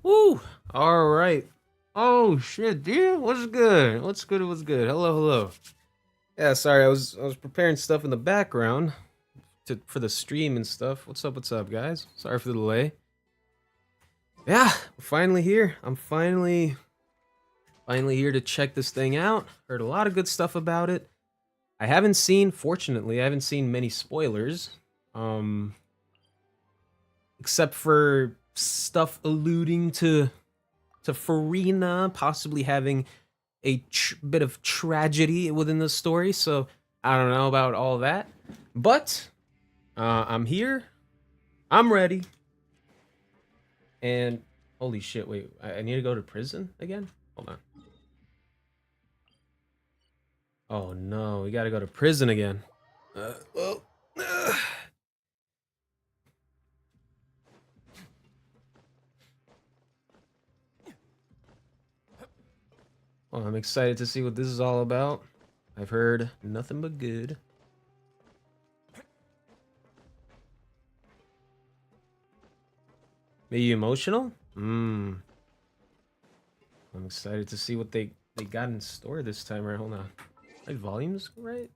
Woo! All right. Oh shit, dude. What's good? What's good? What's good? Hello, hello. Yeah, sorry, I was preparing stuff in the background for the stream and stuff. What's up, guys? Sorry for the delay. Yeah, we're finally here. I'm finally here to check this thing out. Heard a lot of good stuff about it. Fortunately, I haven't seen many spoilers. Um, except for stuff alluding to Furina possibly having a bit of tragedy within the story. So I don't know about all that, but I'm here. I'm ready. And holy shit! Wait, I need to go to prison again. Hold on. Oh no, we gotta go to prison again. Well, Well, I'm excited to see what this is all about. I've heard nothing but good. Are you emotional? I'm excited to see what they got in store this time around. Hold on. My volume's right?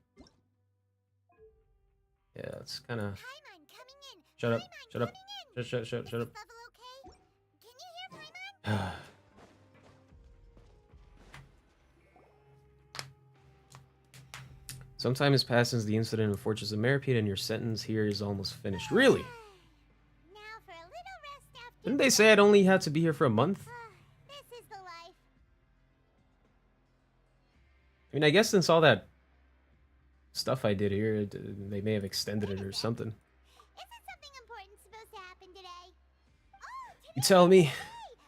Yeah, it's kind of... Shut up. Shut up. Shut up. Some time has passed since the incident in Fortress of Meripede, and your sentence here is almost finished. Really? Didn't they say I'd only had to be here for a month? I mean, I guess since all that stuff I did here, they may have extended it or something. You tell me.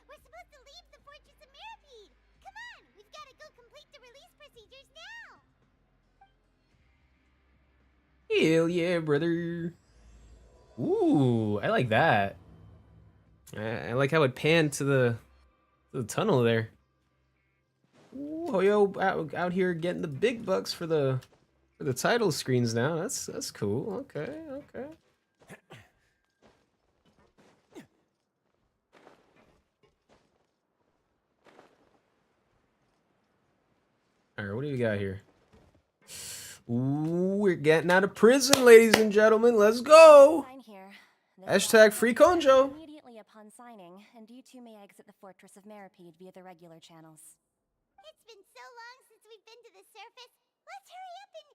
We're supposed to leave the Fortress of Meripede. Come on, we've got to go complete the release procedures now. Hell yeah, brother. Ooh, I like that. I like how it panned to the tunnel there. Ooh, yo, out here getting the big bucks for the title screens now. That's cool. Okay, okay. All right, what do we got here? Ooh, we're getting out of prison, ladies and gentlemen. Let's go. Hashtag free Konjo. Immediately upon signing, and you two may exit the Fortress of Meripede via the regular channels. It's been so long since we've been to the surface. Let's hurry up and...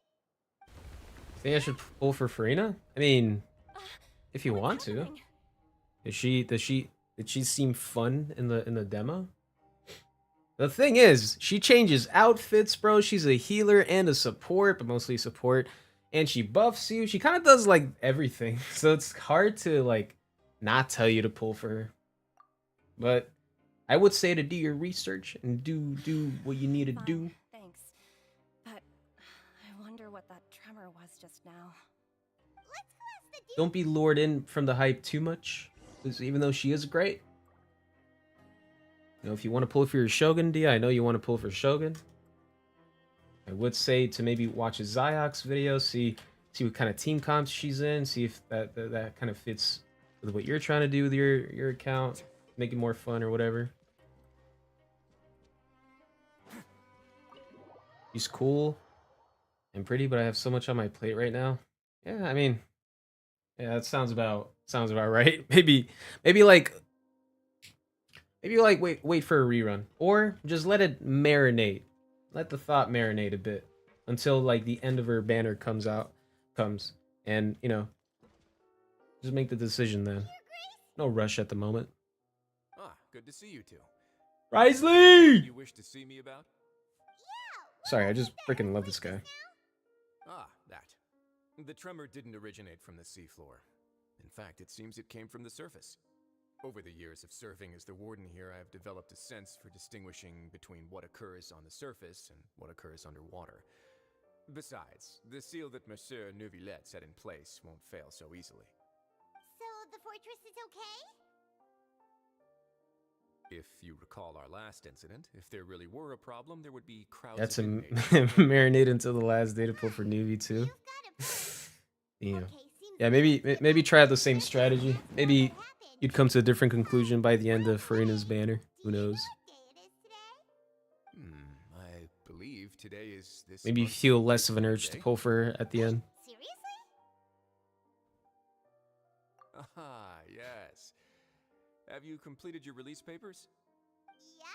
Think I should pull for Furina? I mean, if you want to. Did she seem fun in the demo? The thing is, she changes outfits, bro. She's a healer and a support, but mostly support. And she buffs you. She kind of does, like, everything. So it's hard to, like, not tell you to pull for her. But I would say to do your research and do what you need to do. Thanks. But I wonder what that tremor was just now. Don't be lured in from the hype too much. Because even though she is great. You know, if you want to pull for your Shogun, Dia, I know you want to pull for Shogun. I would say to maybe watch a Ziox video, see what kind of team comps she's in, see if that kind of fits with what you're trying to do with your account, make it more fun or whatever. She's cool and pretty, but I have so much on my plate right now. Yeah, I mean, yeah, that sounds about right. Maybe like wait for a rerun, or just let it marinate. Let the thought marinate a bit until like the end of her banner comes, and you know, just make the decision then. No rush at the moment. Ah, good to see you two. Risley! You wish to see me about? Sorry, I just freaking love this guy. Ah, that. The tremor didn't originate from the seafloor. In fact, it seems it came from the surface. Over the years of serving as the warden here, I have developed a sense for distinguishing between what occurs on the surface and what occurs underwater. Besides, the seal that Monsieur Neuvillette set in place won't fail so easily. So the fortress is okay? If you recall our last incident, if there really were a problem, there would be crowds That's of a inmates. marinate until the last day to pull for Nuvi too. Yeah. Yeah, maybe try out the same strategy. Maybe you'd come to a different conclusion by the end of Furina's banner. Who knows? I believe today is this. Maybe you month's feel less of an 15th urge to day. pull for her at the end. Seriously? Ah, yes. Have you completed your release papers? Yep.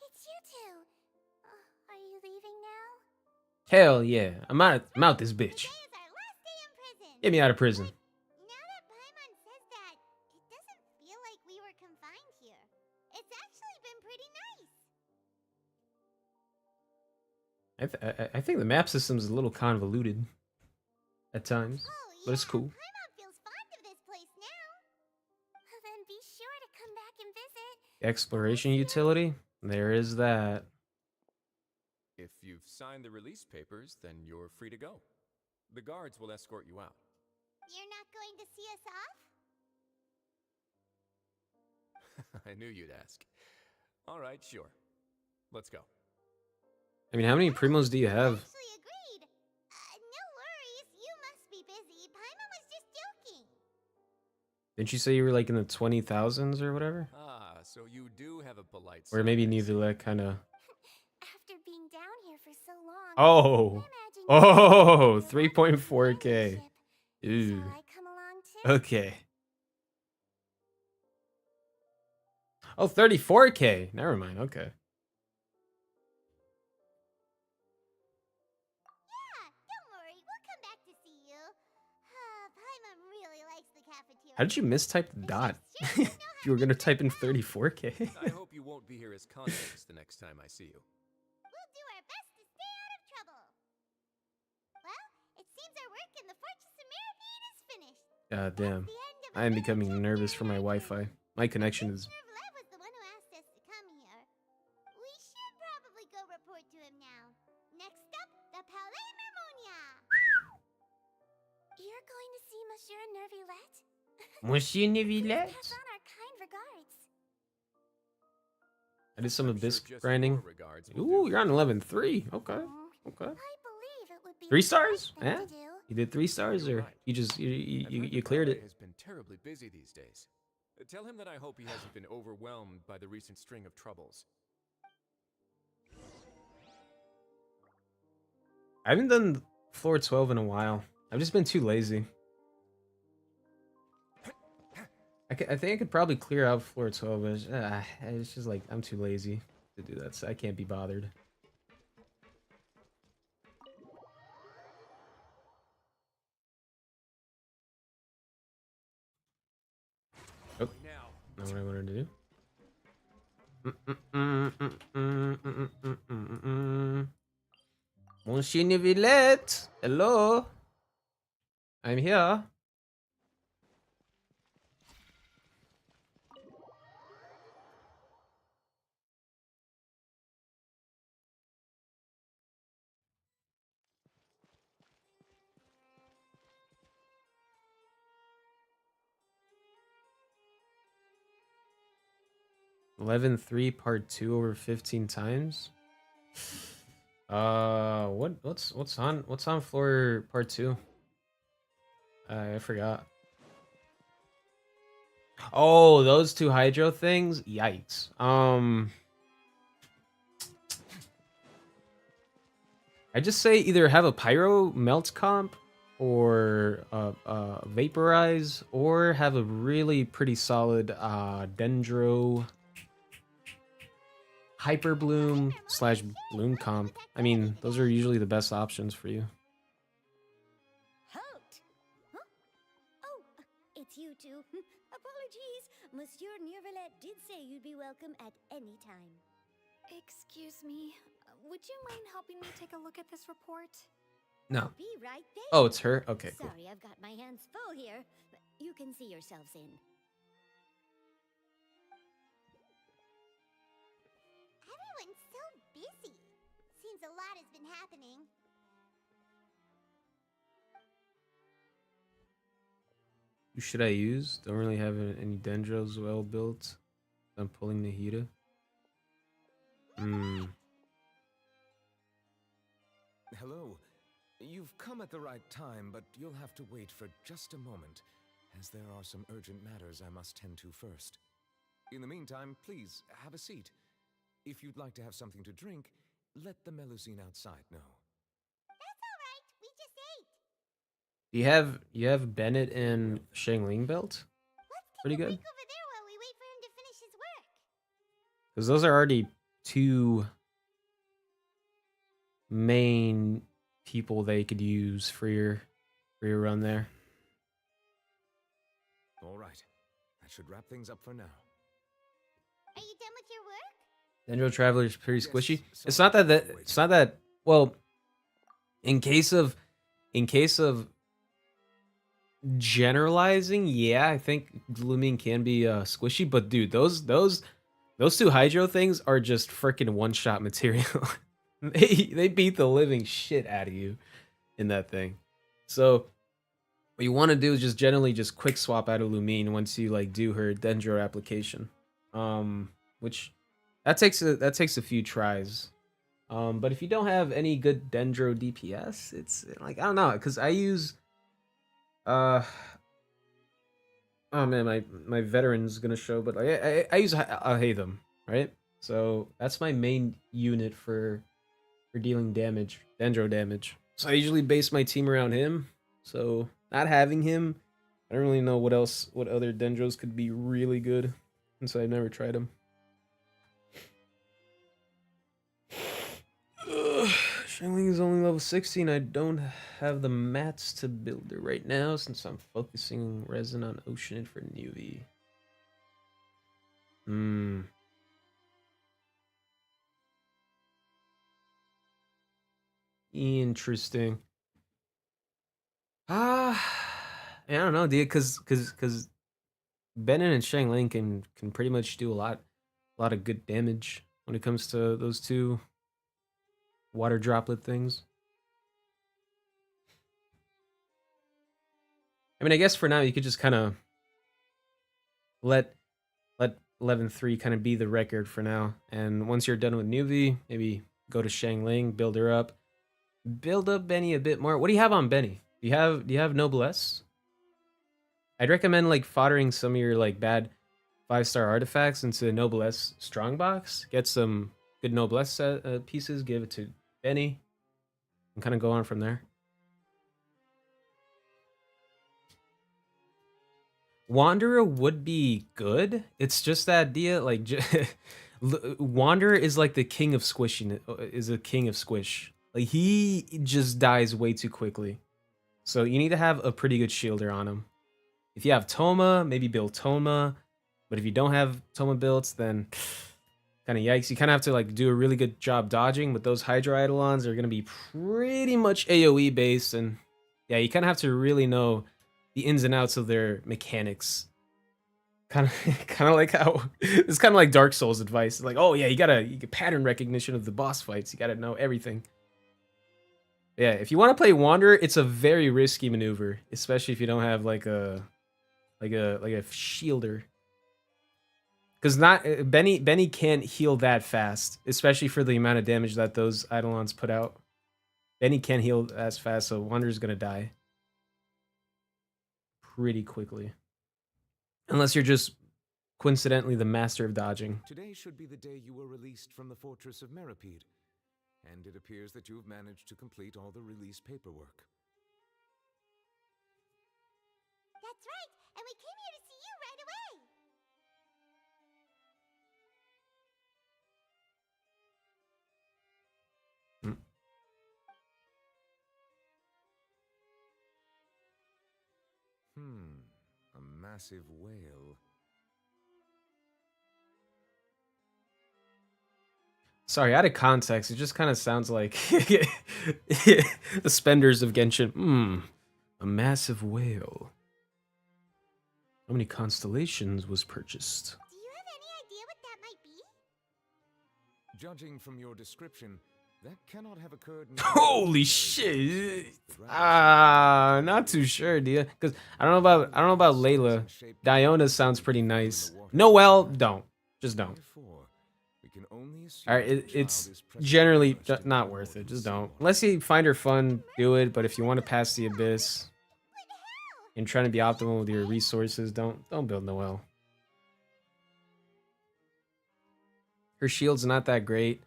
It's you two. Are you leaving now? Hell yeah. I'm out this bitch. Today is our last day in prison. Get me out of prison. Now that Paimon says that, it doesn't feel like we were confined here. It's actually been pretty nice. I think the map system's a little convoluted at times, but it's cool. Paimon feels fond of this place now. Then be sure to come back and visit. Exploration utility? There is that. If you've signed the release papers, then you're free to go. The guards will escort you out. You're not going to see us off? I knew you'd ask. All right, sure. Let's go. I mean, how many primos do you have? Actually agreed. No worries, you must be busy. Paimon was just joking. Didn't you say you were like in the 20,000s or whatever? Ah, so you do have a polite Or side, maybe I see. Nivelle kind of. After being down here for so long, Oh. I imagine Oh, 3.4K. Ooh. Shall I come along too? Okay. Oh, 34K. Never mind. Okay. Yeah, don't worry, we'll come back to see you. Paimon really likes the cafeteria. How did you mistype the dot? Chefs sure do know how You were to gonna make type in good 34K. I hope you won't be here as context the next time I see you. We'll do our best to stay out of trouble. Well, it seems our work in the Fortress of Mirrorbead is finished. God damn. The end of I am another becoming chapter nervous in for my our Wi-Fi. journey. My connection is. Nervlet was the one who asked us to come here. We should probably go report to him now. Next up, the Palais Mermonia. You're going to see Monsieur Nervillette? Monsieur Please Nivillette? pass on our kind regards. I did some I'm abyss sure just grinding. your regards will Ooh, do. you're on 11.3. Okay. Okay. I believe it would be 3 the stars? right thing Yeah. to do. You did 3 stars, You're or right. you just I've heard you the cleared ballet it? has been terribly busy these days. Tell him that I hope he hasn't been overwhelmed by the recent string of troubles. I haven't done floor 12 in a while. I've just been too lazy. I think I could probably clear out floor 12, but it's just like I'm too lazy to do that, so I can't be bothered. Oh, not what I wanted to do. Monsieur Nivillette, hello. I'm here. (11.3) part 2 over 15 times. What's on floor part 2? I forgot. Oh, those two hydro things? Yikes. I just say either have a pyro melt comp or vaporize, or have a really pretty solid dendro hyper bloom slash bloom comp. I mean, those are usually the best options for you. Halt! Huh? Oh, it's you two. Apologies. Monsieur Nervillette did say you'd be welcome at any time. Excuse me, would you mind helping me take a look at this report? No. Be right there. Oh, it's her? Okay, cool. Sorry, I've got my hands full here. But you can see yourselves in. Everyone's so busy. Seems a lot has been happening. Who should I use? Don't really have any dendros well built. I'm pulling the Hida. Hello. You've come at the right time, but you'll have to wait for just a moment, as there are some urgent matters I must tend to first. In the meantime, please, have a seat. If you'd like to have something to drink, let the Melusine outside know. That's all right. We just ate. You have Bennett and Shangling belt? Let's take Pretty a good. break over there while we wait for him to finish his work. Because those are already two main people they could use for your run there. All right. That should wrap things up for now. Are you done with your work? Dendro Traveler is pretty Yes, squishy. so It's not that wait. it's not that well. In case of generalizing, yeah, I think Glooming can be squishy, but dude, those two hydro things are just freaking one-shot material. They beat the living shit out of you in that thing. So what you want to do is just generally just quick swap out of Lumine once you like do her Dendro application. Which That takes a few tries. But if you don't have any good Dendro DPS, it's like I don't know, because I use uh oh man, my veteran's gonna show, but like I use Hatham, right? So that's my main unit for dealing damage, Dendro damage. So I usually base my team around him. So not having him, I don't really know what other Dendros could be really good, and so I've never tried them. Shangling is only level 16. I don't have the mats to build it right now since I'm focusing resin on Oceanid for Newbie. Hmm. Interesting. I don't know, dude, because Benin and Shangling can pretty much do a lot of good damage when it comes to those two water droplet things. I mean, I guess for now you could just kind of let let 11-3 kind of be the record for now. And once you're done with Nuvi, maybe go to Shangling, build her up, build up Benny a bit more. What do you have on Benny? Do you have Noblesse? I'd recommend like foddering some of your like bad 5-star artifacts into Noblesse Strongbox. Get some good Noblesse pieces, give it to Benny, and kind of go on from there. Wanderer would be good. It's just that idea, like Wanderer is like the king of squishing. Is a king of squish. Like he just dies way too quickly. So you need to have a pretty good shielder on him. If you have Toma, maybe build Toma. But if you don't have Toma built, then kind of yikes. You kind of have to like do a really good job dodging. But those Hydra Eidolons are gonna be pretty much AOE based, and yeah, you kind of have to really know the ins and outs of their mechanics. Kind of, kind of like how it's kind of like Dark Souls advice. Like, oh yeah, you get pattern recognition of the boss fights. You gotta know everything. Yeah, if you want to play Wanderer, it's a very risky maneuver, especially if you don't have like a shielder. Because not Benny can't heal that fast, especially for the amount of damage that those Eidolons put out. Benny can't heal as fast, so Wanderer's gonna die pretty quickly. Unless you're just coincidentally the master of dodging. Today should be the day you were released from the fortress of Meripede, and it appears that you've managed to complete all the release paperwork. That's right, and we came here to see you right away. A massive whale. Sorry, out of context, it just kind of sounds like the spenders of Genshin. A massive whale. How many constellations was purchased? Do you have any idea what that might be? Judging from your description, that cannot have occurred. Holy shit! Not too sure, dude. Because I don't know about Layla. Diona sounds pretty nice. Noelle, don't. Just don't. All right, it's generally not worth it. Just don't. Unless you find her fun, do it. But if you want to pass the abyss and trying to be optimal with your resources, don't build Noelle. Her shield's not that great,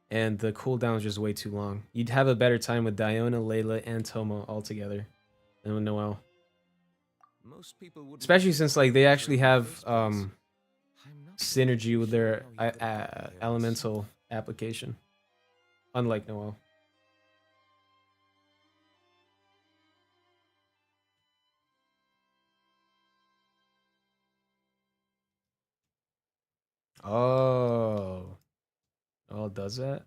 and the cooldown is just way too long. You'd have a better time with Diona, Layla, and Toma all together than with Noelle. Especially since like they actually have synergy with their elemental application, unlike Noelle. Oh, it does that?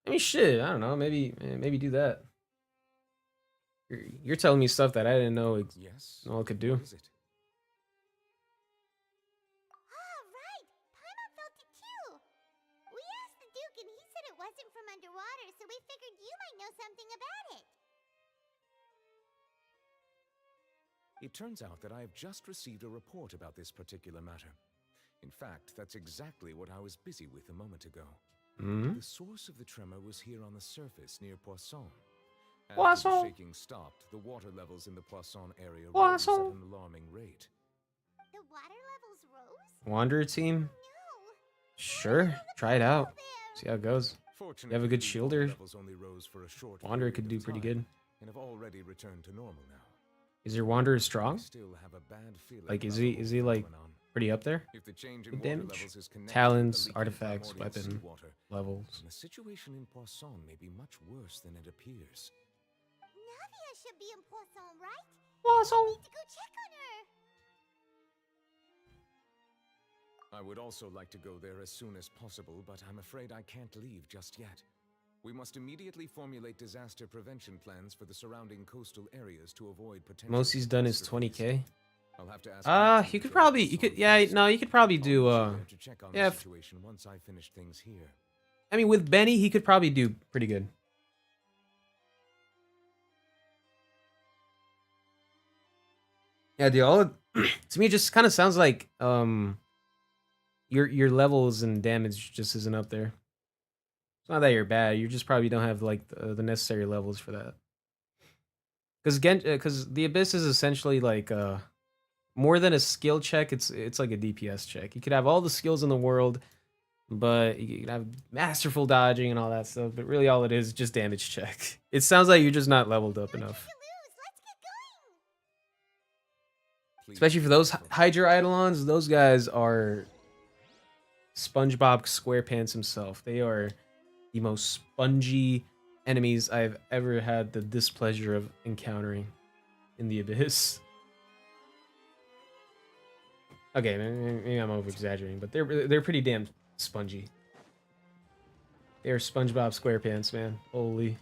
I mean, shit. I don't know. Maybe do that. You're telling me stuff that I didn't know Noelle could do. Right! Paimon felt it too! We asked the Duke and he said it wasn't from underwater, so we figured you might know something about it. It turns out that I have just received a report about this particular matter. In fact, that's exactly what I was busy with a moment ago. Hmm? The source of the tremor was here on the surface near Poisson. After the Poisson. shaking stopped, the water levels in the Poisson area rose Poisson. at an alarming rate. The water levels rose? Wanderer team? No. Sure. Try it out. See how it goes. Fortunately, You have a good the shielder. water levels only rose for a short Wanderer period could of do pretty time good. and have already returned to normal now. Is your Wanderer I strong? still have a bad feeling Like, is about the he whole like phenomenon. pretty up there? If the change in Good water damage? levels is connected Talents, with the leaking artifacts, primordial weapon seawater, levels. then the situation in Poisson may be much worse than it appears. Navia should be in Poisson, right? Poisson. I need to go check on her. I would also like to go there as soon as possible, but I'm afraid I can't leave just yet. We must immediately formulate disaster prevention plans for the surrounding coastal areas to avoid potential. Most he's done is catastrophes. 20k. I'll have to ask You could probably, you could, yeah, no, you could probably do, to check on yeah, the situation once I finish things here. I mean, with Benny, he could probably do pretty good. Yeah, dude, to me, it just kind of sounds like, your levels and damage just isn't up there. It's not that you're bad, you just probably don't have, like, the necessary levels for that. Because the Abyss is essentially, like, more than a skill check, it's like a DPS check. You could have all the skills in the world, but you can have masterful dodging and all that stuff, but really all it is just damage check. It sounds like you're just not leveled up enough. To lose. Let's get going. Please Especially for be those careful. Hydra Eidolons, those guys are SpongeBob SquarePants himself. They are the most spongy enemies I've ever had the displeasure of encountering in the Abyss. Okay, maybe I'm over exaggerating, but they're pretty damn spongy. They're SpongeBob SquarePants, man. Holy.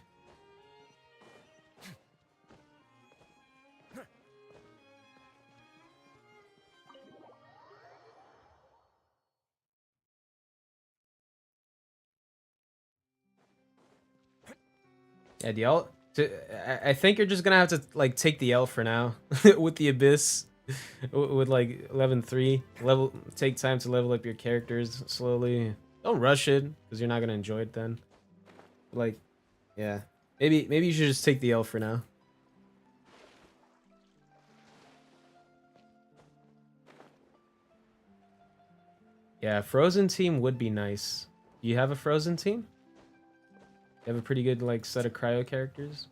Yeah, the L. I think you're just gonna have to like take the L for now with the Abyss, with like 11-3. Take time to level up your characters slowly. Don't rush it because you're not gonna enjoy it then. Like, yeah, maybe you should just take the L for now. Yeah, Frozen team would be nice. Do you have a Frozen team? You have a pretty good like set of cryo characters?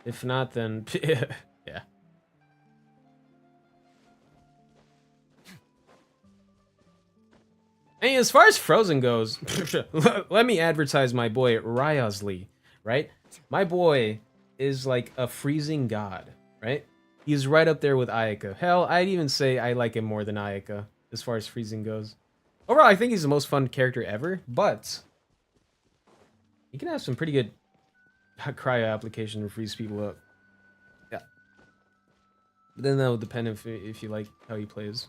If not, then yeah. Hey, as far as Frozen goes, let me advertise my boy Ryosley, right? My boy is like a freezing god, right? He's right up there with Ayaka. Hell, I'd even say I like him more than Ayaka as far as freezing goes. Overall, I think he's the most fun character ever, but he can have some pretty good cryo application to freeze people up. Yeah. But then that will depend if you like how he plays.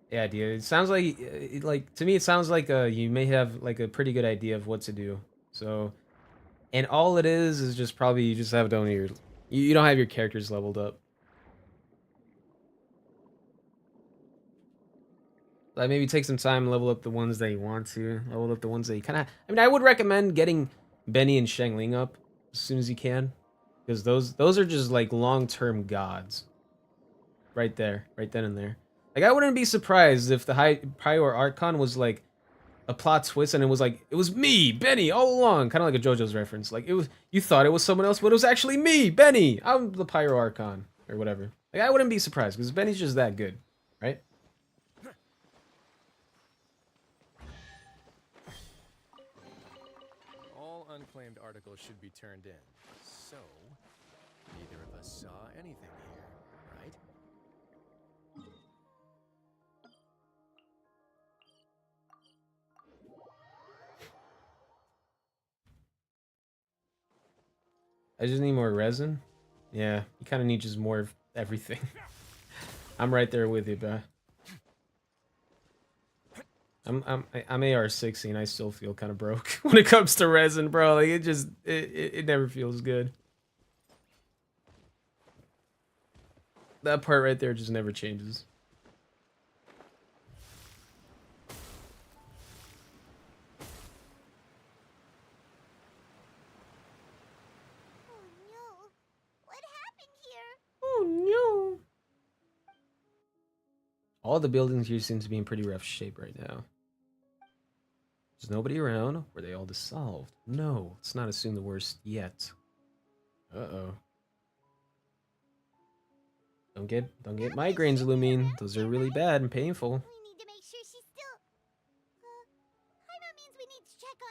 Yeah, dude. It sounds like to me it sounds like you may have like a pretty good idea of what to do. So, and all it is just probably you just have don't you don't have your characters leveled up. Like maybe take some time, level up the ones that you want to, level up the ones that you kind of. I mean, I would recommend getting Benny and Shangling up as soon as you can, because those are just like long-term gods. Right there, right then and there. Like I wouldn't be surprised if the high Pyro Archon was like a plot twist and it was like it was me, Benny, all along, kind of like a JoJo's reference. Like it was you thought it was someone else, but it was actually me, Benny. I'm the Pyro Archon or whatever. Like I wouldn't be surprised because Benny's just that good, right? All unclaimed articles should be turned in. So, neither of us saw anything here, right? I just need more resin. Yeah, you kind of need just more of everything. I'm right there with you, bro. I'm AR-60 and I still feel kind of broke when it comes to resin, bro. Like it never feels good. That part right there just never changes. Oh no. What happened here? Oh no. All the buildings here seem to be in pretty rough shape right now. There's nobody around. Were they all dissolved? No, let's not assume the worst yet. Uh-oh. Don't get migraines, Illumine. Those are really bad and painful. We need to make sure she's still... Paimon means we need to check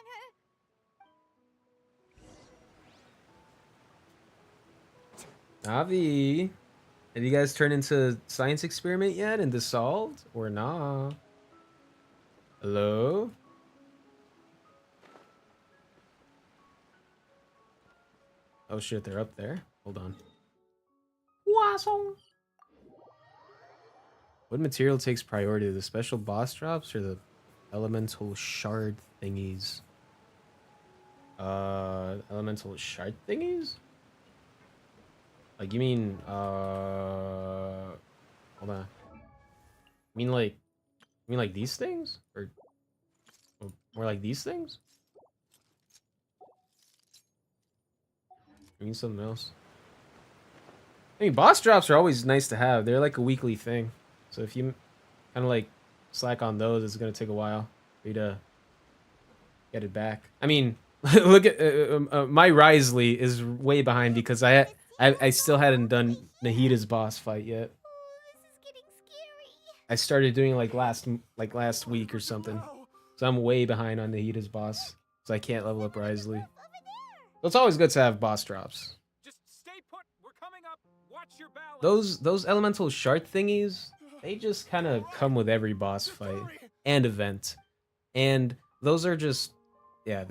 on her. Avi, have you guys turned into science experiment yet and dissolved or nah? Hello? Oh shit, they're up there. Hold on. Wassle. What material takes priority? The special boss drops or the elemental shard thingies? Elemental shard thingies? Like you mean hold on. You mean like these things? Or more like these things? I mean something else. I mean boss drops are always nice to have. They're like a weekly thing. So if you kind of like slack on those, it's gonna take a while for you to get it back. I mean, look at my Risley is way behind because I still hadn't done Nahida's boss fight yet. Oh, this is getting scary. I started doing like last week or something, so I'm way behind on Nahida's boss, so I can't level up Risley. Over there. So it's always good to have boss drops. Just stay put. We're coming up. Watch your balance. Those elemental shard thingies, they just kind of come with every boss fight and event, and those are just yeah,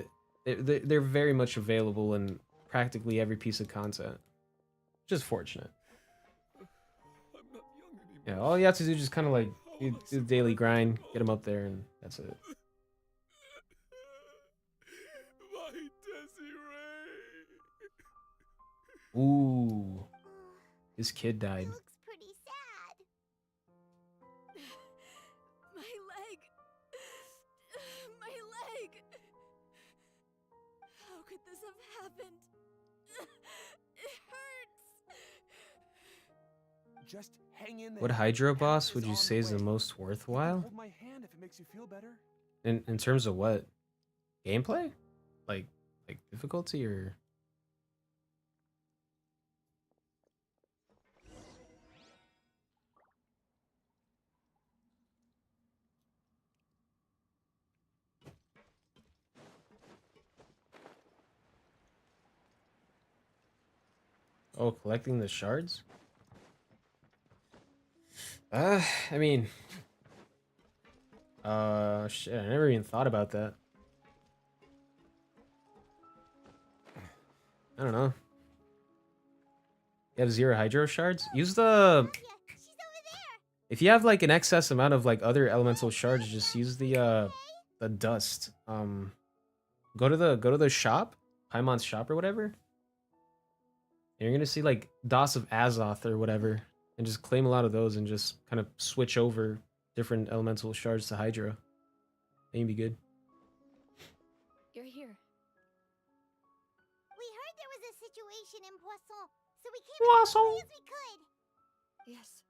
they're very much available in practically every piece of content. Just fortunate. Yeah, all you have to do is just kind of like do the daily grind, get them up there, and that's it. Ooh, this kid died. He looks pretty sad. My leg. My leg. How could this have happened? It hurts. Just hang in there. What Hydro boss would you on say the is the way. most worthwhile? Hold my hand if it makes you feel better. In terms of what? Gameplay? Like difficulty or? Oh, collecting the shards? I mean, shit, I never even thought about that. I don't know. You have 0 hydro shards? Use the... Yeah, she's over there. If you have like an excess amount of like other elemental shards, just use the dust. Go to the shop, Paimon's shop or whatever. And you're gonna see like DOS of Azoth or whatever, and just claim a lot of those and just kind of switch over different elemental shards to Hydra. That can be good. You're here. We heard there was a situation in Poisson, so we came as quickly as we could. Yes.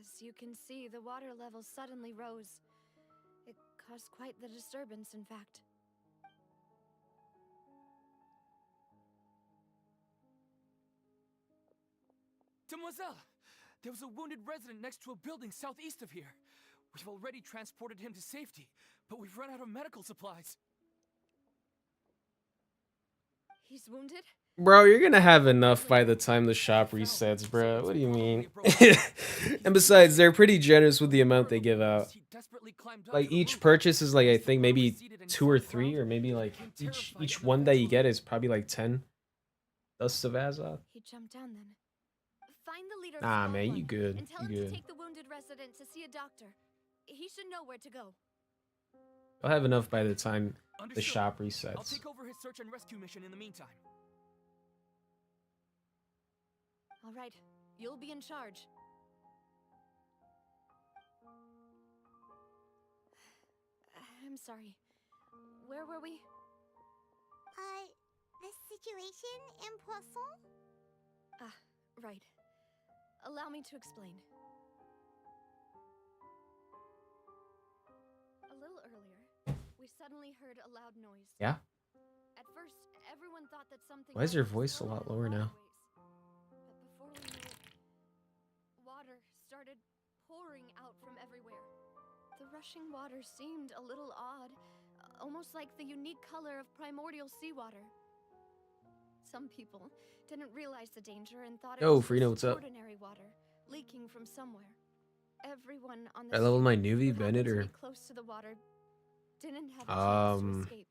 As you can see, the water level suddenly rose. It caused quite the disturbance, in fact. Demoiselle, there was a wounded resident next to a building southeast of here. We've already transported him to safety, but we've run out of medical supplies. He's wounded? Bro, you're gonna have enough by the time the shop resets, bro. What do you mean? And besides, they're pretty generous with the amount they give out. Like each purchase is like I think maybe 2 or 3, or maybe like each one that you get is probably like 10 Dusts of Azoth. He jumped down then. Find the leader of Nah, Small man, One you good. and tell You him good. to take the wounded resident to see a doctor. He should know where to go. I'll have enough by the time the Understood. shop I'll resets. take over his search and rescue mission in the meantime. All right, you'll be in charge. I'm sorry. Where were we? The situation in Poisson? Ah, right. Allow me to explain. A little earlier, we suddenly heard a loud noise. Yeah? At first, everyone thought that something. Why is your had voice a exploded lot in the lower now? waterways. But before we knew it, water started pouring out from everywhere. The rushing water seemed a little odd, almost like the unique color of primordial seawater. Some people didn't realize the danger and thought it Yo, was Furina, just what's up? ordinary water leaking from somewhere. Everyone on the I level my street Nuvi who happened Bennett to or be close to the water didn't have a chance to escape.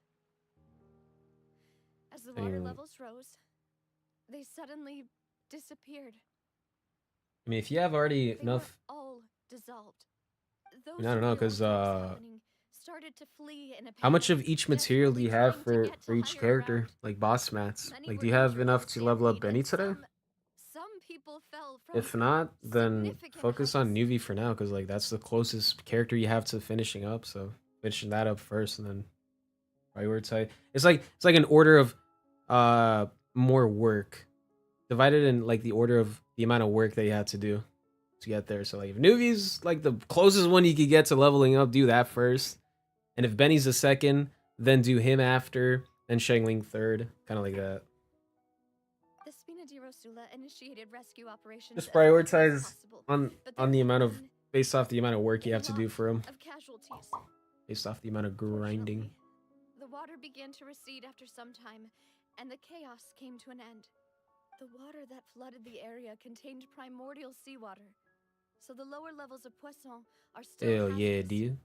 As the water mean- levels rose, they suddenly disappeared. I mean, if you have already They enough, were all dissolved. Those I don't who know, realized 'cause, what was happening started to flee in a how much panic, of each material do you desperately have trying to for get to each higher character? ground. Like boss mats. Many Like, were do you have injured in enough the to level up stampede, Benny and today? some people fell from If not, then significant focus on heights. Nuvi for now, because like that's the closest character you have to finishing up. So finishing that up first, and then prioritize. It's like an order of more work, divided in like the order of the amount of work that you have to do to get there. So like if Nuvi's like the closest one you could get to leveling up, do that first. And if Benny's the second, then do him after, then Shangling third, kind of like that. The Spina di Rosula initiated rescue operations Just as quickly as prioritize possible, on but on there the had amount of been based off the amount of work you a have to do lot for him, of casualties. based off the amount of grinding. Fortunately, the water began to recede after some time, and the chaos came to an end. The water that flooded the area contained primordial seawater, so the lower levels of Poisson are still Hell yeah, hazardous. dude.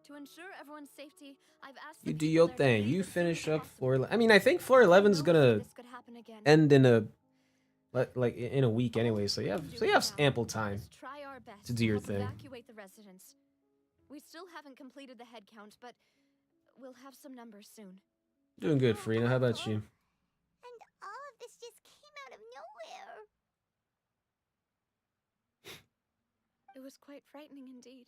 To ensure everyone's safety, I've asked You the do people your there to thing. leave You as soon finish as up possible. floor. I mean, I think floor 11's Who knows gonna when this could happen again. end in a like in a week All anyway. So we you can have do so now ample time. is try our best to do your help thing. evacuate the residents. We still haven't completed the head count, but we'll have some numbers soon. Doing good, Furina. How about you? And all of this just came out of nowhere. It was quite frightening indeed.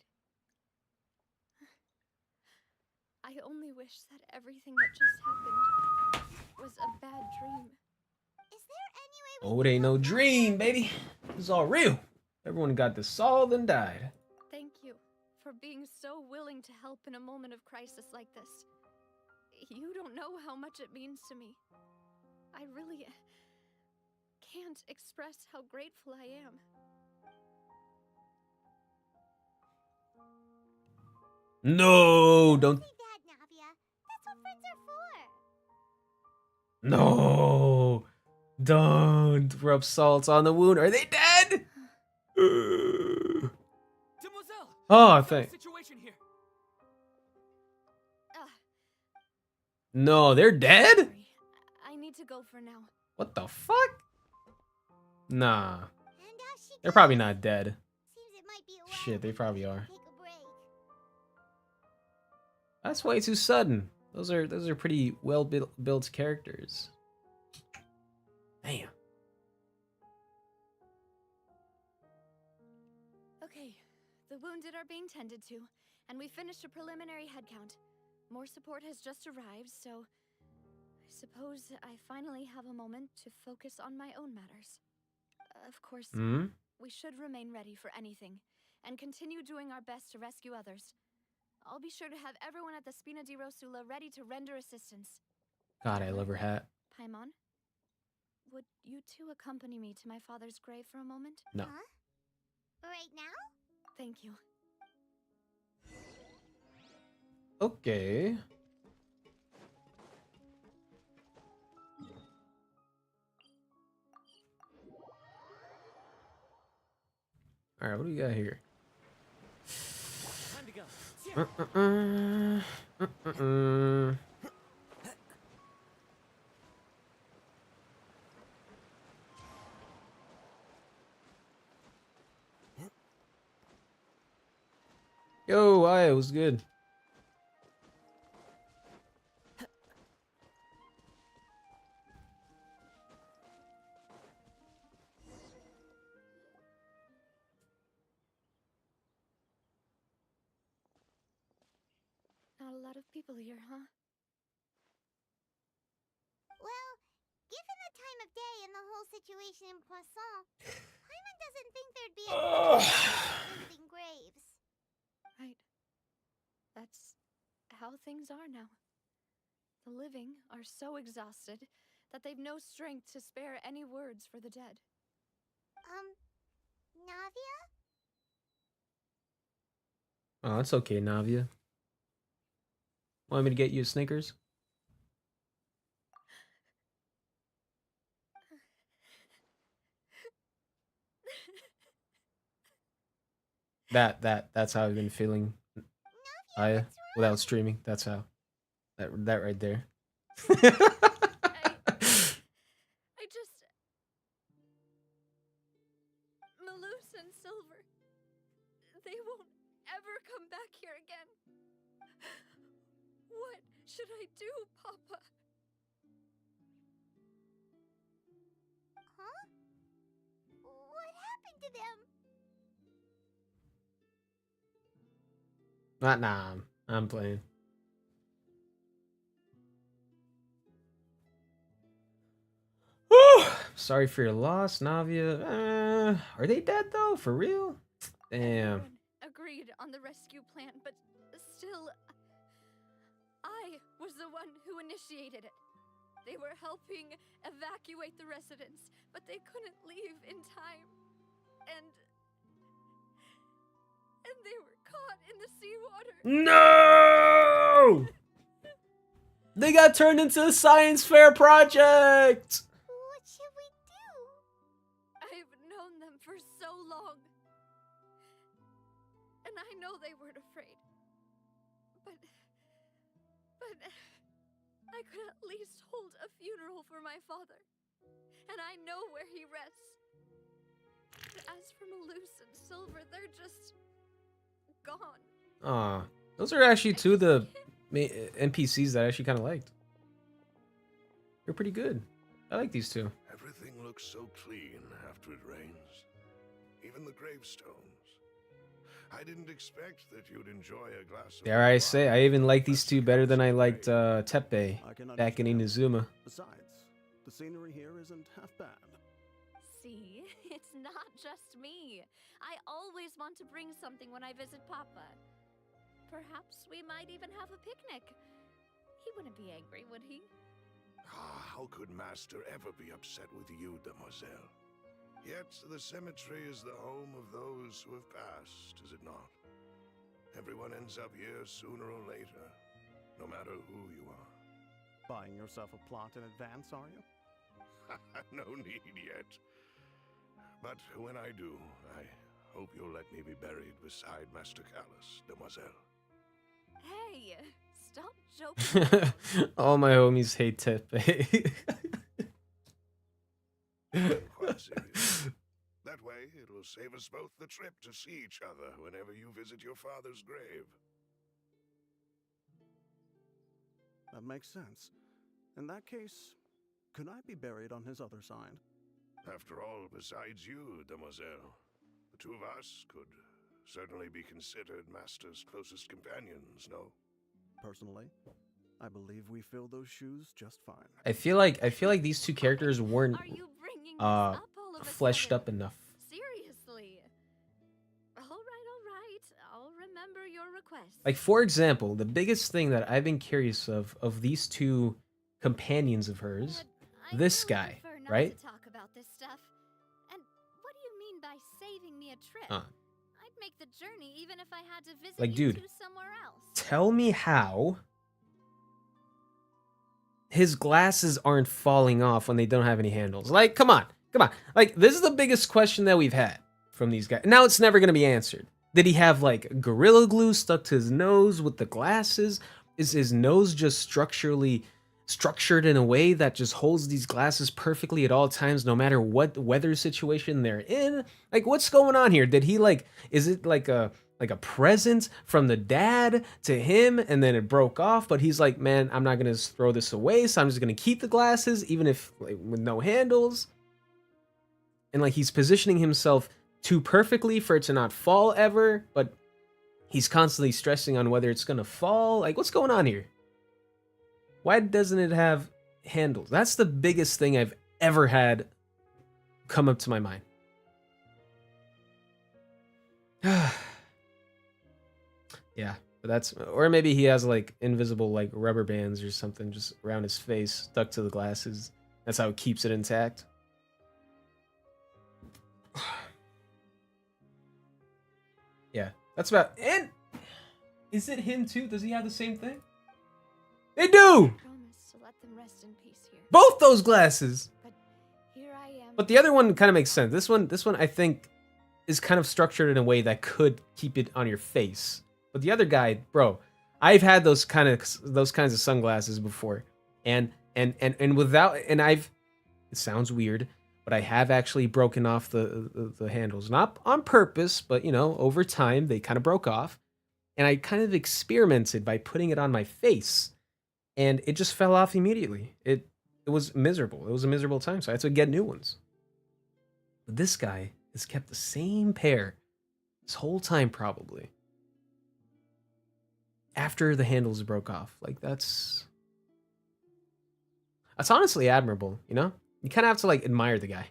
I only wish that everything that just happened was a bad dream. Is there any way Oh, it ain't no dream, baby. It's all real. Everyone got dissolved and died. Thank you for being so willing to help in a moment of crisis like this. You don't know how much it means to me. I really can't express how grateful I am. No, don't. Say that, Navia? That's what friends are for. No, don't rub salt on the wound. Are they dead? Demoiselle! Oh, what's the thank. situation here? No, they're dead. Sorry. I need to go for now. What the fuck? Nah, And she they're goes. probably not dead. Seems it might be a while Shit, they before probably she can are. take a break. That's way too sudden. Those are pretty well built characters. Damn. Okay, the wounded are being tended to, and we finished a preliminary head count. More support has just arrived, so I suppose I finally have a moment to focus on my own matters. Of course, Hmm. we should remain ready for anything, and continue doing our best to rescue others. I'll be sure to have everyone at the Spina di Rosula ready to render assistance. God, I love her hat. Paimon, would you two accompany me to my father's grave for a moment? No. Huh? Right now? Thank you. Okay. All right, what do we got here? Time to go. Yo, it was good. Not a lot of people here, huh? Well, given the time of day and the whole situation in Poisson, Paimon doesn't think there'd be a visiting graves. Right. That's how things are now. The living are so exhausted that they've no strength to spare any words for the dead. Navia? Oh, it's okay, Navia. Want me to get you a Snickers? That's how I've been feeling. Navia, what's Without wrong? streaming. That's how. That right there. I just... Malus and Silver... They won't ever come back here again. What should I do, Papa? Huh? What happened to them? Nah, I'm playing. Whew, sorry for your loss, Navia. Are they dead though? For real? Damn. Everyone agreed on the rescue plan, but still... I was the one who initiated it. They were helping evacuate the residents, but they couldn't leave in time. And they were caught in the seawater. No! They got turned into a science fair project! What should we do? I've known them for so long. And I know they weren't afraid. But I could at least hold a funeral for my father. And I know where he rests. But as for Malus and Silver, they're just gone. Aw, those are actually two of the NPCs that I actually kind of liked. They're pretty good. I like these two. Everything looks so clean after it rains. Even the gravestones. I didn't expect that you'd enjoy a glass of Dare I wine. say, I even like these two better than I liked Tepe I can back in understand. Inazuma. Besides, the scenery here isn't half bad. See, it's not just me. I always want to bring something when I visit Papa. Perhaps we might even have a picnic. He wouldn't be angry, would he? How could Master ever be upset with you, Demoiselle? Yet the cemetery is the home of those who have passed, is it not? Everyone ends up here sooner or later, no matter who you are. Buying yourself a plot in advance, are you? No need yet. But when I do, I hope you'll let me be buried beside Master Callus, Demoiselle. Hey, stop joking. All my homies hate Tepe. I'm quite serious. That way, it'll save us both the trip to see each other whenever you visit your father's grave. That makes sense. In that case, could I be buried on his other side? After all, besides you, Demoiselle, the two of us could certainly be considered Master's closest companions, no? Personally, I believe we fill those shoes just fine. I feel like these two characters weren't Are you bringing this up all of a fleshed sudden? up enough. Seriously. All right. I'll remember your request. Like, for example, the biggest thing that I've been curious of these two companions of hers, But I this really guy, prefer not right? to talk about this stuff. And what do you mean by saving me a trip? I'd make the journey even if I had to visit Like, you dude, two somewhere else. tell me how his glasses aren't falling off when they don't have any handles. Like, come on. Like, this is the biggest question that we've had from these guys. Now it's never going to be answered. Did he have, like, Gorilla Glue stuck to his nose with the glasses? Is his nose just structured in a way that just holds these glasses perfectly at all times, no matter what weather situation they're in? Like, what's going on here? Did he, like, is it like a present from the dad to him, and then it broke off, but he's like, man, I'm not gonna throw this away, so I'm just gonna keep the glasses, even if, like, with no handles. And, like, he's positioning himself too perfectly for it to not fall ever, but He's constantly stressing on whether it's gonna fall. Like, what's going on here? Why doesn't it have handles? That's the biggest thing I've ever had come up to my mind. Yeah, but that's, or maybe he has like invisible like rubber bands or something just around his face stuck to the glasses. That's how it keeps it intact. Yeah, that's about. And is it him too? Does he have the same thing? They do. Promise to let them rest in peace here. Both those glasses. But here I am. But the other one kind of makes sense. This one I think is kind of structured in a way that could keep it on your face. But the other guy, bro, I've had those kinds of sunglasses before, and without, and I've, it sounds weird, but I have actually broken off the handles, not on purpose, but you know, over time they kind of broke off, and I kind of experimented by putting it on my face, and it just fell off immediately. It was miserable. It was a miserable time, so I had to get new ones. But this guy has kept the same pair this whole time, probably. After the handles broke off. Like, that's honestly admirable, you know? You kind of have to, like, admire the guy.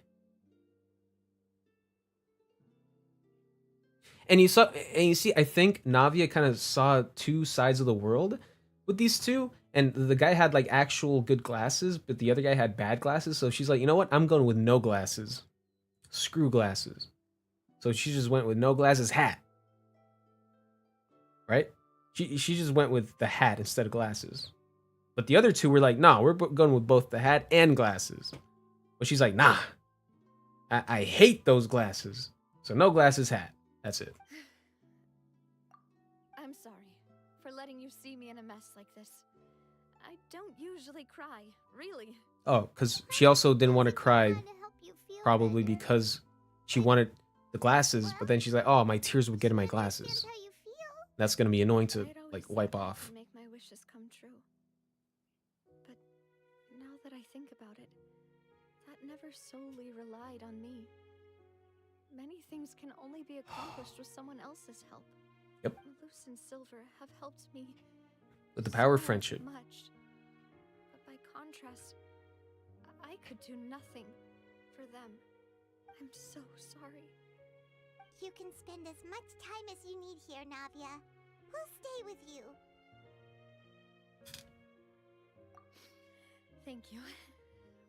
And you see, I think Navia kind of saw two sides of the world with these two. And the guy had, like, actual good glasses, but the other guy had bad glasses. So she's like, you know what? I'm going with no glasses. Screw glasses. So she just went with no glasses, hat. Right? She just went with the hat instead of glasses. But the other two were like, nah, we're going with both the hat and glasses. But she's like, nah, I hate those glasses. So no glasses, hat. That's it. I'm sorry for letting you see me in a mess like this. I don't usually cry, really. Oh, because she also didn't want to cry, Trying to help you feel probably better. because she wanted the glasses, but then she's like, oh, my tears would get in my Understand glasses. how you feel. That's going to be annoying to, I'd always like, said wipe that off. to make my wishes come true. But now that I think about it, that never solely relied on me. Many things can only be accomplished with someone else's help. Yep. Malus and Silver have helped me With the power of so friendship. much. But by contrast, I could do nothing for them. I'm so sorry. You can spend as much time as you need here, Navia. We'll stay with you. Thank you.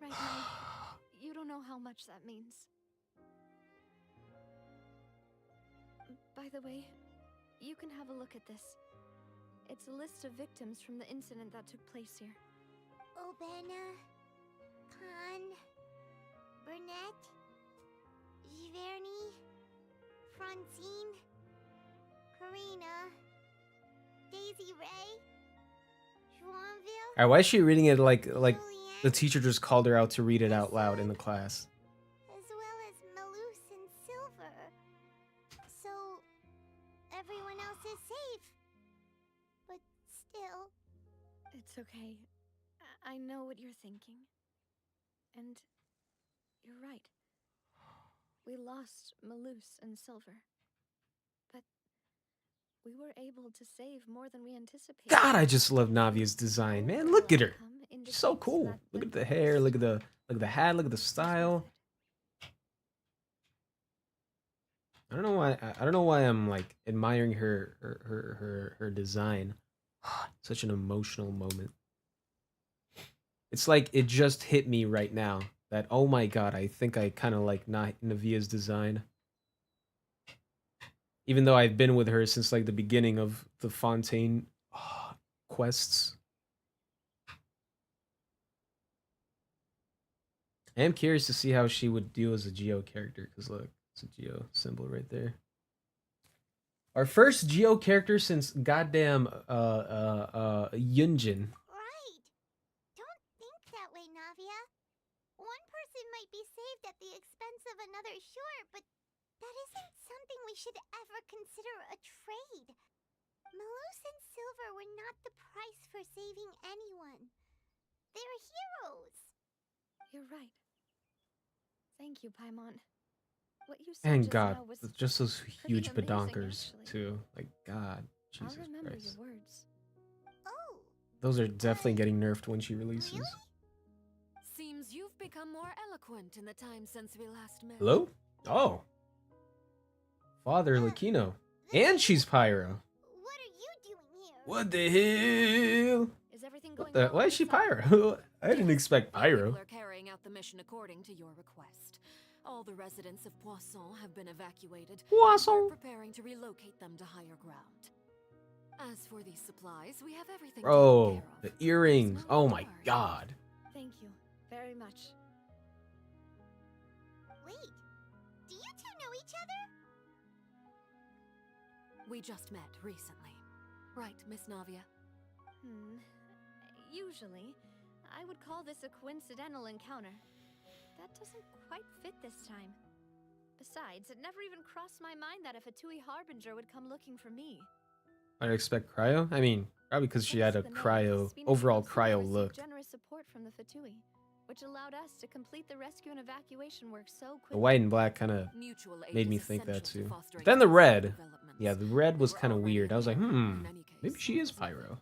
Right now, you don't know how much that means. By the way, you can have a look at this. It's a list of victims from the incident that took place here. Obena, Khan, Burnett, Giverny, Francine, Furina, Daisy Ray, Joinville, All right, why is she reading it like the Julianne, teacher just called her out to read it out loud in the class? as well as Malus and Silver. So, everyone else is safe. But still, It's okay. I know what you're thinking. And you're right. We lost Malus and Silver. But we were able to save more than we anticipated. God, I just love Navia's design, man. Look at her. Outcome She's so indicates cool. that Look at the the hair. Look at the hat. Look at the was style. worth it. I don't know why. I don't know why I'm like admiring her design. Such an emotional moment. It's like it just hit me right now that, oh my god, I think I kind of like Navia's design. Even though I've been with her since like the beginning of the Fontaine quests. I am curious to see how she would deal as a Geo character, because look, it's a Geo symbol right there. Our first Geo character since goddamn Yunjin. right. Don't think that way, Navia. One person might be saved at the expense of another, sure, but that isn't something we should ever consider a trade. Malus and Silver were not the price for saving anyone. They're heroes. You're right. Thank you, Paimon. What you said And just God, now was just those pretty huge amazing, badonkers actually. too. Like God, I'll Jesus remember Christ. your words. Oh, Those are definitely getting nerfed when she releases. really? Seems you've become more eloquent in the time since we last met. Hello? Oh, Father Lakino. And she's Pyro. What are you doing here? What the hell? Is everything What going the? well Why on is the she side? Pyro? I didn't expect The Pyro. people are carrying out the mission according to your request. All the residents of Poisson have been evacuated. and Poisson. we're preparing to relocate them to higher ground. As for these supplies, we have everything Bro, taken care the of. earrings. There's no Oh need to my worry. God. Thank you very much. Wait, do you two know each other? We just met recently. Right, Miss Navia? Usually, I would call this a coincidental encounter. That doesn't quite fit this time. Besides, it never even crossed my mind that a Fatui Harbinger would come looking for me. I'd expect cryo. I mean, probably because she Thanks had a to the North, cryo, Phoenix overall Council cryo received look. generous support from the Fatui, which allowed us to complete the rescue and evacuation work so quickly. The white and black kind of Mutual aid made me is think that essential to too. fostering But then the peaceful red. developments. Yeah, the red was We're kind of already weird. I was like, there, in any maybe case, she is wasn't it? Pyro.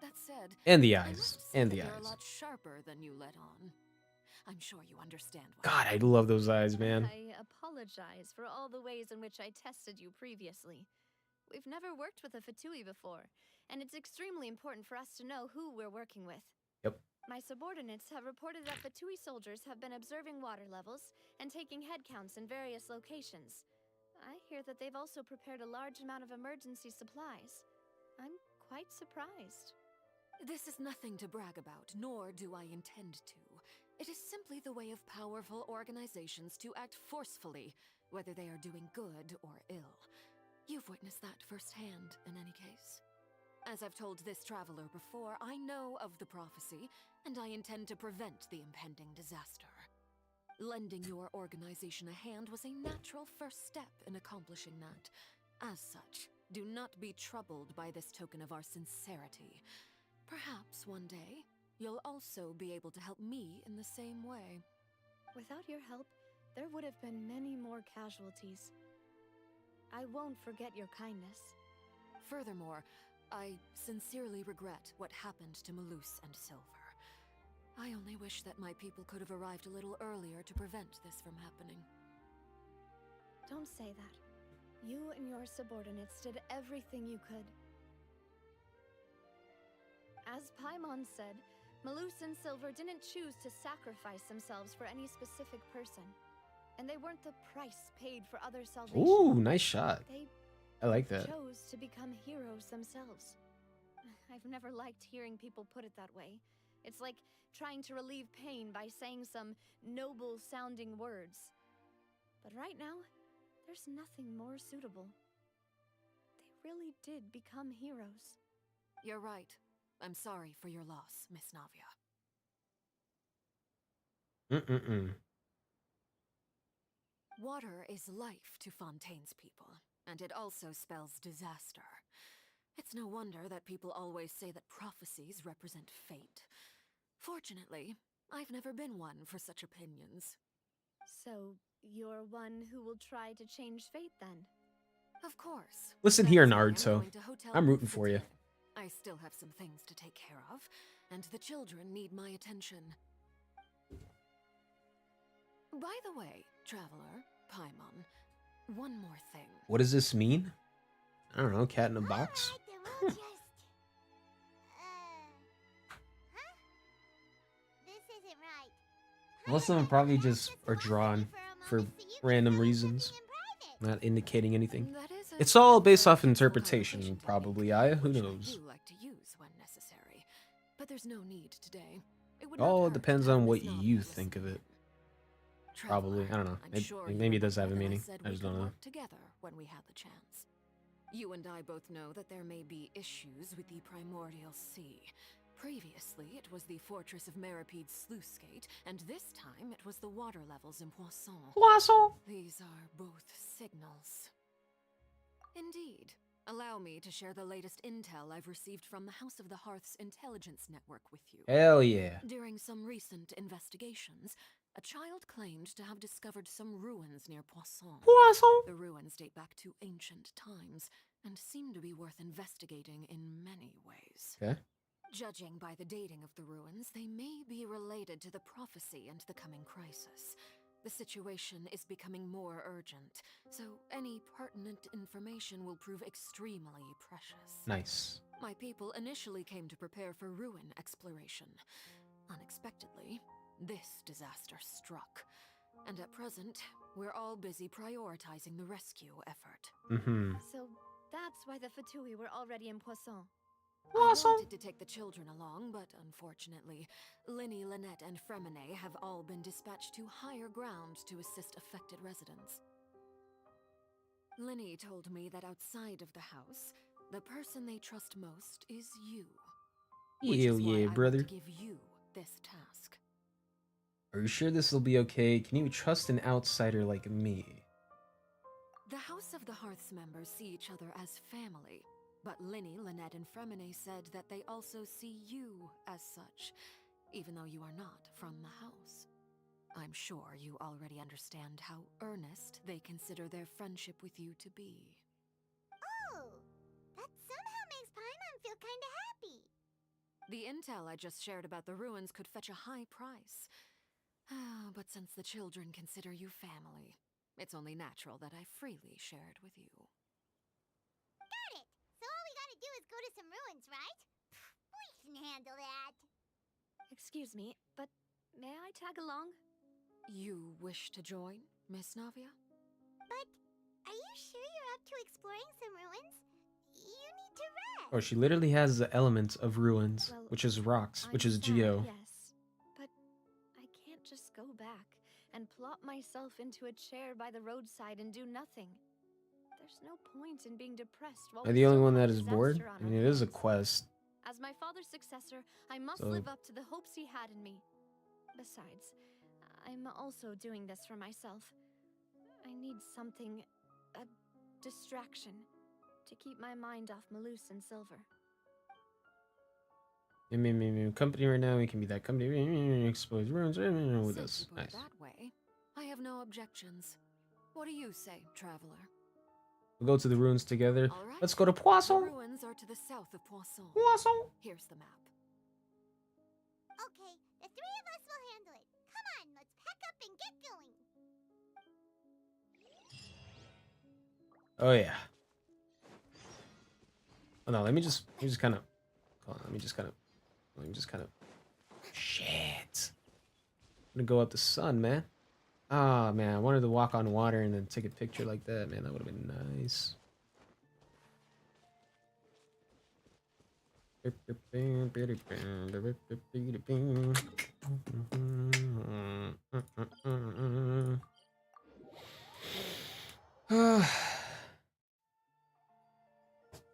That said, And the I eyes. must say And that the you're a eyes. lot sharper than you let on. I'm sure you understand why. God, I love those eyes, man. I apologize for all the ways in which I tested you previously. We've never worked with a Fatui before, and it's extremely important for us to know who we're working with. Yep. My subordinates have reported that Fatui soldiers have been observing water levels and taking head counts in various locations. I hear that they've also prepared a large amount of emergency supplies. I'm quite surprised. This is nothing to brag about, nor do I intend to. It is simply the way of powerful organizations to act forcefully, whether they are doing good or ill. You've witnessed that firsthand, in any case. As I've told this traveler before, I know of the prophecy, and I intend to prevent the impending disaster. Lending your organization a hand was a natural first step in accomplishing that. As such, do not be troubled by this token of our sincerity. Perhaps one day, you'll also be able to help me in the same way. Without your help, there would have been many more casualties. I won't forget your kindness. Furthermore, I sincerely regret what happened to Malus and Silver. I only wish that my people could have arrived a little earlier to prevent this from happening. Don't say that. You and your subordinates did everything you could. As Paimon said, Malus and Silver didn't choose to sacrifice themselves for any specific person. And they weren't the price paid for other salvation. Ooh, nice shot. They I like that. chose to become heroes themselves. I've never liked hearing people put it that way. It's like trying to relieve pain by saying some noble-sounding words. But right now, there's nothing more suitable. They really did become heroes. You're right. I'm sorry for your loss, Miss Navia. Water is life to Fontaine's people, and it also spells disaster. It's no wonder that people always say that prophecies represent fate. Fortunately, I've never been one for such opinions. So, you're one who will try to change fate then? Of course. Listen That here, is why I'm Naruto. going to Hotel I'm rooting for you. Bouffetier. I still have some things to take care of, and the children need my attention. By the way, traveler, Paimon, one more thing. What does this mean? I don't know, cat in a box? Alright, then we'll just... huh? This isn't right. Most of them probably just are drawn for random reasons, not indicating anything. That is It's all based off a interpretation, conversation probably, technique, Aya. Who which I knows? do like to use when necessary, but there's no need today. It would It not all hurt depends to have on what Miss Navia you listen think of it. in. Probably. I don't know. I'm sure you Maybe it does have a remember that meaning. said I we just could don't know. work together when we had the chance. You and I both know that there may be issues with the primordial sea. Previously, it was the fortress of Maripede's sluice gate, and this time it was the water levels in Poisson. Poisson! These are both signals. Indeed. Allow me to share the latest intel I've received from the House of the Hearth's intelligence network with you. Hell yeah. During some recent investigations, a child claimed to have discovered some ruins near Poisson. Poisson. The ruins date back to ancient times and seem to be worth investigating in many ways. Okay. Judging by the dating of the ruins, they may be related to the prophecy and the coming crisis. The situation is becoming more urgent, so any pertinent information will prove extremely precious. Nice. My people initially came to prepare for ruin exploration. Unexpectedly, this disaster struck. And at present, we're all busy prioritizing the rescue effort. Mm-hmm. So that's why the Fatui were already in Poisson. I wanted to take the children along, but unfortunately, Linny, Lynette, and Fremine have all been dispatched to higher ground to assist affected residents. Linny told me that outside of the house, the person they trust most is you. Which Hell is why yeah, I want brother. to give you this task. Are you sure this will be okay? Can you trust an outsider like me? The House of the Hearth's members see each other as family, but Linny, Lynette, and Fremine said that they also see you as such, even though you are not from the house. I'm sure you already understand how earnest they consider their friendship with you to be. Oh, that somehow makes Paimon feel kinda happy. The intel I just shared about the ruins could fetch a high price. But since the children consider you family, it's only natural that I freely share it with you. Got it! So all we gotta do is go to some ruins, right? We can handle that. Excuse me, but may I tag along? You wish to join, Miss Navia? But are you sure you're up to exploring some ruins? You need to rest. Oh, she literally has the elements of ruins, Well, which is rocks, which I'm is sad, geo. Yes, but I can't just go back and plop myself into a chair by the roadside and do nothing. There's no point in being depressed while Am I we the only still one have that is bored? disaster on I our mean, it is a hands. quest. As my father's successor, I must So- live up to the hopes he had in me. Besides, I'm also doing this for myself. I need something, a distraction, to keep my mind off Malus and Silver. Company right now, we can be that company. Expose ruins with Since us. you put it Nice. that way, I have no objections. What do you say, traveler? We'll go to the ruins together. All right. Let's go to The Poisson. ruins are to the south of Poisson. Poisson. Here's the map. Okay, the three of us will handle it. Come on, let's pack up and get going. Oh yeah. Oh no, let me just kind of. Hold on, let me just kind of. Shit. I'm gonna go up the sun, man. Ah, man, I wanted to walk on water and then take a picture like that, man. That would have been nice.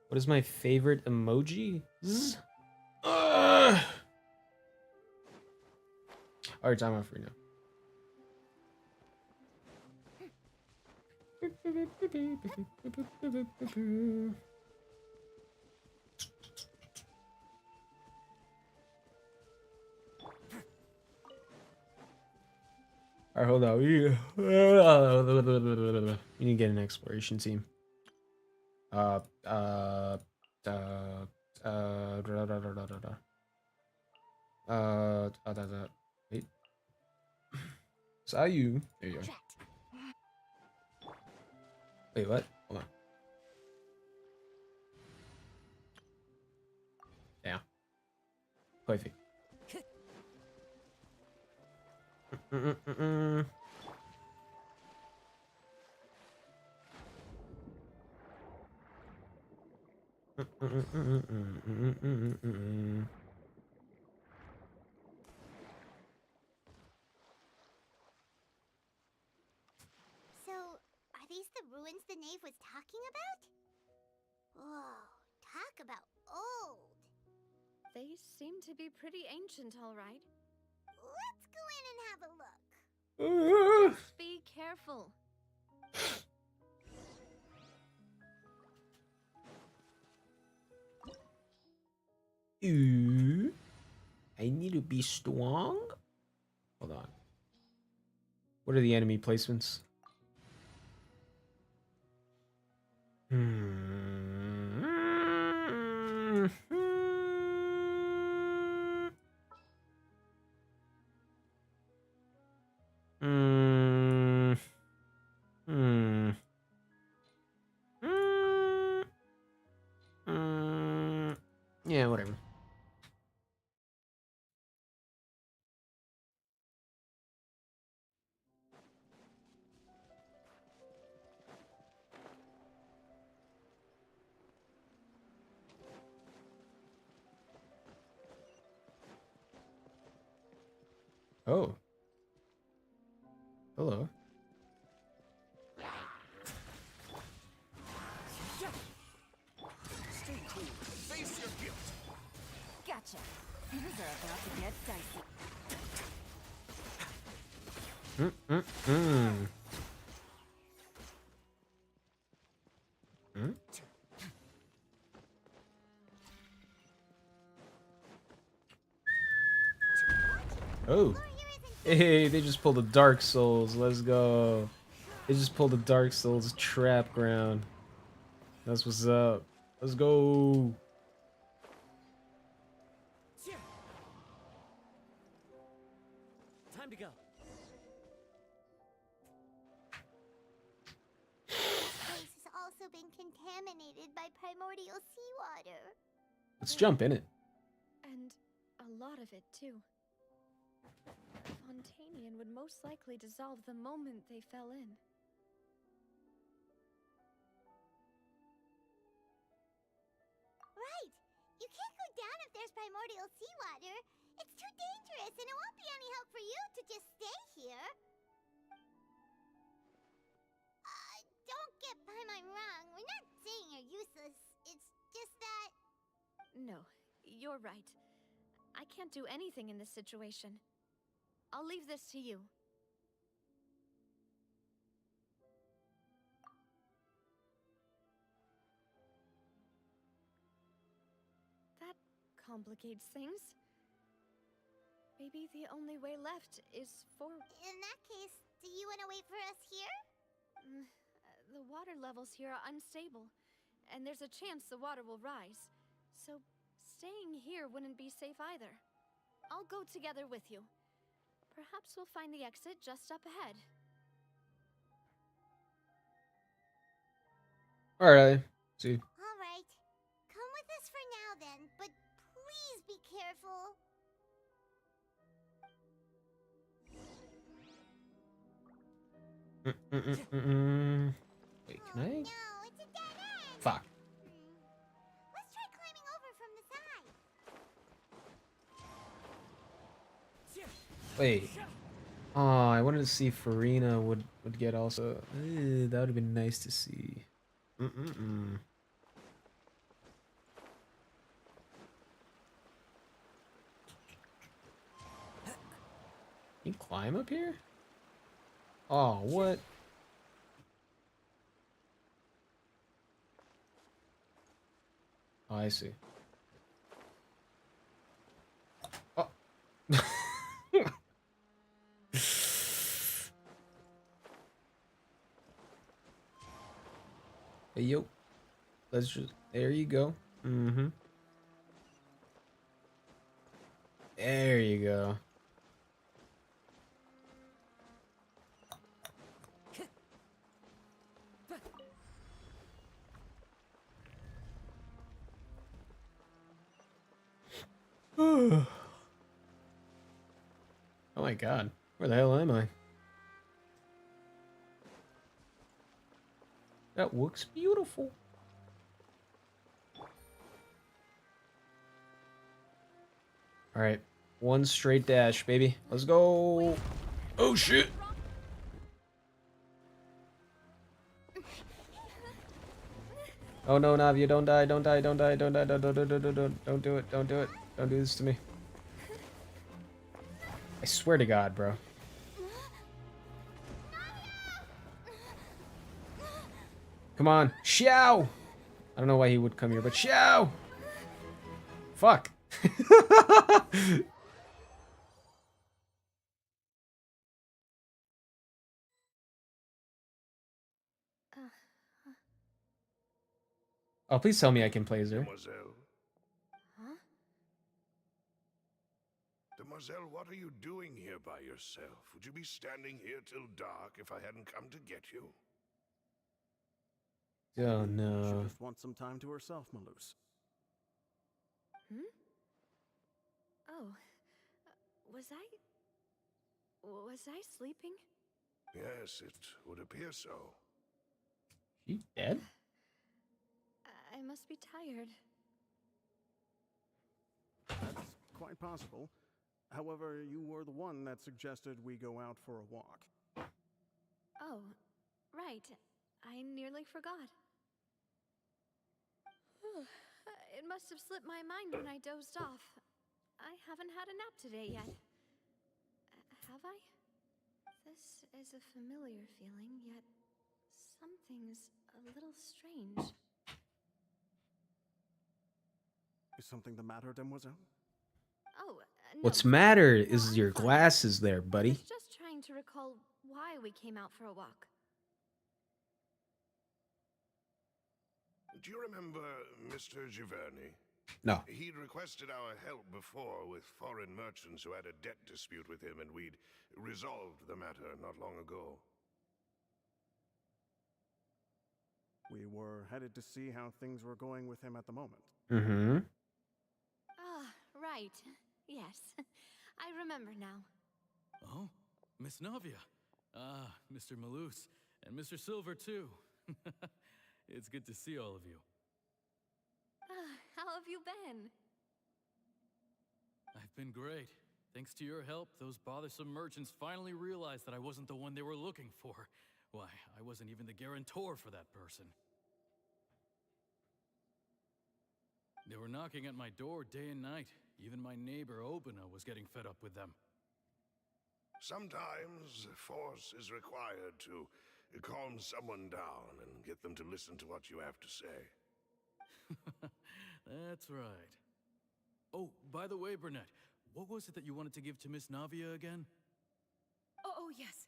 What is my favorite emoji? Alright, time out for now. Alright, hold on. We need to get an exploration team. Wait. Saw you. There you go. Wait, what? Hold on. Yeah. Perfect. So, are these the ruins the knave was talking about? Whoa, talk about old. They seem to be pretty ancient, all right. Let's go in and have a look. Just be careful. Ooh. I need to be strong. Hold on. What are the enemy placements? Hmm. Hmm. Yeah, whatever. Oh. Hello. Stay cool. Face your guilt. Gotcha. Things are about to get dicey. Mm. Hmm? Oh. Hey, they just pulled a Dark Souls. Let's go. They just pulled a Dark Souls trap ground. That's what's up. Let's go. Time to go. This place has also been contaminated by primordial seawater. Let's jump in it. And a lot of it, too. Fontanian would most likely dissolve the moment they fell in. Right! You can't go down if there's primordial seawater. It's too dangerous, and it won't be any help for you to just stay here. Don't get by my wrong. We're not saying you're useless. It's just that... No, you're right. I can't do anything in this situation. I'll leave this to you. That complicates things. Maybe the only way left is for... In that case, do you want to wait for us here? The water levels here are unstable, and there's a chance the water will rise. So staying here wouldn't be safe either. I'll go together with you. Perhaps we'll find the exit just up ahead. Alright. See. All right. Come with us for now then, but please be careful. Wait, can I? No, it's a dead end. Fuck. Let's try climbing over from the side. Wait. Oh, I wanted to see if Furina would get also. That would have been nice to see. Can you climb up here? Oh, what? Oh, I see. Oh. Hey, yo. Let's just... There you go. There you go. Oh my god. Where the hell am I? That looks beautiful. Alright. One straight dash, baby. Let's go. Oh shit. Oh no, Navia, don't die, don't die, don't die, don't die, don't do it, don't do it, don't do it. Don't do this to me. I swear to God, bro. Come on. Xiao! I don't know why he would come here, but Xiao! Fuck. Oh, please tell me I can play as her. Demoiselle? Huh? Demoiselle, what are you doing here by yourself? Would you be standing here till dark if I hadn't come to get you? Oh She no. just wants some time to herself, Maloose. Hmm? Oh. Was I sleeping? Yes, it would appear so. She dead? I must be tired. That's quite possible. However, you were the one that suggested we go out for a walk. Oh, right. I nearly forgot. It must have slipped my mind when I dozed off. I haven't had a nap today yet. Have I? This is a familiar feeling, yet something's a little strange. Is something the matter, Demoiselle? Oh, no. What's matter No, is I'm your fine. glasses there, I buddy. was just trying to recall why we came out for a walk. Do you remember Mr. Giverny? No. He'd requested our help before with foreign merchants who had a debt dispute with him, and we'd resolved the matter not long ago. We were headed to see how things were going with him at the moment. Mm-hmm. Ah, right. Yes. I remember now. Oh, Miss Navia. Ah, Mr. Maloose. And Mr. Silver, too. It's good to see all of you. How have you been? I've been great. Thanks to your help, those bothersome merchants finally realized that I wasn't the one they were looking for. Why, I wasn't even the guarantor for that person. They were knocking at my door day and night. Even my neighbor, Obina, was getting fed up with them. Sometimes force is required to calm someone down and get them to listen to what you have to say. That's right. Oh, by the way, Burnett, what was it that you wanted to give to Miss Navia again? Oh, yes.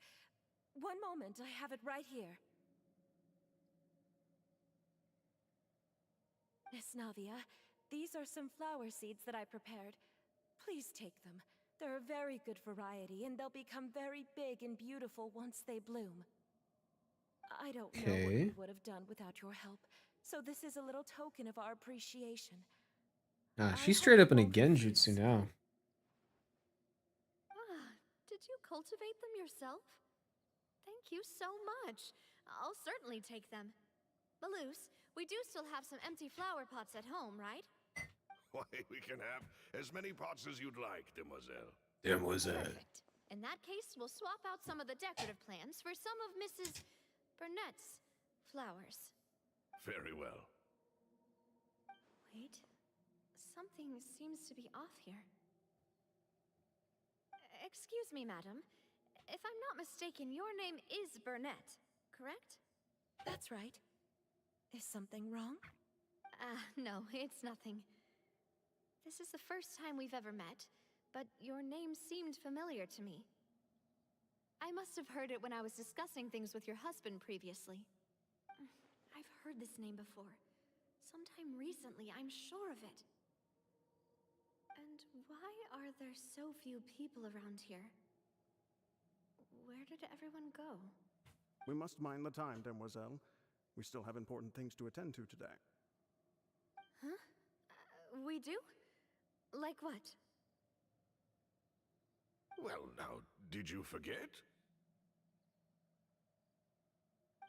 One moment, I have it right here. Miss Navia, these are some flower seeds that I prepared. Please take them. They're a very good variety, and they'll become very big and beautiful once they bloom. I don't know what we would have done without your help, so this is a little token of our appreciation. Ah, I she's hope straight you up in a won't genjutsu refuse. now. Ah, did you cultivate them yourself? Thank you so much. I'll certainly take them. Maloose, we do still have some empty flower pots at home, right? Why, we can have as many pots as you'd like, Demoiselle. Perfect. In that case, we'll swap out some of the decorative plants for some of Mrs. Burnett's flowers. Very well. Wait, something seems to be off here. Excuse me, madam. If I'm not mistaken, your name is Burnett, correct? That's right. Is something wrong? No, it's nothing. This is the first time we've ever met, but your name seemed familiar to me. I must have heard it when I was discussing things with your husband previously. I've heard this name before. Sometime recently, I'm sure of it. And why are there so few people around here? Where did everyone go? We must mind the time, Demoiselle. We still have important things to attend to today. Huh? We do? Like what? Well, now, did you forget?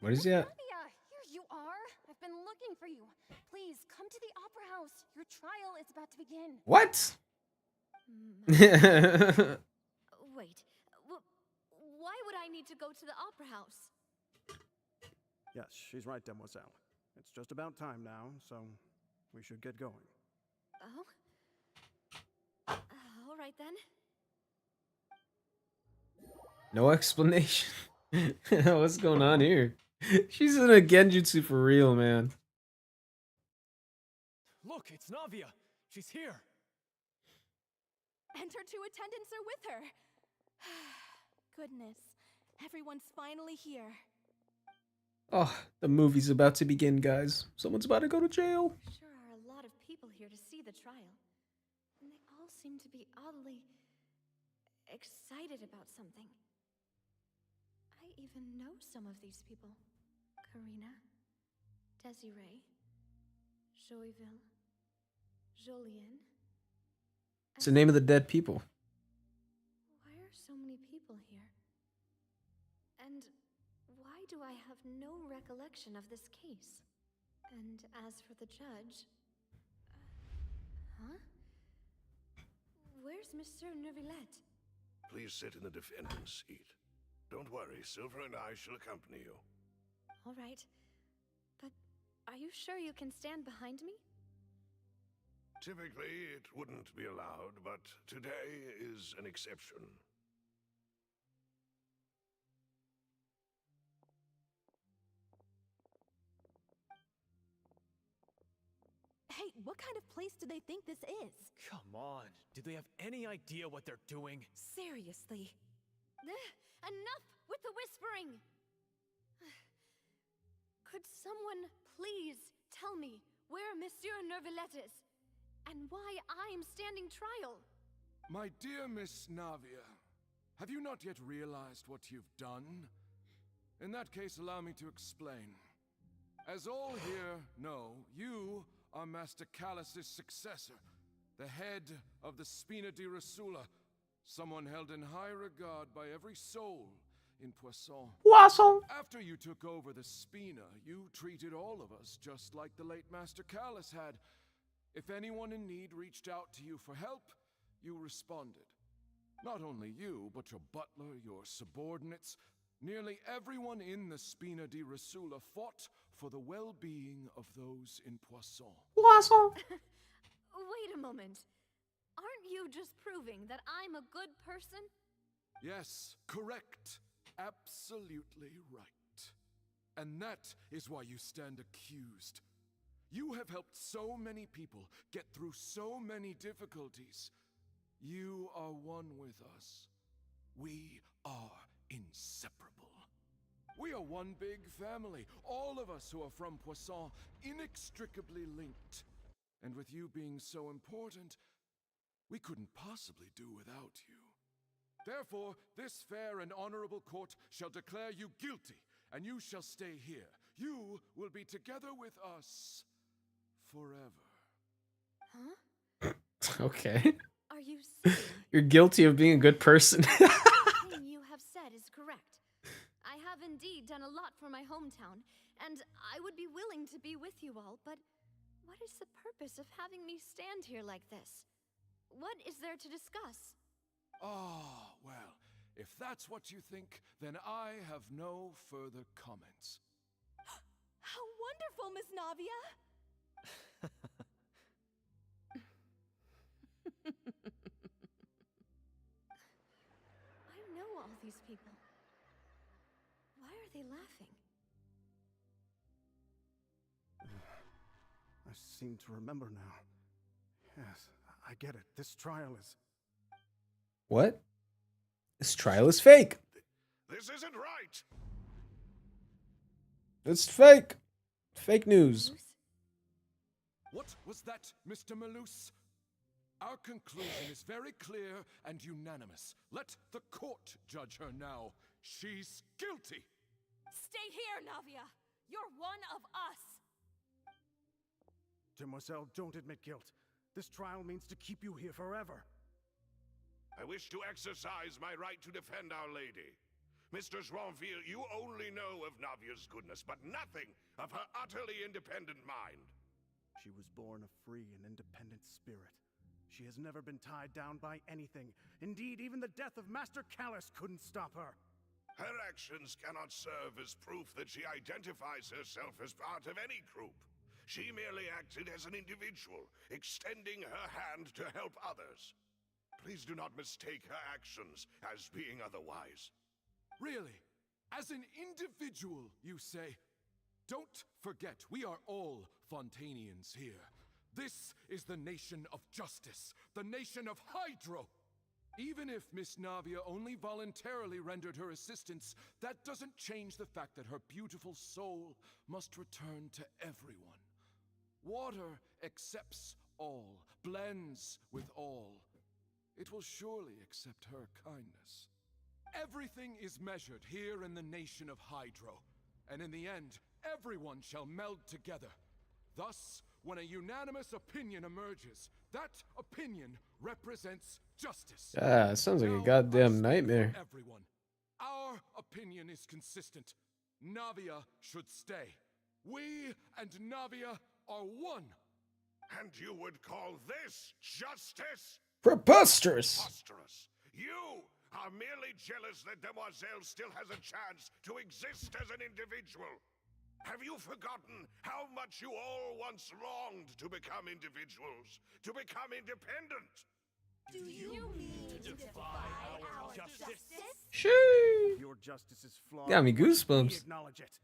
What is that? Navia, here you are. I've been looking for you. Please, come to the Opera House. Your trial is about to begin. What? Wait, why would I need to go to the Opera House? Yes, she's right, Demoiselle. It's just about time now, so we should get going. Oh? All right then. No explanation. What's going on here? She's in a genjutsu for real, man. Look, it's Navia. She's here. And her two attendants are with her. Goodness, everyone's finally here. Oh, the movie's about to begin, guys. Someone's about to go to jail. Sure are a lot of people here to see the trial. And they all seem to be oddly excited about something. I even know some of these people. Karina, Desiree, Joyville, Jolien. It's the name of the dead people. Why are so many people here? And why do I have no recollection of this case? And as for the judge... huh? Where's Monsieur Neuvillette? Please sit in the defendant's seat. Don't worry, Silver and I shall accompany you. All right. But are you sure you can stand behind me? Typically, it wouldn't be allowed, but today is an exception. Hey, what kind of place do they think this is? Come on. Do they have any idea what they're doing? Seriously. Enough with the whispering! Could someone please tell me where Monsieur Neuvillette is? And why I'm standing trial? My dear Miss Navia, have you not yet realized what you've done? In that case, allow me to explain. As all here know, you are Master Callus's successor, the head of the Spina di Rosula, someone held in high regard by every soul in Poisson. Poisson! After you took over the Spina, you treated all of us just like the late Master Callus had. If anyone in need reached out to you for help, you responded. Not only you, but your butler, your subordinates, nearly everyone in the Spina di Rosula fought for the well-being of those in Poisson. Poisson! Wait a moment. Aren't you just proving that I'm a good person? Yes, correct. Absolutely right. And that is why you stand accused. You have helped so many people get through so many difficulties. You are one with us. We are inseparable. We are one big family, all of us who are from Poisson, inextricably linked. And with you being so important, we couldn't possibly do without you. Therefore, this fair and honorable court shall declare you guilty, and you shall stay here. You will be together with us forever. Huh? Okay. Are you saying You're guilty of being a good person. everything you have said is correct? I have indeed done a lot for my hometown, and I would be willing to be with you all, but what is the purpose of having me stand here like this? What is there to discuss? Ah, well, if that's what you think, then I have no further comments. How wonderful, Miss Navia! I know all these people. Why are they laughing? I seem to remember now. Yes, I get it. This trial is... What? This trial is fake. This isn't right! It's fake. Fake news. Moose? What was that, Mr. Malus? Our conclusion is very clear and unanimous. Let the court judge her now. She's guilty. Stay here, Navia! You're one of us! Demoiselle, don't admit guilt. This trial means to keep you here forever. I wish to exercise my right to defend Our Lady. Mr. Joinville, you only know of Navia's goodness, but nothing of her utterly independent mind. She was born a free and independent spirit. She has never been tied down by anything. Indeed, even the death of Master Callus couldn't stop her. Her actions cannot serve as proof that she identifies herself as part of any group. She merely acted as an individual, extending her hand to help others. Please do not mistake her actions as being otherwise. Really? As an individual, you say? Don't forget, we are all Fontanians here. This is the nation of justice, the nation of Hydro. Even if Miss Navia only voluntarily rendered her assistance, that doesn't change the fact that her beautiful soul must return to everyone. Water accepts all, blends with all. It will surely accept her kindness. Everything is measured here in the nation of Hydro, and in the end, everyone shall meld together. Thus, when a unanimous opinion emerges, that opinion represents justice. Ah, it sounds like a Now, I goddamn speak for nightmare. everyone. Our opinion is consistent. Navia should stay. We and Navia are one. And you would call this justice? Preposterous. Preposterous. You are merely jealous that Demoiselle still has a chance to exist as an individual. Have you forgotten how much you all once longed to become individuals, to become independent? Do you mean to defy our justice? Shoo. Your justice is flawed. Got me Why should we goosebumps. acknowledge it.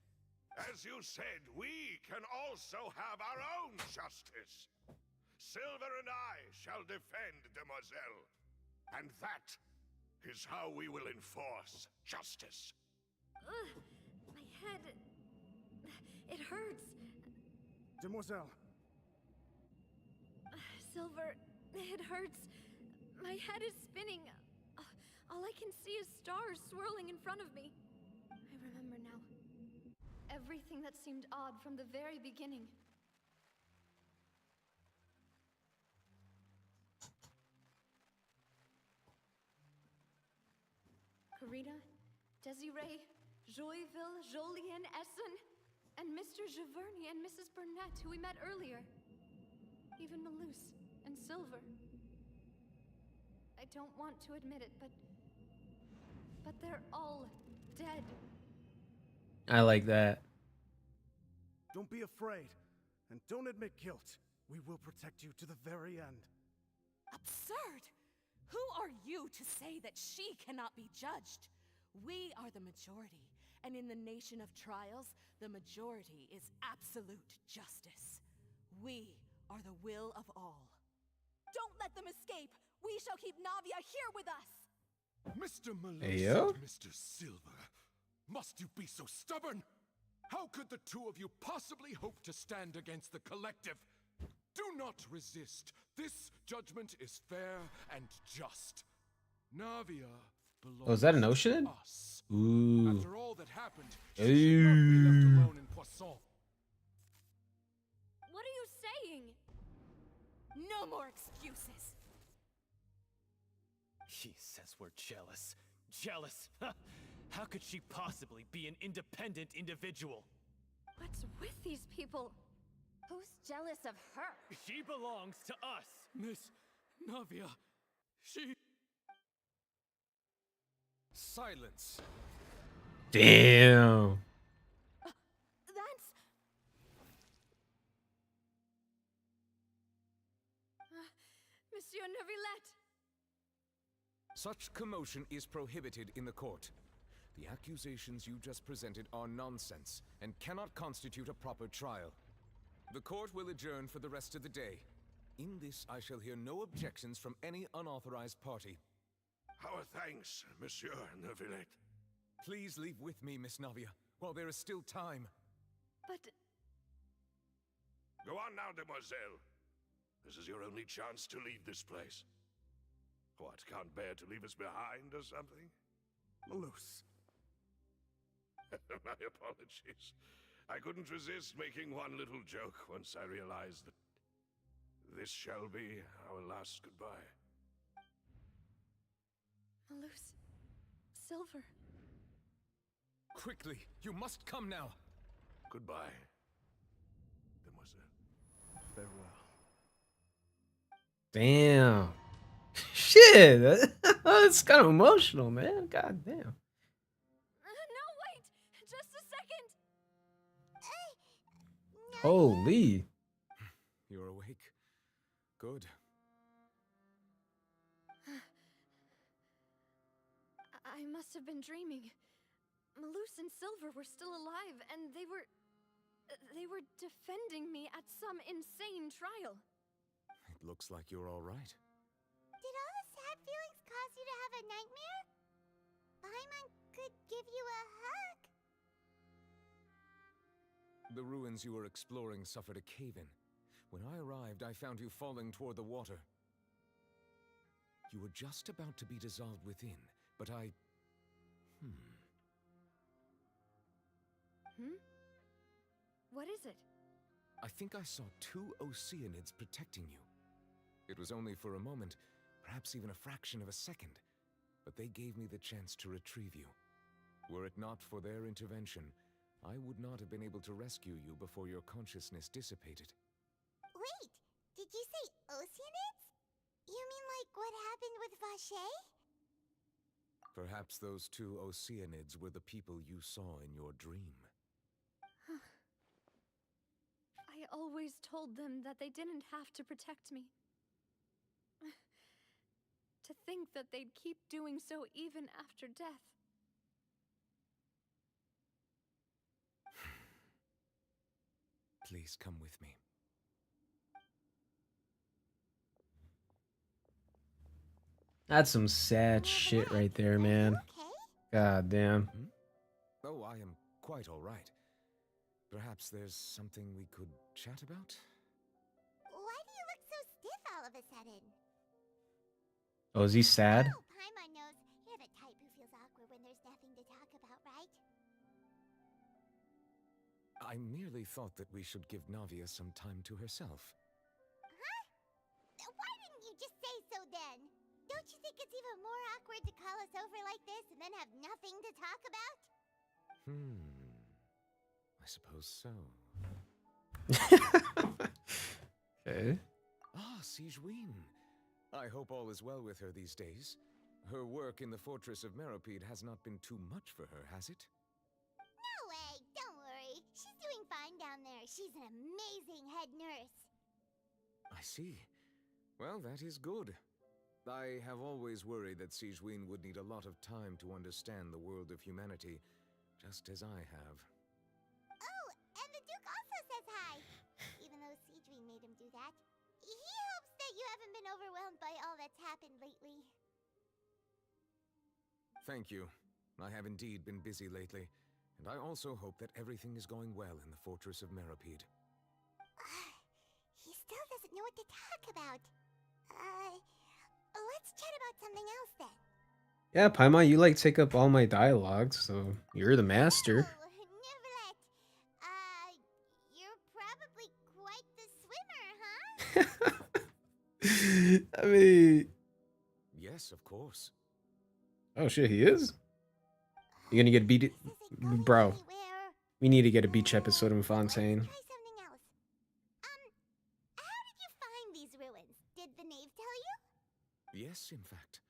As you said, we can also have our own justice. Silver and I shall defend Demoiselle. And that is how we will enforce justice. Ugh, my head. It hurts. Demoiselle, Silver, it hurts. My head is spinning. All I can see is stars swirling in front of me. I remember now. Everything that seemed odd from the very beginning. Karina, Desiree, Joyville, Jolien, Essen, and Mr. Giverny and Mrs. Burnett, who we met earlier. Even Malus and Silver. I don't want to admit it, but they're all dead. I like that. don't be afraid, and don't admit guilt. We will protect you to the very end. Absurd! Who are you to say that she cannot be judged? We are the majority, and in the nation of trials, the majority is absolute justice. We are the will of all. Don't let them escape! We shall keep Navia here with us! Mr. Malus Ayo? and Mr. Silver, must you be so stubborn? How could the two of you possibly hope to stand against the collective? Do not resist. This judgment is fair and just. Navia belongs Oh, is that an ocean? to us. Ooh. After all that happened, she should not be left Ooh. alone in Poisson. What are you saying? No more excuses! She says we're jealous. Jealous? How could she possibly be an independent individual? What's with these people? Who's jealous of her? She belongs to us. Miss Navia, she... Silence. Damn. That's... Monsieur Neuvillette! Such commotion is prohibited in the court. The accusations you just presented are nonsense and cannot constitute a proper trial. The court will adjourn for the rest of the day. In this, I shall hear no objections from any unauthorized party. Our thanks, Monsieur Neuvillette. Please leave with me, Miss Navia, while there is still time. But... Go on now, Demoiselle. This is your only chance to leave this place. What, can't bear to leave us behind or something? Malus. My apologies. I couldn't resist making one little joke once I realized that this shall be our last goodbye. Malus... Silver... Quickly, you must come now. Goodbye, Demoiselle. Farewell. Damn. Shit. That's kind of emotional, man. God damn. no, wait! Just a second! Holy. You're awake. Good. I must have been dreaming. Malus and Silver were still alive, and they were defending me at some insane trial. It looks like you're all right. Did all this bad feelings cause you to have a nightmare? Paimon could give you a hug. The ruins you were exploring suffered a cave-in. When I arrived, I found you falling toward the water. You were just about to be dissolved within, but I... What is it? I think I saw 2 Oceanids protecting you. It was only for a moment, perhaps even a fraction of a second, but they gave me the chance to retrieve you. Were it not for their intervention, I would not have been able to rescue you before your consciousness dissipated. Wait, did you say Oceanids? You mean like what happened with Vache? Perhaps those 2 Oceanids were the people you saw in your dream. I always told them that they didn't have to protect me. To think that they'd keep doing so even after death. Please come with me. That's some sad shit right there, man. God damn. Oh, I am quite all right. Perhaps there's something we could chat about? Why do you look so stiff all of a sudden? Oh, is he sad? Oh, Paimon knows. You're the type who feels awkward when there's nothing to talk about, right? I merely thought that we should give Navia some time to herself. Huh? Why didn't you just say so then? Don't you think it's even more awkward to call us over like this and then have nothing to talk about? I suppose so. Okay. Ah, Sigewin. I hope all is well with her these days. Her work in the Fortress of Meropide has not been too much for her, has it? No way, don't worry. She's doing fine down there. She's an amazing head nurse. I see. Well, that is good. I have always worried that Sigewin would need a lot of time to understand the world of humanity, just as I have. Oh, and the Duke also says hi. Even though Sigewin made him do that. He hopes that you haven't been overwhelmed by all that's happened lately. Thank you. I have indeed been busy lately, and I also hope that everything is going well in the Fortress of Meropide. He still doesn't know what to talk about. Let's chat about something else then. Yeah, Paimon, you like take up all my dialogue, so you're the master. Oh, Neverlet. You're probably quite the swimmer, huh? I mean... Yes, of course. Oh shit, he is? You gonna get beat? Bro, we need to get a beach episode in Fontaine. Try something else. How did you find these ruins? Did the knave tell you? Yes, in fact.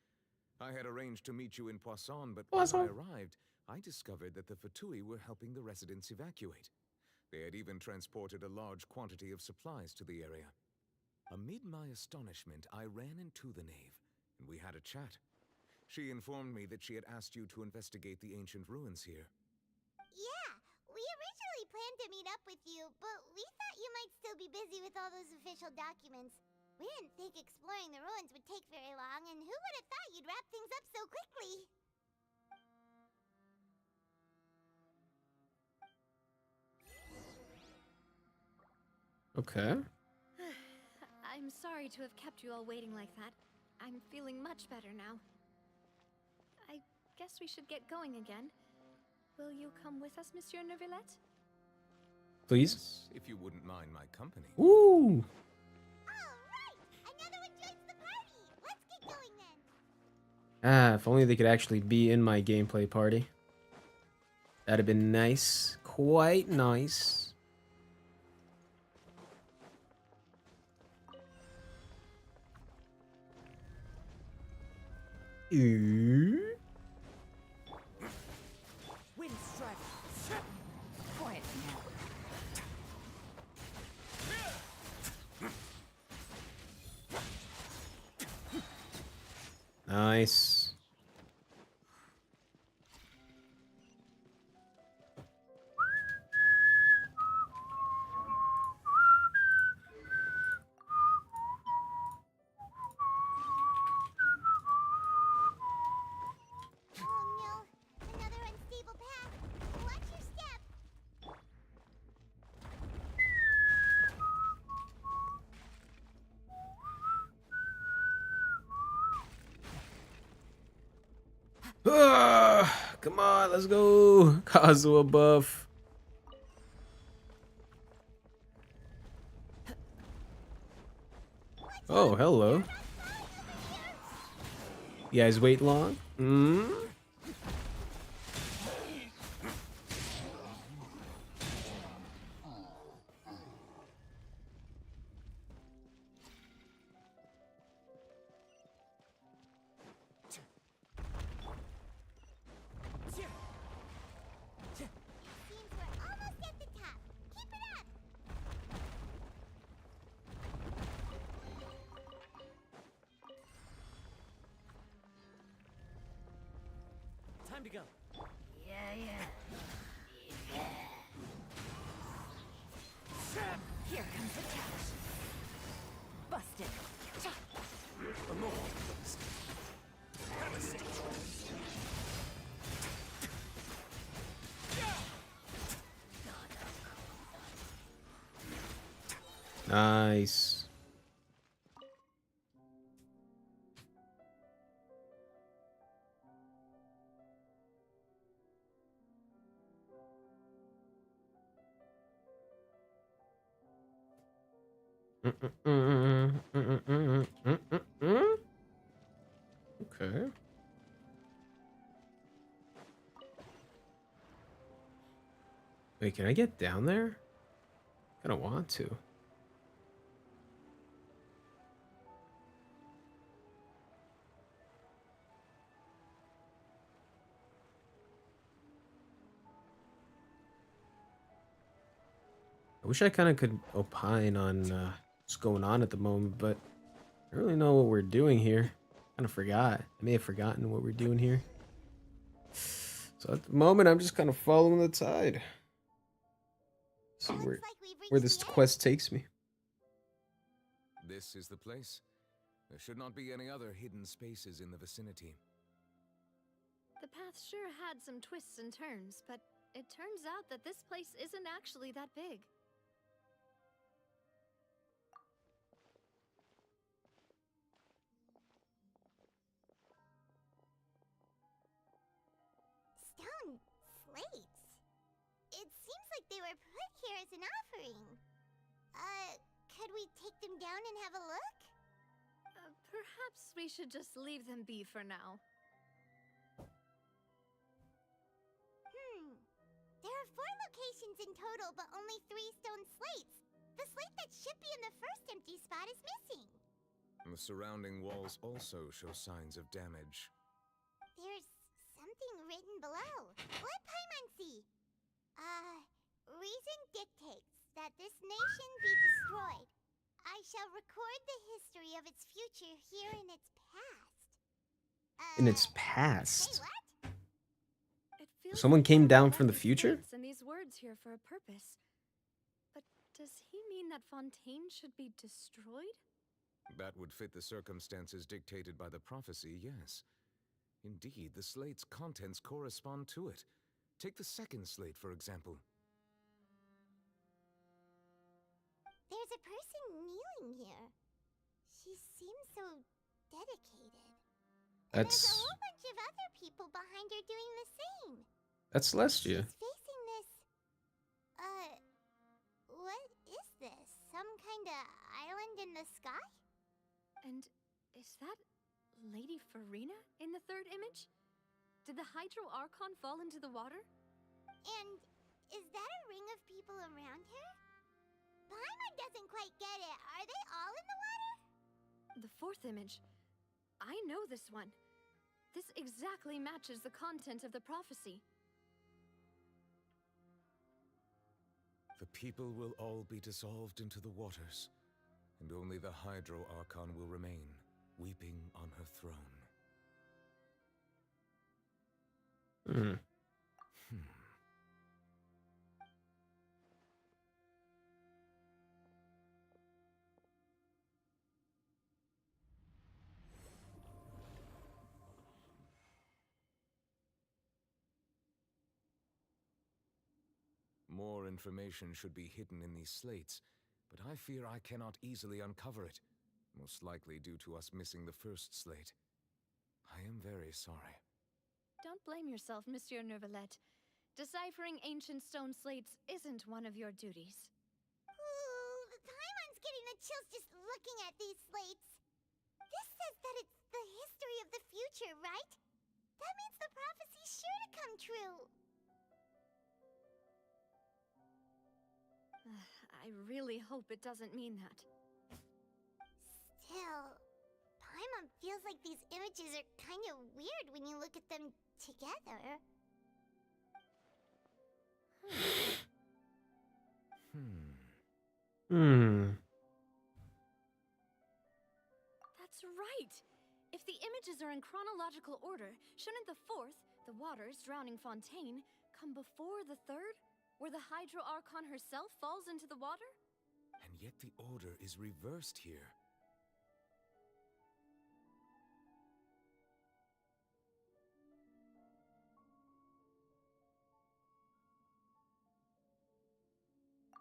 I had arranged to meet you in Poisson, but Poisson. when I arrived, I discovered that the Fatui were helping the residents evacuate. They had even transported a large quantity of supplies to the area. Amid my astonishment, I ran into the knave, and we had a chat. She informed me that she had asked you to investigate the ancient ruins here. Yeah, we originally planned to meet up with you, but we thought you might still be busy with all those official documents. We didn't think exploring the ruins would take very long, and who would have thought you'd wrap things up so quickly? Okay. I'm sorry to have kept you all waiting like that. I'm feeling much better now. I guess we should get going again. Will you come with us, Monsieur Neuvillette? Please? Yes, if you wouldn't mind my company. Woo! Alright! Another one joins the party! Let's get going then! Ah, if only they could actually be in my gameplay party. That'd have been nice. Quite nice. Wind strike. Quiet now. Nice. Come on, let's go. Kazuha buff. Oh, hello. You guys wait long? Hmm? Seems we're almost at the top. Keep it up! Time to go. Here comes the catch. Busted. Nice. Okay. Wait, can I get down there? I don't want to. I wish I kind of could opine on what's going on at the moment, but I don't really know what we're doing here. Kind of forgot. I may have forgotten what we're doing here. So at the moment, I'm just kind of following the tide. See Looks where like we've reached this the end. quest takes me. This is the place. There should not be any other hidden spaces in the vicinity. The path sure had some twists and turns, but it turns out that this place isn't actually that big. Stone slates. It seems like they were put here as an offering. Could we take them down and have a look? Perhaps we should just leave them be for now. There are 4 locations in total, but only 3 stone slates. The slate that should be in the first empty spot is missing. The surrounding walls also show signs of damage. There's something written below. What Paimansi? Reason dictates that this nation be destroyed. I shall record the history of its future here in its past. In its Say past. what? It feels Someone like came someone down left from the these future? slates and these words here for a purpose. But does he mean that Fontaine should be destroyed? That would fit the circumstances dictated by the prophecy, yes. Indeed, the slate's contents correspond to it. Take the second slate, for example. There's a person kneeling here. She seems so dedicated. And there's a That's whole bunch of other people behind her doing the same. Celestia. She's facing this. What is this? Some kind of island in the sky? And is that Lady Furina in the third image? Did the Hydro Archon fall into the water? And is that a ring of people around her? Paimon doesn't quite get it. Are they all in the water? The fourth image. I know this one. This exactly matches the content of the prophecy. The people will all be dissolved into the waters, and only the Hydro Archon will remain, weeping on her throne. More information should be hidden in these slates, but I fear I cannot easily uncover it, most likely due to us missing the first slate. I am very sorry. Don't blame yourself, Monsieur Neuvillette. Deciphering ancient stone slates isn't one of your duties. Ooh, Paimon's getting the chills just looking at these slates. This says that it's the history of the future, right? That means the prophecy's sure to come true. I really hope it doesn't mean that. Still, Paimon feels like these images are kind of weird when you look at them together. That's right! If the images are in chronological order, shouldn't the fourth, the waters drowning Fontaine, come before the third, where the Hydro Archon herself falls into the water? And yet the order is reversed here.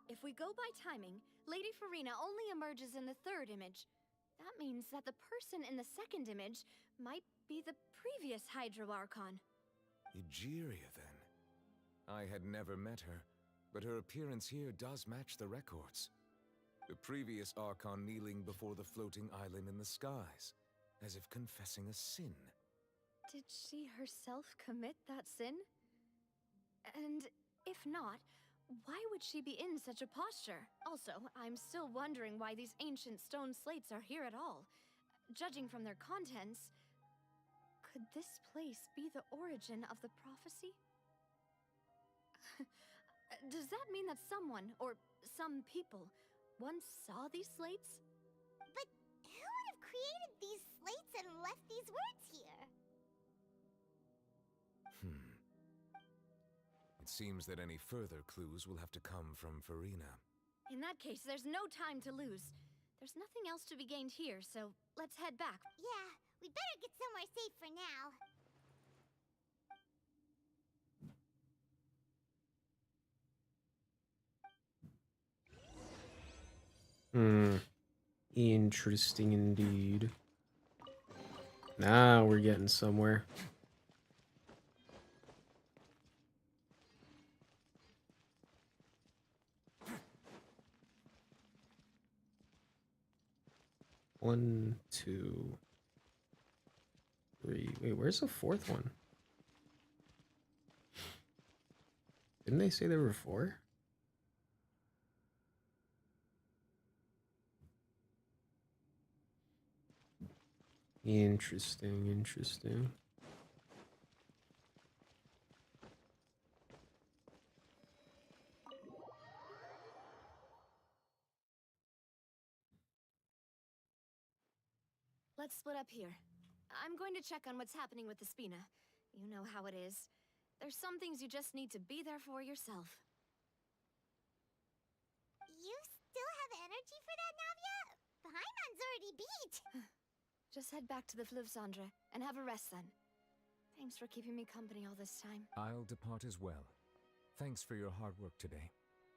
If we go by timing, Lady Furina only emerges in the third image. That means that the person in the second image might be the previous Hydro Archon. Egeria, then. I had never met her, but her appearance here does match the records. The previous Archon kneeling before the floating island in the skies, as if confessing a sin. Did she herself commit that sin? And if not, why would she be in such a posture? Also, I'm still wondering why these ancient stone slates are here at all. Judging from their contents, could this place be the origin of the prophecy? Does that mean that someone, or some people, once saw these slates? But who would have created these slates and left these words here? It seems that any further clues will have to come from Furina. In that case, there's no time to lose. There's nothing else to be gained here, so let's head back. Yeah, we better get somewhere safe for now. Interesting indeed. Now we're getting somewhere. One, two, three. Wait, where's the fourth one? Didn't they say there were four? Interesting, interesting. Let's split up here. I'm going to check on what's happening with the Spina. You know how it is. There's some things you just need to be there for yourself. You still have energy for that, Navia? Paimon's already beat! Just head back to the Fleuve Cendre and have a rest then. Thanks for keeping me company all this time. I'll depart as well. Thanks for your hard work today.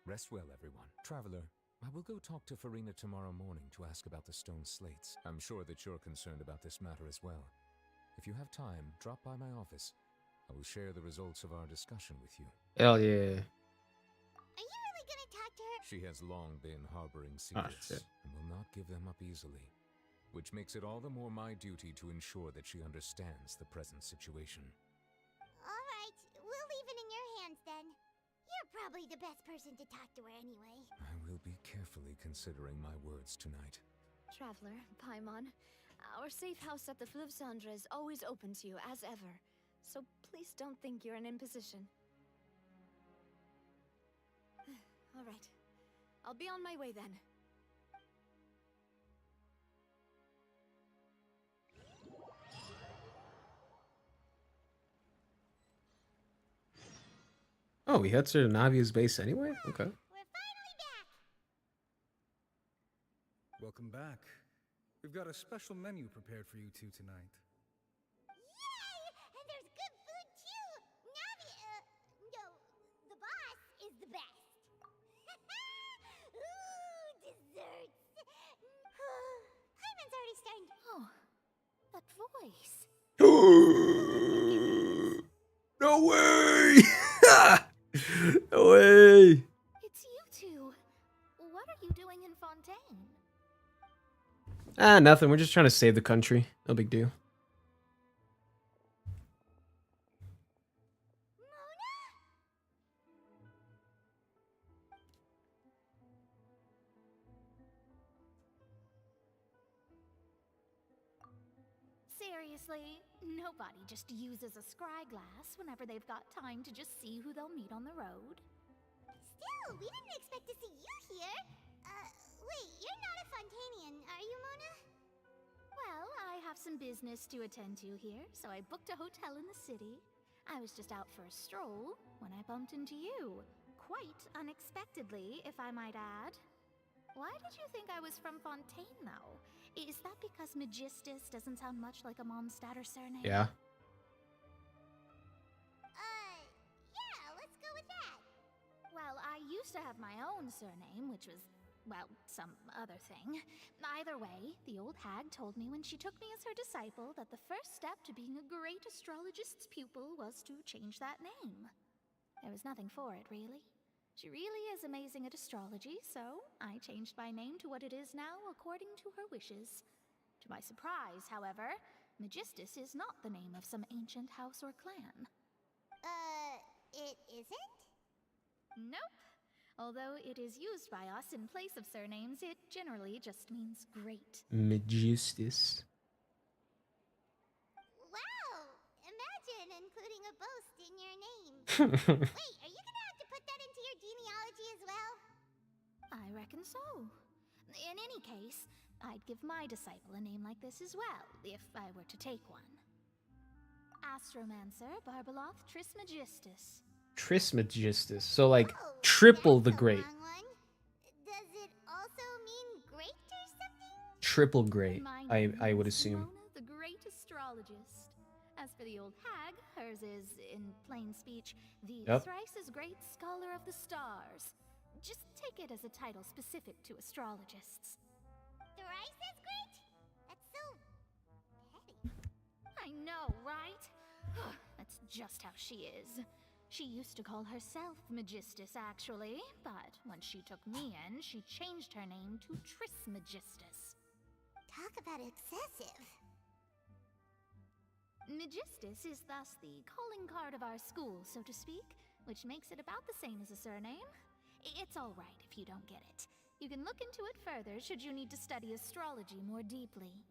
Rest well, everyone. Traveler, I will go talk to Furina tomorrow morning to ask about the stone slates. I'm sure that you're concerned about this matter as well. If you have time, drop by my office. I will share the results of our discussion with you. Hell yeah. Are you really gonna talk to her? She has long been harboring secrets shit. and will not give them up easily, which makes it all the more my duty to ensure that she understands the present situation. Alright, we'll leave it in your hands then. You're probably the best person to talk to her anyway. I will be carefully considering my words tonight. Traveler, Paimon, our safe house at the Fleuve Cendre is always open to you as ever. So please don't think you're an imposition. All right. I'll be on my way then. Oh, we head to Navia's base anyway? Okay. We're finally back! Welcome back. We've got a special menu prepared for you two tonight. Yay! And there's good food too! Navia, no, the boss is the best. Ooh, desserts! Paimon's already starting to... Oh, that voice. No way! No way! It's you two. What are you doing in Fontaine? Ah, nothing. We're just trying to save the country. No big deal. Seriously, nobody just uses a scry glass whenever they've got time to just see who they'll meet on the road. Still, we didn't expect to see you here. Wait, you're not a Fontanian, are you, Mona? Well, I have some business to attend to here, so I booked a hotel in the city. I was just out for a stroll when I bumped into you. Quite unexpectedly, if I might add. Why did you think I was from Fontaine, though? Is that because Magistus doesn't sound much like a Mondstadter surname? Yeah. Yeah, let's go with that. Well, I used to have my own surname, which was, well, some other thing. Either way, the old hag told me when she took me as her disciple that the first step to being a great astrologist's pupil was to change that name. There was nothing for it, really. She really is amazing at astrology, so I changed my name to what it is now according to her wishes. To my surprise, however, Magistus is not the name of some ancient house or clan. It isn't? Nope. Although it is used by us in place of surnames, it generally just means great. Magistus. Wow! Imagine including a boast in your name. Wait, are you gonna have to put that into your genealogy as well? I reckon so. In any case, I'd give my disciple a name like this as well, if I were to take one. Astromancer Barbeloth Trismegistus. Trismegistus. So like triple the great. Does it also mean great or something? Triple great, I would assume. Mona, the great astrologist. As for the old hag, hers is, in plain speech, the thrice as great scholar of the stars. Just take it as a title specific to astrologists. Thrice as great? That's so petty. I know, right? That's just how she is. She used to call herself Magistus, actually, but when she took me in, she changed her name to Trismegistus. Talk about excessive. Magistus is thus the calling card of our school, so to speak, which makes it about the same as a surname. It's all right if you don't get it. You can look into it further should you need to study astrology more deeply.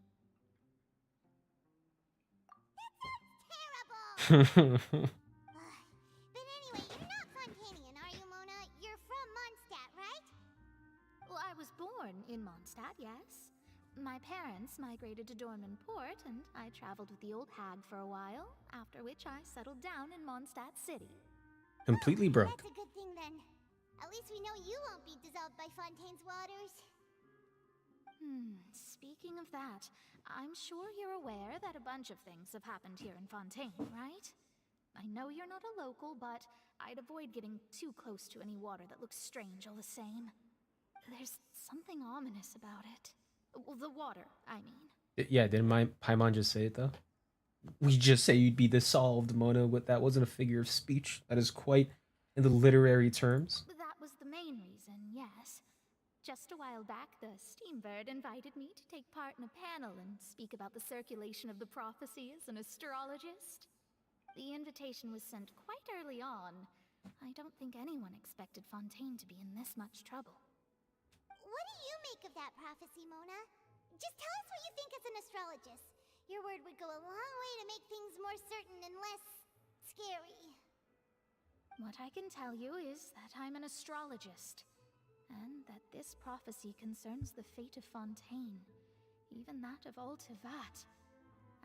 That sounds terrible! But anyway, you're not Fontanian, are you, Mona? You're from Mondstadt, right? Well, I was born in Mondstadt, yes. My parents migrated to Dorman Port, and I traveled with the old hag for a while, after which I settled down in Mondstadt City. Completely broke. That's a good thing, then. At least we know you won't be dissolved by Fontaine's waters. Speaking of that, I'm sure you're aware that a bunch of things have happened here in Fontaine, right? I know you're not a local, but I'd avoid getting too close to any water that looks strange all the same. There's something ominous about it. Well, the water, I mean. Yeah, didn't my Paimon just say it, though? We just say you'd be dissolved, Mona. That wasn't a figure of speech. That is quite in the literary terms. That was the main reason, yes. Just a while back, the Steambird invited me to take part in a panel and speak about the circulation of the prophecy as an astrologist. The invitation was sent quite early on. I don't think anyone expected Fontaine to be in this much trouble. What do you make of that prophecy, Mona? Just tell us what you think as an astrologist. Your word would go a long way to make things more certain and less scary. What I can tell you is that I'm an astrologist, and that this prophecy concerns the fate of Fontaine, even that of Ultivat.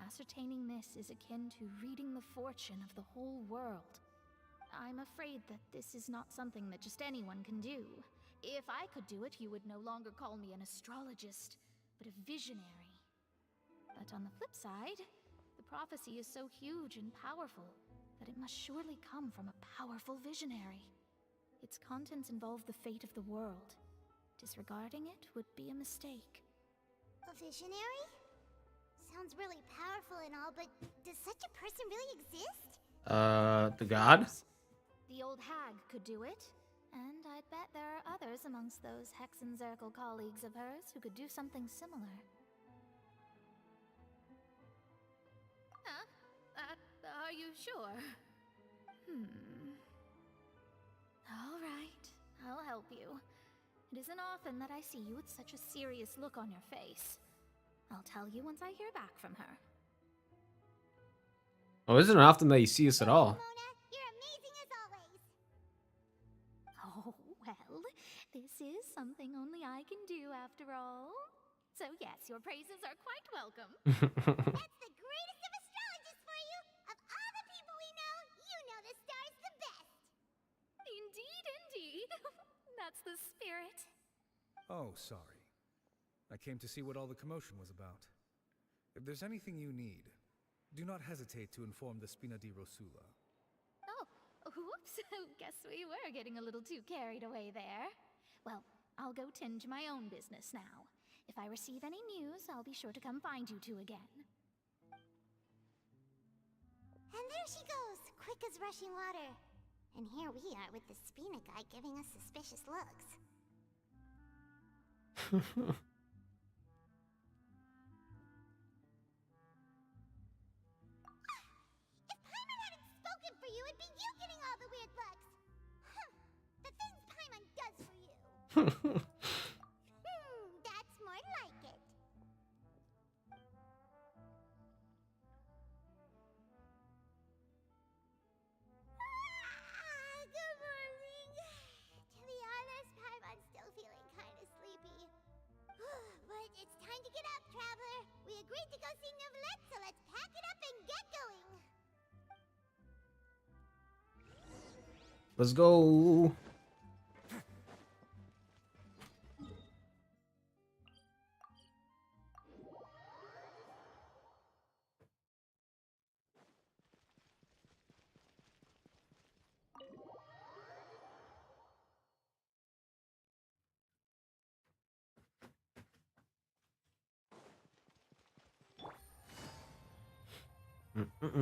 Ascertaining this is akin to reading the fortune of the whole world. I'm afraid that this is not something that just anyone can do. If I could do it, you would no longer call me an astrologist, but a visionary. But on the flip side, the prophecy is so huge and powerful that it must surely come from a powerful visionary. Its contents involve the fate of the world. Disregarding it would be a mistake. A visionary? Sounds really powerful and all, but does such a person really exist? The god? The old hag could do it. And I'd bet there are others amongst those Hexenzirkel colleagues of hers who could do something similar. Are you sure? All right, I'll help you. It isn't often that I see you with such a serious look on your face. I'll tell you once I hear back from her. Oh, isn't it often that you see us at all? Mona, you're amazing as always. Oh, well, this is something only I can do after all. So yes, your praises are quite welcome. That's the greatest of astrologists for you. Of all the people we know, you know the star's the best. Indeed, indeed. That's the spirit. Oh, sorry. I came to see what all the commotion was about. If there's anything you need, do not hesitate to inform the Spina di Rosula. Oh, whoops. Guess we were getting a little too carried away there. Well, I'll go tend to my own business now. If I receive any news, I'll be sure to come find you two again. And there she goes, quick as rushing water. And here we are with the Spina guy giving us suspicious looks. If Paimon hadn't spoken for you, it'd be you getting all the weird looks. Huh. The things Paimon does for you. That's more like it. Good morning. To be honest, Paimon's still feeling kind of sleepy. But it's time to get up, traveler. We agreed to go see Neuvillette, so let's pack it up and get going. Let's go. You're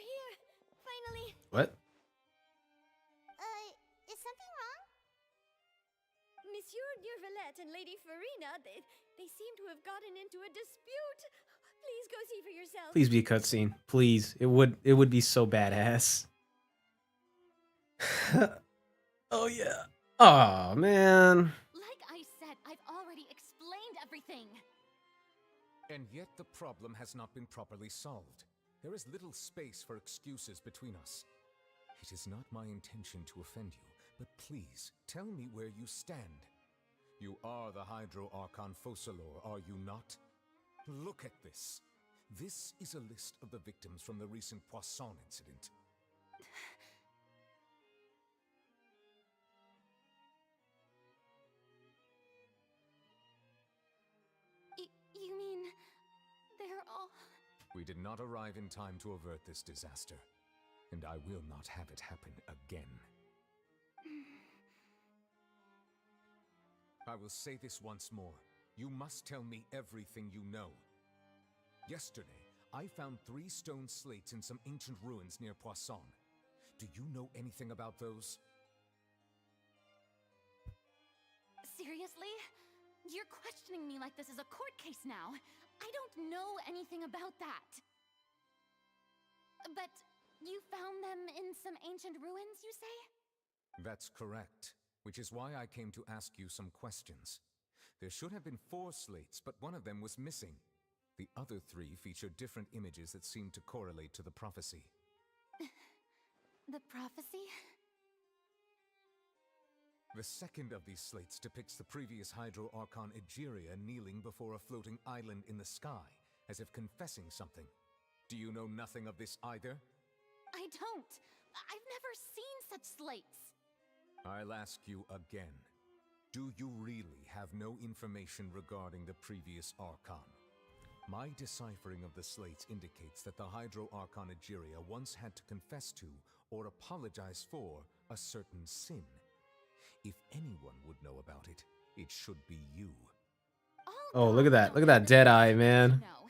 here, finally. What? Is something wrong? Monsieur Neuvillette and Lady Furina, they seem to have gotten into a dispute. Please go see for yourself. Please be a cutscene. Please. It would be so badass. Oh yeah. Oh man. Like I said, I've already explained everything. And yet the problem has not been properly solved. There is little space for excuses between us. It is not my intention to offend you, but please, tell me where you stand. You are the Hydro Archon Focalor, are you not? Look at this. This is a list of the victims from the recent Poisson incident. You mean they're all... We did not arrive in time to avert this disaster, and I will not have it happen again. I will say this once more. You must tell me everything you know. Yesterday, I found 3 stone slates in some ancient ruins near Poisson. Do you know anything about those? Seriously? You're questioning me like this is a court case now. I don't know anything about that. But you found them in some ancient ruins, you say? That's correct, which is why I came to ask you some questions. There should have been 4 slates, but one of them was missing. The other 3 featured different images that seemed to correlate to the prophecy. The prophecy? The second of these slates depicts the previous Hydro Archon Egeria kneeling before a floating island in the sky, as if confessing something. Do you know nothing of this either? I don't. I've never seen such slates. I'll ask you again. Do you really have no information regarding the previous Archon? My deciphering of the slates indicates that the Hydro Archon Egeria once had to confess to, or apologize for, a certain sin. If anyone would know about it, it should be you. Oh, look at that. Look at that dead eye, man. No,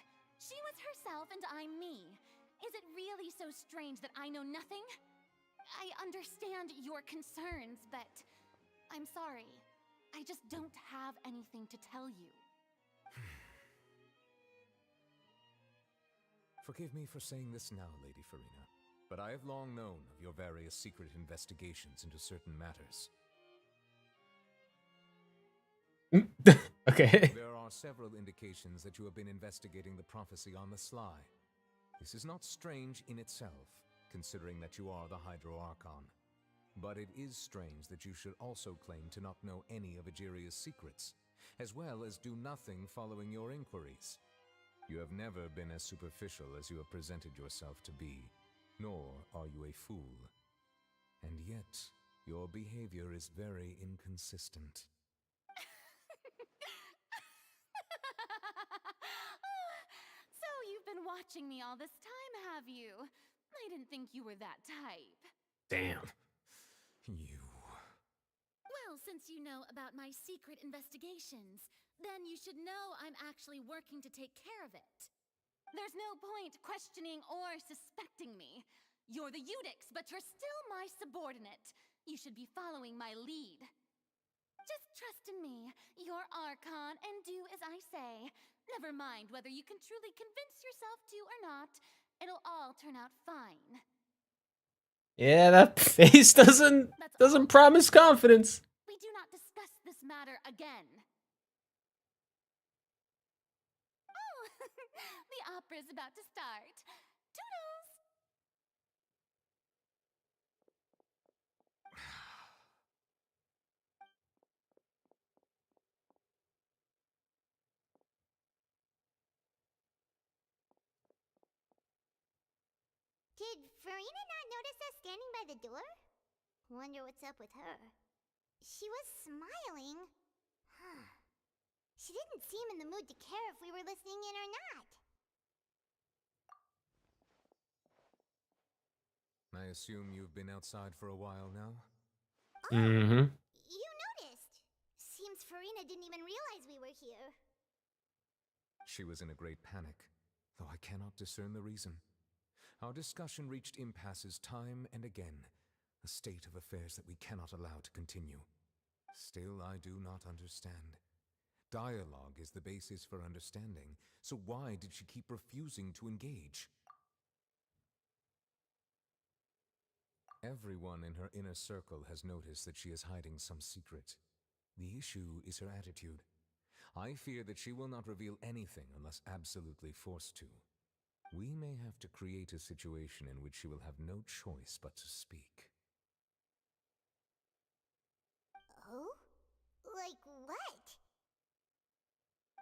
so strange that I know nothing? I understand your concerns, but I'm sorry. I just don't have anything to tell you. Forgive me for saying this now, Lady Furina, but I have long known of your various secret investigations into certain matters. Okay. There are several indications that you have been investigating the prophecy on the sly. This is not strange in itself, considering that you are the Hydro Archon. But it is strange that you should also claim to not know any of Egeria's secrets, as well as do nothing following your inquiries. You have never been as superficial as you have presented yourself to be, nor are you a fool. And yet, your behavior is very inconsistent. So you've been watching me all this time, have you? I didn't think you were that type. Damn. You... Well, since you know about my secret investigations, then you should know I'm actually working to take care of it. There's no point questioning or suspecting me. You're the Eudix, but you're still my subordinate. You should be following my lead. Just trust in me. You're Archon, and do as I say. Never mind whether you can truly convince yourself to or not. It'll all turn out fine. Yeah, that face doesn't promise confidence. We do not discuss this matter again. Oh, the opera's about to start. Toodles! Did Furina not notice us standing by the door? Wonder what's up with her. She was smiling. Huh. She didn't seem in the mood to care if we were listening in or not. I assume you've been outside for a while now? Mm-hmm. You noticed. Seems Furina didn't even realize we were here. She was in a great panic, though I cannot discern the reason. Our discussion reached impasses time and again, a state of affairs that we cannot allow to continue. Still, I do not understand. Dialogue is the basis for understanding, so why did she keep refusing to engage? Everyone in her inner circle has noticed that she is hiding some secret. The issue is her attitude. I fear that she will not reveal anything unless absolutely forced to. We may have to create a situation in which she will have no choice but to speak. Oh? Like what?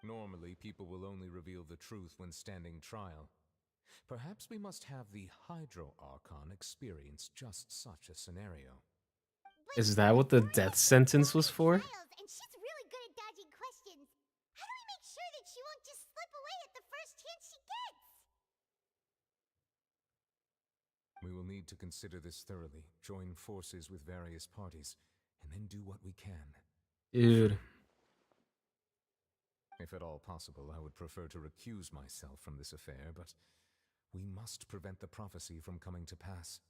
Normally, people will only reveal the truth when standing trial. Perhaps we must have the Hydro Archon experience just such a scenario. Is that what the death sentence was for? And she's really good at dodging questions. How do we make sure that she won't just slip away at the first chance she gets? We will need to consider this thoroughly, join forces with various parties, and then do what we can. Dude. If at all possible, I would prefer to recuse myself from this affair, but we must prevent the prophecy from coming to pass.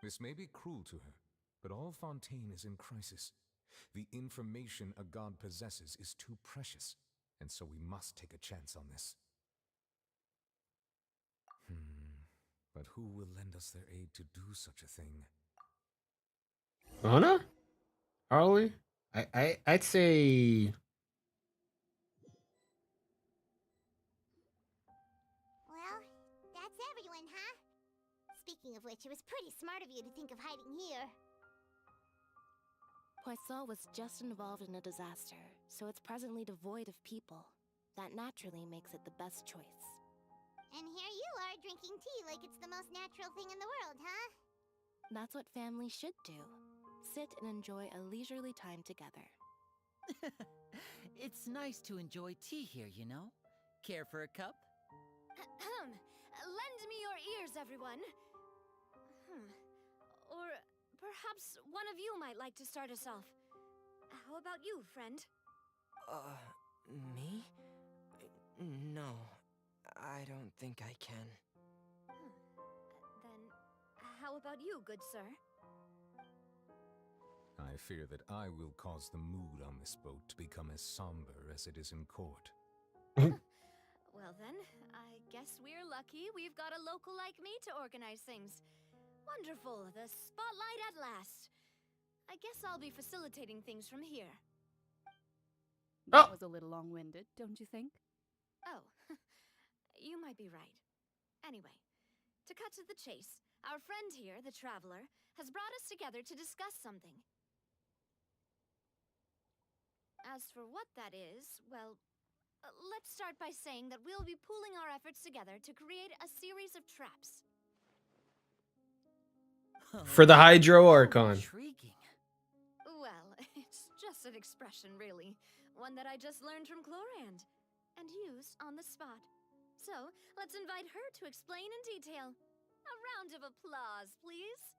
This may be cruel to her, but all Fontaine is in crisis. The information a god possesses is too precious, and so we must take a chance on this. But who will lend us their aid to do such a thing? Anna? Harley? I'd say... Well, that's everyone, huh? Speaking of which, it was pretty smart of you to think of hiding here. Poisson was just involved in a disaster, so it's presently devoid of people. That naturally makes it the best choice. And here you are drinking tea like it's the most natural thing in the world, huh? That's what families should do. Sit and enjoy a leisurely time together. It's nice to enjoy tea here, you know? Care for a cup? Lend me your ears, everyone. Or perhaps one of you might like to start us off. How about you, friend? Me? No, I don't think I can. how about you, good sir? I fear that I will cause the mood on this boat to become as somber as it is in court. Well then, I guess we're lucky we've got a local like me to organize things. Wonderful, the spotlight at last. I guess I'll be facilitating things from here. That was a little long-winded, don't you think? Oh, you might be right. Anyway, to cut to the chase, our friend here, the Traveler, has brought us together to discuss something. As for what that is, well, let's start by saying that we'll be pooling our efforts together to create a series of traps. For the Hydro Archon. Intriguing. Well, it's just an expression, really. One that I just learned from Chlorand, and used on the spot. So, let's invite her to explain in detail. A round of applause, please.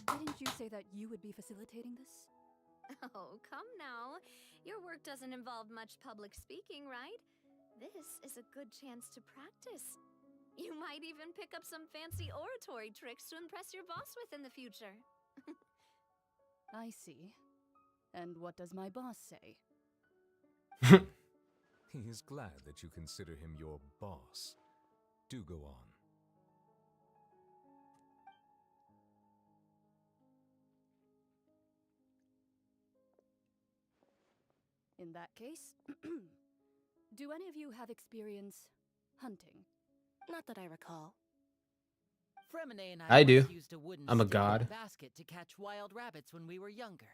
Didn't you say that you would be facilitating this? Oh, come now. Your work doesn't involve much public speaking, right? This is a good chance to practice. You might even pick up some fancy oratory tricks to impress your boss with in the future. I see. And what does my boss say? He is glad that you consider him your boss. Do go on. In that case, do any of you have experience hunting? Not that I recall. Fremine and I do. once used a wooden I'm a stick and god. basket to catch wild rabbits when we were younger.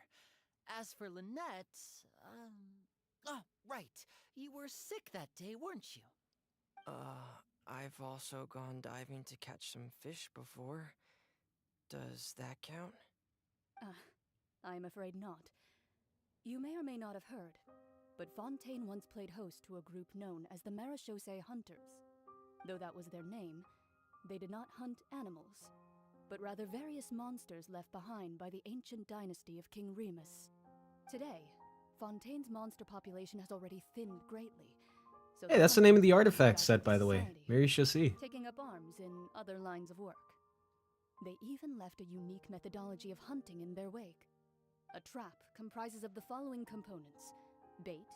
As for Lynette, oh, right. You were sick that day, weren't you? I've also gone diving to catch some fish before. Does that count? I'm afraid not. You may or may not have heard, but Fontaine once played host to a group known as the Marechaussee Hunters. Though that was their name, they did not hunt animals, but rather various monsters left behind by the ancient dynasty of King Remus. Today, Fontaine's monster population has already thinned greatly. So Hey, that's the name of the artifact set, by the way. Marechaussee. Taking up arms in other lines of work. They even left a unique methodology of hunting in their wake. A trap comprises of the following components: bait,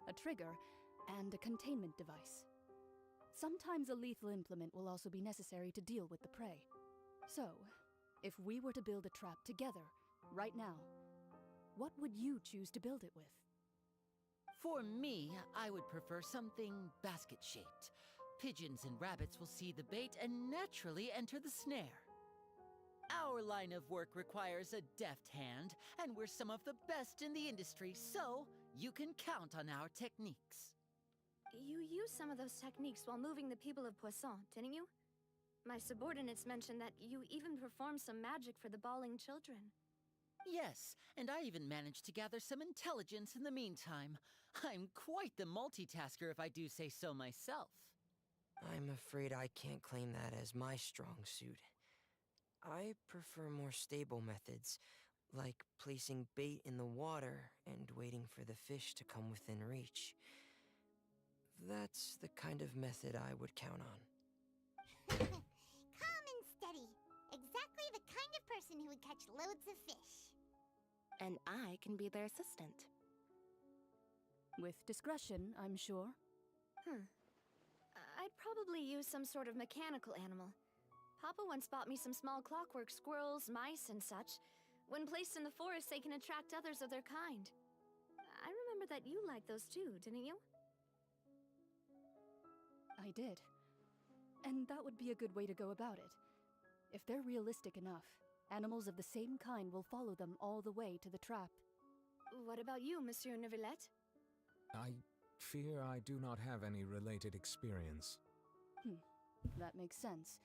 a trigger, and a containment device. Sometimes a lethal implement will also be necessary to deal with the prey. So, if we were to build a trap together, right now, what would you choose to build it with? For me, I would prefer something basket-shaped. Pigeons and rabbits will see the bait and naturally enter the snare. Our line of work requires a deft hand, and we're some of the best in the industry, so you can count on our techniques. You used some of those techniques while moving the people of Poisson, didn't you? My subordinates mentioned that you even performed some magic for the bawling children. Yes, and I even managed to gather some intelligence in the meantime. I'm quite the multitasker if I do say so myself. I'm afraid I can't claim that as my strong suit. I prefer more stable methods, like placing bait in the water and waiting for the fish to come within reach. That's the kind of method I would count on. Calm and steady. Exactly the kind of person who would catch loads of fish. And I can be their assistant. With discretion, I'm sure. I'd probably use some sort of mechanical animal. Papa once bought me some small clockwork squirrels, mice, and such. When placed in the forest, they can attract others of their kind. I remember that you liked those too, didn't you? I did. And that would be a good way to go about it. If they're realistic enough, animals of the same kind will follow them all the way to the trap. What about you, Monsieur Neuvillette? I fear I do not have any related experience. That makes sense.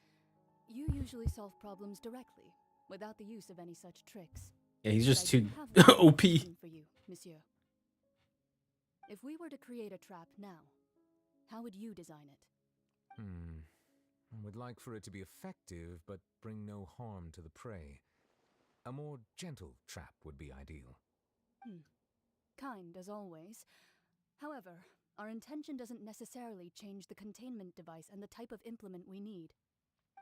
You usually solve problems directly, without the use of any such tricks. Yeah, he's just But I too do have one OP. question for you, monsieur. If we were to create a trap now, how would you design it? I would like for it to be effective, but bring no harm to the prey. A more gentle trap would be ideal. Kind as always. However, Our intention doesn't necessarily change the containment device and the type of implement we need.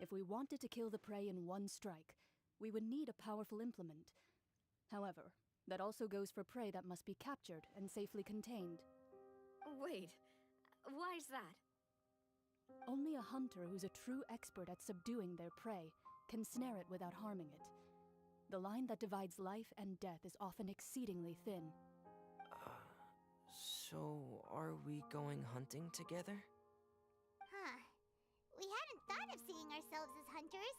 If we wanted to kill the prey in one strike, we would need a powerful implement. However, that also goes for prey that must be captured and safely contained. Wait, why's that? Only a hunter who's a true expert at subduing their prey can snare it without harming it. The line that divides life and death is often exceedingly thin. So, are we going hunting together? Huh. We hadn't thought of seeing ourselves as hunters.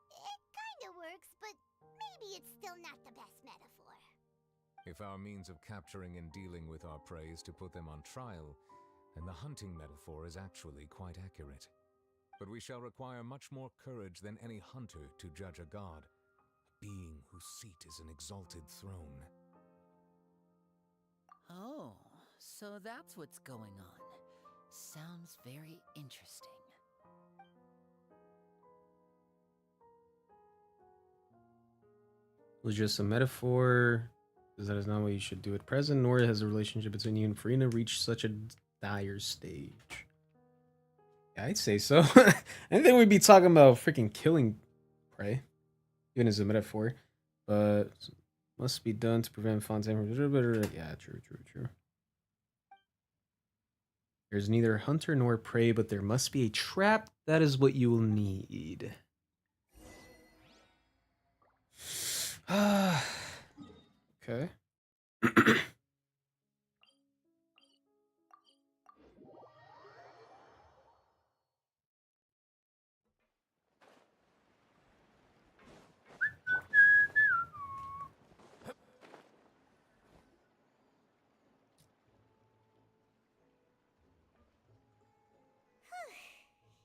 It kinda works, but maybe it's still not the best metaphor. If our means of capturing and dealing with our prey is to put them on trial, then the hunting metaphor is actually quite accurate. But we shall require much more courage than any hunter to judge a god, a being whose seat is an exalted throne. Oh, so that's what's going on. Sounds very interesting. Was just a metaphor, because that is not what you should do at present, nor has the relationship between you and Furina reached such a dire stage. Yeah, I'd say so. I didn't think we'd be talking about freaking killing prey, even as a metaphor, but must be done to prevent Fontaine from... Yeah, true. There's neither hunter nor prey, but there must be a trap. That is what you will need. Okay.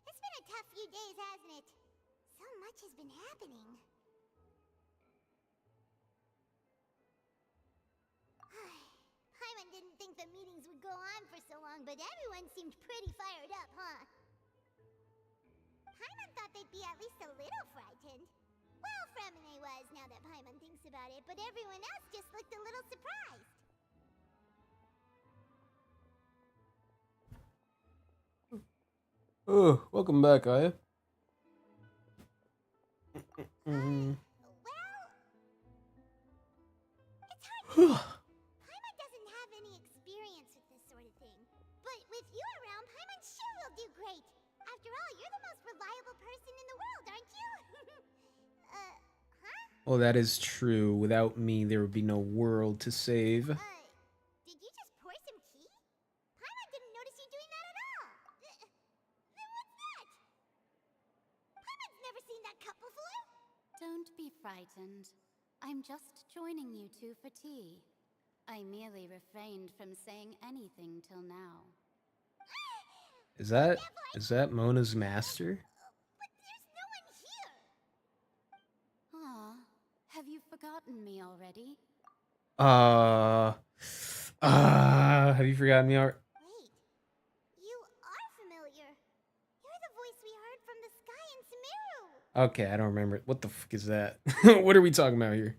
It's been a tough few days, hasn't it? So much has been happening. Paimon didn't think the meetings would go on for so long, but everyone seemed pretty fired up, huh? Paimon thought they'd be at least a little frightened. Well, Fremine was, now that Paimon thinks about it, but everyone else just looked a little surprised. Oh, welcome back, Aya. Well, it's hard. Paimon doesn't have any experience with this sort of thing. But with you around, Paimon sure will do great. After all, you're the most reliable person in the world, aren't you? Huh? Well, that is true. Without me, there would be no world to save. Did you just pour some tea? Paimon didn't notice you doing that at all. Then what's that? Paimon's never seen that cup before. Don't be frightened. I'm just joining you two for tea. I merely refrained from saying anything till now. Is that Mona's master? But there's no one here. Aw, have you forgotten me already? Have you forgotten me already? Wait, you are familiar. You're the voice we heard from the sky in Sumeru. Okay, I don't remember it. What the fuck is that? What are we talking about here?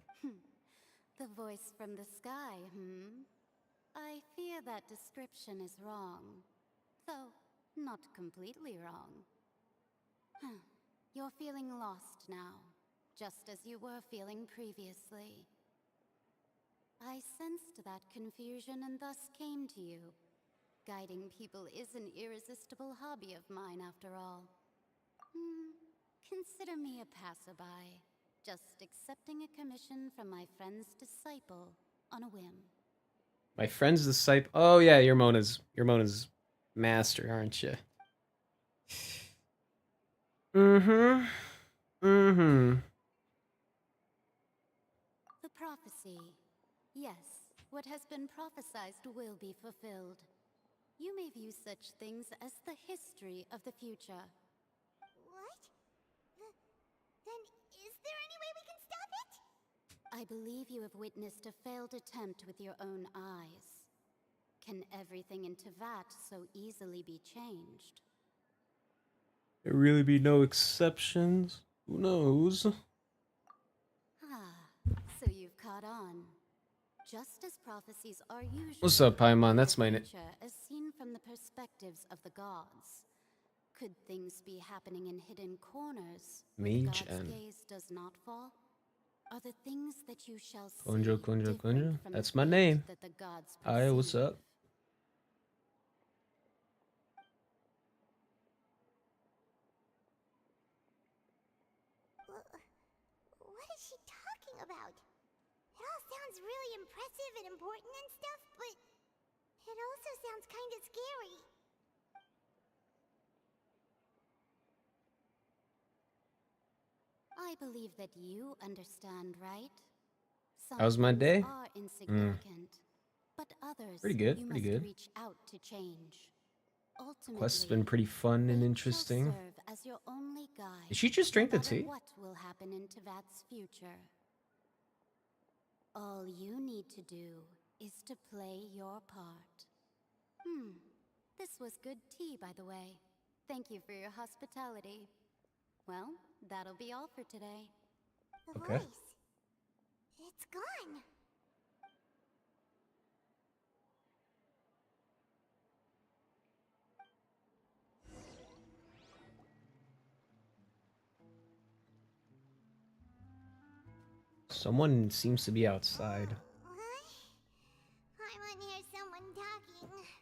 The voice from the sky, I fear that description is wrong. Though, not completely wrong. You're feeling lost now, just as you were feeling previously. I sensed that confusion and thus came to you. Guiding people is an irresistible hobby of mine, after all. Consider me a passerby, just accepting a commission from my friend's disciple on a whim. My friend's disciple. Oh yeah, you're Mona's master, aren't you? The prophecy. Yes, what has been prophesized will be fulfilled. You may view such things as the history of the future. What? Then is there any way we can stop it? I believe you have witnessed a failed attempt with your own eyes. Can everything in Tevat so easily be changed? There really be no exceptions. Who knows? So you've caught on. Just as prophecies are usually What's up, Paimon? That's my name. as seen from the perspectives of the gods. Could things be happening in hidden corners where the Mage god's and gaze does not fall? Are the things that you shall see Kunjo, Kunjo, different Kunjo. from That's the my fate name. that the gods Hi, what's perceive? up? What is she talking about? It all sounds really impressive and important and stuff, but it also sounds kind of scary. I believe that you understand, right? Some How's my things day? are insignificant, but others Pretty good, you pretty must good. reach out to change. Quest's Ultimately, been pretty fun and fate interesting. shall serve as your only guide. Did she just drink no the matter tea? what will happen in Tevat's future. All you need to do is to play your part. This was good tea, by the way. Thank you for your hospitality. Well, that'll be all for today. The Okay. voice. It's gone. Someone seems to be outside. I want to hear someone talking. Alright,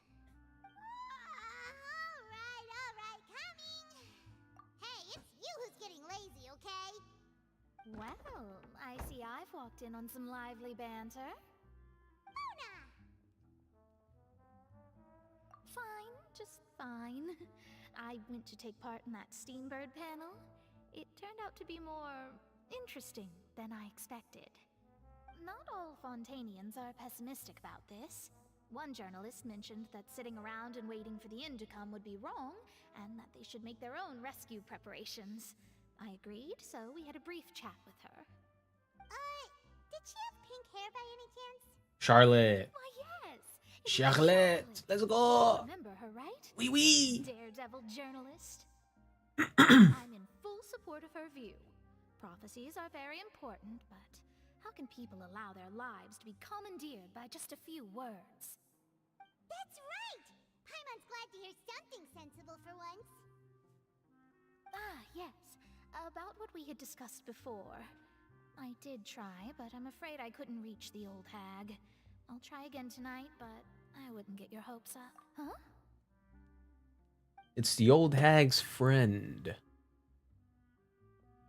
coming. Hey, it's you who's getting lazy, okay? Well, I see I've walked in on some lively banter. Funa! Fine, just fine. I went to take part in that Steambird panel. It turned out to be more interesting than I expected. Not all Fontanians are pessimistic about this. One journalist mentioned that sitting around and waiting for the end to come would be wrong, and that they should make their own rescue preparations. I agreed, so we had a brief chat with her. Did she have pink hair by any chance? Charlotte. Why, yes! Charlotte. Let's go. Remember her, right? Wee wee. Daredevil journalist. I'm in full support of her view. Prophecies are very important, but how can people allow their lives to be commandeered by just a few words? That's right! Paimon's glad to hear something sensible for once. Ah, yes. About what we had discussed before. I did try, but I'm afraid I couldn't reach the old hag. I'll try again tonight, but I wouldn't get your hopes up. Huh? It's the old hag's friend.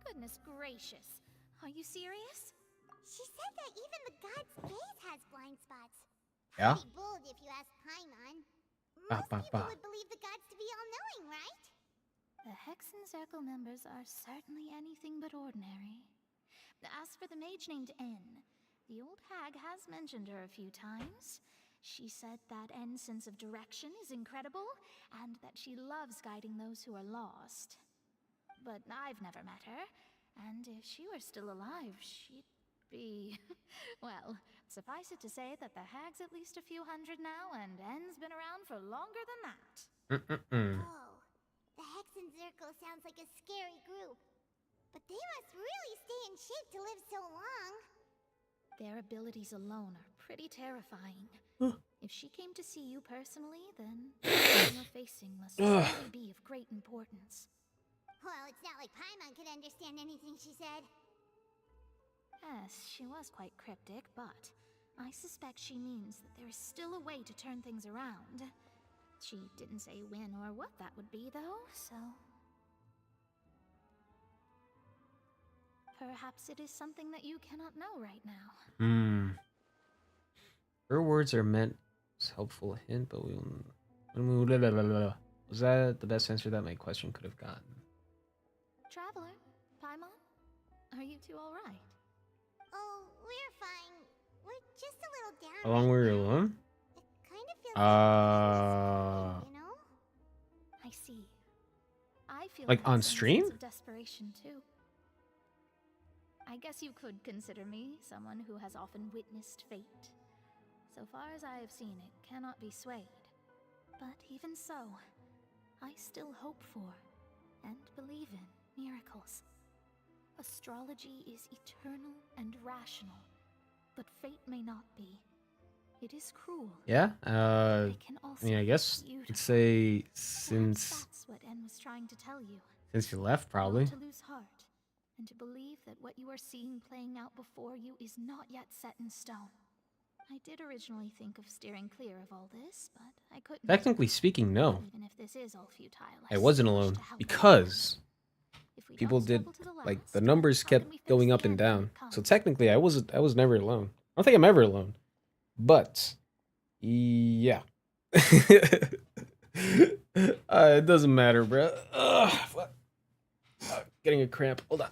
Goodness gracious. Are you serious? She said that even the god's gaze has blind spots. Yeah? Pretty bold if you ask Paimon. Most people would believe the gods to be all-knowing, right? The Hexen Circle members are certainly anything but ordinary. As for the mage named N, the old hag has mentioned her a few times. She said that N's sense of direction is incredible, and that she loves guiding those who are lost. But I've never met her, and if she were still alive, she'd be... well, suffice it to say that the hag's at least a few hundred now, and N's been around for longer than that. Oh, the Hexen Circle sounds like a scary group. But they must really stay in shape to live so long. Their abilities alone are pretty terrifying. If she came to see you personally, then the thing you're facing must certainly be of great importance. Well, it's not like Paimon could understand anything she said. Yes, she was quite cryptic, but I suspect she means that there is still a way to turn things around. She didn't say when or what that would be, though, so... perhaps it is something that you cannot know right now. Her words are meant as a helpful hint, but we will... Was that the best answer that my question could have gotten? Traveler, Paimon, are you two alright? Oh, we're fine. We're just a little down. How long were you alone? It kind of feels like you know? I see. I feel Like that on same stream? sense of desperation too. I guess you could consider me someone who has often witnessed fate. So far as I have seen, it cannot be swayed. But even so, I still hope for and believe in miracles. Astrology is eternal and rational, but fate may not be. It is cruel. Yeah. It can I also mean, I be guess you'd beautiful. say Perhaps since that's what En was trying to tell you. you left, probably. Not to lose heart, and to believe that what you are seeing playing out before you is not yet set in stone. I did originally think of steering clear of all this, but I couldn't. Technically speaking, no. Even if this is all futile, I wasn't still wish alone to help because If we people don't did struggle to the like the last, numbers how kept can we fix going the up and end when down. it comes? So technically, I was never alone. I don't think I'm ever alone. But yeah. It doesn't matter, bro. Getting a cramp. Hold on.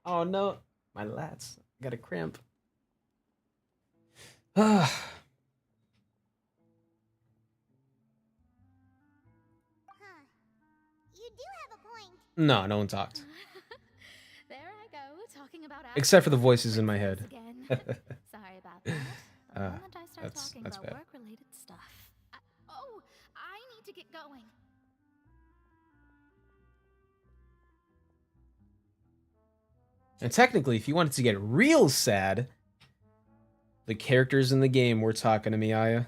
Oh no, my lats. Got a cramp. Huh. You do have a point. No, no one talked. There I go, talking about Except for the voices in my head. again. Sorry about that. The moment I start talking that's about bad. work-related stuff. Oh, I need to get going. And technically, if you wanted to get real sad, the characters in the game were talking to me, Aya.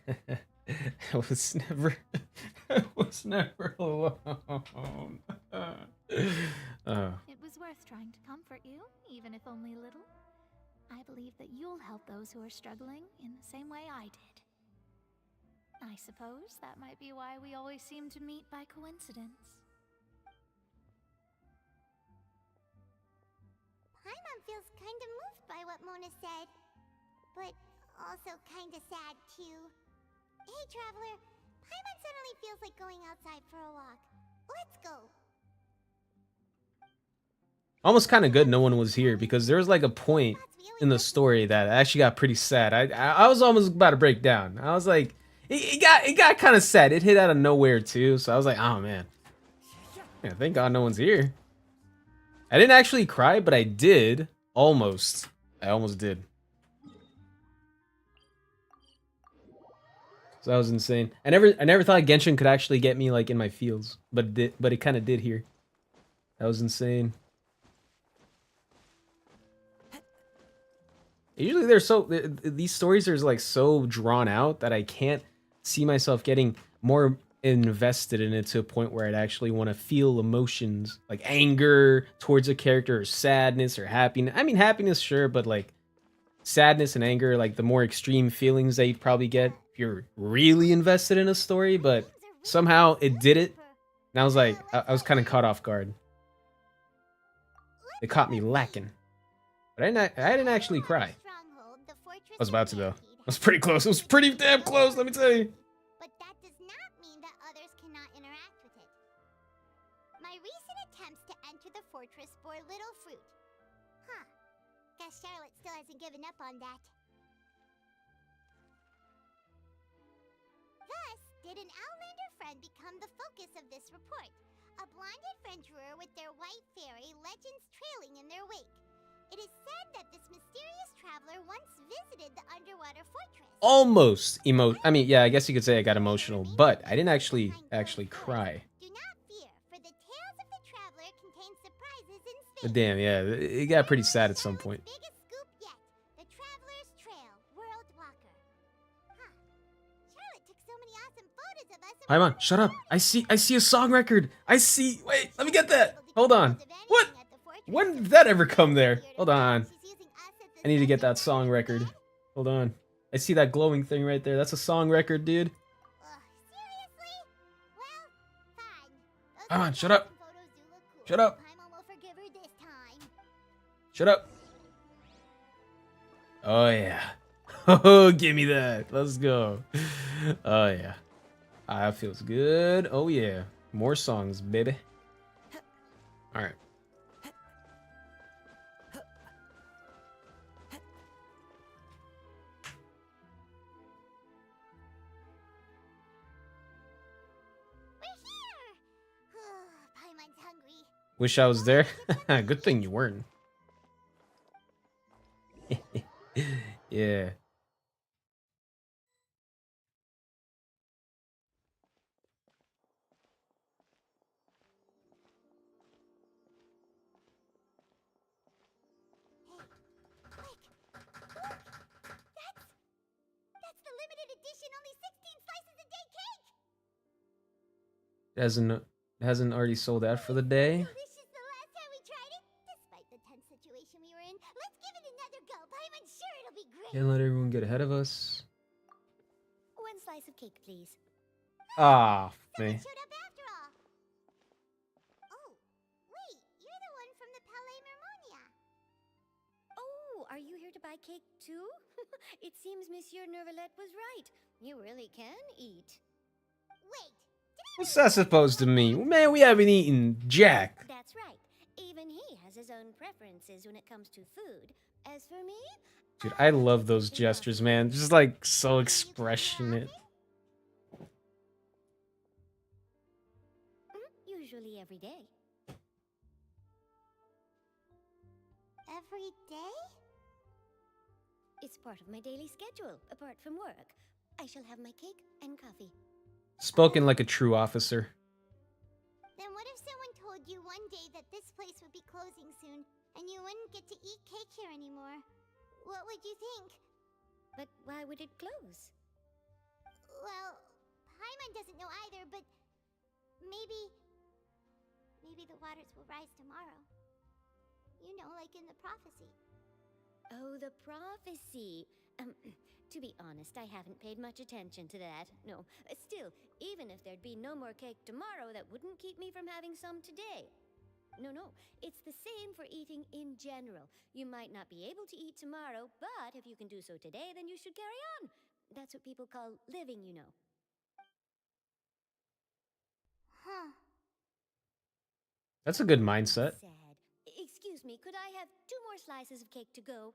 I was never alone. It was worth trying to comfort you, even if only a little. I believe that you'll help those who are struggling in the same way I did. I suppose that might be why we always seem to meet by coincidence. Paimon feels kind of moved by what Mona said, but also kind of sad too. Hey, Traveler, Paimon suddenly feels like going outside for a walk. Let's go. Almost kind of good no one was here because there was like a point in the story that actually got pretty sad. I was almost about to break down. I was like, it got kind of sad. It hit out of nowhere too. So I was like, oh man, yeah, thank God no one's here. I didn't actually cry, but I did almost. I almost did. So that was insane. I never thought Genshin could actually get me like in my feels, but it kind of did here. That was insane. Usually these stories are like so drawn out that I can't see myself getting more invested in it to a point where I'd actually want to feel emotions like anger towards a character or sadness or happiness. I mean, happiness, sure, but like sadness and anger, like the more extreme feelings that you'd probably get if you're really invested in a story, but somehow it did it. And I was like, I was kind of caught off guard. It caught me lacking. But I didn't actually cry. I was about to though. I was pretty close. It was pretty damn close, let me tell you. But that does not mean that others cannot interact with it. My recent attempts to enter the fortress bore little fruit. Huh. Guess Charlotte still hasn't given up on that. Thus, did an Outlander friend become the focus of this report? A blind adventurer with their white fairy legends trailing in their wake. It is said that this mysterious traveler once visited the underwater fortress. Almost I mean, yeah, I guess you could say I got emotional, but I didn't actually cry. Do not fear, for the tales of the traveler contain surprises in space. But damn, yeah, it got pretty sad at some point. Biggest scoop yet, the Traveler's Trail, World Walker. Huh. Charlotte took so many awesome photos of us. Paimon, shut up. I see a song record. Wait, let me get that. Hold on. What? When did that ever come there? Hold on. I need to get that song record. Hold on. I see that glowing thing right there. That's a song record, dude. Seriously? Well, fine. Come on, shut up. Shut up. Paimon will forgive her this time. Shut up. Oh, yeah. Oh, give me that. Let's go. Oh, yeah. That feels good. Oh, yeah. More songs, baby. All right. Paimon's hungry. Wish I was there. Good thing you weren't. Yeah. It hasn't already sold out for the day. Delicious the last time we tried it. Despite the tense situation we were in, let's give it another go. I'm sure it'll be great. Can't let everyone get ahead of us. One slice of cake, please. Ah, Someone me. showed up after all. Oh, wait, you're the one from the Palais Mermonia. Oh, are you here to buy cake too? It seems Monsieur Nervalette was right. You really can eat. Wait, What's that supposed to mean? Man, we haven't eaten jack. That's right. Even he has his own preferences when it comes to food. As for me, Dude, I love those gestures, man. Just like so expressionate. usually every day. Every day? It's part of my daily schedule, apart from work. I shall have my cake and coffee. Spoken like a true officer. Then what if someone told you one day that this place would be closing soon, and you wouldn't get to eat cake here anymore? What would you think? But why would it close? Well, Paimon doesn't know either, but maybe the waters will rise tomorrow. You know, like in the prophecy. Oh, the prophecy. To be honest, I haven't paid much attention to that. No, still, even if there'd be no more cake tomorrow, that wouldn't keep me from having some today. No, it's the same for eating in general. You might not be able to eat tomorrow, but if you can do so today, then you should carry on. That's what people call living, you know. Huh. That's a good mindset. Sad. Excuse me, could I have 2 more slices of cake to go?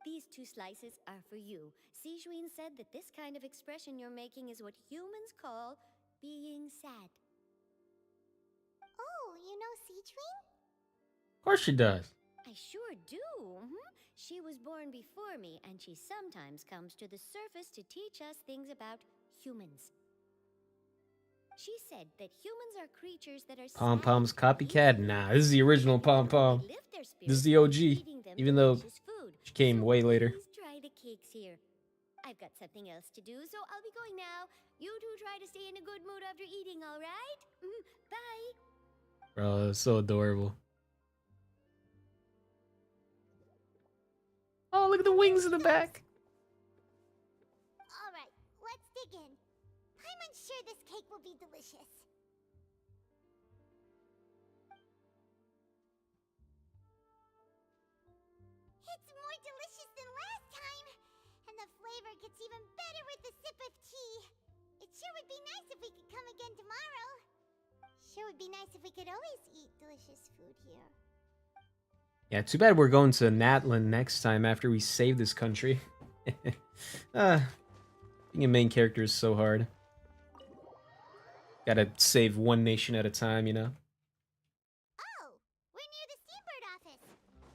These 2 slices are for you. Sijuin said that this kind of expression you're making is what humans call being sad. Oh, you know Sijuin? Of course she does. I sure do. She was born before me, and she sometimes comes to the surface to teach us things about humans. She said that humans are creatures that are Pom sad, Pom's copycat? Nah, this is the original Pom Pom. This is the OG. Even though she came way later. Please try the cakes here. I've got something else to do, so I'll be going now. You two try to stay in a good mood after eating, all right? Bye. Bro, that's so adorable. Oh, look at the wings in the back. Alright, let's dig in. I'm sure this cake will be delicious. It's more delicious than last time! And the flavor gets even better with the sip of tea. It sure would be nice if we could come again tomorrow. Sure would be nice if we could always eat delicious food here. Yeah, too bad we're going to Natlan next time after we save this country. Being a main character is so hard. Gotta save one nation at a time, you know? Oh, we're near the Steambird office.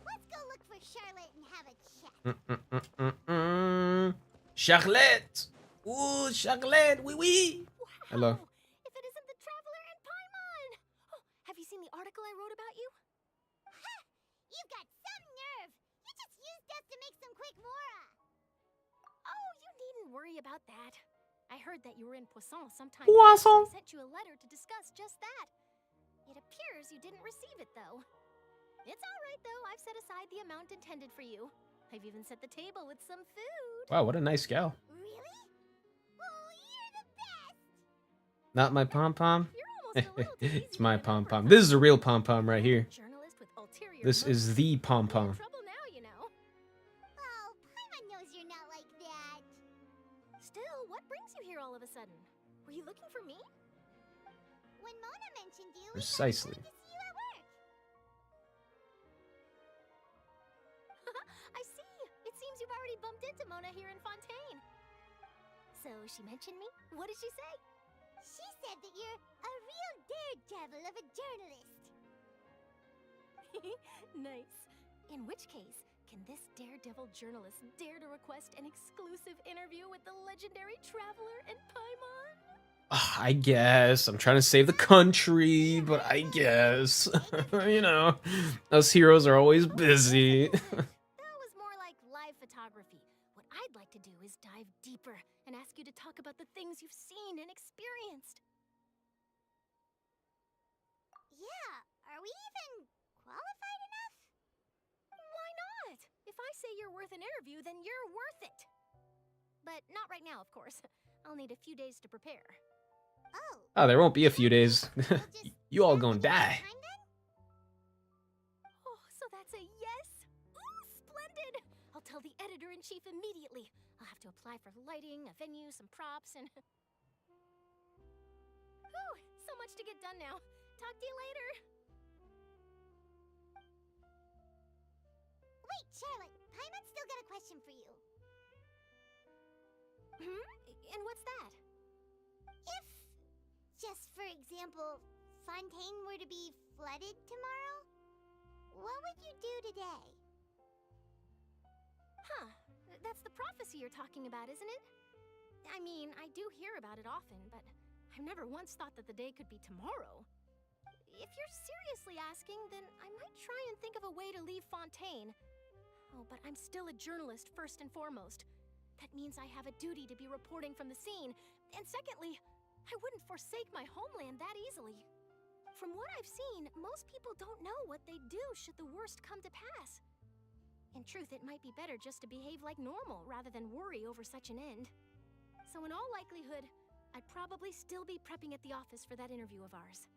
Let's go look for Charlotte and have a chat. Charlotte! Ooh, Charlotte, oui, oui! Hello. If it isn't the Traveler and Paimon! Oh, have you seen the article I wrote about you? Ha! You've got some nerve! You just used us to make some quick mora! Oh, you needn't worry about that. I heard that you were in Poisson sometime Poisson? back, so I sent you a letter to discuss just that. It appears you didn't receive it, though. It's all right, though. I've set aside the amount intended for you. I've even set the table with some food. Wow, what a nice gal. Really? Oh, you're the best! Not my pom-pom? It's my pom-pom. This is a real pom-pom right here. This is the pom-pom. Trouble now, you know. Oh, Paimon knows you're not like that. Still, what brings you here all of a sudden? Were you looking for me? When Mona mentioned you, Precisely. we thought we wanted to see you at work. I see. It seems you've already bumped into Mona here in Fontaine. So she mentioned me? What did she say? She said that you're a real daredevil of a journalist. Nice. In which case, can this daredevil journalist dare to request an exclusive interview with the legendary Traveler and Paimon? I guess. I'm trying to save the country, but I guess. You know, us heroes are always busy. That was more like live photography. What I'd like to do is dive deeper and ask you to talk about the things you've seen and experienced. Yeah, are we even qualified enough? Why not? If I say you're worth an interview, then you're worth it. But not right now, of course. I'll need a few days to prepare. Oh, there won't be a few days. You all gonna die. Oh, so that's a yes? Ooh, splendid! I'll tell the editor-in-chief immediately. I'll have to apply for lighting, a venue, some props, and... Whew, so much to get done now. Talk to you later. Wait, Charlotte, Paimon's still got a question for you. Hmm? And what's that? If, just for example, Fontaine were to be flooded tomorrow, what would you do today? Huh. That's the prophecy you're talking about, isn't it? I mean, I do hear about it often, but I've never once thought that the day could be tomorrow. If you're seriously asking, then I might try and think of a way to leave Fontaine. Oh, but I'm still a journalist first and foremost. That means I have a duty to be reporting from the scene. And secondly, I wouldn't forsake my homeland that easily. From what I've seen, most people don't know what they'd do should the worst come to pass. In truth, it might be better just to behave like normal rather than worry over such an end. So in all likelihood, I'd probably still be prepping at the office for that interview of ours.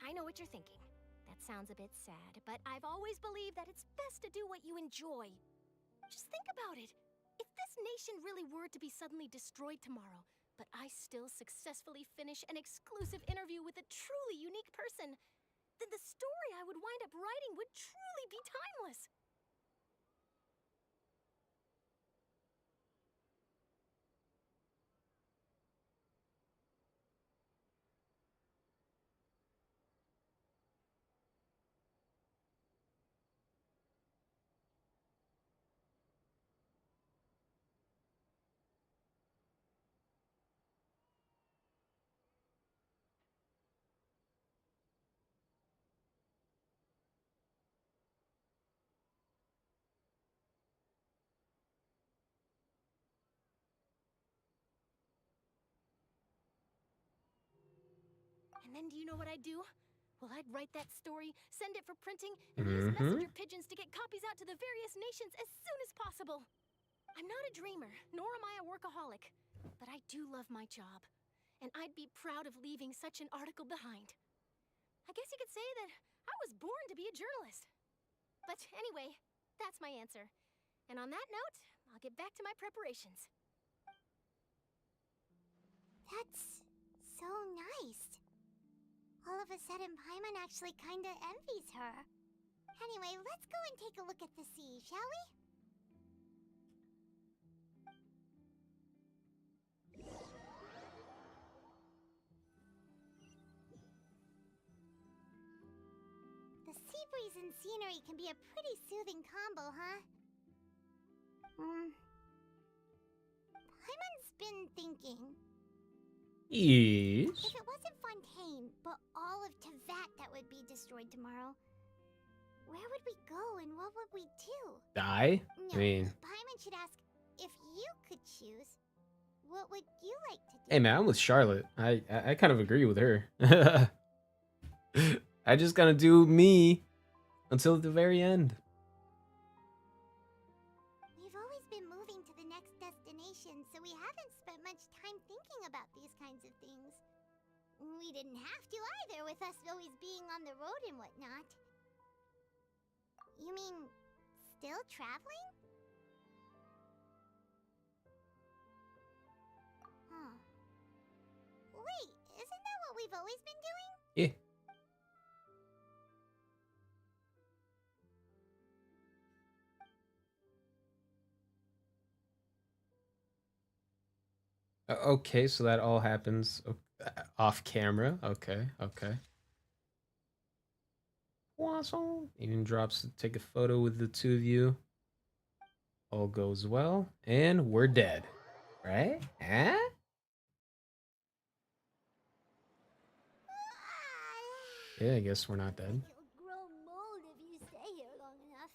I know what you're thinking. That sounds a bit sad, but I've always believed that it's best to do what you enjoy. Just think about it. If this nation really were to be suddenly destroyed tomorrow, but I still successfully finish an exclusive interview with a truly unique person, then the story I would wind up writing would truly be timeless. And then do you know what I'd do? Well, I'd write that story, send it for printing, and use messenger pigeons to get copies out to the various nations as soon as possible. I'm not a dreamer, nor am I a workaholic, but I do love my job, and I'd be proud of leaving such an article behind. I guess you could say that I was born to be a journalist. But anyway, that's my answer. And on that note, I'll get back to my preparations. That's so nice. All of a sudden, Paimon actually kinda envies her. Anyway, let's go and take a look at the sea, shall we? The sea breeze and scenery can be a pretty soothing combo, huh? Paimon's been thinking. Yes. If it wasn't Fontaine, but all of Tevat that would be destroyed tomorrow, where would we go and what would we do? Die? No, I mean, Paimon should ask, if you could choose, what would you like to do? hey man, I'm with Charlotte. I kind of agree with her. I just gotta do me until the very end. We've always been moving to the next destination, so we haven't spent much time thinking about these kinds of things. We didn't have to either, with us always being on the road and whatnot. You mean, still traveling? Huh. Wait, isn't that what we've always been doing? Yeah. Okay, so that all happens off camera. Okay, okay. Awesome. Even drops to take a photo with the two of you. All goes well, and we're dead. Right? Huh? Yeah, I guess we're not dead. You'll grow mold if you stay here long enough.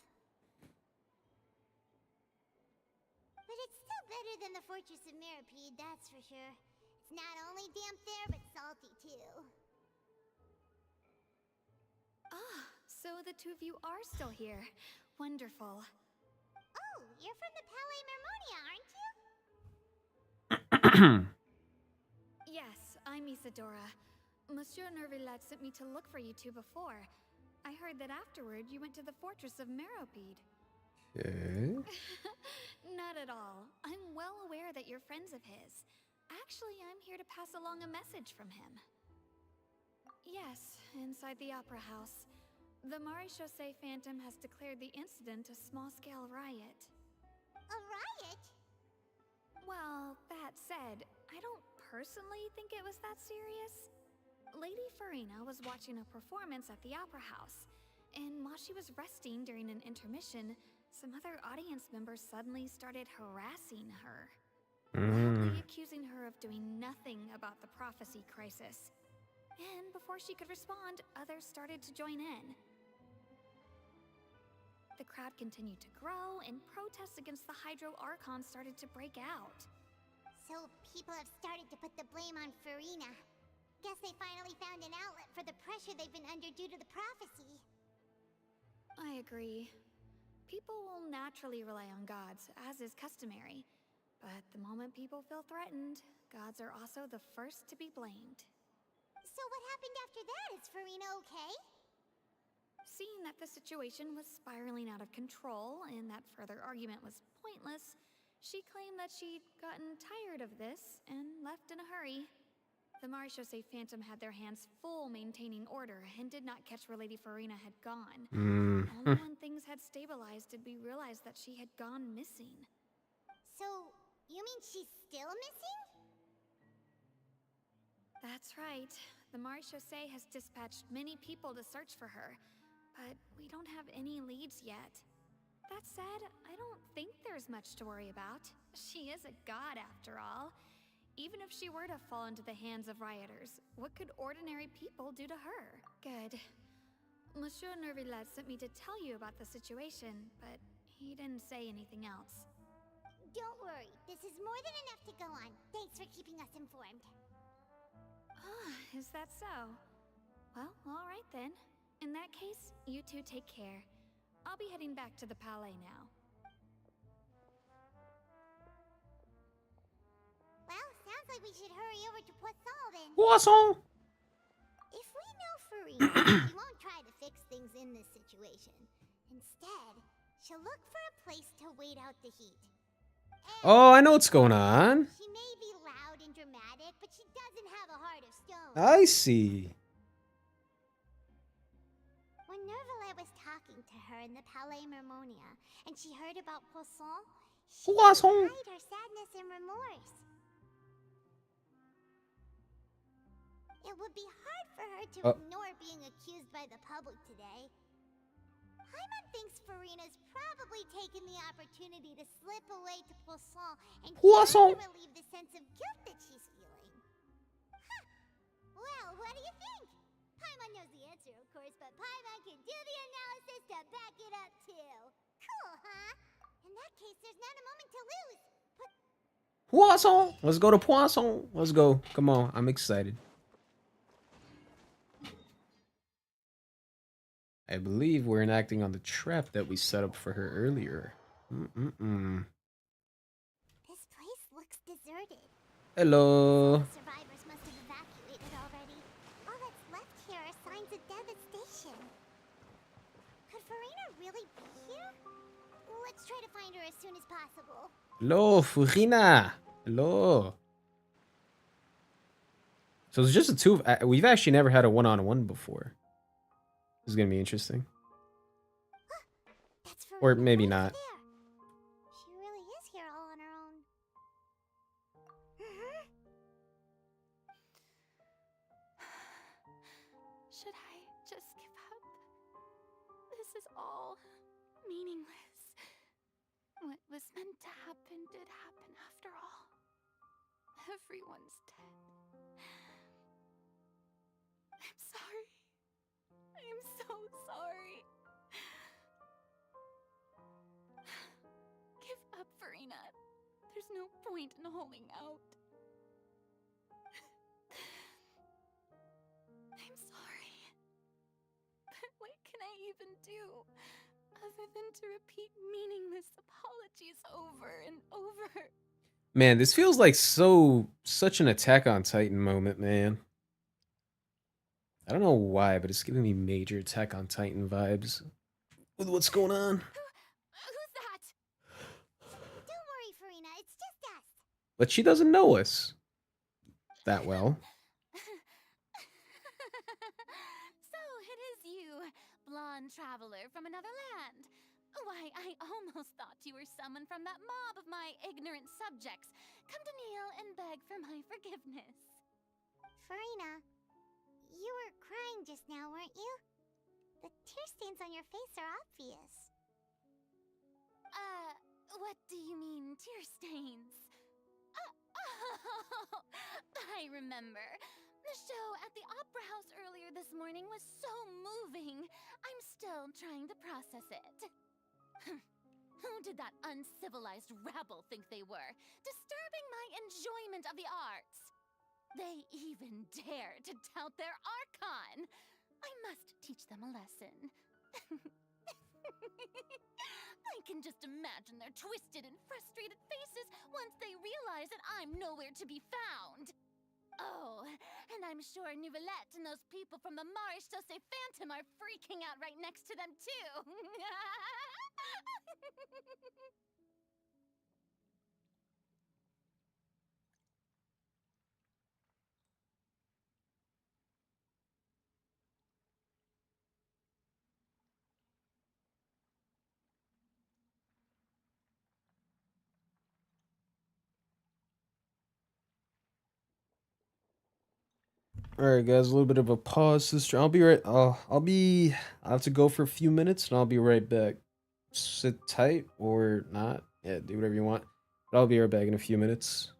But it's still better than the Fortress of Mirapede, that's for sure. It's not only damp there, but salty too. Ah, so the two of you are still here. Wonderful. Oh, you're from the Palais Mermonia, aren't you? Yes, I'm Isadora. Monsieur Nervilette sent me to look for you two before. I heard that afterward you went to the fortress of Meropide. Okay. Not at all. I'm well aware that you're friends of his. Actually, I'm here to pass along a message from him. Yes, inside the Opera House. The Maréchaussée Phantom has declared the incident a small-scale riot. A riot? Well, that said, I don't personally think it was that serious. Lady Furina was watching a performance at the Opera House, and while she was resting during an intermission, some other audience members suddenly started harassing her, loudly accusing her of doing nothing about the prophecy crisis. And before she could respond, others started to join in. The crowd continued to grow, and protests against the Hydro Archon started to break out. So people have started to put the blame on Furina. Guess they finally found an outlet for the pressure they've been under due to the prophecy. I agree. People will naturally rely on gods, as is customary. But the moment people feel threatened, gods are also the first to be blamed. So what happened after that? Is Furina okay? Seeing that the situation was spiraling out of control and that further argument was pointless, she claimed that she'd gotten tired of this and left in a hurry. The Maréchaussée Phantom had their hands full maintaining order and did not catch where Lady Furina had gone. Only when things had stabilized did we realize that she had gone missing. So, you mean she's still missing? That's right. The Maréchaussée has dispatched many people to search for her, but we don't have any leads yet. That said, I don't think there's much to worry about. She is a god after all. Even if she were to fall into the hands of rioters, what could ordinary people do to her? Good. Monsieur Nervilette sent me to tell you about the situation, but he didn't say anything else. Don't worry, this is more than enough to go on. Thanks for keeping us informed. Ah, is that so? Well, alright then. In that case, you two take care. I'll be heading back to the Palais now. Well, sounds like we should hurry over to Poisson then. Poisson! If we know Furina, she won't try to fix things in this situation. Instead, she'll look for a place to wait out the heat. Oh, I know what's going on. She may be loud and dramatic, but she doesn't have a heart of stone. I see. When Nervilette was talking to her in the Palais Mermonia, and she heard about Poisson, she Poisson. hide her sadness and remorse. It would be hard for her to ignore being accused by the public today. Paimon thinks Furina's probably taken the opportunity to slip away to Poisson and try to relieve the sense of guilt that she's feeling. Huh. Well, what do you think? Paimon knows the answer, of course, but Paimon can do the analysis to back it up, too. Cool, huh? In that case, there's not a moment to lose. Poisson! Let's go to Poisson. Let's go. Come on, I'm excited. I believe we're enacting on the trap that we set up for her earlier. This place looks deserted. Hello. The survivors must have evacuated already. All that's left here are signs of devastation. Could Furina really be here? Let's try to find her as soon as possible. Hello, Furina. Hello. So it's just the two. We've actually never had a one-on-one before. This is gonna be interesting. Or maybe not. She really is here all on her own. Should I just give up? This is all meaningless. What was meant to happen did happen after all. Everyone's dead. I'm sorry. I'm so sorry. Give up, Furina. There's no point in holding out. I'm sorry. But I even do? Other than to repeat meaningless apologies over and over. Man, this feels like such an Attack on Titan moment, man. I don't know why, but it's giving me major Attack on Titan vibes with what's going on. Who's that? Don't worry, Furina, it's just us. But she doesn't know us that well. So it is you, blonde traveler from another land. Why, I almost thought you were someone from that mob of my ignorant subjects, come to kneel and beg for my forgiveness. Furina, you were crying just now, weren't you? The tear stains on your face are obvious. What do you mean, tear stains? I remember. The show at the Opera House earlier this morning was so moving. I'm still trying to process it. Who did that uncivilized rabble think they were, disturbing my enjoyment of the arts? They even dare to tout their Archon! I must teach them a lesson. I can just imagine their twisted and frustrated faces once they realize that I'm nowhere to be found. Oh, and I'm sure Nouvellette and those people from the Marche Chaussee Phantom are freaking out right next to them, too. All right, guys, a little bit of a pause, sister. I'll be right. I have to go for a few minutes, and I'll be right back. Sit tight or not. Yeah, do whatever you want. But I'll be right back in a few minutes.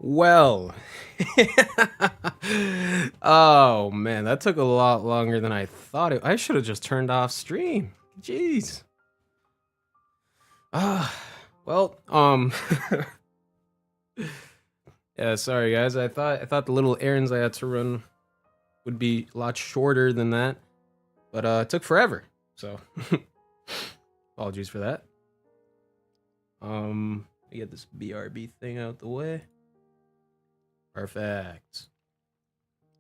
Well. Oh man, that took a lot longer than I thought it. I should have just turned off stream. Jeez. Well, yeah, sorry guys. I thought the little errands I had to run would be a lot shorter than that. But it took forever. So apologies for that. Let me get this BRB thing out the way. Perfect.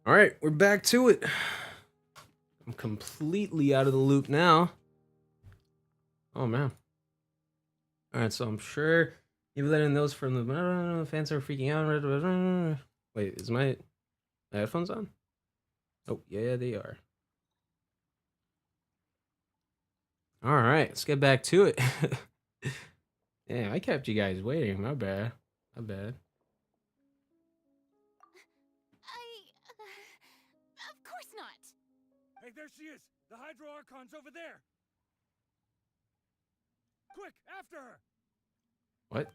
All right, we're back to it. I'm completely out of the loop now. Oh man. All right, so I'm sure you've letting those from the fans are freaking out. Wait, is my headphones on? Oh yeah, they are. All right, let's get back to it. Damn, I kept you guys waiting. My bad. My bad. Of course not. Hey, there she is! The Hydro Archon's over there! Quick, after her! What?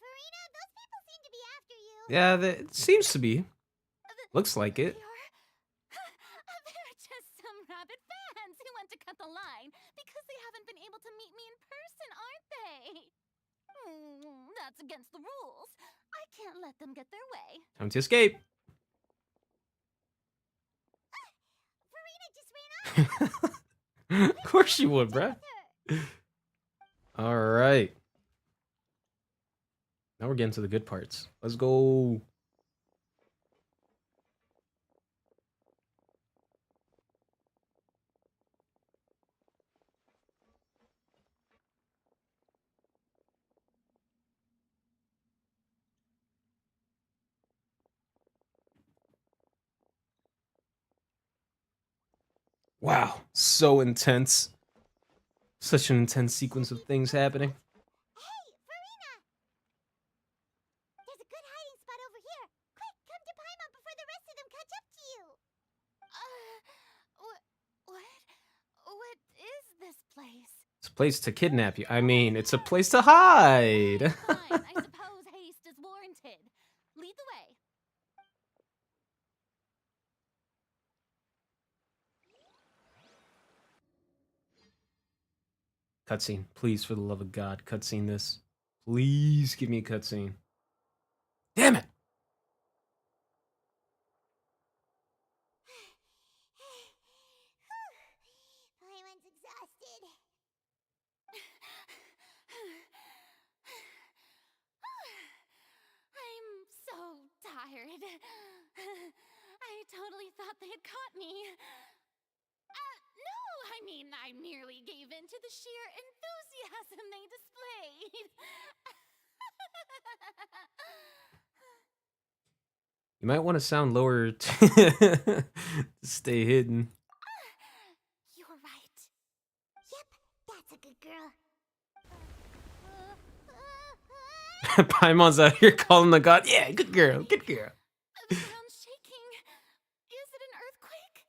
Furina, those people seem to be after you. Yeah, it seems to be. Looks like it. They're just some rabid fans who want to cut the line because they haven't been able to meet me in person, aren't they? That's against the rules. I can't let them get their way. Time to escape. Furina just ran off. Of course you would, bruh. All right. Now we're getting to the good parts. Let's go. Wow, so intense. Such an intense sequence of things happening. Hey, Furina! There's a good hiding spot over here. Quick, come to Paimon before the rest of them catch up to you. What is this place? It's a place to kidnap you. I mean, it's a place to hide. Fine, I suppose haste is warranted. Lead the way. Cutscene. Please, for the love of God, cutscene this. Please give me a cutscene. Damn it! Paimon's exhausted. I'm so tired. I totally thought they had caught me. No, I mean, I merely gave in to the sheer enthusiasm they displayed. You might want to sound lower to stay hidden. You're right. Yep, that's a good girl. Paimon's out here calling the god. Yeah, good girl, good girl. The ground's shaking. Is it an earthquake?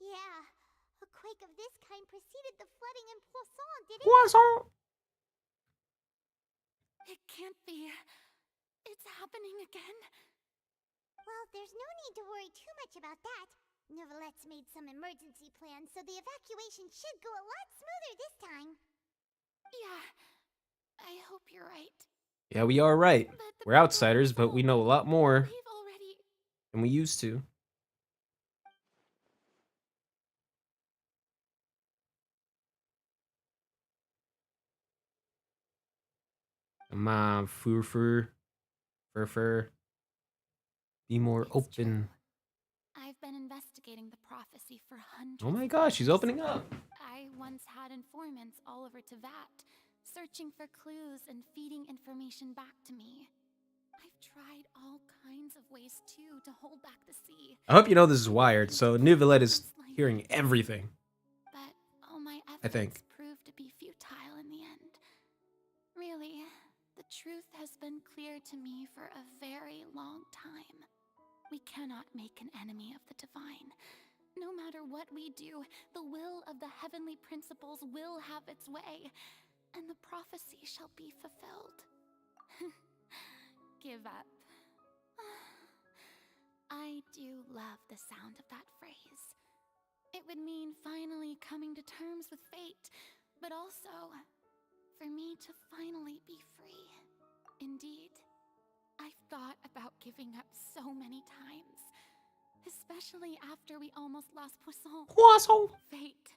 Yeah, a quake of this kind preceded the flooding in Poisson, did it? Poisson! It can't be. It's happening again. Well, there's no need to worry too much about that. Novelette's made some emergency plans, so the evacuation should go a lot smoother this time. Yeah, I hope you're right. Yeah, we are right. We're outsiders, but we know a lot more than we used to. Come on, Fur. Be more open. I've been investigating the prophecy for hundreds. Oh my gosh, she's opening up. I once had informants all over Tevat, searching for clues and feeding information back to me. I've tried all kinds of ways too to hold back the sea. I hope you know this is wired, so Nouvellette is hearing everything. But all my I think. efforts proved to be futile in the end. Really, the truth has been clear to me for a very long time. We cannot make an enemy of the divine. No matter what we do, the will of the heavenly principles will have its way. and the prophecy shall be fulfilled. Give up. I do love the sound of that phrase. It would mean finally coming to terms with fate, but also for me to finally be free. Indeed, I've thought about giving up so many times, especially after we almost lost Poisson. Poisson! Fate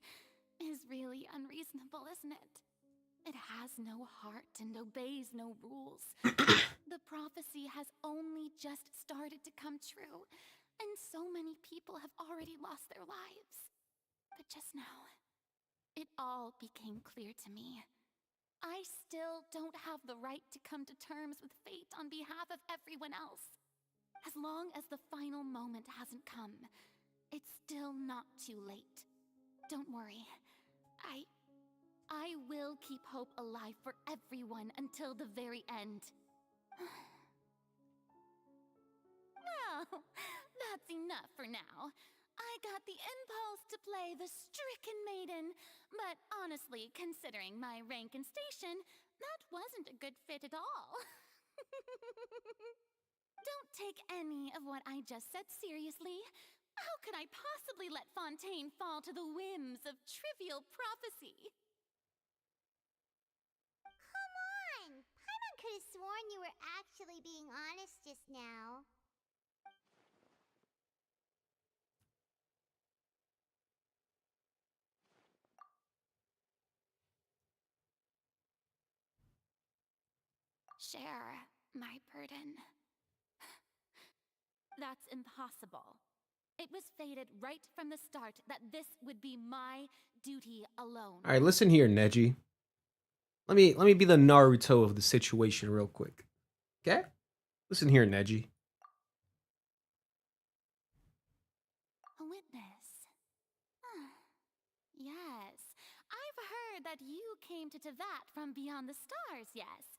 is really unreasonable, isn't it? It has no heart and obeys no rules. The prophecy has only just started to come true, and so many people have already lost their lives. But just now, it all became clear to me. I still don't have the right to come to terms with fate on behalf of everyone else. As long as the final moment hasn't come, it's still not too late. Don't worry. I will keep hope alive for everyone until the very end. Well, that's enough for now. I got the impulse to play the stricken maiden, but honestly, considering my rank and station, that wasn't a good fit at all. Don't take any of what I just said seriously. How could I possibly let Fontaine fall to the whims of trivial prophecy? Come on! Paimon could have sworn you were actually being honest just now. Share my burden. That's impossible. It was fated right from the start that this would be my duty alone. All right, listen here, Neji. Let me be the Naruto of the situation real quick. Okay? Listen here, Neji. A witness. Yes, I've heard that you came to Tevat from beyond the stars, yes.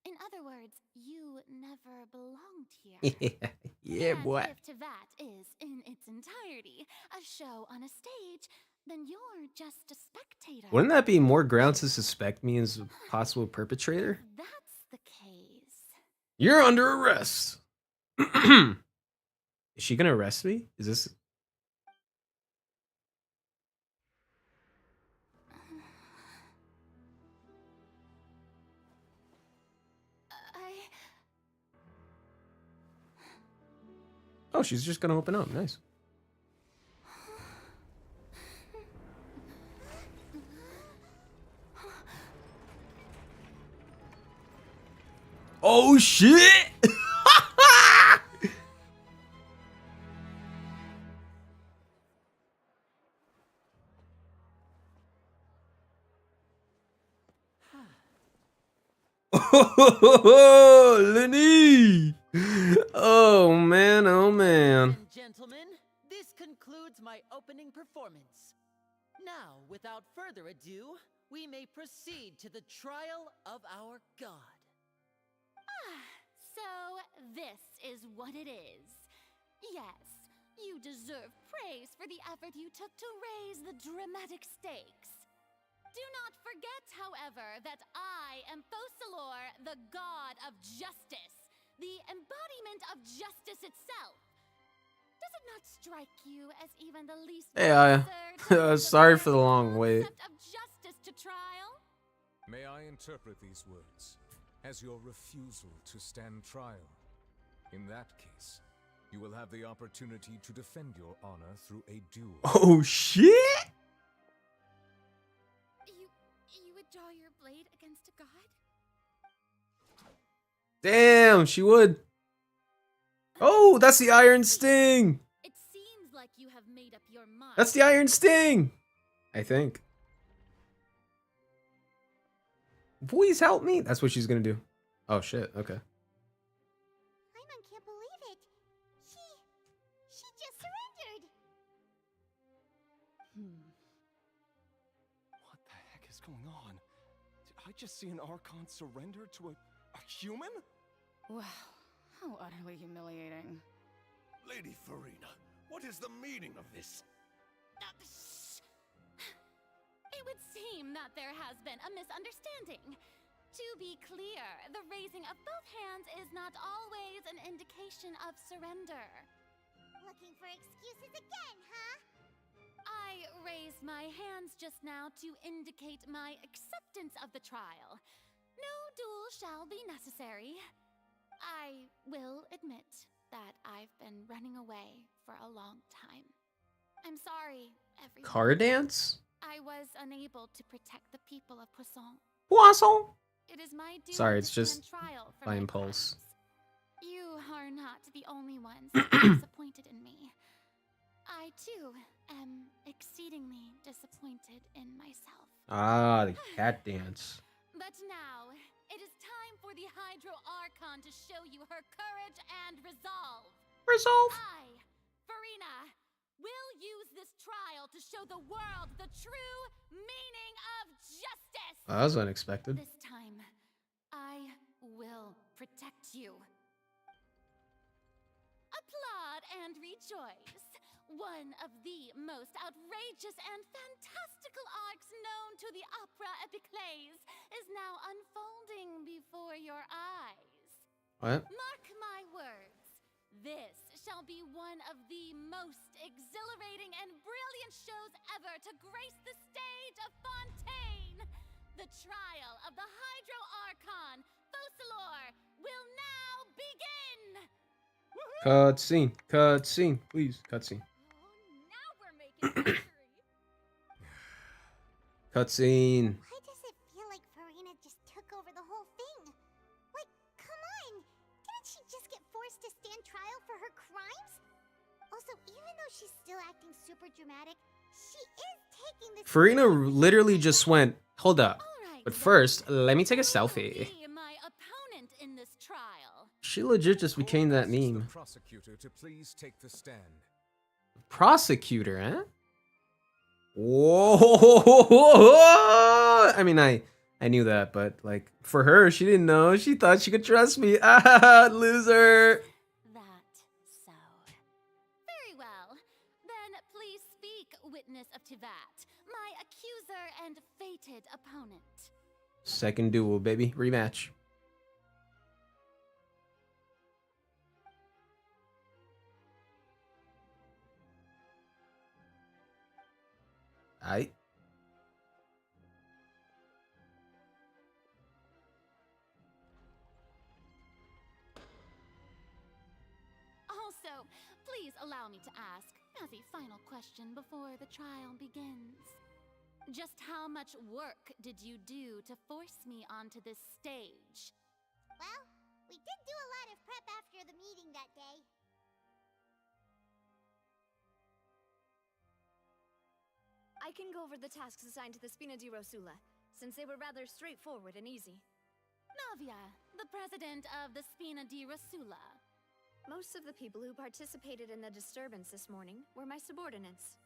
In other words, you never belonged here. Yeah, and boy. if Tevat is, in its entirety, a show on a stage, then you're just a spectator. Wouldn't that be more grounds to suspect me as a possible perpetrator? If that's the case. You're under arrest. Is she gonna arrest me? Is this... Oh, she's just gonna open up. Nice. Oh shit! Oh, Lenny! Oh man, oh man. And gentlemen, this concludes my opening performance. Now, without further ado, we may proceed to the trial of our god. So, this is what it is. Yes, you deserve praise for the effort you took to raise the dramatic stakes. Do not forget, however, that I am Focalor, the god of justice, the embodiment of justice itself. Does it not strike you as even the least Hey, sorry for the long wait. of justice to trial? May I interpret these words as your refusal to stand trial? In that case, you will have the opportunity to defend your honor through a duel. Oh shit! You would draw your blade against a god? Damn, she would. Oh, that's the Iron Sting. It seems like you have made up your mind. That's the Iron Sting. I think. Please help me. That's what she's gonna do. Oh shit. Okay. Paimon can't believe it. She just surrendered. What the heck is going on? Did I just see an Archon surrender to a human? Wow, how utterly humiliating. Lady Furina, what is the meaning of this? It would seem that there has been a misunderstanding. To be clear, the raising of both hands is not always an indication of surrender. Looking for excuses again, huh? I raised my hands just now to indicate my acceptance of the trial. No duel shall be necessary. I will admit that I've been running away for a long time. I'm sorry, everyone. Car dance? I was unable to protect the people of Poisson. Poisson? It is my duty Sorry, to it's just stand trial for by my impulse. crimes. You are not the only ones who are disappointed in me. I too am exceedingly disappointed in myself. Ah, the cat dance. But now, it is time for the Hydro Archon to show you her courage and resolve. Resolve? I, Furina, will use this trial to show the world the true meaning of justice. Oh, that was unexpected. This time, I will protect you. Applaud and rejoice. One of the most outrageous and fantastical arcs known to the opera epiclese is now unfolding before your eyes. What? Mark my words. This shall be one of the most exhilarating and brilliant shows ever to grace the stage of Fontaine. The trial of the Hydro Archon, Focalor, will now begin! Cutscene. Cutscene. Please. Cutscene. Now we're making Cutscene. Why does it feel like Furina just took over the whole thing? Like, come on! Didn't she just get forced to stand trial for her crimes? Also, even though she's still acting super dramatic, she is taking this. Furina literally just went, hold up. But first, let me take a selfie. my opponent in this trial. She legit just became that The meme. prosecutor to please take the stand. Prosecutor, eh? Whoa! I mean, I knew that, but like for her, she didn't know. She thought she could trust me. Ah, loser. Very well. Then please speak, witness of Tivat, my accuser and fated opponent. Second duel, baby. Rematch. Aight. Also, please allow me to ask, as a final question before the trial begins. Just how much work did you do to force me onto this stage? Well, we did do a lot of prep after the meeting that day. I can go over the tasks assigned to the Spina di Rosula, since they were rather straightforward and easy. Navia, the president of the Spina di Rosula. Most of the people who participated in the disturbance this morning were my subordinates.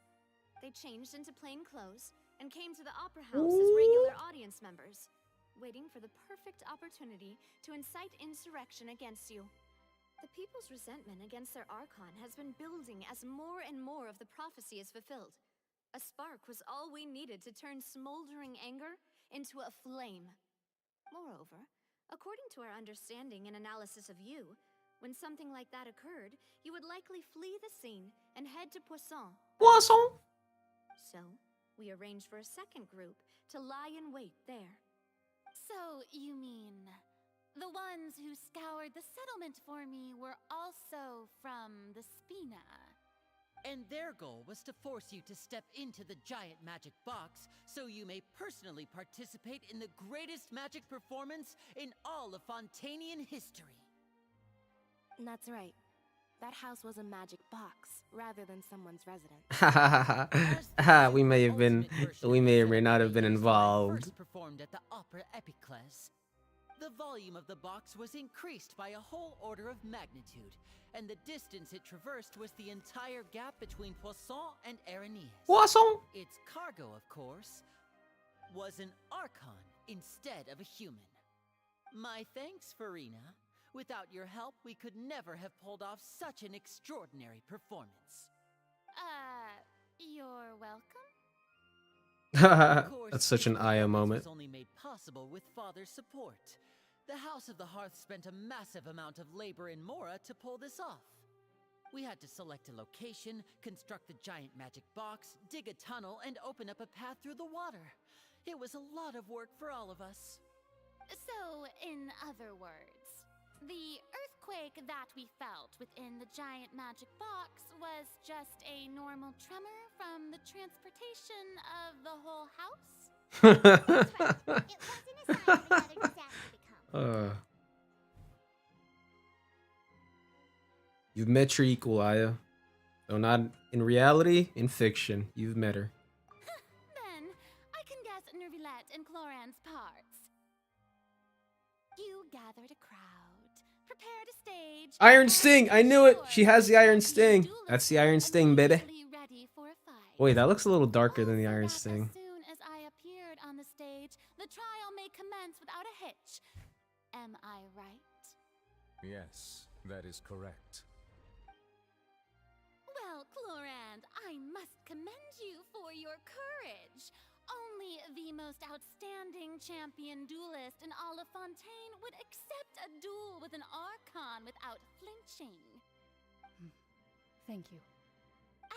They changed into plain clothes and came to the Opera House as regular audience members, waiting for the perfect opportunity to incite insurrection against you. The people's resentment against their Archon has been building as more and more of the prophecy is fulfilled. A spark was all we needed to turn smoldering anger into a flame. Moreover, according to our understanding and analysis of you, when something like that occurred, you would likely flee the scene and head to Poisson. Poisson? So, we arranged for a second group to lie in wait there. So, you mean, the ones who scoured the settlement for me were also from the Spina? And their goal was to force you to step into the giant magic box so you may personally participate in the greatest magic performance in all of Fontanian history. That's right. That house was a magic box rather than someone's residence. we may or may not have been involved. First performed at the Opera Epiclese. The volume of the box was increased by a whole order of magnitude, and the distance it traversed was the entire gap between Poisson and Arenias. Poisson? Its cargo, of course, was an Archon instead of a human. My thanks, Furina. Without your help, we could never have pulled off such an extraordinary performance. You're welcome? Of course, That's such an this Aya performance moment. was only made possible with Father's support. The House of the Hearth spent a massive amount of labor in Mora to pull this off. We had to select a location, construct the giant magic box, dig a tunnel, and open up a path through the water. It was a lot of work for all of us. So, in other words, the earthquake that we felt within the giant magic box was just a normal tremor from the transportation of the whole house? You've met your equal, Aya. Though not in reality, in fiction, you've met her. Then, I can guess Nervilette and Cloran's parts. You gathered a crowd, prepared a stage. Iron Sting! I knew it! She has the Iron Sting! That's the Iron Sting, baby. Wait, that looks a little darker than the Iron Sting. As soon as I appeared on the stage, the trial may commence without a hitch. Am I right? Yes, that is correct. Well, Clorand, I must commend you for your courage. Only the most outstanding champion duelist in all of Fontaine would accept a duel with an Archon without flinching. Thank you.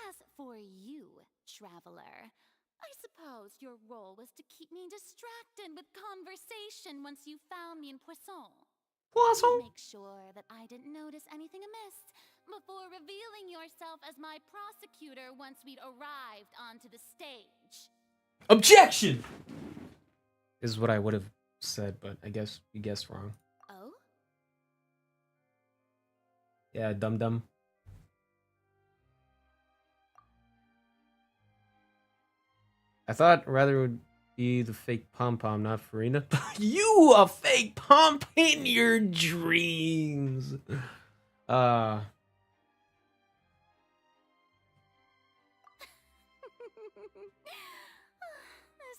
As for you, traveler, I suppose your role was to keep me distracted with conversation once you found me in Poisson. Poisson? Make sure that I didn't notice anything amiss before revealing yourself as my prosecutor once we'd arrived onto the stage. Objection! Is what I would have said, but I guess you guessed wrong. Oh? Yeah, dum-dum. I thought rather it would be the fake pom-pom, not Furina. You a fake pom in your dreams. Is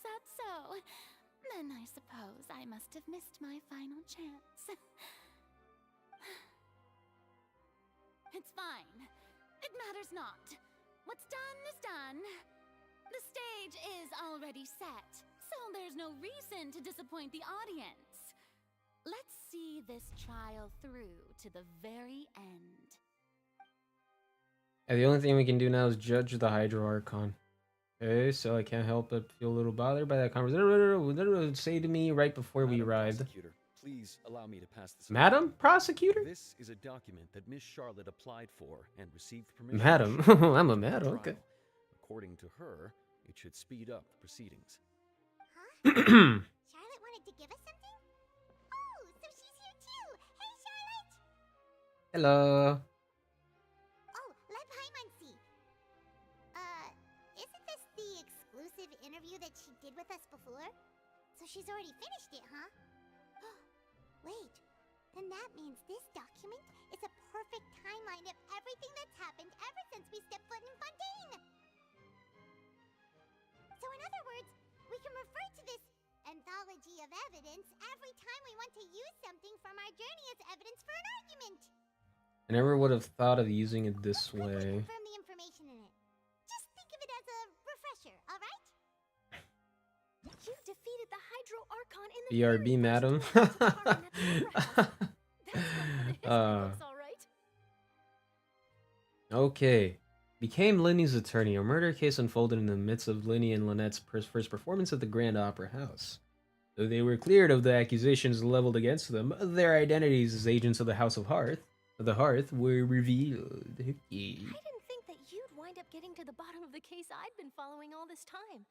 that so? Then I suppose I must have missed my final chance. It's fine. It matters not. What's done is done. The stage is already set, so there's no reason to disappoint the audience. Let's see this trial through to the very end. And the only thing we can do now is judge the Hydro Archon. Okay, so I can't help but feel a little bothered by that conversation. Say to me right before we arrived. Prosecutor, please allow me to pass this. Madam Prosecutor? This is a document that Miss Charlotte applied for and received permission. Madam? I'm a madam, okay. According to her, it should speed up the proceedings. Charlotte wanted to give us something? Oh, so she's here too! Hey, Charlotte! Hello. Oh, let Paimon see. Isn't this the exclusive interview that she did with us before? So she's already finished it, huh? Wait, then that means this document is a perfect timeline of everything that's happened ever since we stepped foot in Fontaine! So in other words, we can refer to this anthology of evidence every time we want to use something from our journey as evidence for an argument. I never would have thought of using it this way. Confirm the information in it. Just think of it as a refresher, alright? You defeated the Hydro Archon in the BRB, madam. Okay. Became Linny's attorney. A murder case unfolded in the midst of Linny and Lynette's first performance at the Grand Opera House. Though they were cleared of the accusations leveled against them, their identities as agents of the House of the Hearth were revealed. I didn't think that you'd wind up getting to the bottom of the case I'd been following all this time.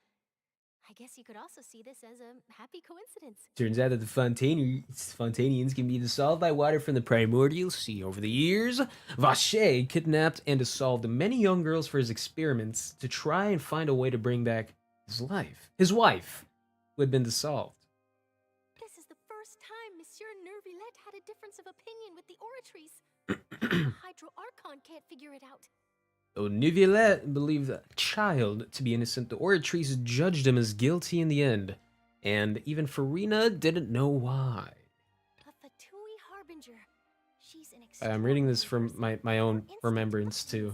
I guess you could also see this as a happy coincidence. Turns out that the Fontainians can be dissolved by water from the primordial sea. Over the years, Vacher kidnapped and assaulted many young girls for his experiments to try and find a way to bring back his wife, who had been dissolved. This is the first time Monsieur Nervilette had a difference of opinion with the Oratrice. The Hydro Archon can't figure it out. Though Neuvillette believed the child to be innocent, the Oratrice judged him as guilty in the end, and even Furina didn't know why. A Fatui Harbinger. She's an I'm reading this from my own remembrance too.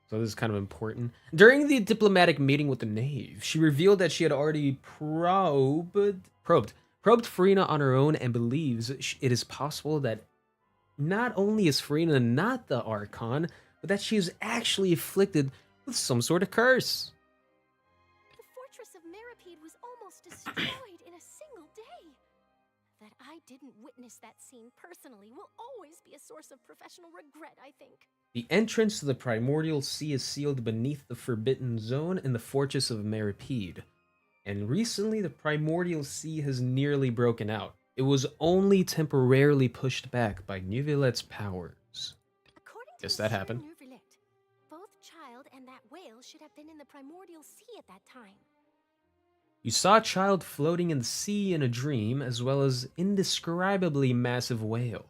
So this is kind of important. During the diplomatic meeting with the knave, she revealed that she had already probed Furina on her own and believes it is possible that not only is Furina not the Archon, but that she is actually afflicted with some sort of curse. The fortress of Maripede was almost destroyed in a single day. That I didn't witness that scene personally will always be a source of professional regret, I think. The entrance to the primordial sea is sealed beneath the Forbidden Zone in the fortress of Maripede. And recently, the primordial sea has nearly broken out. It was only temporarily pushed back by Neuvillette's powers. Guess that happened. Both Child and that whale should have been in the primordial sea at that time. You saw a child floating in the sea in a dream, as well as indescribably massive whale.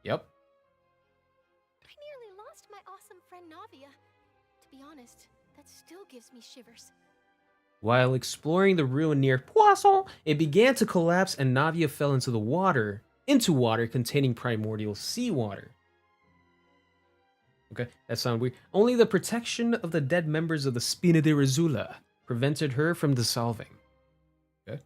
Yep. I nearly lost my awesome friend Navia. To be honest, that still gives me shivers. While exploring the ruin near Poisson, it began to collapse and Navia fell into water containing primordial seawater. Okay, that sounds weird. Only the protection of the dead members of the Spina di Rizzula prevented her from dissolving. Okay.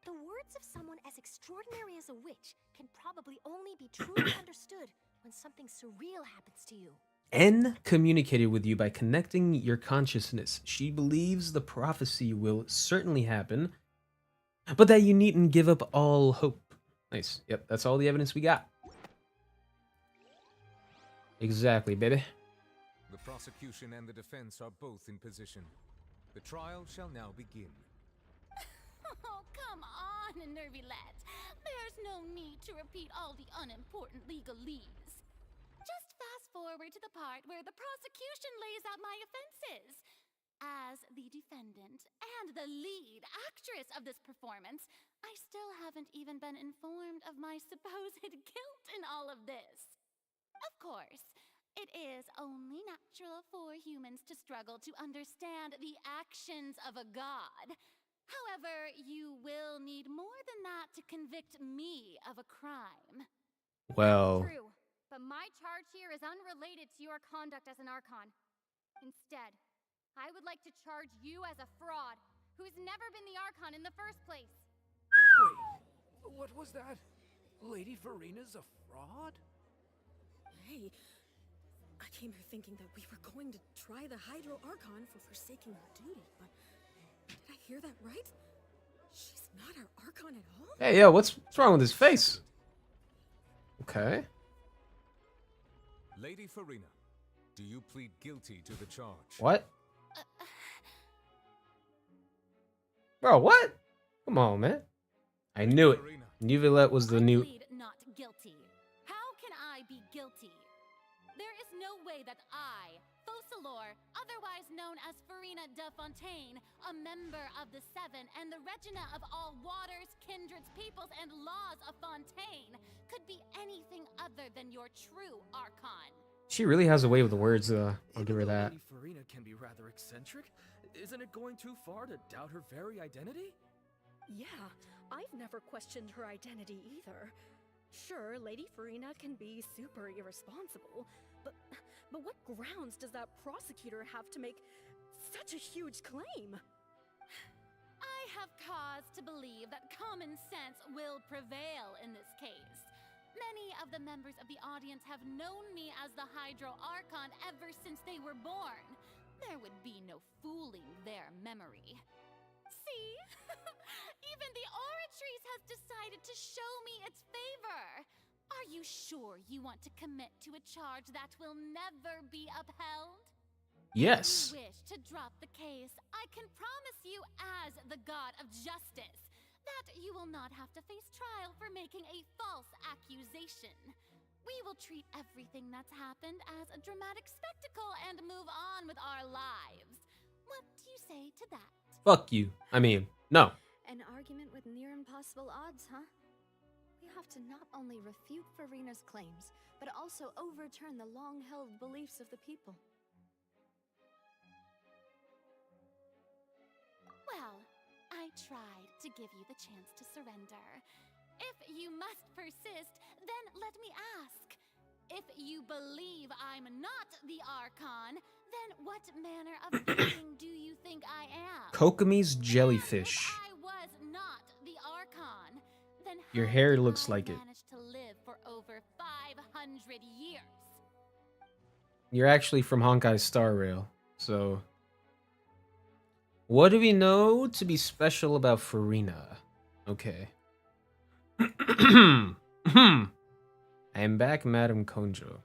The words of someone as extraordinary as a witch can probably only be truly understood when something surreal happens to you. N communicated with you by connecting your consciousness. She believes the prophecy will certainly happen, but that you needn't give up all hope. Nice. Yep, that's all the evidence we got. Exactly, baby. The prosecution and the defense are both in position. The trial shall now begin. Oh, come on, Nervylette. There's no need to repeat all the unimportant legalese. Just fast forward to the part where the prosecution lays out my offenses. As the defendant and the lead actress of this performance, I still haven't even been informed of my supposed guilt in all of this. Of course, it is only natural for humans to struggle to understand the actions of a god. However, you will need more than that to convict me of a crime. Well, True, but my charge here is unrelated to your conduct as an Archon. Instead, I would like to charge you as a fraud who's never been the Archon in the first place. Wait, what was that? Lady Furina's a fraud? Hey, I came here thinking that we were going to try the Hydro Archon for forsaking her duty, but did I hear that right? She's not our Archon at all? hey, yo, what's wrong with his face? Okay. Lady Furina, do you plead guilty to the charge? What? Bro, what? Come on, man. I knew it. Neuvillette was the new... Plead not guilty. How can I be guilty? There is no way that I, Focalor, otherwise known as Furina de Fontaine, a member of the Seven and the Regina of all waters, kindreds, peoples, and laws of Fontaine, could be anything other than your true Archon. She really has a way with the words, I'll give her that. Lady Furina can be rather eccentric. Isn't it going too far to doubt her very identity? Yeah, I've never questioned her identity either. Sure, Lady Furina can be super irresponsible, but what grounds does that prosecutor have to make such a huge claim? I have cause to believe that common sense will prevail in this case. Many of the members of the audience have known me as the Hydro Archon ever since they were born. There would be no fooling their memory. See? Even the Oratrice has decided to show me its favor. Are you sure you want to commit to a charge that will never be upheld? Yes. If you wish to drop the case, I can promise you as the god of justice that you will not have to face trial for making a false accusation. We will treat everything that's happened as a dramatic spectacle and move on with our lives. What do you say to that? Fuck you. I mean, no. An argument with near impossible odds, huh? We have to not only refute Furina's claims, but also overturn the long-held beliefs of the people. Well, I tried to give you the chance to surrender. If you must persist, then let me ask. If you believe I'm not the Archon, Then what manner of being do you think I am? Kokomi's jellyfish. I was not the Archon. Then Your how hair did looks I like it. manage to live for over 500 years? You're actually from Honkai Star Rail, so... What do we know to be special about Furina? Okay. I am back, Madam Konjo.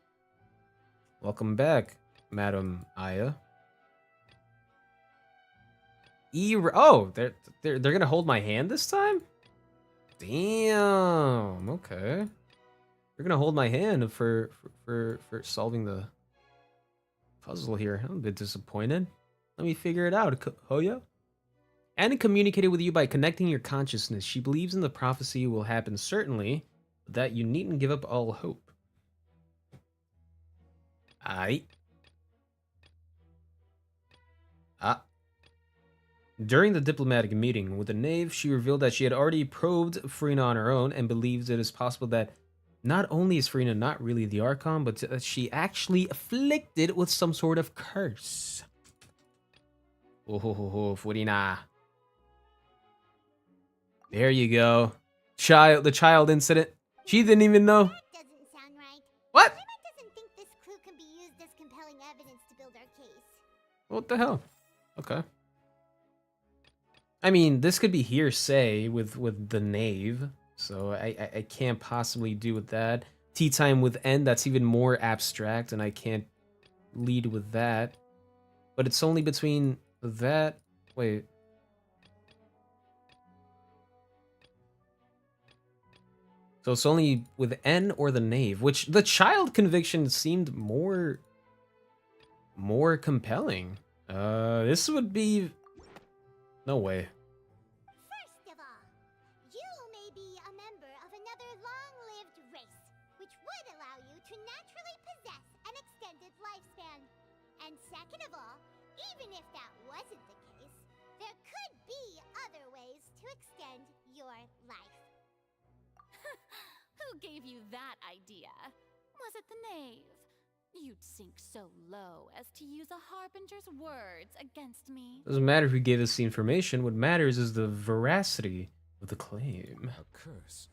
Welcome back, Madam Aya. Oh, they're gonna hold my hand this time? Damn. Okay. They're gonna hold my hand for solving the puzzle here. I'm a bit disappointed. Let me figure it out, Hoya. Anna communicated with you by connecting your consciousness. She believes in the prophecy will happen certainly, but that you needn't give up all hope. Aight. During the diplomatic meeting with the knave, she revealed that she had already probed Furina on her own and believes it is possible that not only is Furina not really the Archon, but that she actually afflicted with some sort of curse. Oh, Furina. There you go. The child incident. She didn't even know. That doesn't sound right. What? Furina doesn't think this clue can be used as compelling evidence to build our case. What the hell? Okay. I mean, this could be hearsay with the knave, so I can't possibly do with that. Tea time with N, that's even more abstract, and I can't lead with that. But it's only between that... Wait. So it's only with N or the knave, which the child conviction seemed more compelling. This would be... No way. First of all, you may be a member of another long-lived race, which would allow you to naturally possess an extended lifespan. And second of all, even if that wasn't the case, there could be other ways to extend your life. Who gave you that idea? Was it the knave? You'd sink so low as to use a harbinger's words against me. Doesn't matter who gave us the information. What matters is the veracity of the claim. A curse?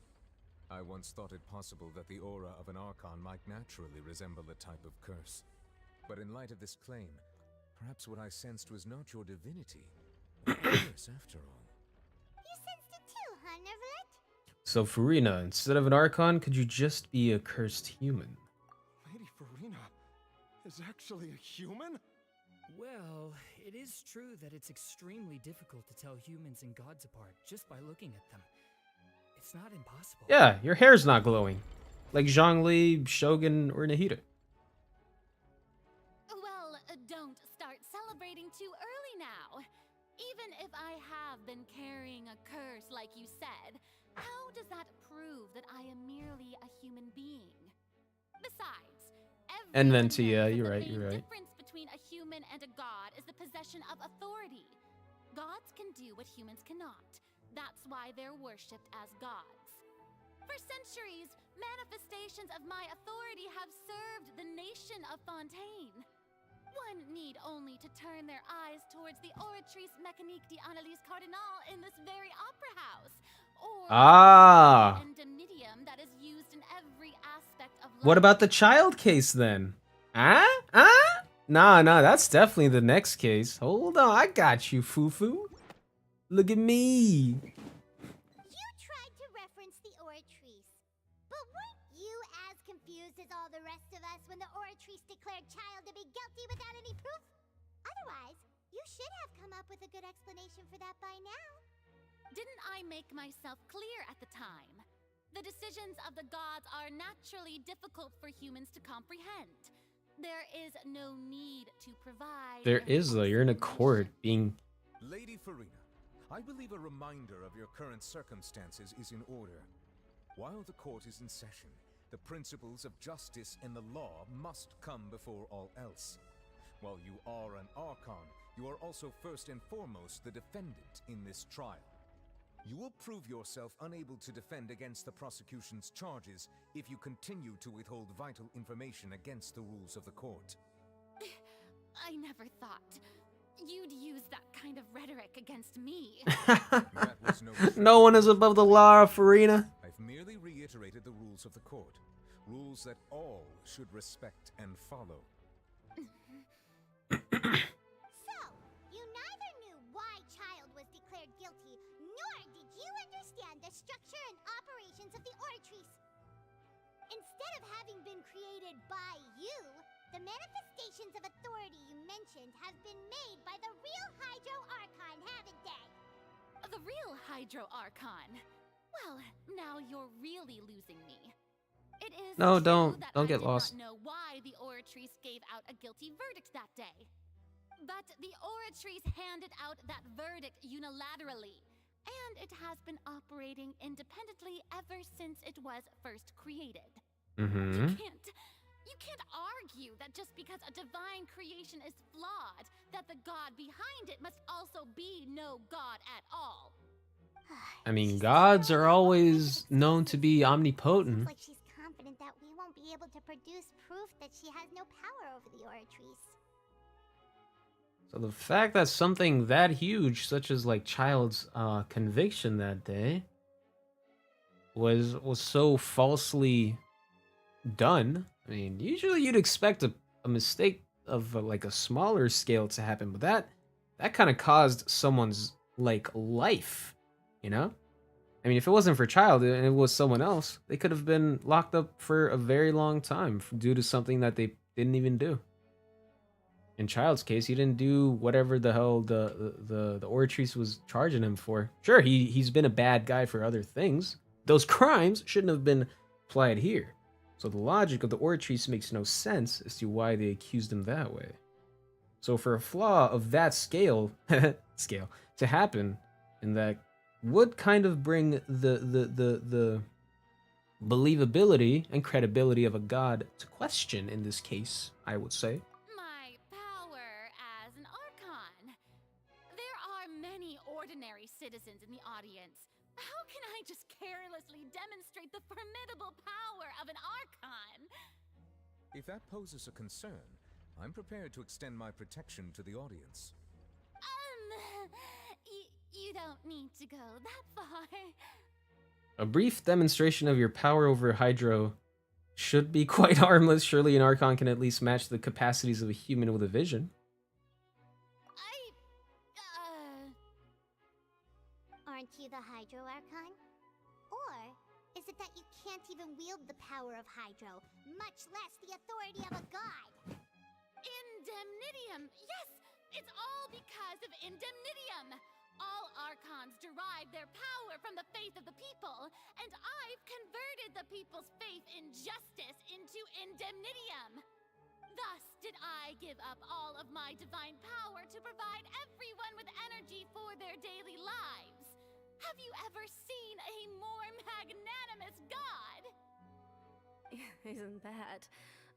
I once thought it possible that the aura of an Archon might naturally resemble a type of curse. But in light of this claim, perhaps what I sensed was not your divinity, but a curse after all. You sensed it too, huh, Nervalet? So Furina, instead of an Archon, could you just be a cursed human? Lady Furina is actually a human? Well, it is true that it's extremely difficult to tell humans and gods apart just by looking at them. It's not impossible. Yeah, your hair's not glowing. Like Zhongli, Shogun, or Nahida. Well, don't start celebrating too early now. Even if I have been carrying a curse like you said, how does that prove that I am merely a human being? Besides, And Venti, yeah, you're right, the you're right. difference between a human and a god is the possession of authority. Gods can do what humans cannot. That's why they're worshipped as gods. For centuries, manifestations of my authority have served the nation of Fontaine. One need only to turn their eyes towards the Oratrice Mécanique d'Analyse Cardinal in this very opera house, or Ah. endemitium that is used in every aspect of life. What about the child case then? Nah, that's definitely the next case. Hold on, I got you, Fufu. Look at me. You tried to reference the Oratrice, but weren't you as confused as all the rest of us when the Oratrice declared Child to be guilty without any proof? Otherwise, you should have come up with a good explanation for that by now. Didn't I make myself clear at the time? The decisions of the gods are naturally difficult for humans to comprehend. There is no need to provide... There is though, you're in a court being... Lady Furina, I believe a reminder of your current circumstances is in order. While the court is in session, the principles of justice and the law must come before all else. While you are an Archon, you are also first and foremost the defendant in this trial. You will prove yourself unable to defend against the prosecution's charges if you continue to withhold vital information against the rules of the court. I never thought you'd use that kind of rhetoric against me. That was no No one is above the law, Furina. I've merely reiterated the rules of the court. Rules that all should respect and follow. So, you neither knew why Child was declared guilty, nor did you understand the structure and operations of the Oratrice. Instead of having been created by you, the manifestations of authority you mentioned have been made by the real Hydro Archon, haven't they? The real Hydro Archon? Well, now you're really losing me. It is No, true don't that get I did lost. not know why the Oratrice gave out a guilty verdict that day. But the Oratrice handed out that verdict unilaterally, and it has been operating independently ever since it was first created. Mm-hmm. You can't argue that just because a divine creation is flawed, that the god behind it must also be no god at all. I mean, gods are always known to be omnipotent. Like she's confident that we won't be able to produce proof that she has no power over the Oratrice. So the fact that something that huge, such as like Child's conviction that day, was so falsely done. I mean, usually you'd expect a mistake of like a smaller scale to happen, but that kind of caused someone's like life, you know? I mean, if it wasn't for Child and it was someone else, they could have been locked up for a very long time due to something that they didn't even do. In Child's case, he didn't do whatever the hell the Oratrice was charging him for. Sure, he's been a bad guy for other things. Those crimes shouldn't have been applied here. So the logic of the Oratrice makes no sense as to why they accused him that way. So for a flaw of that scale to happen, and that would kind of bring the believability and credibility of a god to question in this case, I would say. My power as an Archon. There are many ordinary citizens in the audience. How can I just carelessly demonstrate the formidable power of an Archon? If that poses a concern, I'm prepared to extend my protection to the audience. You don't need to go that far. A brief demonstration of your power over Hydro should be quite harmless. Surely an Archon can at least match the capacities of a human with a vision. Aren't you the Hydro Archon? Or is it that you can't even wield the power of Hydro, much less the authority of a god? Indemnitium! Yes! It's all because of Indemnitium! All Archons derive their power from the faith of the people, and I've converted the people's faith in justice into Indemnitium! Thus did I give up all of my divine power to provide everyone with energy for their daily lives. Have you ever seen a more magnanimous god? Isn't that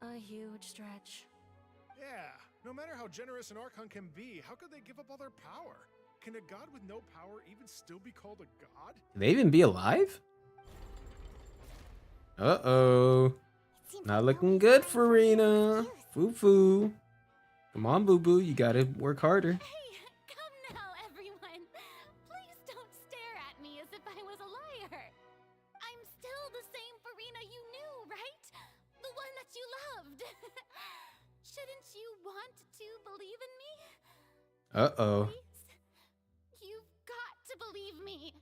a huge stretch? Yeah, no matter how generous an Archon can be, how could they give up all their power? Can a god with no power even still be called a god? Can they even be alive? Uh-oh. Not looking good, Furina. Foo-foo. Come on, boo-boo. You gotta work harder. Hey, come now, everyone. Please don't stare at me as if I was a liar. I'm still the same Furina you knew, right? The one that you loved. Shouldn't you want to believe in me? Uh-oh. You've got to believe me.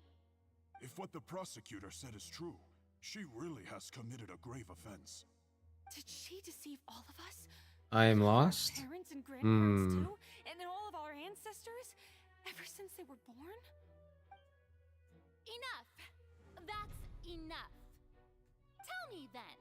If what the prosecutor said is true, she really has committed a grave offense. Did she deceive all of us? I am lost. Parents and grandparents too? And then all of our ancestors? Ever since they were born? Enough. That's enough. Tell me then,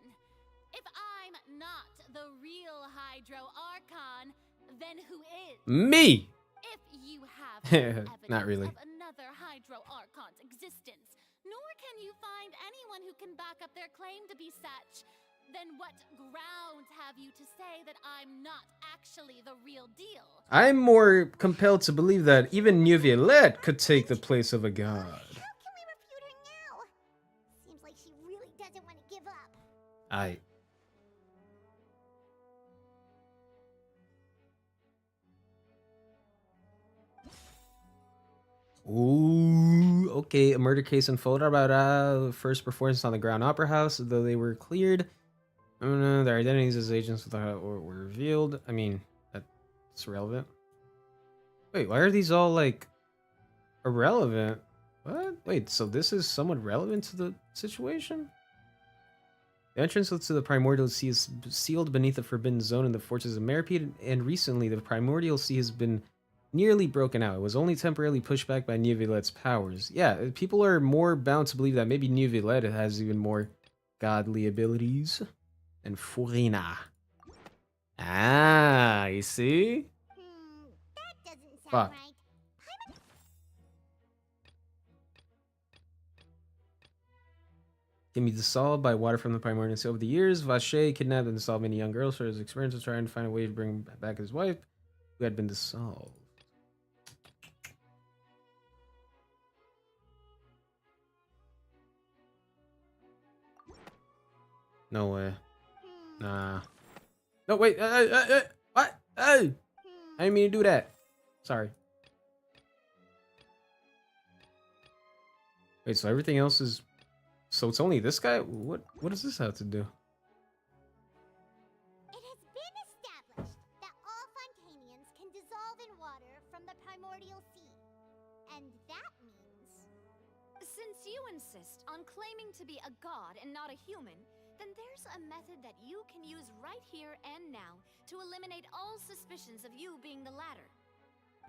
if I'm not the real Hydro Archon, then who is? Me! If you have no Not evidence really. of another Hydro Archon's existence, nor can you find anyone who can back up their claim to be such, then what grounds have you to say that I'm not actually the real deal? I'm more compelled to believe that even New Violette could take the place of a god. How can we refute her now? Seems like she really doesn't want to give up. Ooh, okay. A murder case unfolded about the first performance on the Ground Opera House, though they were cleared. Their identities as agents were revealed. I mean, that's relevant. Wait, why are these all like irrelevant? What? Wait, so this is somewhat relevant to the situation? The entrance to the Primordial Sea is sealed beneath the Forbidden Zone in the Fortress of Meripede, and recently the Primordial Sea has been nearly broken out. It was only temporarily pushed back by Neuvillete's powers. Yeah, people are more bound to believe that maybe Neuvillette has even more godly abilities than Furina. Ah, you see? That doesn't sound Fuck. right. Can be dissolved by water from the Primordial Sea. Over the years, Vache kidnapped and dissolved many young girls for his experience of trying to find a way to bring back his wife, who had been dissolved. No way. Nah. No, wait. What? Hey! I didn't mean to do that. Sorry. Wait, so everything else is... So it's only this guy? What does this have to do? It has been established that all Fontanians can dissolve in water from the Primordial Sea. And that means... Since you insist on claiming to be a god and not a human, then there's a method that you can use right here and now to eliminate all suspicions of you being the latter.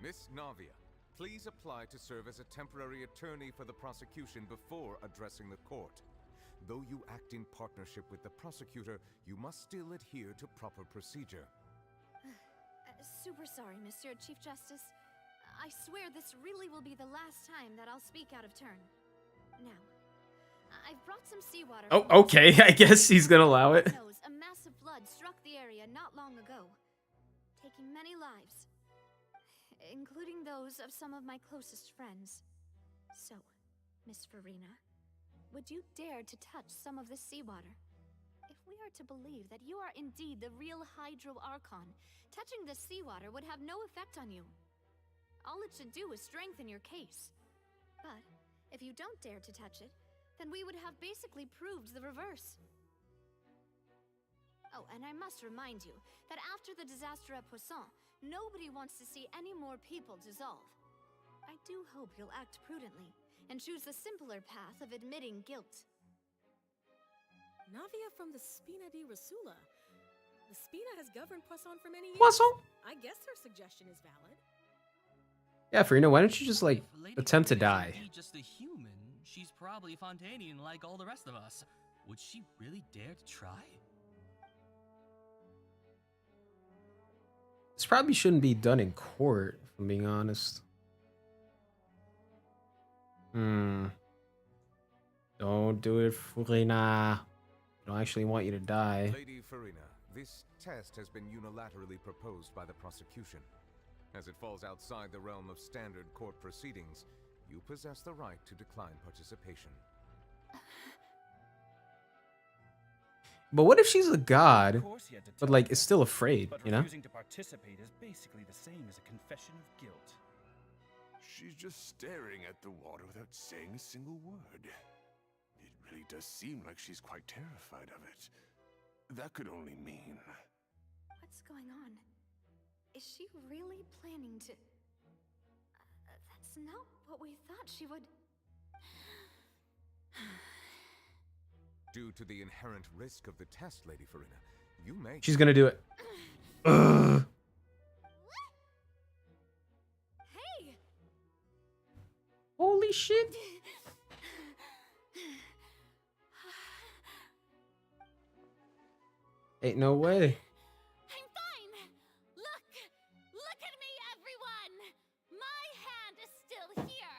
Miss Navia, please apply to serve as a temporary attorney for the prosecution before addressing the court. Though you act in partnership with the prosecutor, you must still adhere to proper procedure. Super sorry, Monsieur Chief Justice. I swear this really will be the last time that I'll speak out of turn. Now, I've brought some seawater. Oh, okay. I guess he's gonna allow it. A massive flood struck the area not long ago, taking many lives, including those of some of my closest friends. So, Miss Furina, would you dare to touch some of this seawater? If we are to believe that you are indeed the real Hydro Archon, touching this seawater would have no effect on you. All it should do is strengthen your case. But if you don't dare to touch it, then we would have basically proved the reverse. Oh, and I must remind you that after the disaster at Poisson, nobody wants to see any more people dissolve. I do hope you'll act prudently and choose the simpler path of admitting guilt. Navia from the Spina di Rasula. The Spina has governed Poisson for many years. Poisson? I guess her suggestion is valid. Yeah, Furina, why don't you just, like, attempt to die? If just a human, she's probably Fontanian like all the rest of us. Would she really dare to try? This probably shouldn't be done in court, if I'm being honest. Don't do it, Furina. I don't actually want you to die. Lady Furina, this test has been unilaterally proposed by the prosecution. As it falls outside the realm of standard court proceedings, you possess the right to decline participation. But what if she's a god, but, like, is still afraid, you know? Refusing to participate is basically the same as a confession of guilt. She's just staring at the water without saying a single word. It really does seem like she's quite terrified of it. That could only mean... What's going on? Is she really planning to... that's not what we thought she would... Due to the inherent risk of the test, Lady Furina, you may... She's gonna do it. Ugh. Hey! Holy shit. Ain't no way. I'm fine! Look at me, everyone! My hand is still here!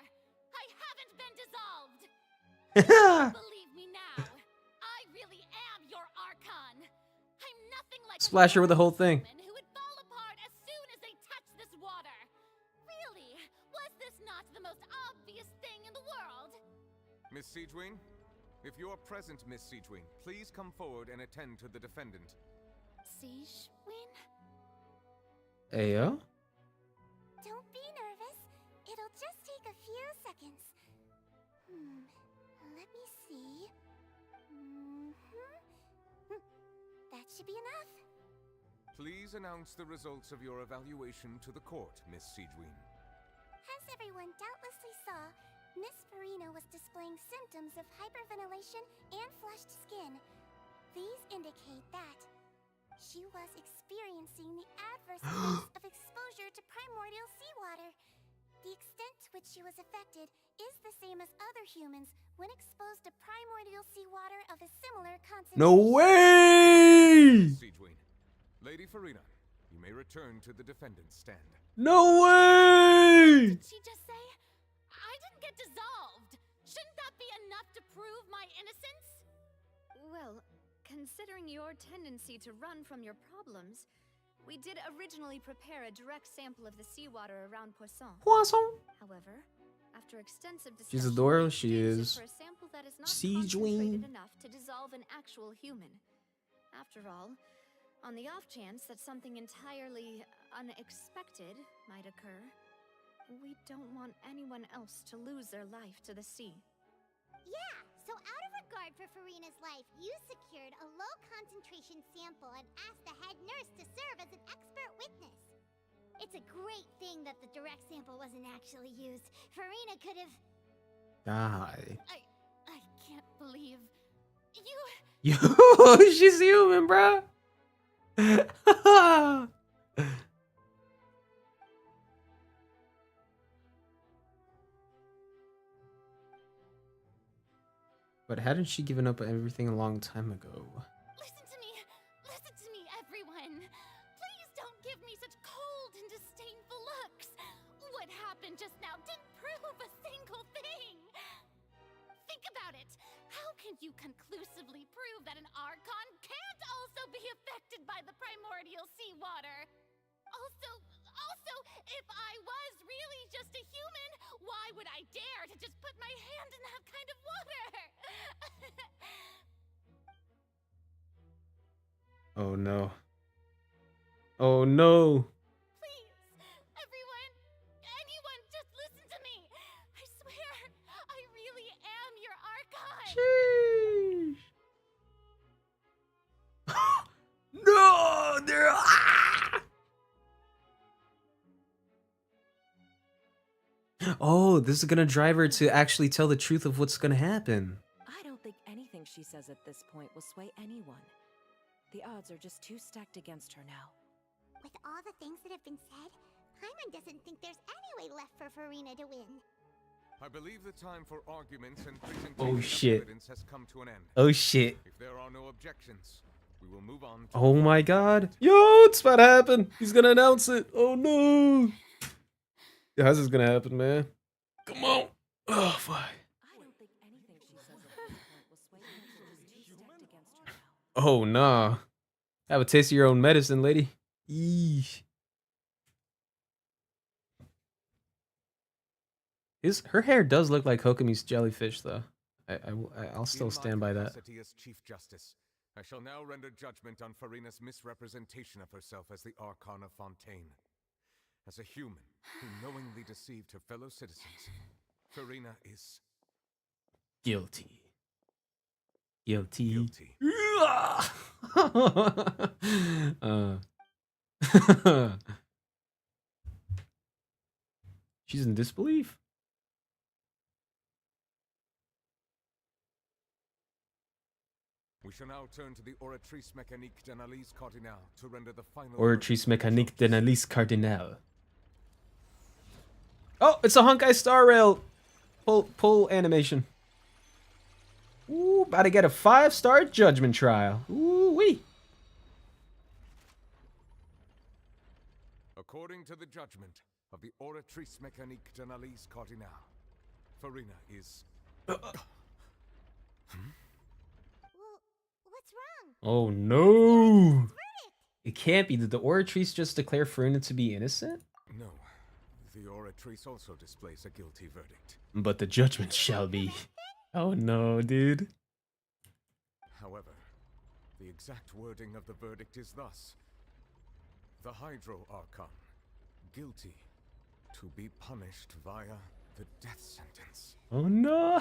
I haven't been dissolved! Believe me now, I really am your Archon! I'm nothing like Splash her with the whole thing. who would fall apart as soon as they touch this water! Really? Was this not the most obvious thing in the world? Miss Siegewing? If you're present, Miss Siegewing, please come forward and attend to the defendant. Siegewin? Ayo? Don't be nervous. It'll It'll just take a few seconds. Let me see. That should be enough. Please announce the results of your evaluation to the court, Miss Siegeween. As everyone doubtlessly saw, Miss Furina was displaying symptoms of hyperventilation and flushed skin. These indicate that she was experiencing the adverse effects of exposure to primordial seawater. The extent to which she was affected is the same as other humans when exposed to primordial seawater of a similar concentration. No way! Siegeween. Lady Furina, you may return to the defendant's stand. No way! Did she just say? I didn't get dissolved. Shouldn't that be enough to prove my innocence? Well, considering your tendency to run from your problems, we did originally prepare a direct sample of the seawater around Poisson. Poisson? However, after extensive discussion, She's adorable, we she exchanged it is. for a sample that is not Siegeween. concentrated enough to dissolve an actual human. After all, on the off chance that something entirely unexpected might occur, we don't want anyone else to lose their life to the sea. Yeah, so out of regard for Furina's life, you secured a low-concentration sample and asked the head nurse to serve as an expert witness. It's a great thing that the direct sample wasn't actually used. Furina could have... Die. I can't believe you... Yo, she's human, bruh. But hadn't she given up everything a long time ago? Listen to me, everyone. Please don't give me such cold and disdainful looks. What happened just now didn't prove a single thing. Think about it. How can you conclusively prove that an Archon can't also be affected by the primordial seawater? Also, if I was really just a human, why would I dare to just put my hand in that kind of water? Oh no. Oh no. Please, everyone, anyone, just listen to me. I swear, I really am your Archon. Sheesh. No, they're... Oh, this is gonna drive her to actually tell the truth of what's gonna happen. I don't think anything she says at this point will sway anyone. The odds are just too stacked against her now. With all the things that have been said, Paimon doesn't think there's any way left for Furina to win. I believe the time for arguments and presentation Oh of shit. evidence has come to an end. Oh shit. If there are no objections, we will move on to Oh my god. Yo, it's about to happen. He's gonna announce it. Oh no. How's this gonna happen, man? Come on. Oh, fuck. I don't think anything she says at this point will sway anyone. She's too stacked against her now. Oh, nah. Have a taste of your own medicine, lady. Eesh. Her hair does look like Hokumi's jellyfish, though. I'll still stand by that. As Chief Justice, I shall now render judgment on Furina's misrepresentation of herself as the Archon of Fontaine. As a human who knowingly deceived her fellow citizens, Furina is... Guilty. Guilty. Guilty. She's in disbelief. We shall now turn to the Oratrice Mécanique d'Analyse Cardinale to render the final... Oratrice Mécanique d'Analyse Cardinale. Oh, it's a Honkai Star Rail pull animation. Ooh, about to get a 5-star judgment trial. Ooh wee. According to the judgment of the Oratrice Mécanique d'Analyse Cardinale, Furina is... What's wrong? Oh no. It can't be. Did the Oratrice just declare Furina to be innocent? No. The Oratrice also displays a guilty verdict. But the judgment shall be. Oh no, dude. However, the exact wording of the verdict is thus. The Hydro Archon, guilty To be punished via the death sentence. Oh no!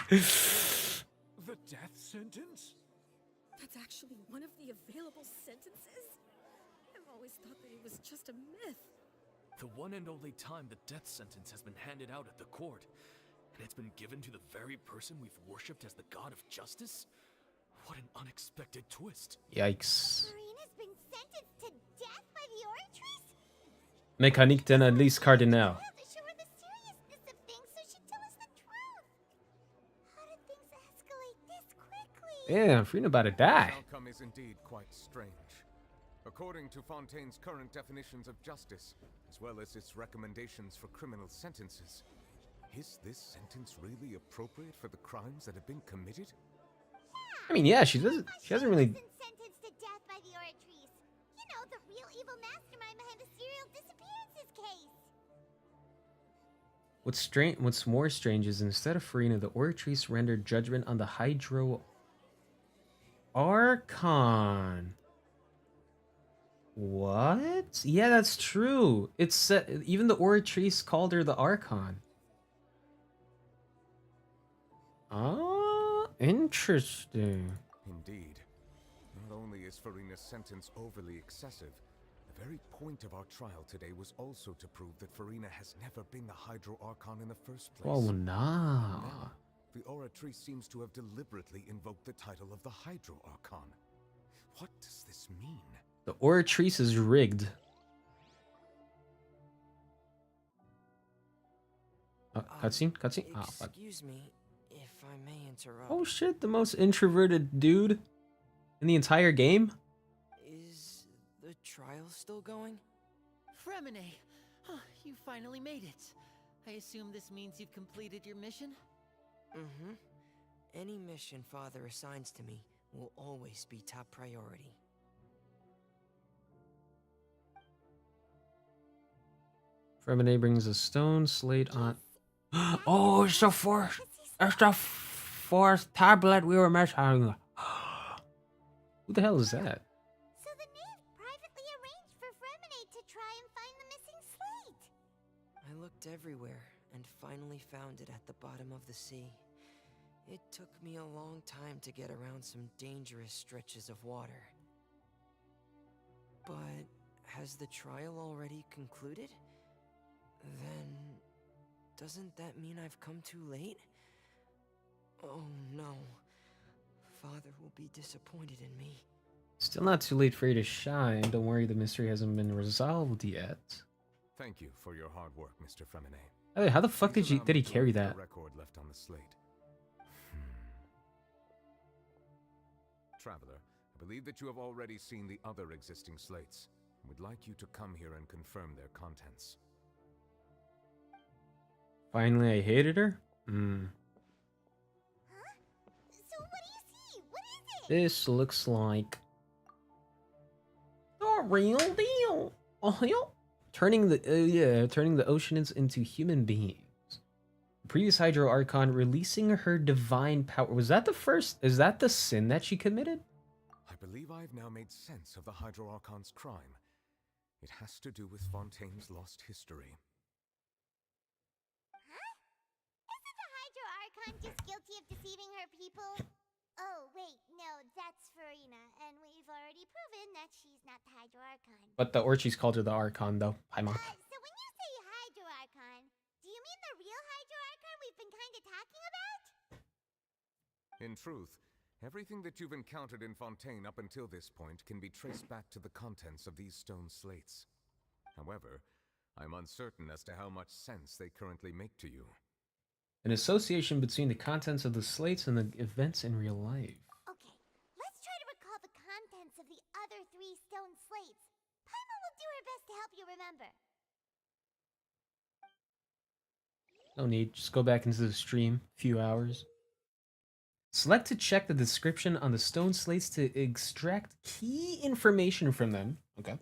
The death sentence? That's actually one of the available sentences? I've always thought that it was just a myth. The one and only time the death sentence has been handed out at the court, and it's been given to the very person we've worshipped as the god of justice? What an unexpected twist. Yikes. Furina's been sentenced to death by the Oratrice? Mécanique d'analyse cardinal. To show her the seriousness of things so she'd tell us the truth. How did things escalate this quickly? Yeah, Furina about to die. The outcome is indeed quite strange. According to Fontaine's current definitions of justice, as well as its recommendations for criminal sentences, is this sentence really appropriate for the crimes that have been committed? I mean, yeah, she hasn't really. Sentenced to death by the Oratrice. You know, the real evil mastermind behind the serial disappearances case. What's more strange is instead of Furina, the Oratrice rendered judgment on the Hydro Archon. What? Yeah, that's true. It's even the Oratrice called her the Archon. Ah, interesting. Indeed. Not only is Furina's sentence overly excessive, the very point of our trial today was also to prove that Furina has never been the Hydro Archon in the first place. Oh, nah. Now, the Oratrice seems to have deliberately invoked the title of the Hydro Archon. What does this mean? The Oratrice is rigged. Cutscene? Cutscene? Oh, fuck. Excuse me, if I may interrupt. Oh shit, the most introverted dude in the entire game? Is the trial still going? Fremine, you finally made it. I assume this means you've completed your mission? Mm-hmm. Any mission Father assigns to me will always be top priority. Fremine brings a stone slate on. Oh, it's the fourth. It's the fourth tablet we were missing. Who the hell is that? So the knave privately arranged for Fremine to try and find the missing slate. I looked everywhere and finally found it at the bottom of the sea. It took me a long time to get around some dangerous stretches of water. But has the trial already concluded? Then, doesn't that mean I've come too late? Oh no. Father will be disappointed in me. Still not too late for you to shine. Don't worry, the mystery hasn't been resolved yet. Thank you for your hard work, Mr. Fremine. Hey, how the fuck did he carry that? Record left on the slate. Traveler, I believe that you have already seen the other existing slates. I would like you to come here and confirm their contents. Finally, I hated her? Hmm. So what do you see? What is it? This looks like the real deal. Oh, yeah. Turning the oceans into human beings. Previous Hydro Archon releasing her divine power. Was that the first? Is that the sin that she committed? I believe I've now made sense of the Hydro Archon's crime. It has to do with Fontaine's lost history. Huh? Isn't the Hydro Archon just guilty of deceiving her people? Oh, wait, no, that's Furina, and we've already proven that she's not the Hydro Archon. But the Orchis called her the Archon, though. Hi, Mom. So when you say Hydro Archon, do you mean the real Hydro Archon we've been kind of talking about? In truth, everything that you've encountered in Fontaine up until this point can be traced back to the contents of these stone slates. However, I'm uncertain as to how much sense they currently make to you. An association between the contents of the slates and the events in real life. Okay, let's try to recall the contents of the other 3 stone slates. Paimon will do her best to help you remember. No need, just go back into the stream, few hours. Select to check the description on the stone slates to extract key information from them. Okay.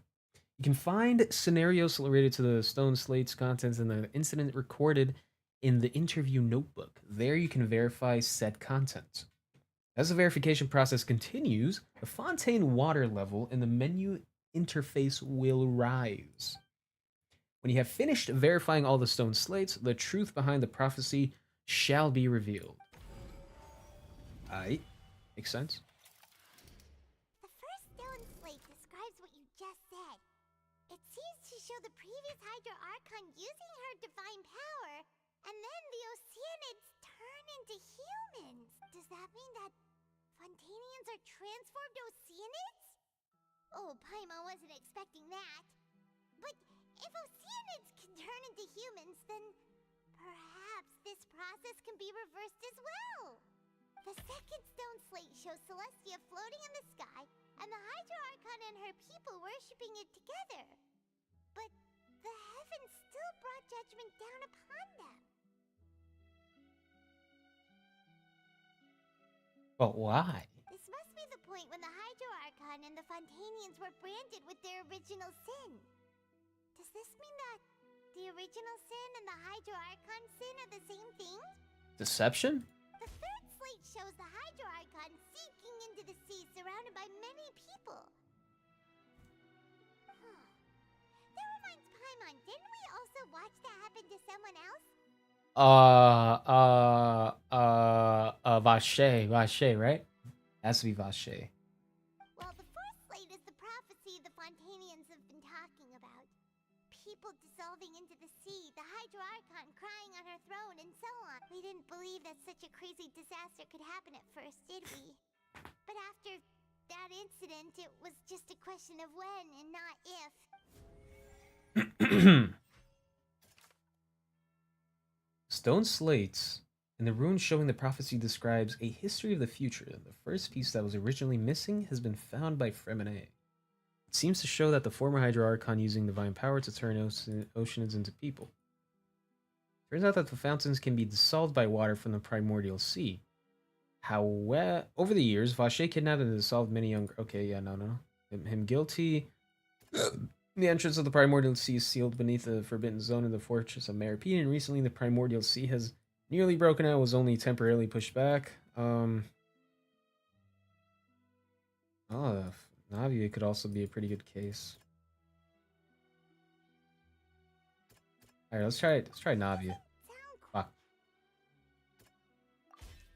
You can find scenarios related to the stone slates contents and the incident recorded in the interview notebook. There you can verify said content. As the verification process continues, the Fontaine water level in the menu interface will rise. When you have finished verifying all the stone slates, the truth behind the prophecy shall be revealed. Aight. Makes sense. The first stone slate describes what you just said. It seems to show the previous Hydra Archon using her divine power, and then the Oceanids turn into humans. Does that mean that Fontanians are transformed Oceanids? Oh, Paimon wasn't expecting that. But if Oceanids can turn into humans, then perhaps this process can be reversed as well. The second stone slate shows Celestia floating in the sky, and the Hydra Archon and her people worshipping it together. But the heavens still brought judgment down upon them. But why? This must be the point when the Hydro Archon and the Fontanians were branded with their original sin. Does this mean that the original sin and the Hydro Archon sin are the same thing? Deception? The third slate shows the Hydro Archon sinking into the sea surrounded by many people. That reminds Paimon, didn't we also watch that happen to someone else? Vache, right? Has to be Vache. Well, the fourth slate is the prophecy the Fontanians have been talking about. People dissolving into the sea, the Hydro Archon crying on her throne, and so on. We didn't believe that such a crazy disaster could happen at first, did we? But after that incident, it was just a question of when and not if. Stone slates. In the rune showing the prophecy describes a history of the future. The first piece that was originally missing has been found by Fremine. It seems to show that the former Hydra Archon using divine power to turn oceanids into people. Turns out that the fountains can be dissolved by water from the primordial sea. However, over the years, Vache kidnapped and dissolved many young... Okay, yeah, no. Him guilty. The entrance of the primordial sea is sealed beneath the forbidden zone in the fortress of Maripede, and recently the primordial sea has nearly broken out, was only temporarily pushed back. Navia could also be a pretty good case. Alright, let's try Navia. Fuck.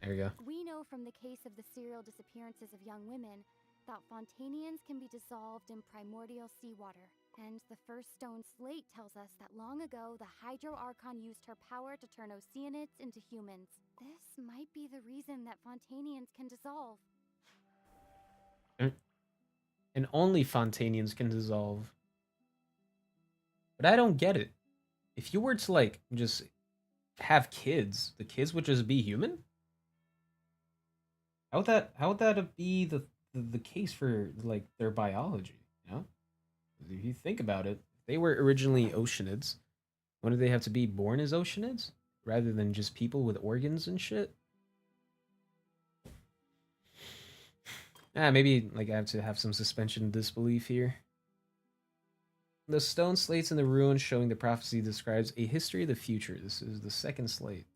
There we go. We know from the case of the serial disappearances of young women that Fontanians can be dissolved in primordial seawater. And the first stone slate tells us that long ago, the Hydro Archon used her power to turn Oceanids into humans. This might be the reason that Fontanians can dissolve. And only Fontanians can dissolve. But I don't get it. If you were to, like, just have kids, the kids would just be human? How would that be the case for, like, their biology, you know? If you think about it, they were originally Oceanids. When did they have to be born as Oceanids? Rather than just people with organs and shit? Maybe, like, I have to have some suspension of disbelief here. The stone slates in the ruins showing the prophecy describes a history of the future. This is the second slate.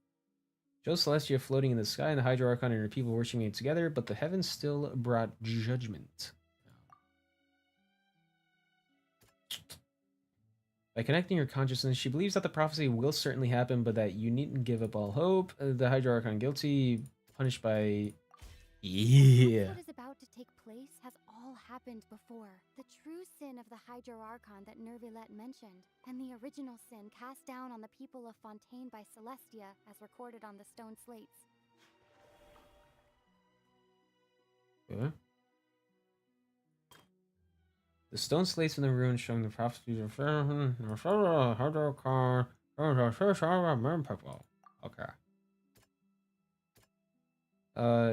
Shows Celestia floating in the sky and the Hydro Archon and her people worshiping it together, but the heavens still brought judgment. By connecting her consciousness, she believes that the prophecy will certainly happen, but that you needn't give up all hope. The Hydro Archon guilty, punished by... Yeah. What is about to take place has all happened before. The true sin of the Hydro Archon that Nervilet mentioned, and the original sin cast down on the people of Fontaine by Celestia, as recorded on the stone slates. Yeah. The stone slates in the ruins showing the prophecy of Hydro Archon. Okay.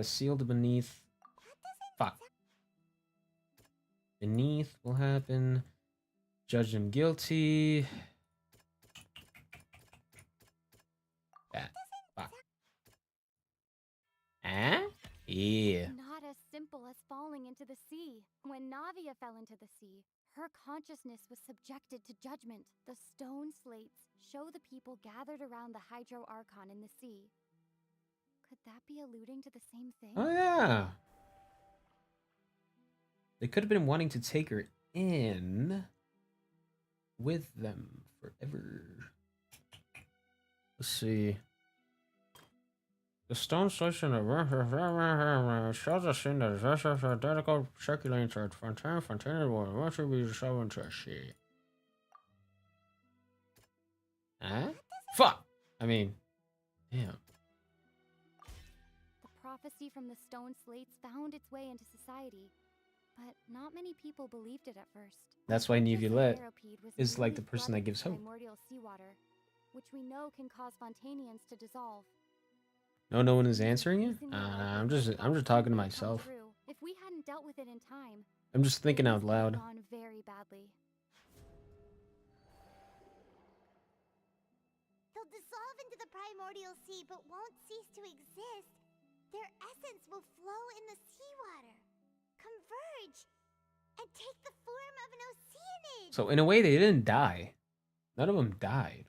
Sealed beneath. Fuck. Beneath will happen. Judge him guilty. That. Fuck. Huh? Yeah. Not as simple as falling into the sea. When Navia fell into the sea, her consciousness was subjected to judgment. The stone slates show the people gathered around the Hydro Archon in the sea. Could that be alluding to the same thing? Oh, yeah. They could have been wanting to take her in. with them forever. Let's see. The stone station shows us in the identical circulating church. Fontaine, what should be shown to see? Huh? Fuck! I mean, damn. The prophecy from the stone slates found its way into society, but not many people believed it at first. That's why Neuvillette Centipede was is like the really person that flooded gives with hope. primordial seawater, which we know can cause Fontanians to dissolve. No one is answering you? I'm just talking to myself. If we hadn't dealt with it in time, I'm just thinking out things would have loud. gone very badly. They'll dissolve into the primordial sea but won't cease to exist. Their essence will flow in the seawater, converge, and take the form of an oceanid. So in a way, they didn't die. None of them died.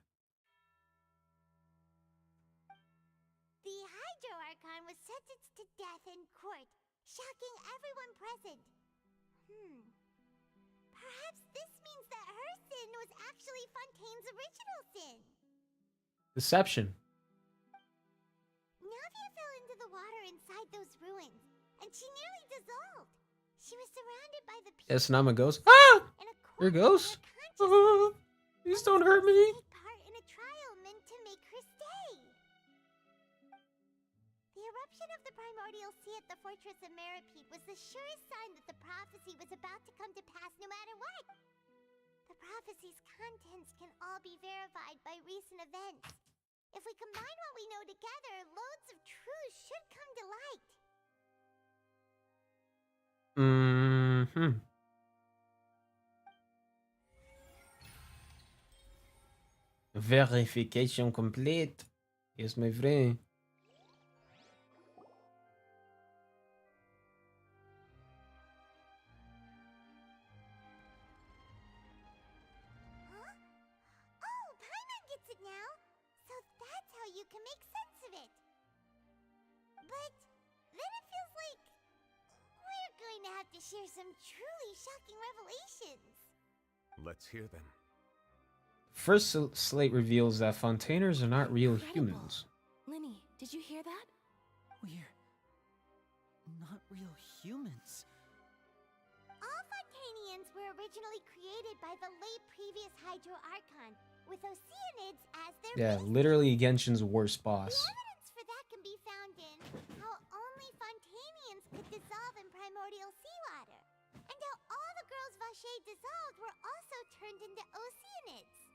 The Hydro Archon was sentenced to death in court, shocking everyone present. Perhaps this means that her sin was actually Fontaine's original sin. Deception. Navia fell into the water inside those ruins, and she nearly dissolved. She was surrounded by the people. Yes, Nama goes. Ah! Here goes. Please don't hurt me. Take part in a trial meant to make her stay. The eruption of the primordial sea at the fortress of Meripede was the surest sign that the prophecy was about to come to pass no matter what. The prophecy's contents can all be verified by recent events. If we combine what we know together, loads of truths should come to light. Verification complete. Yes, my friend. Oh, Paimon gets it now! So that's how you can make sense of it. But then it feels like we're going to have to share some truly shocking revelations. Let's hear them. First slate reveals that Fontainers are not real humans. Linny, did you hear that? We're not real humans. All Fontanians were originally created by the late previous Hydro Archon, with Oceanids as their Yeah, base. literally Genshin's worst boss. The evidence for that can be found in how only Fontanians could dissolve in primordial seawater, and how all the girls Vache dissolved were also turned into Oceanids.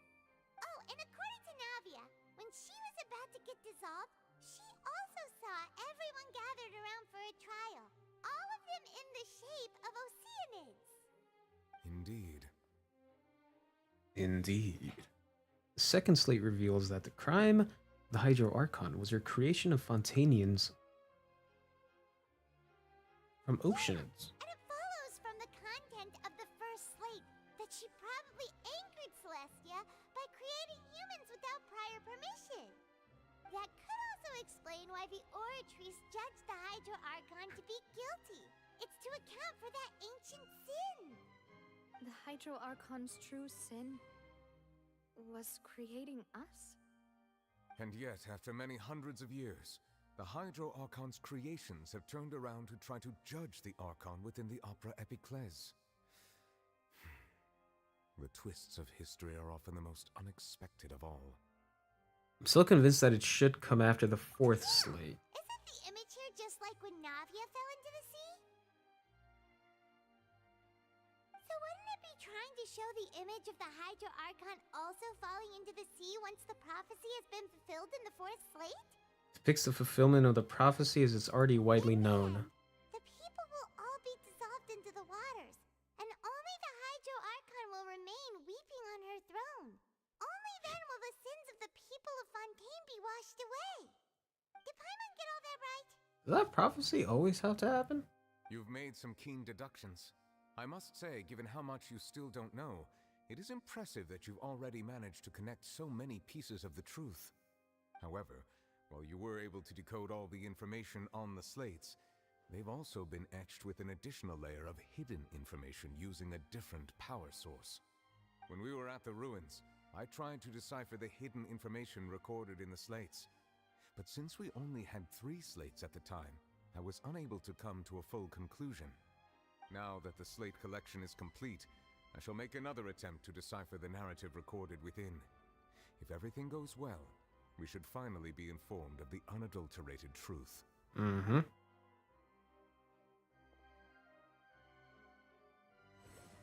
Oh, and according to Navia, when she was about to get dissolved, she also saw everyone gathered around for a trial, all of them in the shape of Oceanids. Indeed. Indeed. The second slate reveals that the crime of the Hydro Archon was her creation of Fontanians from Oceanids. And it follows from the content of the first slate that she probably angered Celestia by creating humans without prior permission. That could also explain why the Oratrice judged the Hydro Archon to be guilty. It's to account for that ancient sin. The Hydro Archon's true sin was creating us? And yet, after many hundreds of years, the Hydro Archon's creations have turned around to try to judge the Archon within the Opera Epiclese. The twists of history are often the most unexpected of all. I'm still convinced that it should come after the fourth slate. Isn't the image here just like when Navia fell into the sea? So wouldn't it be trying to show the image of the Hydro Archon also falling into the sea once the prophecy has been fulfilled in the fourth slate? Depicts the fulfillment of the prophecy as it's already widely known. The people will all be dissolved into the waters, and only the Hydro Archon will remain weeping on her throne. Only then will the sins of the people of Fontaine be washed away. Did Paimon get all that right? Does that prophecy always have to happen? You've made some keen deductions. I must say, given how much you still don't know, it is impressive that you've already managed to connect so many pieces of the truth. However, while you were able to decode all the information on the slates, they've also been etched with an additional layer of hidden information using a different power source. When we were at the ruins, I tried to decipher the hidden information recorded in the slates. But since we only had 3 slates at the time, I was unable to come to a full conclusion. Now that the slate collection is complete, I shall make another attempt to decipher the narrative recorded within. If everything goes well, we should finally be informed of the unadulterated truth. Mm-hmm.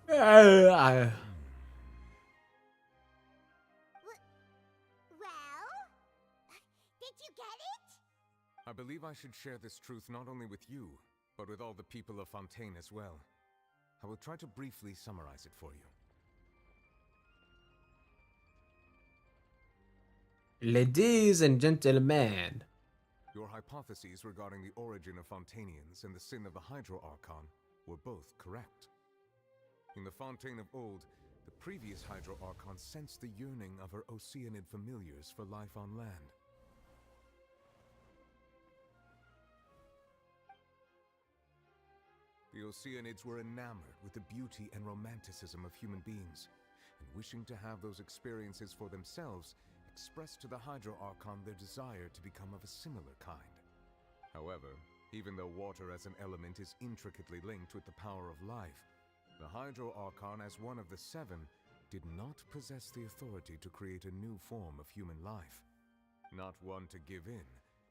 Well? Did you get it? I believe I should share this truth not only with you, but with all the people of Fontaine as well. I will try to briefly summarize it for you. Ladies and gentlemen. Your hypotheses regarding the origin of Fontainians and the sin of the Hydro Archon were both correct. In the Fontaine of old, the previous Hydro Archon sensed the yearning of her Oceanid familiars for life on land. The Oceanids were enamored with the beauty and romanticism of human beings, and wishing to have those experiences for themselves, expressed to the Hydro Archon their desire to become of a similar kind. However, even though water as an element is intricately linked with the power of life, the Hydro Archon, as one of the 7, did not possess the authority to create a new form of human life. Not one to give in,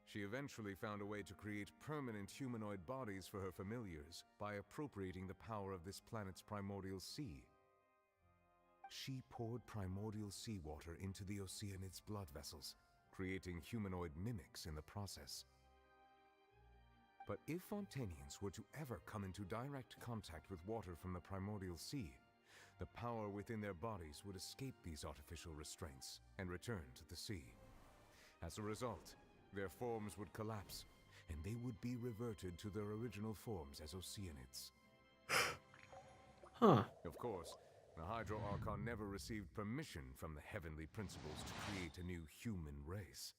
she eventually found a way to create permanent humanoid bodies for her familiars by appropriating the power of this planet's primordial sea. She poured primordial seawater into the Oceanids' blood vessels, creating humanoid mimics in the process. But if Fontainians were to ever come into direct contact with water from the primordial sea, the power within their bodies would escape these artificial restraints and return to the sea. As a result, their forms would collapse, and they would be reverted to their original forms as Oceanids. Huh. Of course, the Hydro Archon never received permission from the heavenly principles to create a new human race.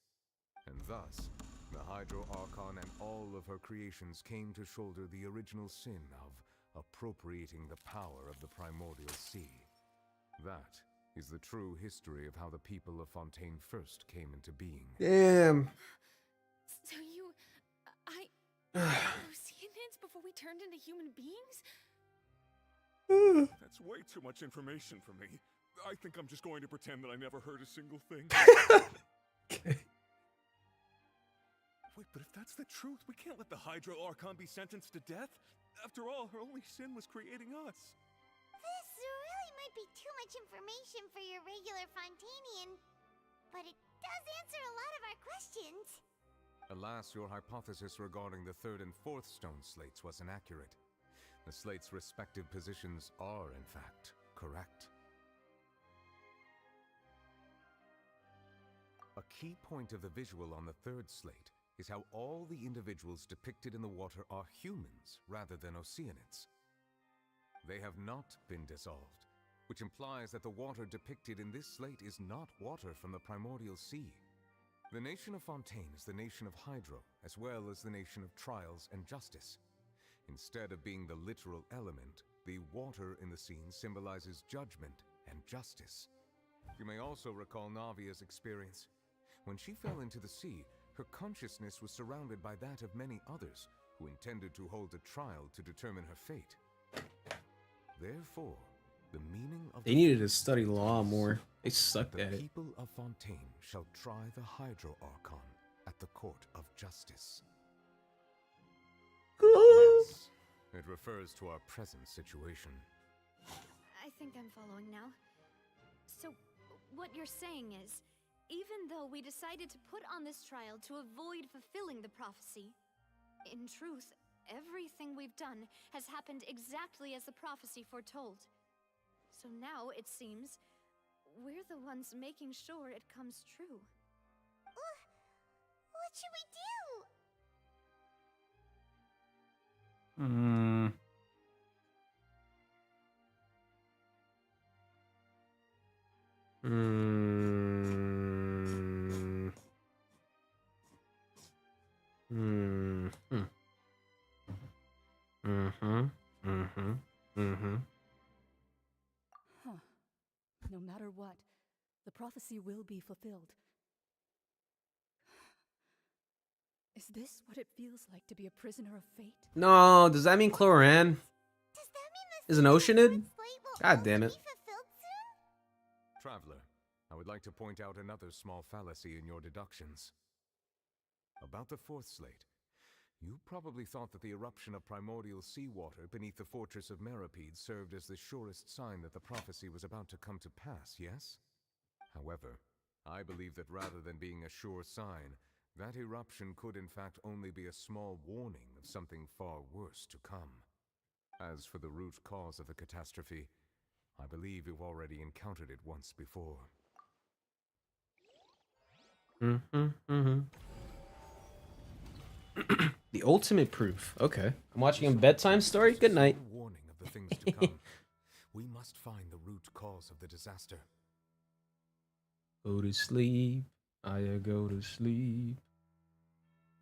And thus, the Hydro Archon and all of her creations came to shoulder the original sin of appropriating the power of the primordial sea. That is the true history of how the people of Fontaine first came into being. Damn. So you... Oceanids before we turned into human beings? That's way too much information for me. I think I'm just going to pretend that I never heard a single thing. Wait, but if that's the truth, we can't let the Hydro Archon be sentenced to death. After all, her only sin was creating us. This really might be too much information for your regular Fontainian, but it does answer a lot of our questions. Alas, your hypothesis regarding the 3rd and 4th stone slates was inaccurate. The slates' respective positions are, in fact, correct. A key point of the visual on the 3rd slate is how all the individuals depicted in the water are humans rather than Oceanids. They have not been dissolved, which implies that the water depicted in this slate is not water from the primordial sea. The nation of Fontaine is the nation of Hydro, as well as the nation of trials and justice. Instead of being the literal element, the water in the scene symbolizes judgment and justice. You may also recall Navia's experience. When she fell into the sea, her consciousness was surrounded by that of many others who intended to hold a trial to determine her fate. Therefore, the meaning of They needed to study law more. They sucked at the it. people of Fontaine shall try the Hydro Archon at the court of justice. Yes, it refers to our present situation. I think I'm following now. So, what you're saying is, even though we decided to put on this trial to avoid fulfilling the prophecy, in truth, everything we've done has happened exactly as the prophecy foretold. So now, it seems, we're the ones making sure it comes true. What should we do? Hmm. no matter what, the prophecy will be fulfilled. Is this what it feels like to be a prisoner of fate? No, does that mean Cloran is an Oceanid? God damn it. Traveler, I would like to point out another small fallacy in your deductions. About the fourth slate, you probably thought that the eruption of primordial seawater beneath the fortress of Meripede served as the surest sign that the prophecy was about to come to pass, yes? However, I believe that rather than being a sure sign, that eruption could in fact only be a small warning of something far worse to come. As for the root cause of the catastrophe, I believe you've already encountered it once before. The ultimate proof. Okay. I'm watching a bedtime story. Good night. Warning of the things to come. We must find the root cause of the disaster. Go to sleep. I go to sleep.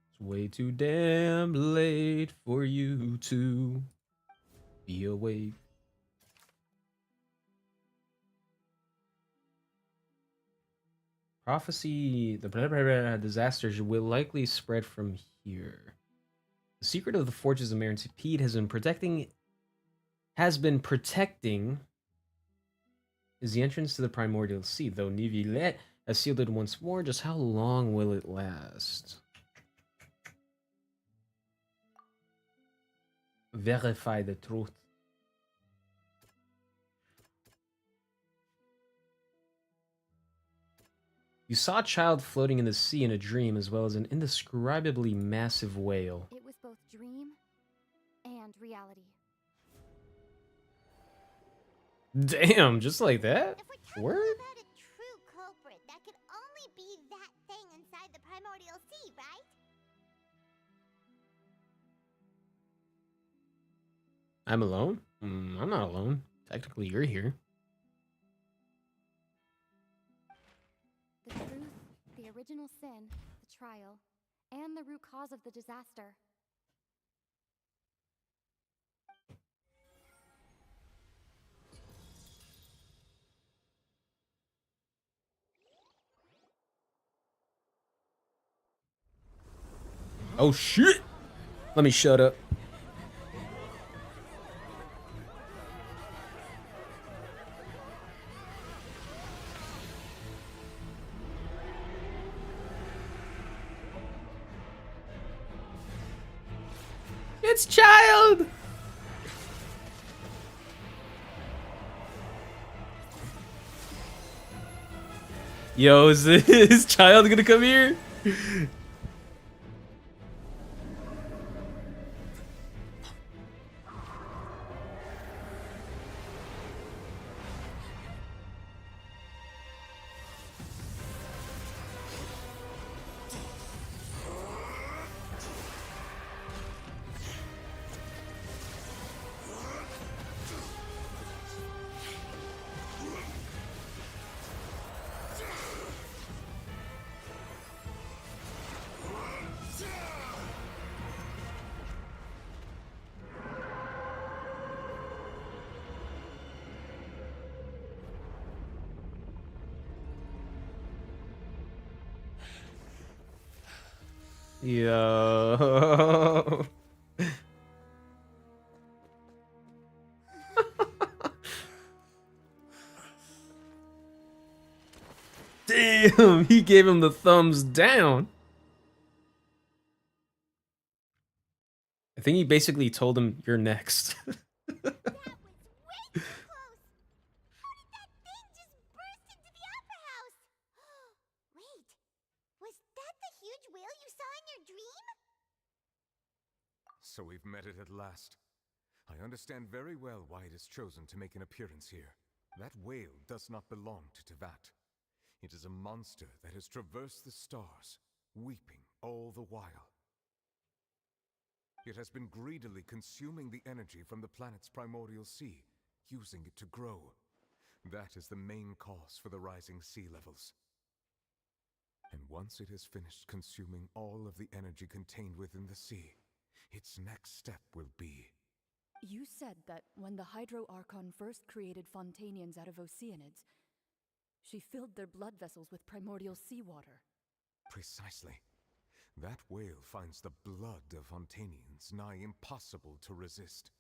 It's way too damn late for you to be awake. Prophecy, the disasters will likely spread from here. The secret of the forges of Meripede has been protecting is the entrance to the primordial sea. Though Nivillette has sealed it once more, just how long will it last? Verify the truth. You saw a child floating in the sea in a dream, as well as an indescribably massive whale. It was both dream and reality. Damn, just like that? Word? About a true culprit, that could only be that thing inside the primordial sea, right? I'm alone? I'm not alone. Technically, you're here. The truth, the original sin, the trial, and the root cause of the disaster. Oh shit! Let me shut up. It's child! Yo, is this child gonna come here? Yo. Damn, he gave him the thumbs down. I think he basically told him, "You're next." Wait, was that the huge whale you saw in your dream? So we've met it at last. I understand very well why it has chosen to make an appearance here. That whale does not belong to Tevat. It is a monster that has traversed the stars, weeping all the while. It has been greedily consuming the energy from the planet's primordial sea, using it to grow. That is the main cause for the rising sea levels. And once it has finished consuming all of the energy contained within the sea, its next step will be... You said that when the Hydro Archon first created Fontanians out of Oceanids, She filled their blood vessels with primordial seawater. Precisely. That whale finds the blood of Fontanians nigh impossible to resist.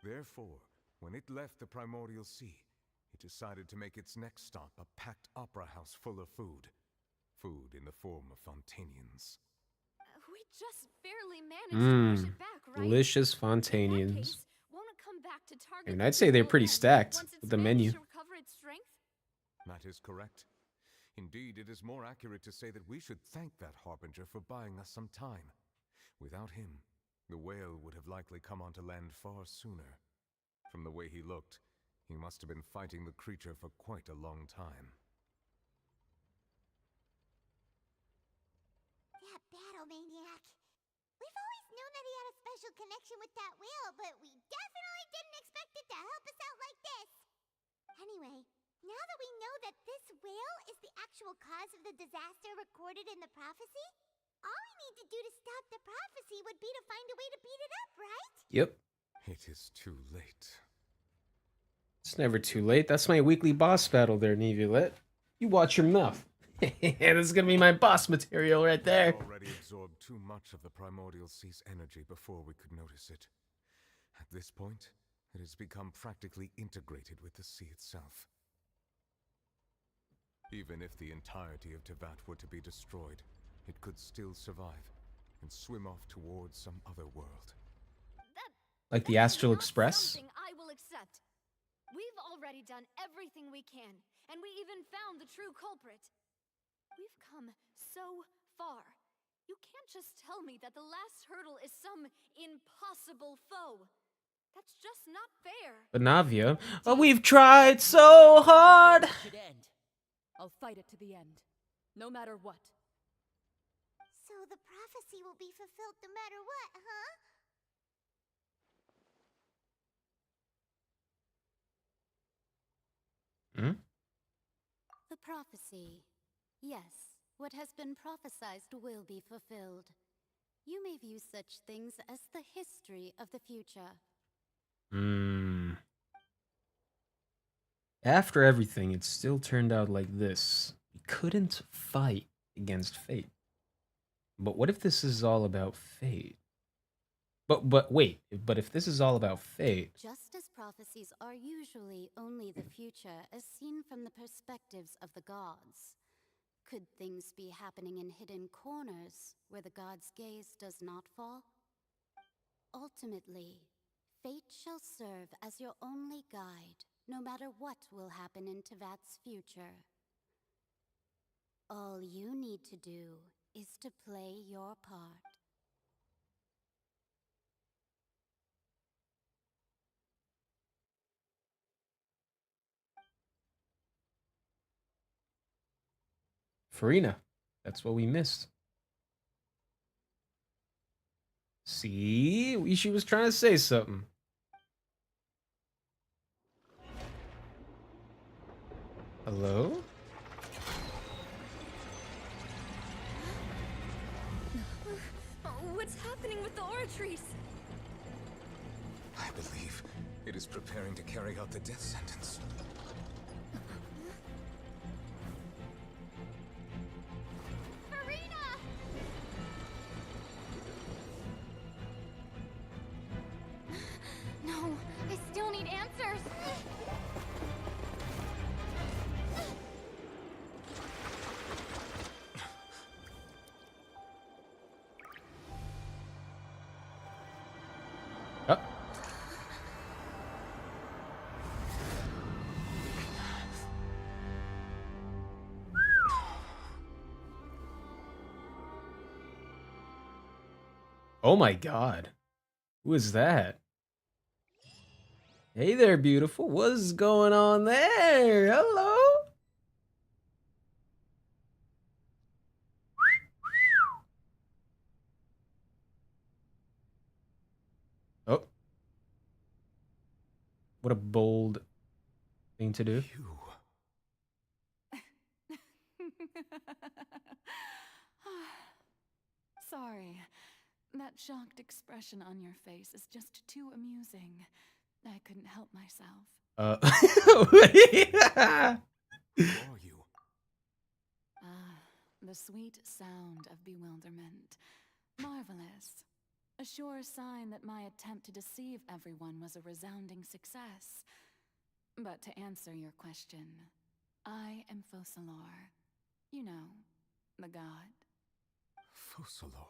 Therefore, when it left the primordial sea, it decided to make its next stop a packed opera house full of food. Food in the form of Fontanians. We just barely managed to push it back, right? Delicious In that Fontanians. case, won't it come back to target And the I'd say they're whale pretty then, stacked once with it's the menu. managed to recover its strength? That is correct. Indeed, it is more accurate to say that we should thank that Harbinger for buying us some time. Without him, the whale would have likely come onto land far sooner. From the way he looked, he must have been fighting the creature for quite a long time. That battle maniac. We've always known that he had a special connection with that whale, but we definitely didn't expect it to help us out like this. Anyway, now that we know that this whale is the actual cause of the disaster recorded in the prophecy, all we need to do to stop the prophecy would be to find a way to beat it up, right? Yep. It is too late. It's never too late. That's my weekly boss battle there, Nevulet. You watch your mouth. This is gonna be my boss material right there. We already absorbed too much of the primordial sea's energy before we could notice it. At this point, it has become practically integrated with the sea itself. Even if the entirety of Tevat were to be destroyed, it could still survive and swim off towards some other world. Like the Astral Express? Something I will accept. We've already done everything we can, and we even found the true culprit. We've come so far. You can't just tell me that the last hurdle is some impossible foe. That's just not fair. But Navia, oh, we've tried so hard. Should end. I'll fight it to the end, no matter what. So the prophecy will be fulfilled no matter what, huh? Hmm? The prophecy. Yes, what has been prophesied will be fulfilled. You may view such things as the history of the future. After everything, it still turned out like this. We couldn't fight against fate. But what if this is all about fate? But wait, but if this is all about fate, Just as prophecies are usually only the future as seen from the perspectives of the gods, could things be happening in hidden corners where the gods' gaze does not fall? Ultimately, fate shall serve as your only guide, no matter what will happen in Tevat's future. All you need to do is to play your part. Furina, that's what we missed. See, she was trying to say something. Hello? What's happening with the oratories? I believe it is preparing to carry out the death sentence. Furina! No, I still need answers. Oh. Oh my god. Who is that? Hey there, beautiful. What's going on there? Hello? Oh. What a bold thing to do. Sorry. That shocked expression on your face is just too amusing. I couldn't help myself. Who are you? Ah, the sweet sound of bewilderment. Marvelous. A sure sign that my attempt to deceive everyone was a resounding success. But to answer your question, I am Focalor. You know, the god. Focalor.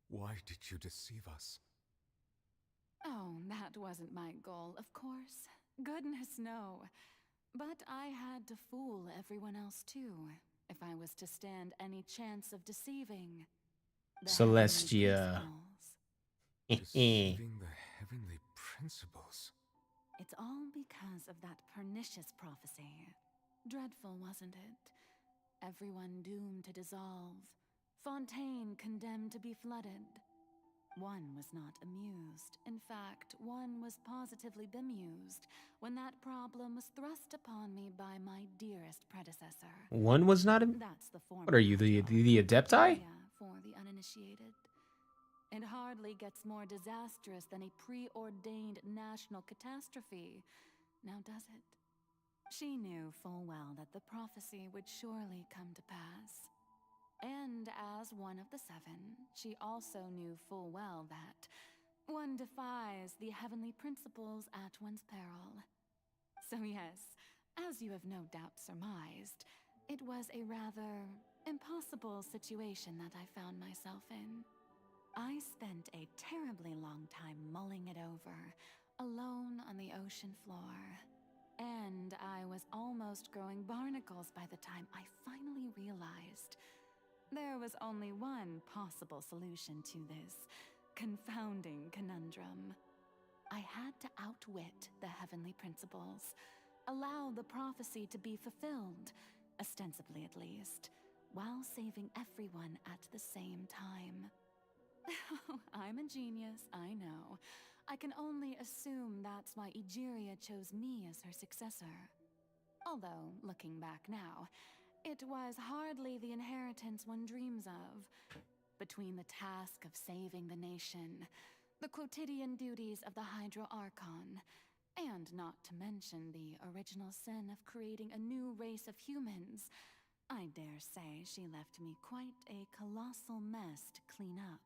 Why did you deceive us? Oh, that wasn't my goal, of course. Goodness, no. But I had to fool everyone else too, if I was to stand any chance of deceiving the Celestia. Deceiving the heavenly principles. It's all because of that pernicious prophecy. Dreadful, wasn't it? Everyone doomed to dissolve. Fontaine condemned to be flooded. One was not amused. In fact, one was positively bemused when that problem was thrust upon me by my dearest predecessor. One was not. That's the form. What are you, the Adepti? Yeah, for the uninitiated. It hardly gets more disastrous than a preordained national catastrophe, now does it? She knew full well that the prophecy would surely come to pass. And as one of the seven, she also knew full well that one defies the heavenly principles at one's peril. So yes, as you have no doubt surmised, it was a rather impossible situation that I found myself in. I spent a terribly long time mulling it over, alone on the ocean floor. And I was almost growing barnacles by the time I finally realized there was only one possible solution to this confounding conundrum. I had to outwit the heavenly principles, allow the prophecy to be fulfilled, ostensibly at least, while saving everyone at the same time. I'm a genius, I know. I can only assume that's why Egeria chose me as her successor. Although, looking back now, it was hardly the inheritance one dreams of. Between the task of saving the nation, the quotidian duties of the Hydro Archon, and not to mention the original sin of creating a new race of humans, I dare say she left me quite a colossal mess to clean up.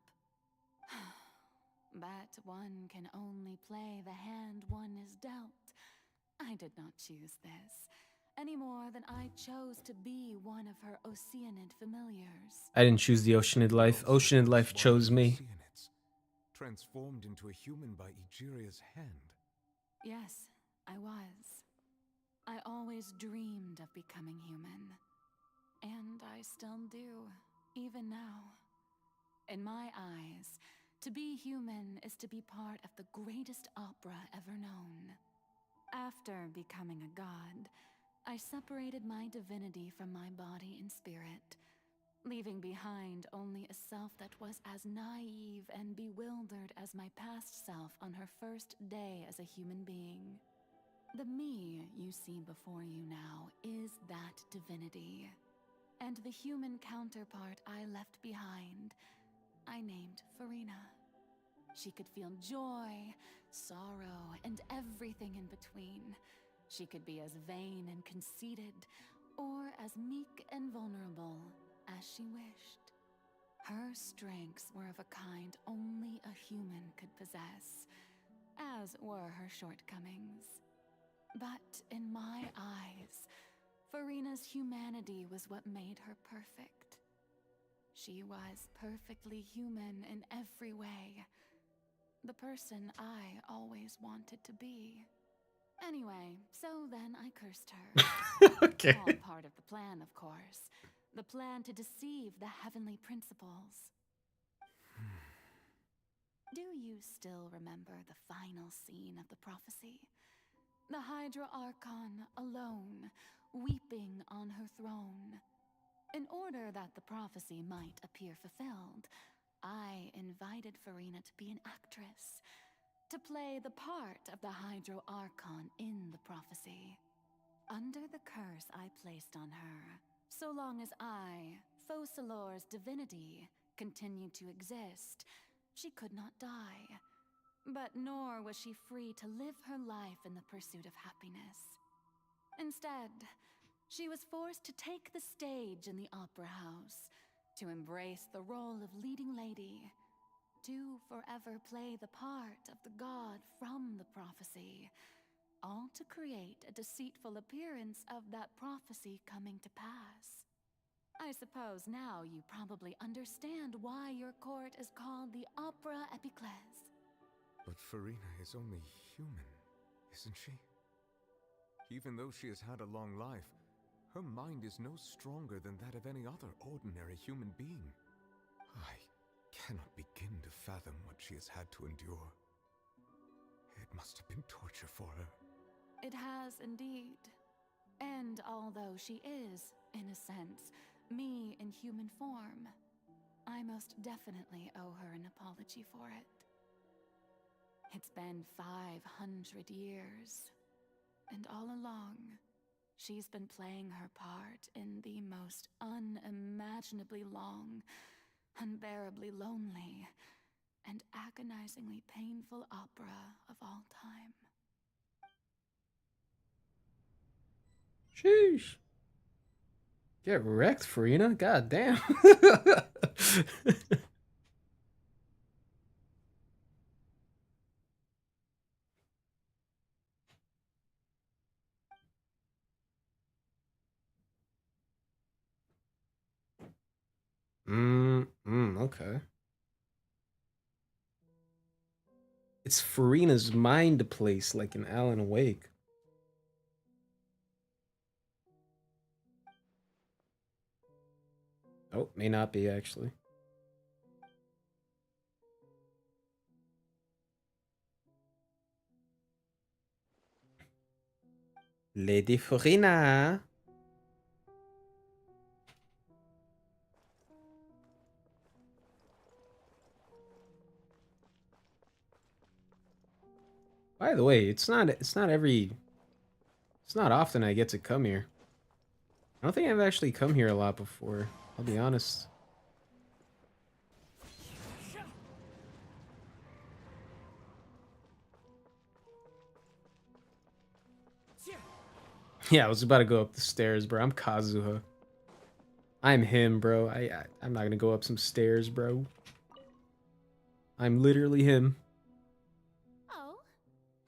But one can only play the hand one is dealt. I did not choose this, any more than I chose to be one of her Oceanid familiars. I didn't choose the Oceanid life. Oceanid life chose me. Transformed into a human by Egeria's hand. Yes, I was. I always dreamed of becoming human. And I still do, even now. In my eyes, to be human is to be part of the greatest opera ever known. After becoming a god, I separated my divinity from my body and spirit, leaving behind only a self that was as naive and bewildered as my past self on her first day as a human being. The me you see before you now is that divinity. And the human counterpart I left behind, I named Furina. She could feel joy, sorrow, and everything in between. She could be as vain and conceited, or as meek and vulnerable as she wished. Her strengths were of a kind only a human could possess, as were her shortcomings. But in my eyes, Furina's humanity was what made her perfect. She was perfectly human in every way. The person I always wanted to be. Anyway, so then I cursed her. Okay. All part of the plan, of course. The plan to deceive the heavenly principles. Do you still remember the final scene of the prophecy? The Hydra Archon alone, weeping on her throne. In order that the prophecy might appear fulfilled, I invited Furina to be an actress, to play the part of the Hydro Archon in the prophecy. Under the curse I placed on her, so long as I, Focalor's divinity, continued to exist, she could not die. But nor was she free to live her life in the pursuit of happiness. Instead, she was forced to take the stage in the opera house, to embrace the role of leading lady, to forever play the part of the god from the prophecy, all to create a deceitful appearance of that prophecy coming to pass. I suppose now you probably understand why your court is called the Opera Epiclese. But Furina is only human, isn't she? Even though she has had a long life, her mind is no stronger than that of any other ordinary human being. I cannot begin to fathom what she has had to endure. It must have been torture for her. It has indeed. And although she is, in a sense, me in human form, I most definitely owe her an apology for it. It's been 500 years, and all along, she's been playing her part in the most unimaginably long, unbearably lonely, and agonizingly painful opera of all time. Sheesh. Get wrecked, Furina. God damn. Okay. It's Furina's mind place, like in Alan Wake. Oh, may not be actually. Lady Furina. By the way, it's not often I get to come here. I don't think I've actually come here a lot before, I'll be honest. Yeah, I was about to go up the stairs, bro. I'm Kazuha. I'm him, bro. I'm not gonna go up some stairs, bro. I'm literally him. Oh,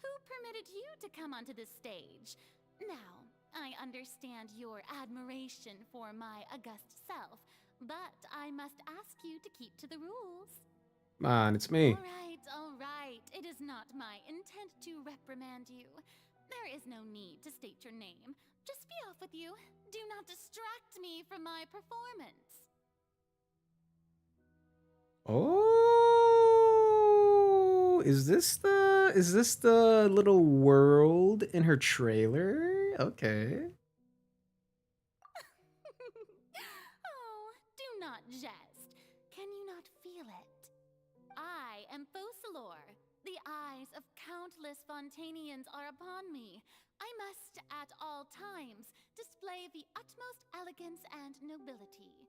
who permitted you to come onto this stage? Now, I understand your admiration for my august self, but I must ask you to keep to the rules. Come on, it's me. All right. It is not my intent to reprimand you. There is no need to state your name. Just be off with you. Do not distract me from my performance. Oh, is this the little world in her trailer? Okay. Oh, do not jest. Can you not feel it? I am Focalor. The eyes of countless Fontanians are upon me. I must, at all times, display the utmost elegance and nobility.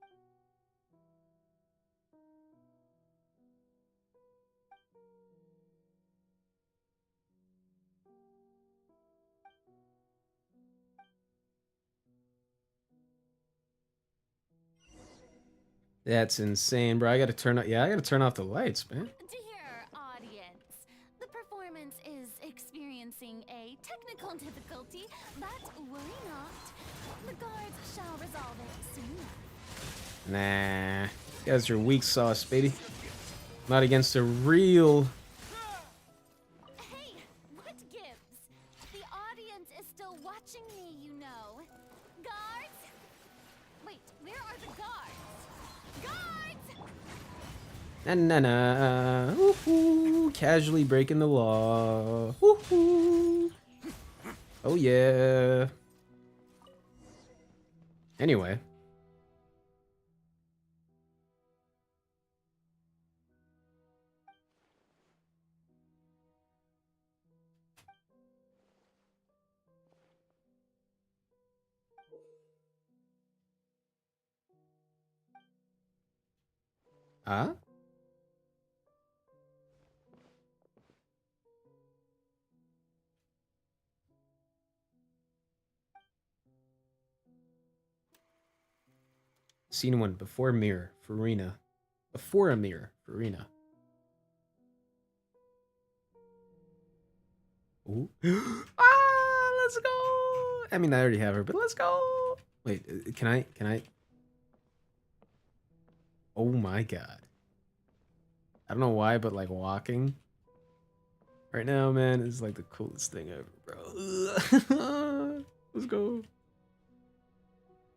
That's insane, bro. I gotta turn off. Yeah, I gotta turn off the lights, man. Dear audience, the performance is experiencing a technical difficulty, but worry not. The guards shall resolve it soon. Nah, you guys are weak sauce, baby. Not against a real. Hey, what gives? The audience is still watching me, you know. Guards? Wait, where are the guards? Guards! Na. Woohoo! Casually breaking the law. Woohoo! Oh yeah. Anyway. Huh? seen one before a mirror, Furina. Before a mirror, Furina. Ooh. Let's go! I mean, I already have her, but let's go! Wait, can I? Oh my god. I don't know why, but like walking right now, man, is like the coolest thing ever, bro. Let's go.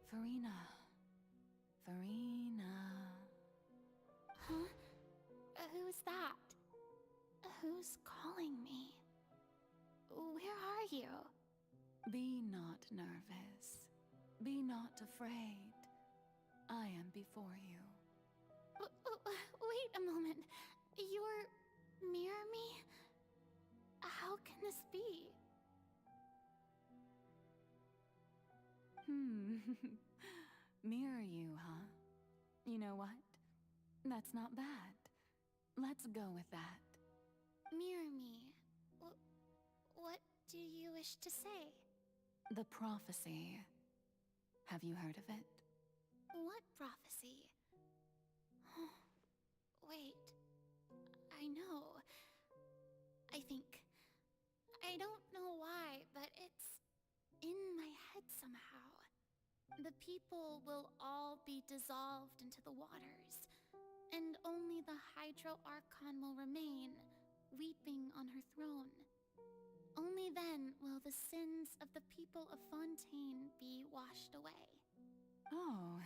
Furina. Furina. Huh? Who's that? Who's calling me? Where are you? Be not nervous. Be not afraid. I am before you. Wait a moment. You're mirror me? How can this be? Mirror you, huh? You know what? That's not bad. Let's go with that. Mirror me. What do you wish to say? The prophecy. Have you heard of it? What prophecy? Wait. I know. I think. I don't know why, but it's in my head somehow. The people will all be dissolved into the waters, and only the Hydro Archon will remain, weeping on her throne. Only then will the sins of the people of Fontaine be washed away. Oh,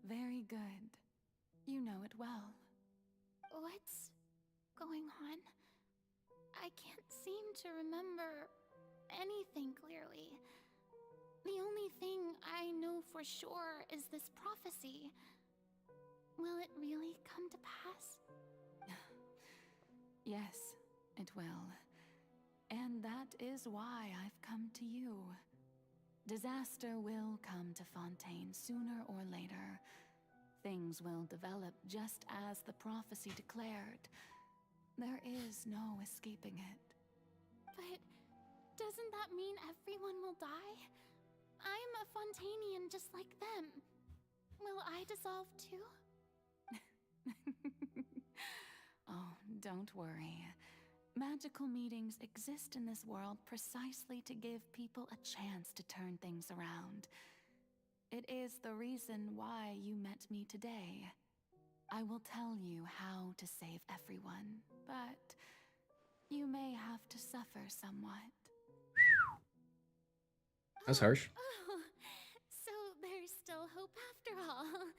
very good. You know it well. What's going on? I can't seem to remember anything clearly. The only thing I know for sure is this prophecy. Will it really come to pass? Yes, it will. And that is why I've come to you. Disaster will come to Fontaine sooner or later. Things will develop just as the prophecy declared. There is no escaping it. But doesn't that mean everyone will die? I'm a Fontainian just like them. Will I dissolve too? Oh, don't worry. Magical meetings exist in this world precisely to give people a chance to turn things around. It is the reason why you met me today. I will tell you how to save everyone, but you may have to suffer somewhat. That's harsh. Oh, so there's still hope after all.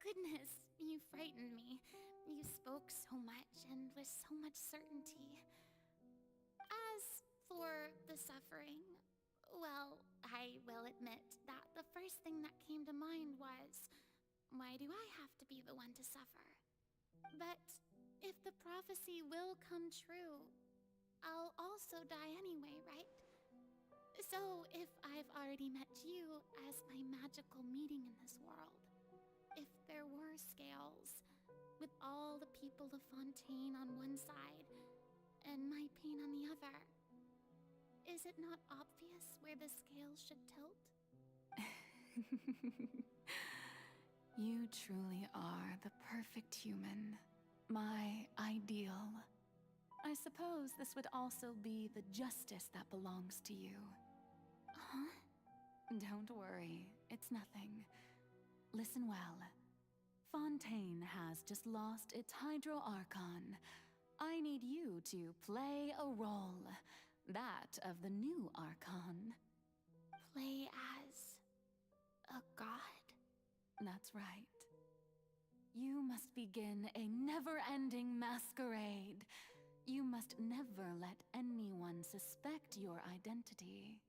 Goodness, you frightened me. You spoke so much and with so much certainty. As for the suffering, well, I will admit that the first thing that came to mind was, why do I have to be the one to suffer? But if the prophecy will come true, I'll also die anyway, right? So if I've already met you as my magical meeting in this world, if there were scales, with all the people of Fontaine on one side, and my pain on the other, is it not obvious where the scales should tilt? You truly are the perfect human, my ideal. I suppose this would also be the justice that belongs to you. Huh? Don't worry, it's nothing. Listen well. Fontaine has just lost its Hydro Archon. I need you to play a role, that of the new Archon. Play as a god? That's right. You must begin a never-ending masquerade. You must never let anyone suspect your identity.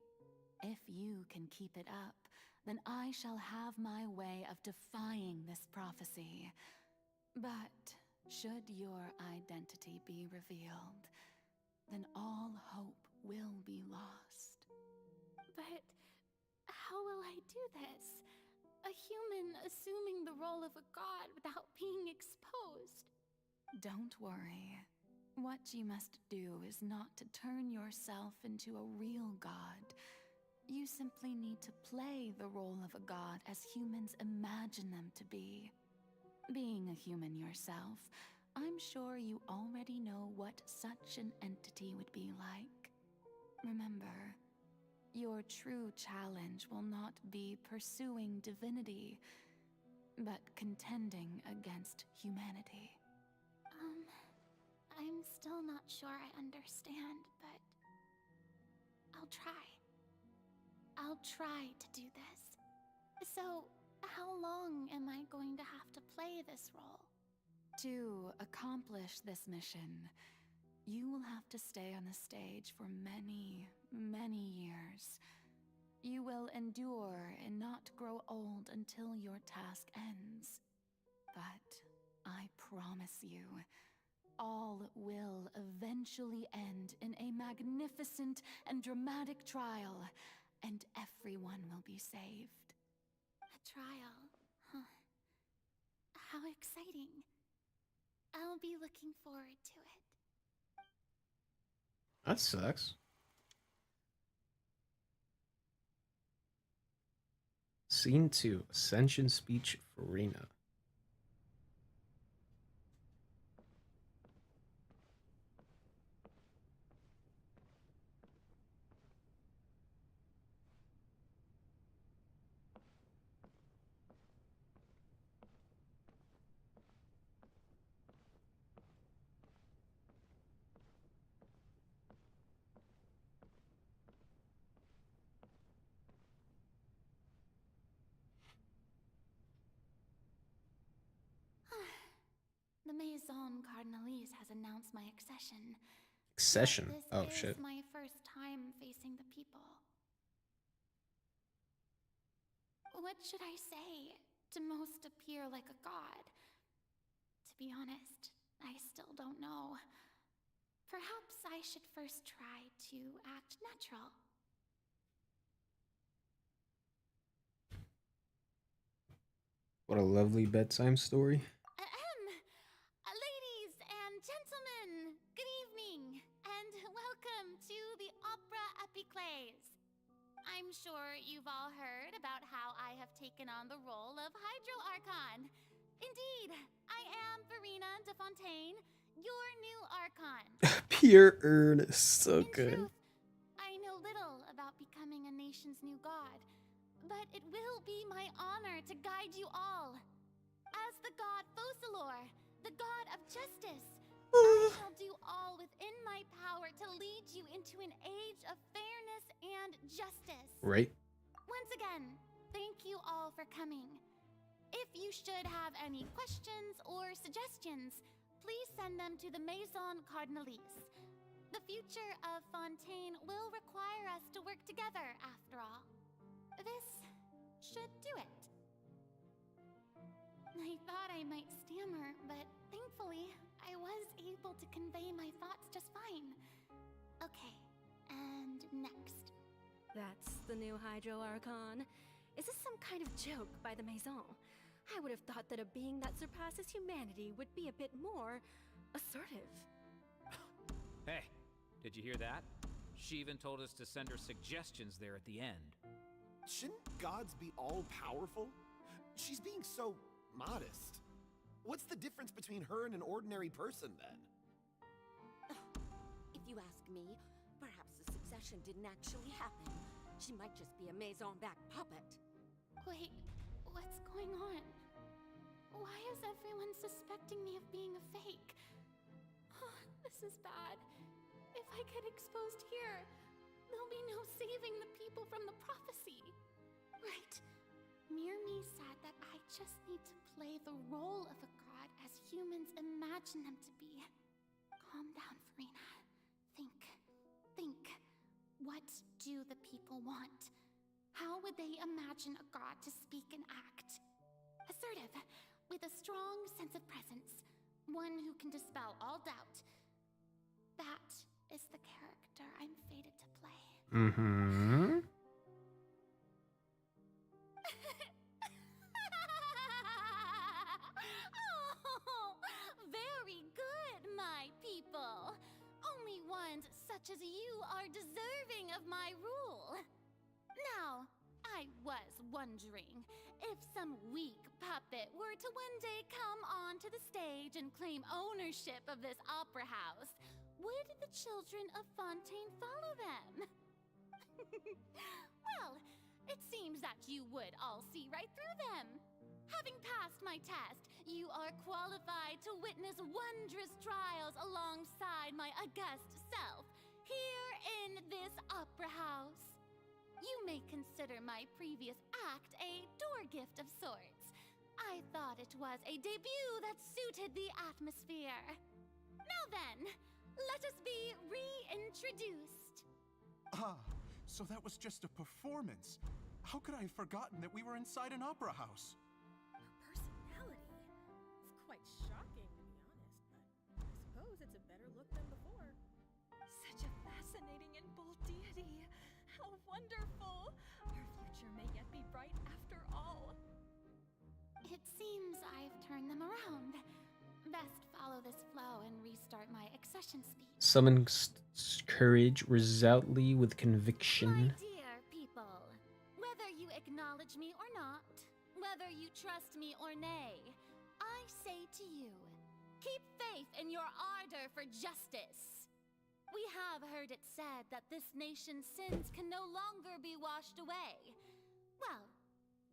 If you can keep it up, then I shall have my way of defying this prophecy. But should your identity be revealed, then all hope will be lost. But how will I do this? A human assuming the role of a god without being exposed. Don't worry. What you must do is not to turn yourself into a real god, You simply need to play the role of a god as humans imagine them to be. Being a human yourself, I'm sure you already know what such an entity would be like. Remember, your true challenge will not be pursuing divinity, but contending against humanity. I'm still not sure I understand, but I'll try. I'll try to do this. So, how long am I going to have to play this role? To accomplish this mission, you will have to stay on the stage for many, many years. You will endure and not grow old until your task ends. But I promise you, all will eventually end in a magnificent and dramatic trial, and everyone will be saved. A trial, huh? How exciting. I'll be looking forward to it. That sucks. Scene 2, Ascension Speech, Furina. The Maison Cardinalise has announced my accession. Accession? This Oh, is shit. my first time facing the people. What should I say to most appear like a god? To be honest, I still don't know. Perhaps I should first try to act natural. What a lovely bedtime story. Ladies and gentlemen, good evening, and welcome to the Opera Epiclese. I'm sure you've all heard about how I have taken on the role of Hydro Archon. Indeed, I am Furina de Fontaine, your new Archon. Pure earnest, so good. Truth, I know little about becoming a nation's new god, but it will be my honor to guide you all. As the god Focalor, the god of justice, I shall do all within my power to lead you into an age of fairness and justice. Right? Once again, thank you all for coming. If you should have any questions or suggestions, please send them to the Maison Cardinalise. The future of Fontaine will require us to work together, after all. This should do it. I thought I might stammer, but thankfully, I was able to convey my thoughts just fine. Okay, and next. That's the new Hydro Archon. Is this some kind of joke by the Maison? I would have thought that a being that surpasses humanity would be a bit more assertive. Hey, did you hear that? She even told us to send her suggestions there at the end. Shouldn't gods be all-powerful? She's being so modest. What's the difference between her and an ordinary person, then? If you ask me, perhaps the succession didn't actually happen. She might just be a Maison-backed puppet. Wait, what's going on? Why is everyone suspecting me of being a fake? Oh, this is bad. If I get exposed here, there'll be no saving the people from the prophecy. Right. Mirmi said that I just need to play the role of a god as humans imagine them to be. Calm down, Furina. Think. What do the people want? How would they imagine a god to speak and act? Assertive, with a strong sense of presence. One who can dispel all doubt. That is the character I'm fated to play. Mm-hmm. Oh, very good, my people. Only ones such as you are deserving of my rule. Now, I was wondering if some weak puppet were to one day come onto the stage and claim ownership of this opera house, would the children of Fontaine follow them? Well, it seems that you would all see right through them. Having passed my test, you are qualified to witness wondrous trials alongside my august self, here in this opera house. You may consider my previous act a door gift of sorts. I thought it was a debut that suited the atmosphere. Now then, let us be reintroduced. Ah, so that was just a performance. How could I have forgotten that we were inside an opera house? Personality? It's quite shocking, to be honest, but I suppose it's a better look than before. Such a fascinating and bold deity. How wonderful! Our future may yet be bright after all. It seems I've turned them around. Best follow this flow and restart my accession speech. Summon courage resolutely with conviction. My dear people, whether you acknowledge me or not, whether you trust me or nay, I say to you, keep faith in your ardor for justice. We have heard it said that this nation's sins can no longer be washed away. Well,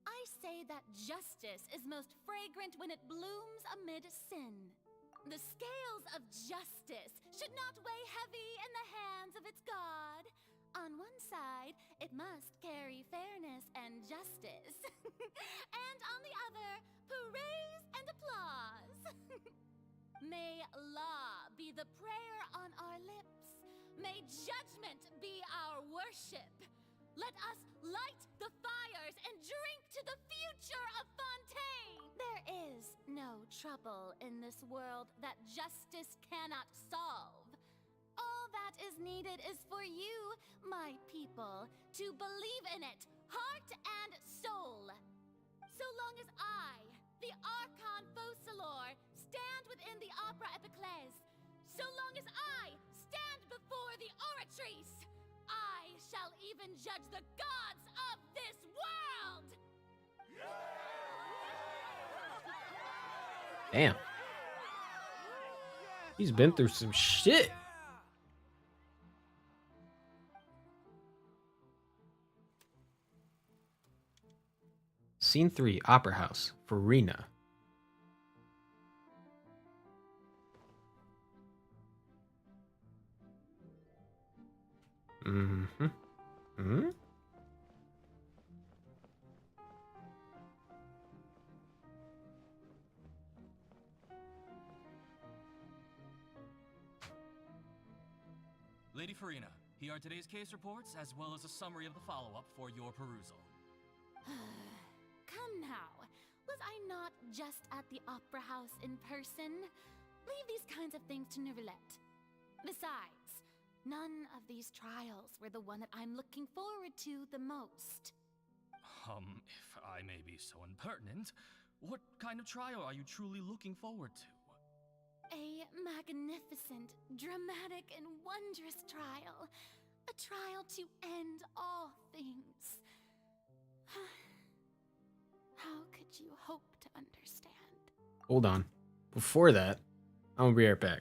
I say that justice is most fragrant when it blooms amid sin. The scales of justice should not weigh heavy in the hands of its God. On one side, it must carry fairness and justice. And on the other, praise and applause. May law be the prayer on our lips. May judgment be our worship. Let us light the fires and drink to the future of Fontaine! There is no trouble in this world that justice cannot solve. All that is needed is for you, my people, to believe in it, heart and soul. So long as I, the Archon Focalor, stand within the Opera Epiclese, so long as I stand before the Oratrice, I shall even judge the gods of this world! Damn. He's been through some shit. Scene 3, Opera House, Furina. Mm-hmm. Hmm? Lady Furina, here are today's case reports, as well as a summary of the follow-up for your perusal. Come now, was I not just at the Opera House in person? Leave these kinds of things to Neuvillette. Besides, none of these trials were the one that I'm looking forward to the most. If I may be so impertinent, what kind of trial are you truly looking forward to? A magnificent, dramatic, and wondrous trial. A trial to end all things. How could you hope to understand? Hold on. Before that, I'm gonna be right back.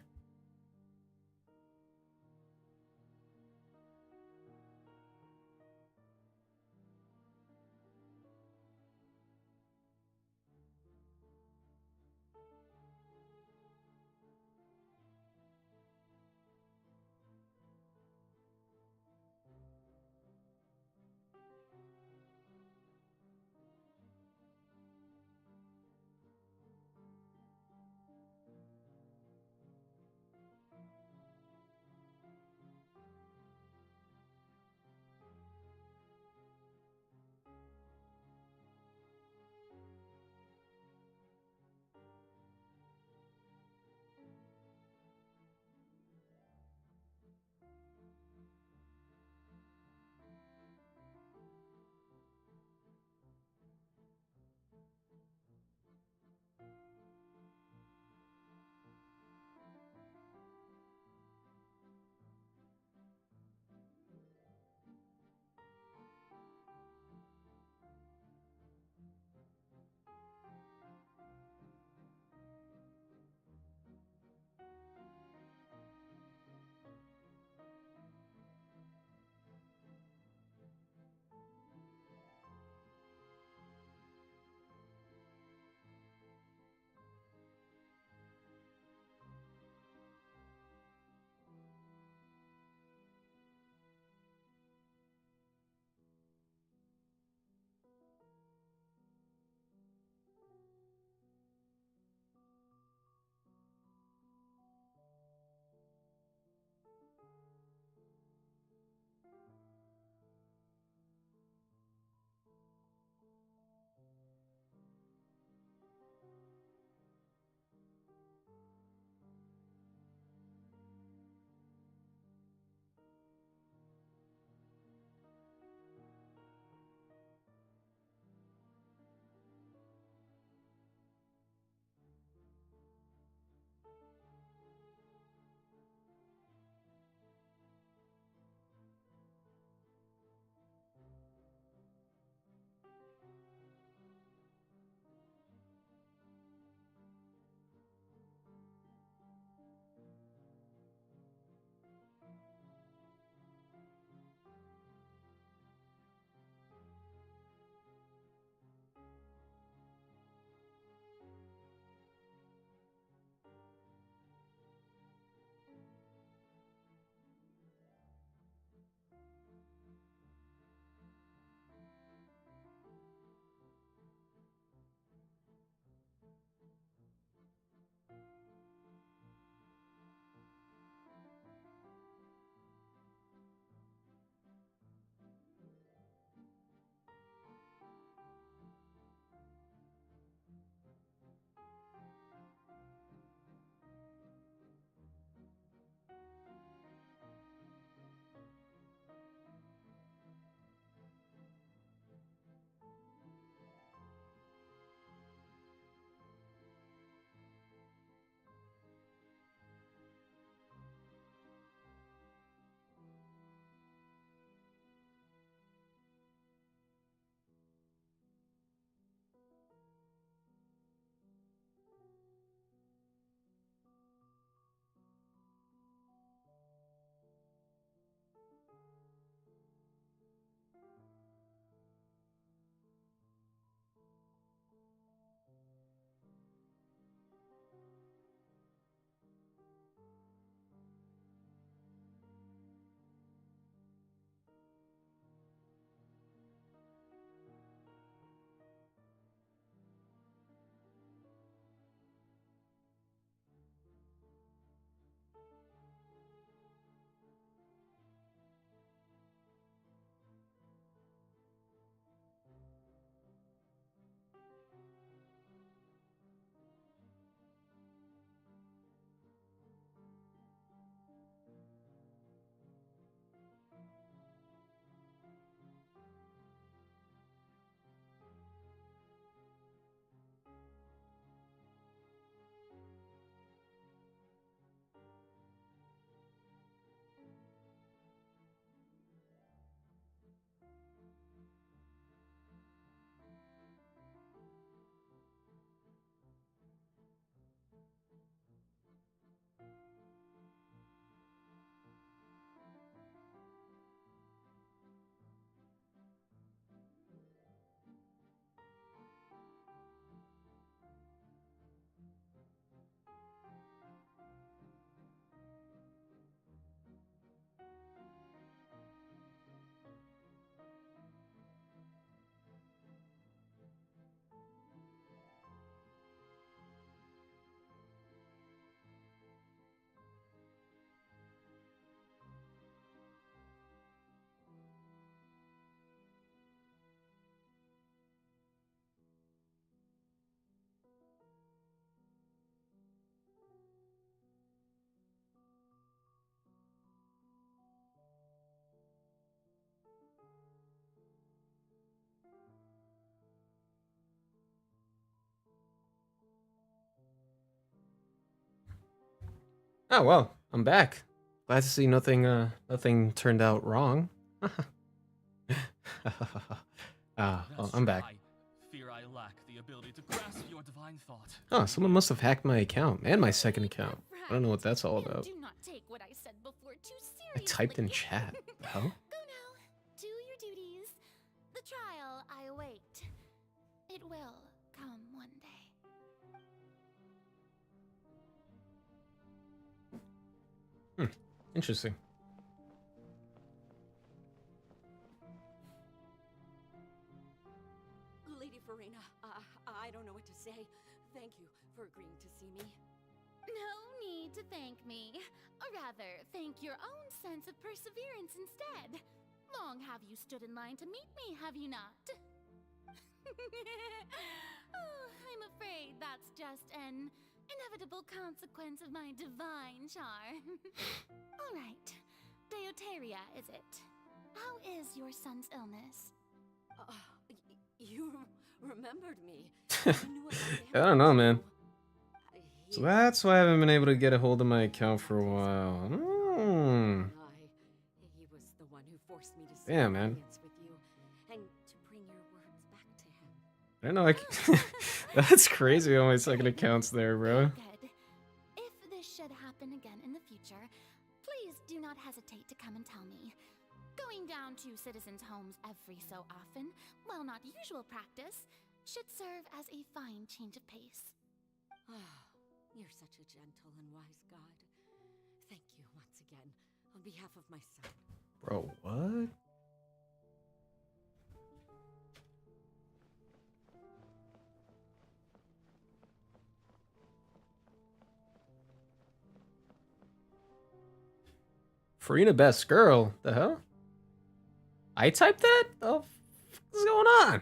Oh well, I'm back. Glad to see nothing turned out wrong. Well, I'm back. Fear I lack the ability to grasp your divine thought. Oh, someone must have hacked my account and my second account. I don't know what that's all about. Do not take what I said before too I seriously. typed in chat. The hell? Go now. Do your duties. The trial I await. It will come one day. Interesting. Lady Furina, I don't know what to say. Thank you for agreeing to see me. No need to thank me. Or rather, thank your own sense of perseverance instead. Long have you stood in line to meet me, have you not? Oh, I'm afraid that's just an inevitable consequence of my divine charm. All right. Deuteria, is it? How is your son's illness? You remembered me. I don't know, man. So that's why I haven't been able to get a hold of my account for a while. He was the one who forced me to Damn, man. with you and to bring your words back to him. I don't know. That's crazy how my second account's there, bro. Good. If this should happen again in the future, please do not hesitate to come and tell me. Going down to citizens' homes every so often, while not usual practice, should serve as a fine change of pace. You're such a gentle and wise god. Thank you once again, on behalf of my son. Bro, what? Furina best girl. The hell? I typed that? Oh, what's going on?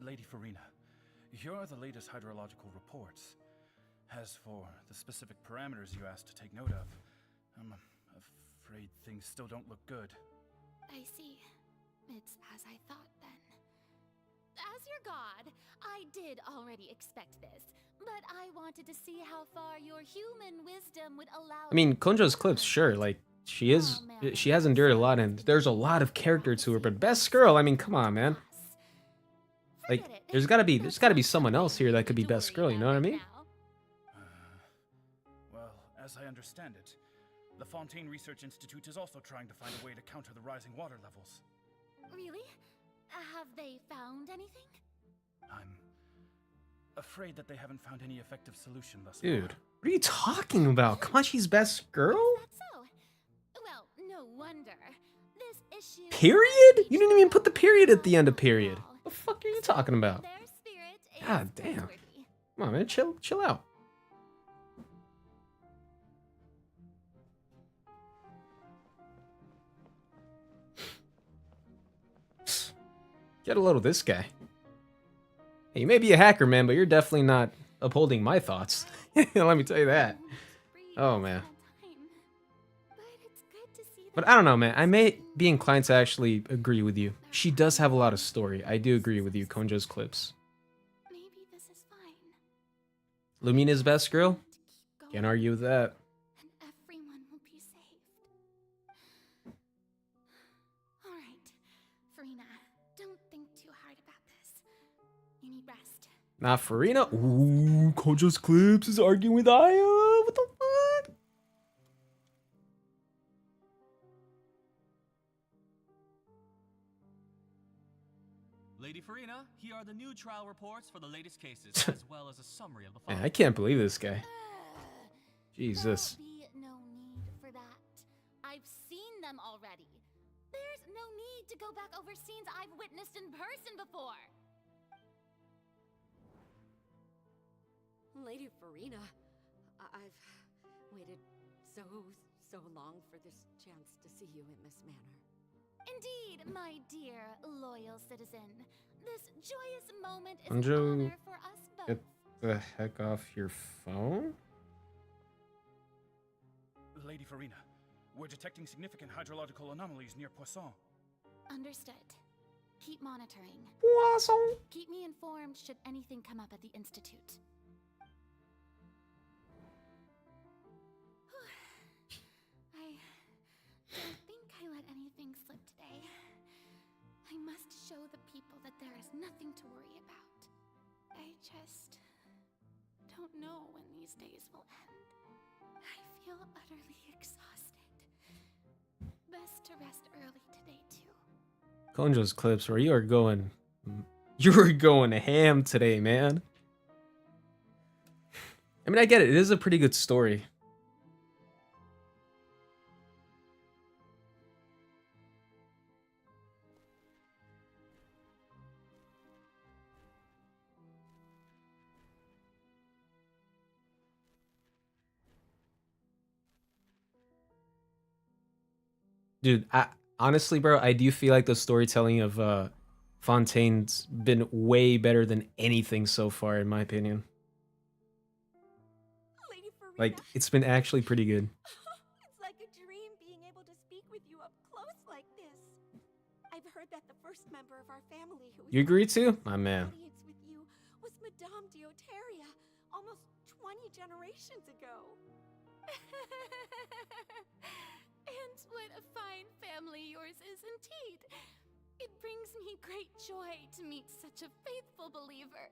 Lady Furina, here are the latest hydrological reports. As for the specific parameters you asked to take note of, I'm afraid things still don't look good. I see. It's as I thought then. As your god, I did already expect this, but I wanted to see how far your human wisdom would allow. I mean, Konjo's clips, sure, like she has endured a lot, and there's a lot of character to her. But best girl, I mean, come on, man. Like, there's gotta be someone else here that could be best girl. You know what I mean? Well, as I understand it, the Fontaine Research Institute is also trying to find a way to counter the rising water levels. Really? Have they found anything? I'm afraid that they haven't found any effective solution thus Dude, far. what are you talking about? Come on, she's best girl? So, well, no wonder. This issue. Period? You didn't even put the period at the end of period. What the fuck are you talking about? God damn. Come on, man, chill out. Get a load of this guy. Hey, you may be a hacker, man, but you're definitely not upholding my thoughts. Let me tell you that. Oh, man. But I don't know, man. I may be inclined to actually agree with you. She does have a lot of story. I do agree with you, Konjo's clips. Maybe this is fine. Lumina's best girl? Can't argue with that. And everyone will be saved. All right, Furina, don't think too hard about this. You need rest. Not Furina. Ooh, Konjo's clips is arguing with Aya. What the fuck? Lady Furina, here are the new trial reports for the latest cases, as well as a summary of the Man, file. I can't believe this guy. Jesus. There'll be no need for that. I've seen them already. There's no need to go back over scenes I've witnessed in person before. Lady Furina, I've waited so long for this chance to see you in this manner. Indeed, my dear loyal citizen. This joyous moment is Konjo, an honor for us both. get the heck off your phone? Lady Furina, we're detecting significant hydrological anomalies near Poisson. Understood. Keep monitoring. Poisson. Keep me informed should anything come up at the Institute. show the people that there is nothing to worry about. I just don't know when these days will end. I feel utterly exhausted. Best to rest early today, too. Konjo's clips where you are going ham today, man. I mean, I get it. It is a pretty good story. Dude, honestly, bro, I do feel like the storytelling of Fontaine's been way better than anything so far, in my opinion. Lady Furina. Like, it's been actually pretty good. It's like a dream being able to speak with you up close like this. I've heard that the first member of our family who You agree too? My man. audience with you was Madame Deoteria almost 20 generations ago. And what a fine family yours is indeed. It brings me great joy to meet such a faithful believer,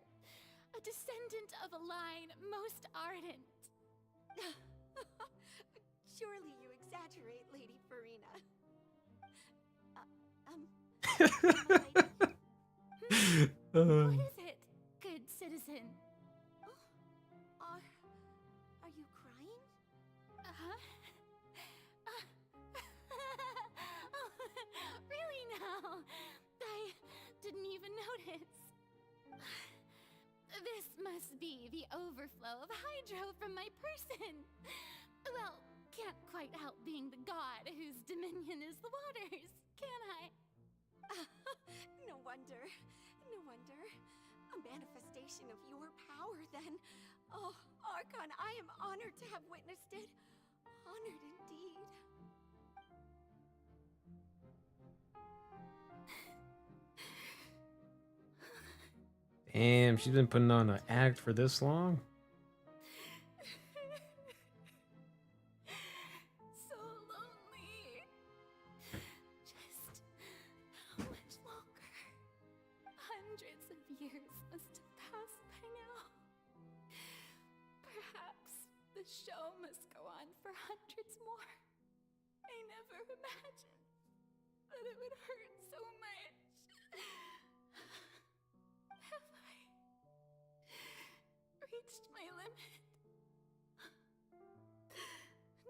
a descendant of a line most ardent. Surely you exaggerate, Lady Furina. What is it, good citizen? Are you crying? Uh-huh. Really now? I didn't even notice. This must be the overflow of hydro from my person. Well, can't quite help being the god whose dominion is the waters, can I? No wonder. No wonder. A manifestation of your power, then. Oh, Archon, I am honored to have witnessed it. Honored indeed. Damn, she's been putting on an act for this long? So lonely. Just how much longer? Hundreds of years must have passed by now. Perhaps the show must go on for hundreds more. I never imagined that it would hurt so much. Have I reached my limit?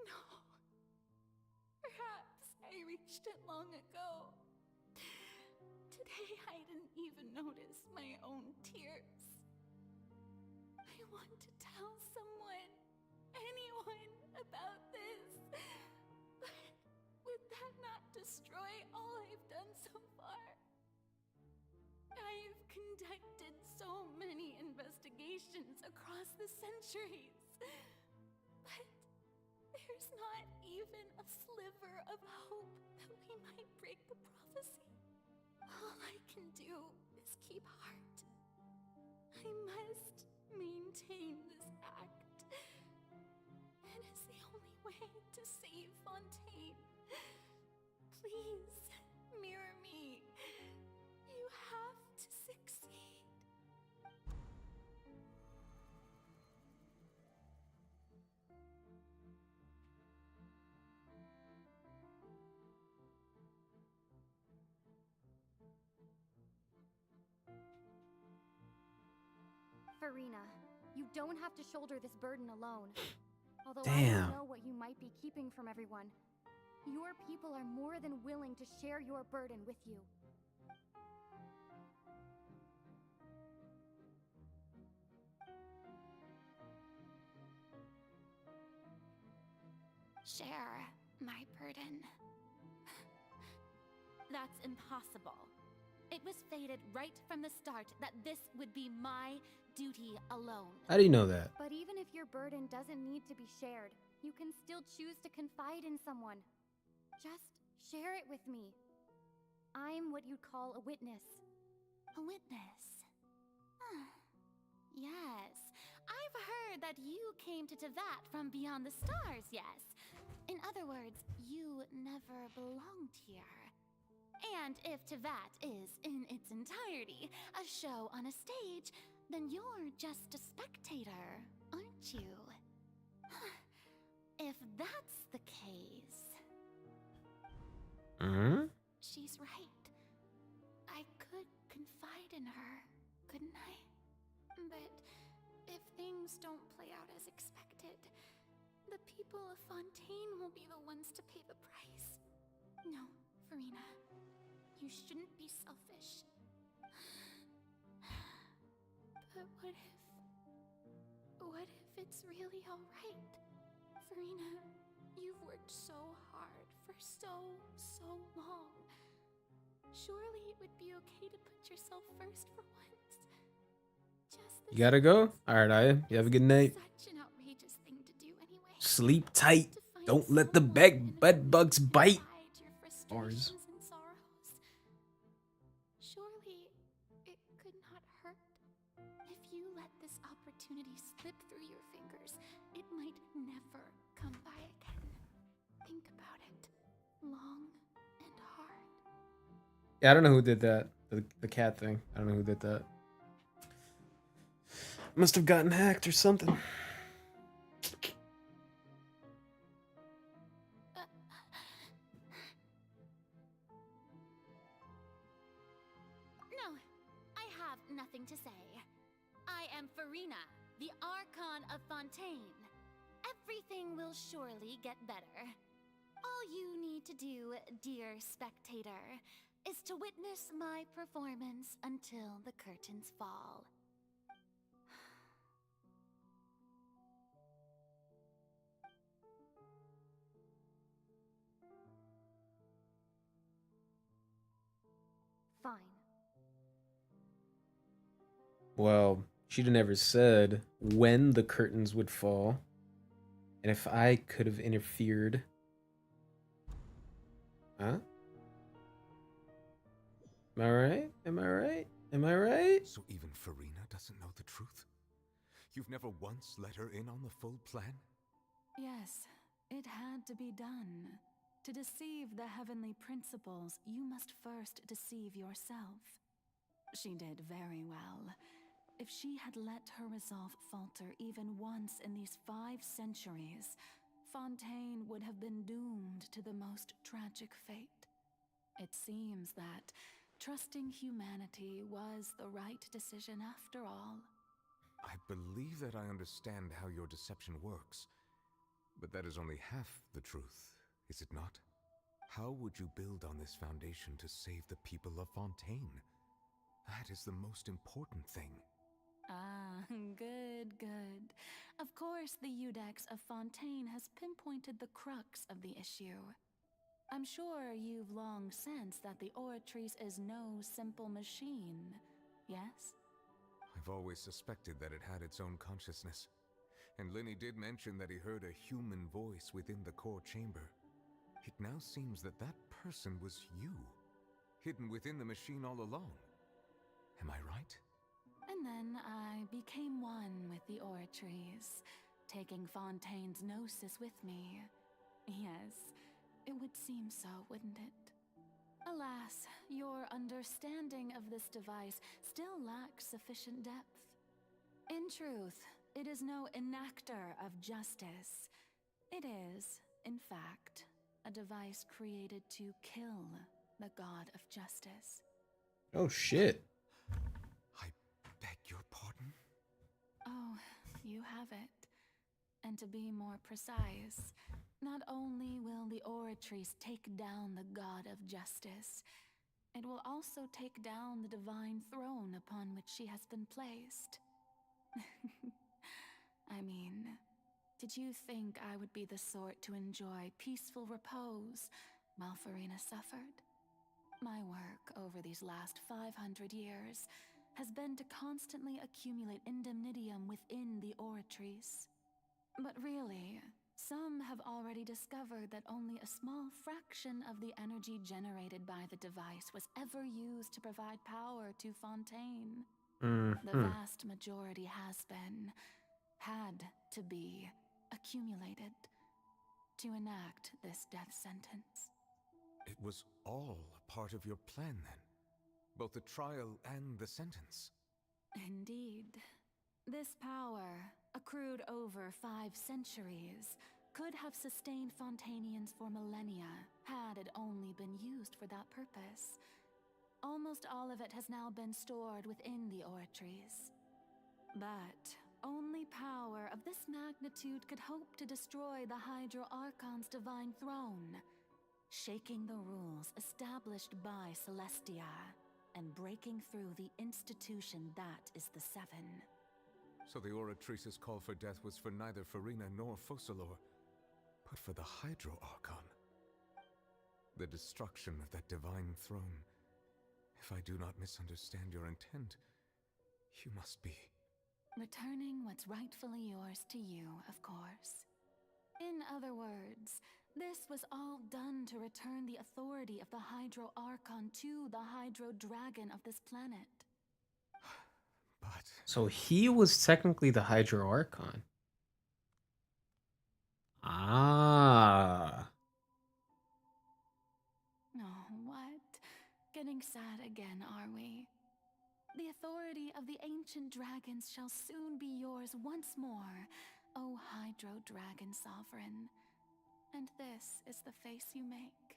No. Perhaps I reached it long ago. Today I didn't even notice my own tears. I want to tell someone, anyone, about this. But would that not destroy all I've done so far? I've conducted so many investigations across the centuries. But there's not even a sliver of hope that we might break the prophecy. All I can do is keep heart. I must maintain this act. It is the only way to save Fontaine. Please, mirror me. You have to succeed. Furina, you don't have to shoulder this burden alone. Although I Damn. don't know what you might be keeping from everyone, your people are more than willing to share your burden with you. Share my burden. That's impossible. It was fated right from the start that this would be my duty alone. How do you know that? But even if your burden doesn't need to be shared, you can still choose to confide in someone. Just share it with me. I'm what you'd call a witness. A witness? Yes. I've heard that you came to Tevat from beyond the stars, yes. In other words, you never belonged here. And if Tevat is, in its entirety, a show on a stage, then you're just a spectator, aren't you? If that's the case... She's right. I could confide in her, couldn't I? But if things don't play out as expected, the people of Fontaine will be the ones to pay the price. No, Furina. You shouldn't be selfish. But what if it's really alright? Furina, you've worked so hard for so long. Surely it would be okay to put yourself first for once. Just You gotta go? Alright, Aya. You have a good night. such an outrageous thing to do anyway. Sleep tight. Don't let the bed bugs bite. Bars. And sorrows. Surely it could not hurt. If you let this opportunity slip through your fingers, it might never come by again. Think about it long and hard. Yeah, I don't know who did that. The cat thing. I don't know who did that. Must have gotten hacked or something. No, I have nothing to say. I am Furina, the Archon of Fontaine. Everything will surely get better. All you need to do, dear spectator, is to witness my performance until the curtains fall. Fine. Well, she never said when the curtains would fall. And if I could have interfered. Huh? Am I right? Am I right? Am I right? So even Furina doesn't know the truth? You've never once let her in on the full plan? Yes, it had to be done. To deceive the heavenly principles, you must first deceive yourself. She did very well. If she had let her resolve falter even once in these 5 centuries, Fontaine would have been doomed to the most tragic fate. It seems that trusting humanity was the right decision after all. I believe that I understand how your deception works. But that is only half the truth, is it not? How would you build on this foundation to save the people of Fontaine? That is the most important thing. Ah, good, good. Of course, the Udex of Fontaine has pinpointed the crux of the issue. I'm sure you've long sensed that the Oratrice is no simple machine, yes? I've always suspected that it had its own consciousness. And Lenny did mention that he heard a human voice within the core chamber. It now seems that that person was you, hidden within the machine all along. Am I right? And then I became one with the Oratrice, taking Fontaine's gnosis with me. Yes, it would seem so, wouldn't it? Alas, your understanding of this device still lacks sufficient depth. In truth, it is no enactor of justice. It is, in fact, a device created to kill the god of justice. Oh, shit. Beg your pardon? Oh, you have it. And to be more precise, not only will the Oratrice take down the god of justice, it will also take down the divine throne upon which she has been placed. I mean, did you think I would be the sort to enjoy peaceful repose while Furina suffered? My work over these last 500 years has been to constantly accumulate indemnitium within the Oratrice. But really, some have already discovered that only a small fraction of the energy generated by the device was ever used to provide power to Fontaine. The vast majority had to be, accumulated to enact this death sentence. It was all part of your plan then? Both the trial and the sentence? Indeed. This power, accrued over 5 centuries, could have sustained Fontainians for millennia had it only been used for that purpose. Almost all of it has now been stored within the oratories. But only power of this magnitude could hope to destroy the Hydro Archon's divine throne, shaking the rules established by Celestia, and breaking through the institution that is the Seven. So the Oratrice's call for death was for neither Furina nor Focalor, but for the Hydro Archon. The destruction of that divine throne. If I do not misunderstand your intent, you must be... Returning what's rightfully yours to you, of course. In other words, this was all done to return the authority of the Hydro Archon to the Hydro Dragon of this planet. But... So he was technically the Hydro Archon. Ah. Oh, what? Getting sad again, are we? The authority of the ancient dragons shall soon be yours once more, O Hydro Dragon Sovereign. And this is the face you make.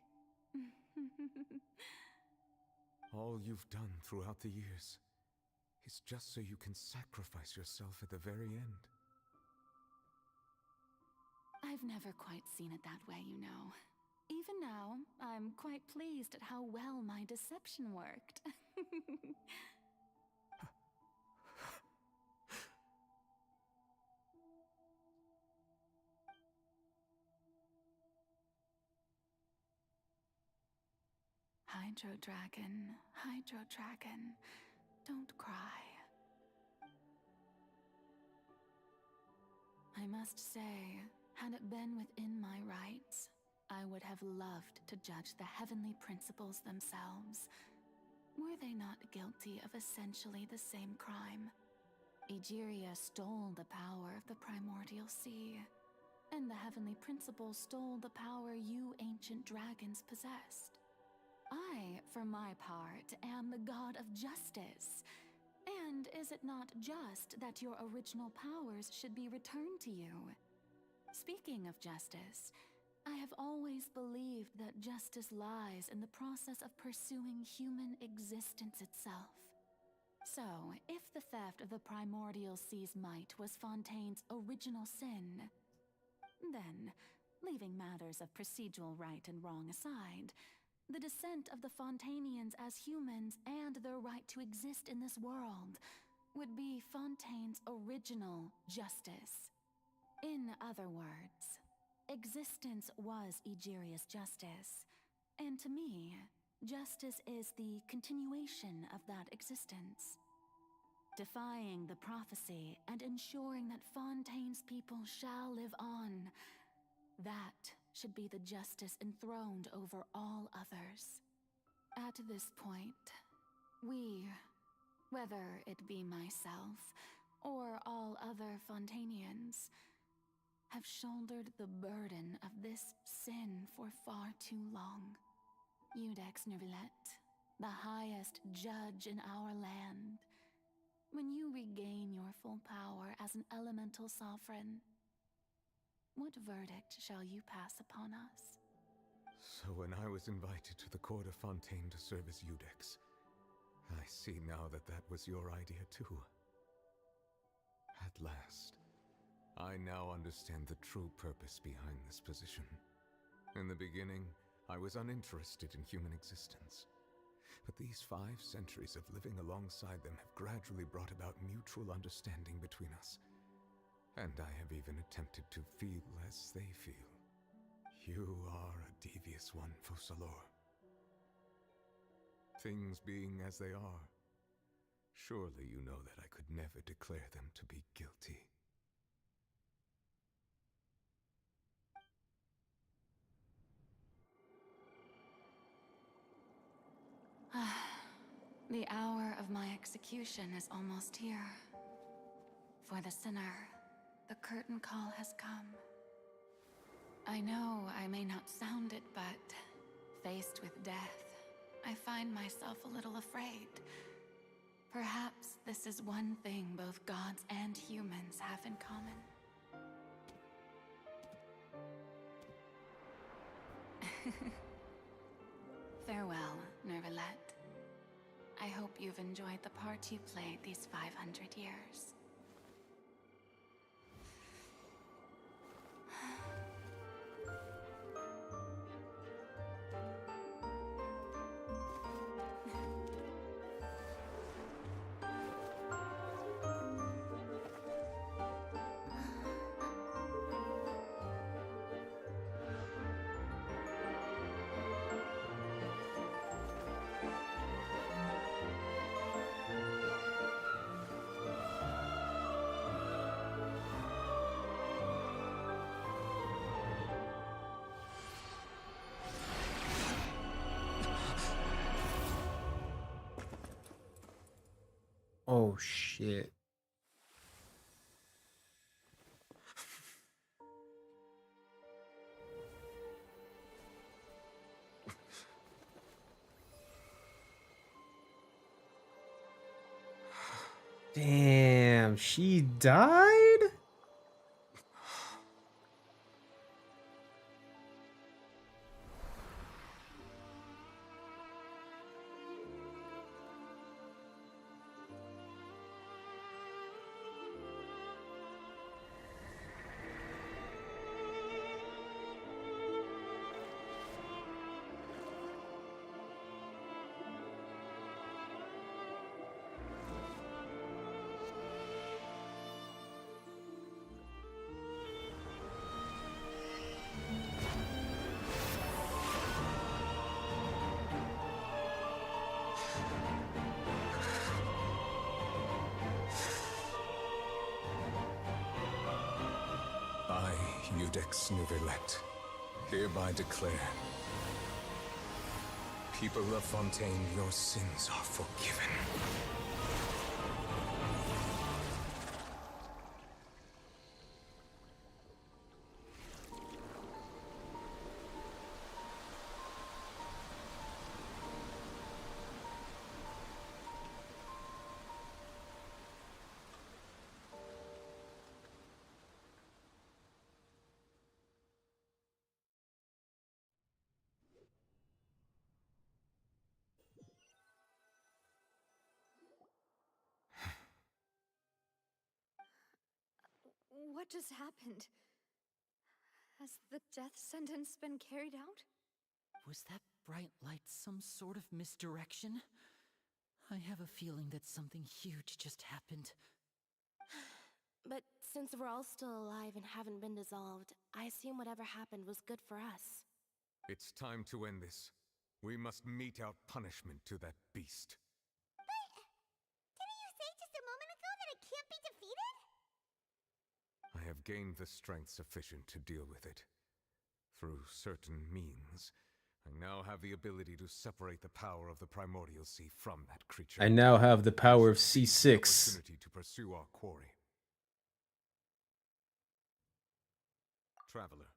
All you've done throughout the years is just so you can sacrifice yourself at the very end. I've never quite seen it that way, you know. Even now, I'm quite pleased at how well my deception worked. Hydro Dragon, don't cry. I must say, had it been within my rights, I would have loved to judge the heavenly principles themselves. Were they not guilty of essentially the same crime? Egeria stole the power of the primordial sea, and the heavenly principles stole the power you ancient dragons possessed. I, for my part, am the god of justice. And is it not just that your original powers should be returned to you? Speaking of justice, I have always believed that justice lies in the process of pursuing human existence itself. So, if the theft of the primordial sea's might was Fontaine's original sin, then, leaving matters of procedural right and wrong aside, the descent of the Fontainians as humans and their right to exist in this world would be Fontaine's original justice. In other words, existence was Egeria's justice, and to me, justice is the continuation of that existence. Defying the prophecy and ensuring that Fontaine's people shall live on, that should be the justice enthroned over all others. At this point, we, whether it be myself or all other Fontainians, have shouldered the burden of this sin for far too long. Iudex Nervilette, the highest judge in our land, when you regain your full power as an elemental sovereign, what verdict shall you pass upon us? So when I was invited to the court of Fontaine to serve as Iudex, I see now that that was your idea too. At last, I now understand the true purpose behind this position. In the beginning, I was uninterested in human existence. But these 5 centuries of living alongside them have gradually brought about mutual understanding between us. And I have even attempted to feel as they feel. You are a devious one, Focalor. Things being as they are, surely you know that I could never declare them to be guilty. The hour of my execution is almost here. For the sinner, the curtain call has come. I know I may not sound it, but faced with death, I find myself a little afraid. Perhaps this is one thing both gods and humans have in common. Farewell, Nervalette. I hope you've enjoyed the part you played these 500 years. Oh shit. Damn, she died? I, Eudex Nouvelet, hereby declare, people of Fontaine, your sins are forgiven. What just happened? Has the death sentence been carried out? Was that bright light some sort of misdirection? I have a feeling that something huge just happened. But since we're all still alive and haven't been dissolved, I assume whatever happened was good for us. It's time to end this. We must mete out punishment to that beast. Didn't you say just a moment ago that it can't be defeated? I have gained the strength sufficient to deal with it. Through certain means, I now have the ability to separate the power of the Primordial Sea from that creature. I now have the power of C6. Opportunity to pursue our quarry. Traveler,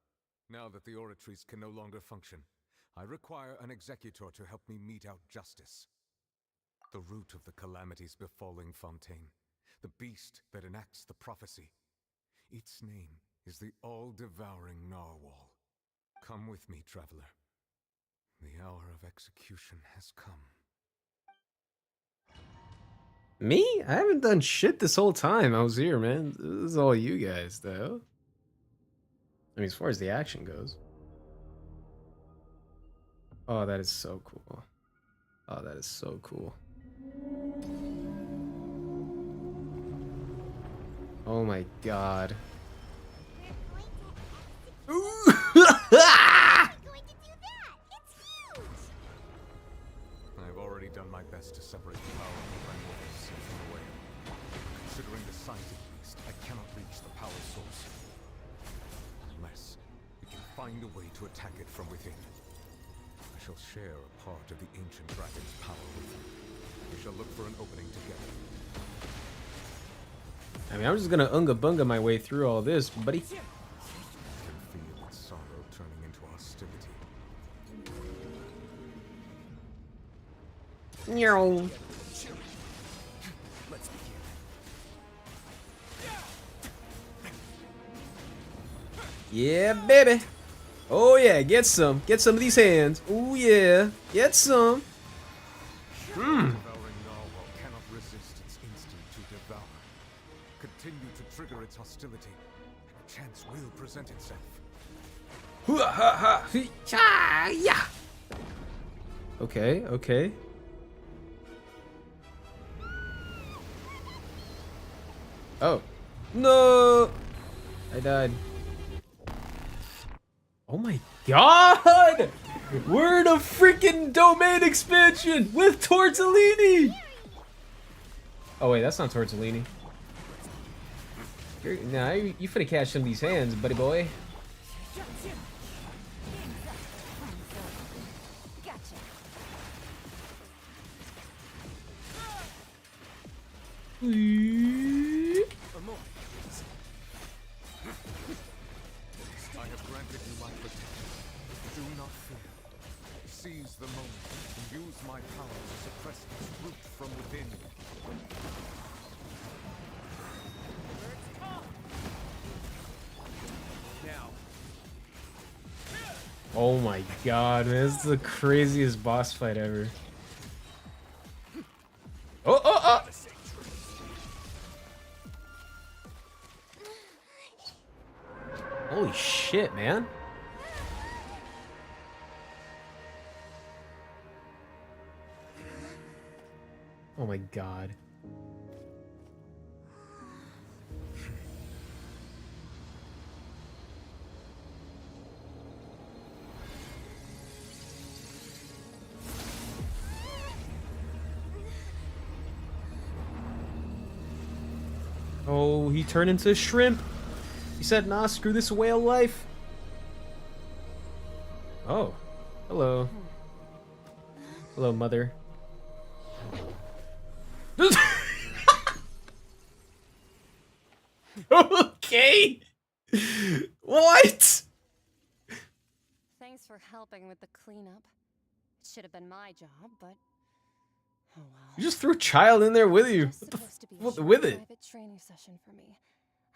now that the oratories can no longer function, I require an executor to help me mete out justice. The root of the calamities befalling Fontaine, the beast that enacts the prophecy. Its name is the all-devouring Narwhal. Come with me, traveler. The hour of execution has come. Me? I haven't done shit this whole time I was here, man. This is all you guys, though. I mean, as far as the action goes. Oh, that is so cool. Oh, that is so cool. Oh my god. I've already done my best to separate the power of the Primordial Sea from the whale. Considering the size of the beast, I cannot reach the power source. Unless we can find a way to attack it from within. I shall share a part of the ancient dragon's power with you. We shall look for an opening together. I mean, I'm just gonna unga bunga my way through all this, buddy. I can feel its sorrow turning into hostility. No. Let's begin. Yeah, baby. Oh yeah, get some. Get some of these hands. Oh yeah, get some. Devouring narwhal cannot resist its instinct to devour. Continue to trigger its hostility, and a chance will present itself. Yeah. Okay, okay. Oh. No! I died. Oh my god! We're in a freaking domain expansion with Tortellini! Oh wait, that's not Tortellini. Nah, you finna catch some of these hands, buddy boy. I have granted you my protection. Do not fear. Seize the moment and use my power to suppress its root from within. Now. Oh my god, man, this is the craziest boss fight ever. Oh, oh, oh! Holy shit, man. Oh my god. Oh, he turned into a shrimp. He said, nah, screw this whale life. Oh, hello. Hello, mother. Okay. What? Thanks for helping with the cleanup. It should have been my job, but oh well. You just threw a child in there with you. What the, with it? Private training session for me.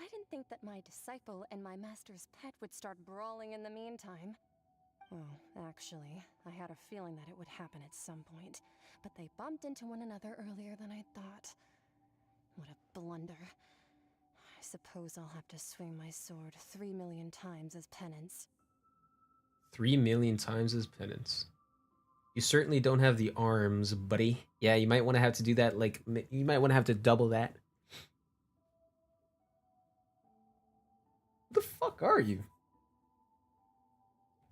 I didn't think that my disciple and my master's pet would start brawling in the meantime. Well, actually, I had a feeling that it would happen at some point, but they bumped into one another earlier than I thought. What a blunder. I suppose I'll have to swing my sword 3 million times as penance. 3 million times as penance. You certainly don't have the arms, buddy. Yeah, you might want to have to do that, like, you might want to have to double that. What the fuck are you?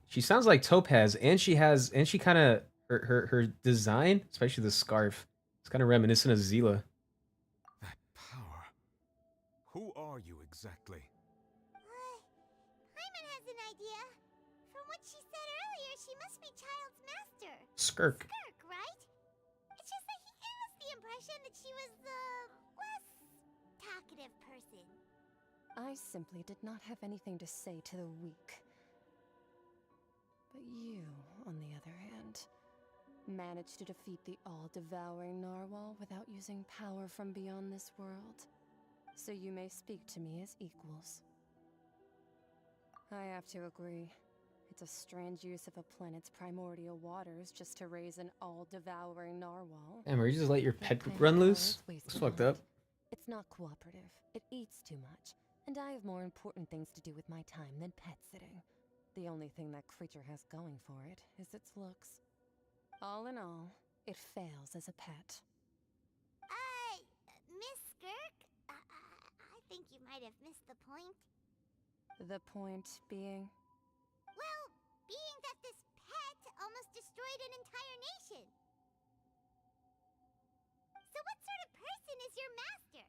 She sounds like Topaz, and she kind of, her design, especially the scarf, it's kind of reminiscent of Zila. That power. Who are you exactly? Hyman has an idea. From what she said earlier, she must be Child's master. Skirk. Skirk, right? It's just that he gave us the impression that she was the less talkative person. I simply did not have anything to say to the weak. But you, on the other hand, managed to defeat the all-devouring narwhal without using power from beyond this world. So you may speak to me as equals. I have to agree. It's a strange use of a planet's primordial waters just to raise an all-devouring narwhal. Damn, are you just let your pet run loose? It's fucked up. It's not cooperative. It eats too much. And I have more important things to do with my time than pet sitting. The only thing that creature has going for it is its looks. All in all, it fails as a pet. Miss Skirk? I think you might have missed the point. The point being? Well, being that this pet almost destroyed an entire nation. So what sort of person is your master?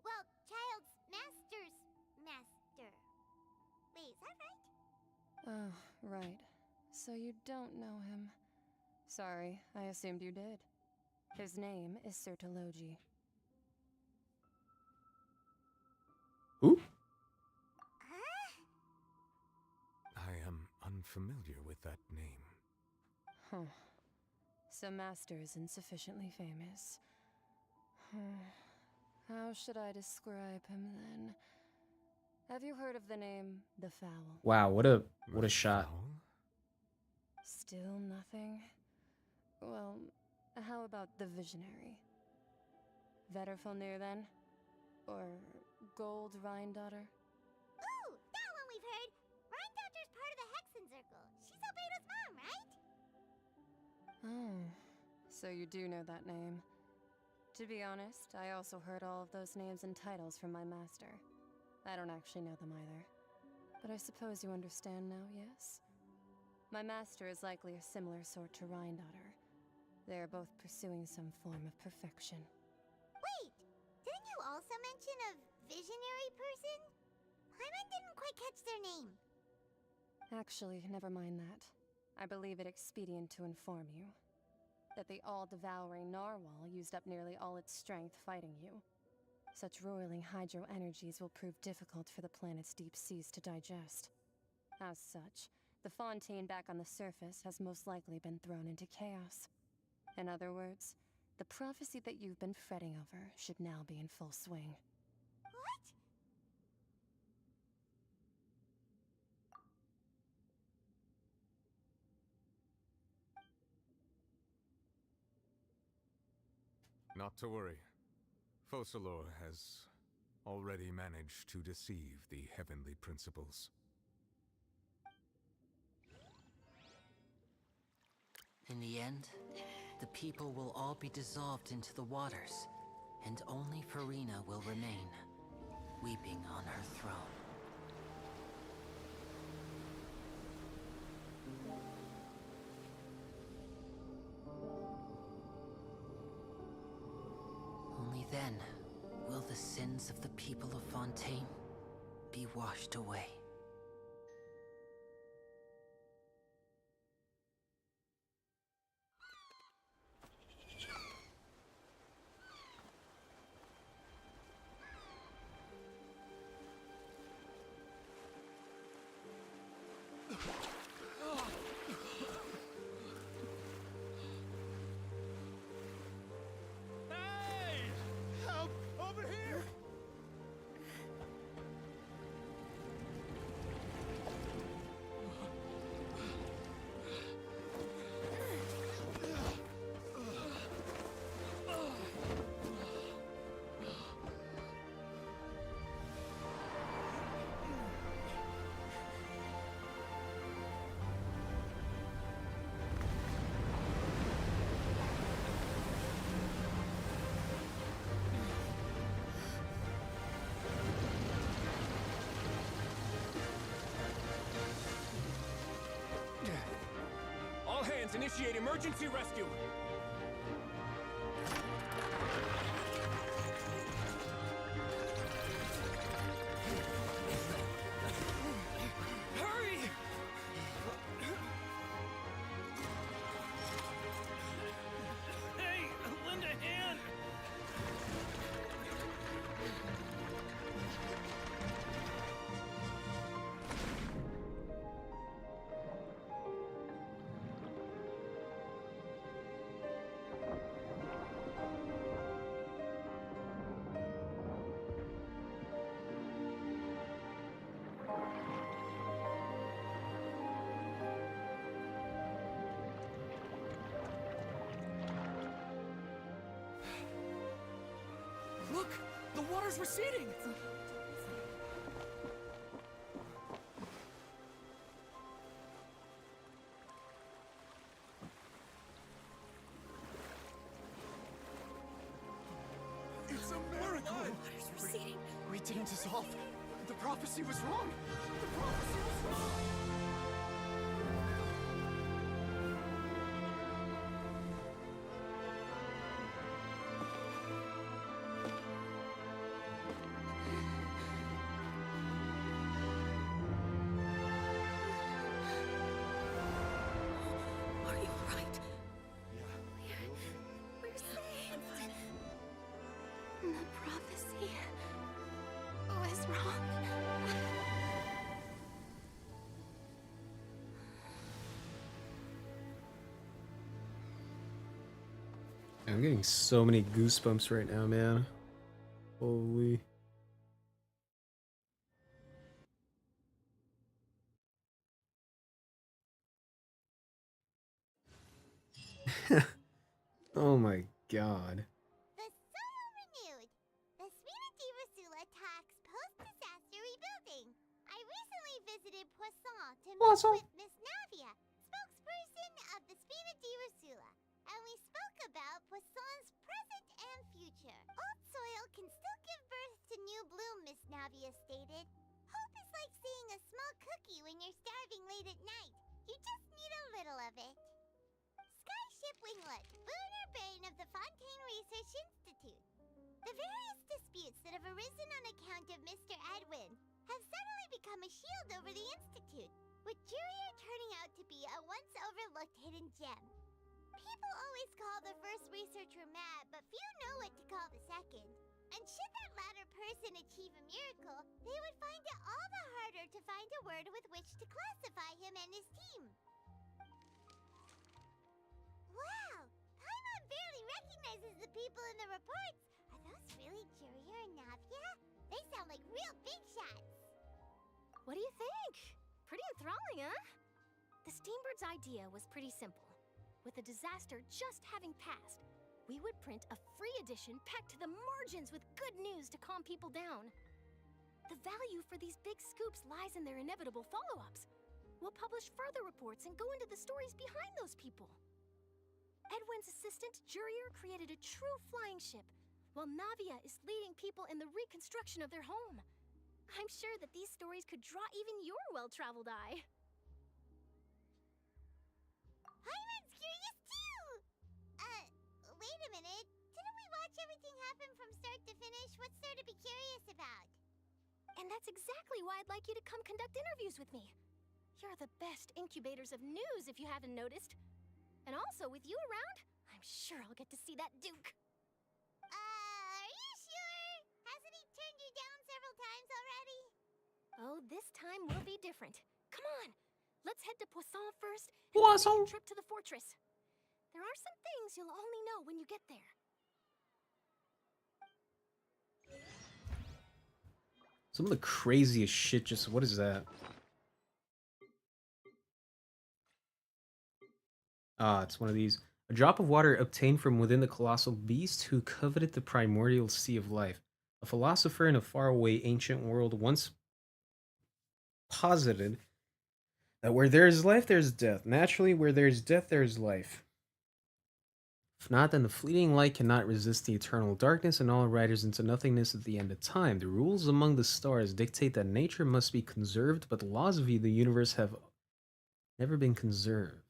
Well, Child's master's master. Wait, is that right? Oh, right. So you don't know him. Sorry, I assumed you did. His name is Sertologi. Who? I am unfamiliar with that name. Huh. So Master isn't sufficiently famous. How should I describe him then? Have you heard of the name The Fowl? Wow, what a shot. Still nothing? Well, how about the Visionary? Vetterfulnir then? Or Gold Rhine-daughter? Ooh, that one we've heard. Rhine-daughter's part of the Hexen Circle. She's Albedo's mom, right? Oh, so you do know that name. To be honest, I also heard all of those names and titles from my master. I don't actually know them either. But I suppose you understand now, yes? My master is likely a similar sort to Rhine-daughter. They are both pursuing some form of perfection. Wait, didn't you also mention a visionary person? Paimon didn't quite catch their name. Actually, never mind that. I believe it expedient to inform you that the all-devouring narwhal used up nearly all its strength fighting you. Such roiling hydro energies will prove difficult for the planet's deep seas to digest. As such, the fontaine back on the surface has most likely been thrown into chaos. In other words, the prophecy that you've been fretting over should now be in full swing. What? Not to worry. Focalor has already managed to deceive the heavenly principles. In the end, the people will all be dissolved into the waters, and only Furina will remain, weeping on her throne. Only then will the sins of the people of Fontaine be washed away. Help! Over here! All hands, initiate emergency rescue! Hurry! Hey, lend a hand! Look! The water's receding! It's a miracle! Water's receding. We didn't dissolve. The prophecy was wrong. The prophecy was wrong. Are you alright? We're saved. The prophecy was wrong. I'm getting so many goosebumps right now, man. Holy. Oh my god. The soil renewed. The Furina di Rasula talks post-disaster rebuilding. I recently visited Poisson to meet with Miss Navia, spokesperson of the Furina di Rasula, and we spoke about Poisson's present and future. Old soil can still give birth to new bloom, Miss Navia stated. Hope is like seeing a small cookie when you're starving late at night. You just need a little of it. Skyship Winglet, lunar brain of the Fontaine Research Institute. The various disputes that have arisen on account of Mr. Edwin have suddenly become a shield over the Institute, with Jurier turning out to be a once overlooked hidden gem. People always call the first researcher mad, but few know what to call the second. And should that latter person achieve a miracle, they would find it all the harder to find a word with which to classify him and his team. Wow! Paimon barely recognizes the people in the reports. Are those really Jurier and Navia? They sound like real big shots. What do you think? Pretty enthralling, huh? The Steambird's idea was pretty simple. With the disaster just having passed, we would print a free edition packed to the margins with good news to calm people down. The value for these big scoops lies in their inevitable follow-ups. We'll publish further reports and go into the stories behind those people. Edwin's assistant, Jurier, created a true flying ship, while Navia is leading people in the reconstruction of their home. I'm sure that these stories could draw even your well-traveled eye. Paimon's curious too! Wait a minute. Didn't we watch everything happen from start to finish? What's there to be curious about? And that's exactly why I'd like you to come conduct interviews with me. You're the best incubators of news, if you haven't noticed. And also, with you around, I'm sure I'll get to see that Duke. Are you sure? Hasn't he turned you down several times already? Oh, this time will be different. Come on, let's head to Poisson first, and Poisson. then make a trip to the fortress. There are some things you'll only know when you get there. Some of the craziest shit just... What is that? Ah, it's one of these. A drop of water obtained from within the colossal beast who coveted the primordial sea of life. A philosopher in a faraway ancient world once posited that where there is life, there is death. Naturally, where there is death, there is life. If not, then the fleeting light cannot resist the eternal darkness, and all riders into nothingness at the end of time. The rules among the stars dictate that nature must be conserved, but the laws of the universe have never been conserved.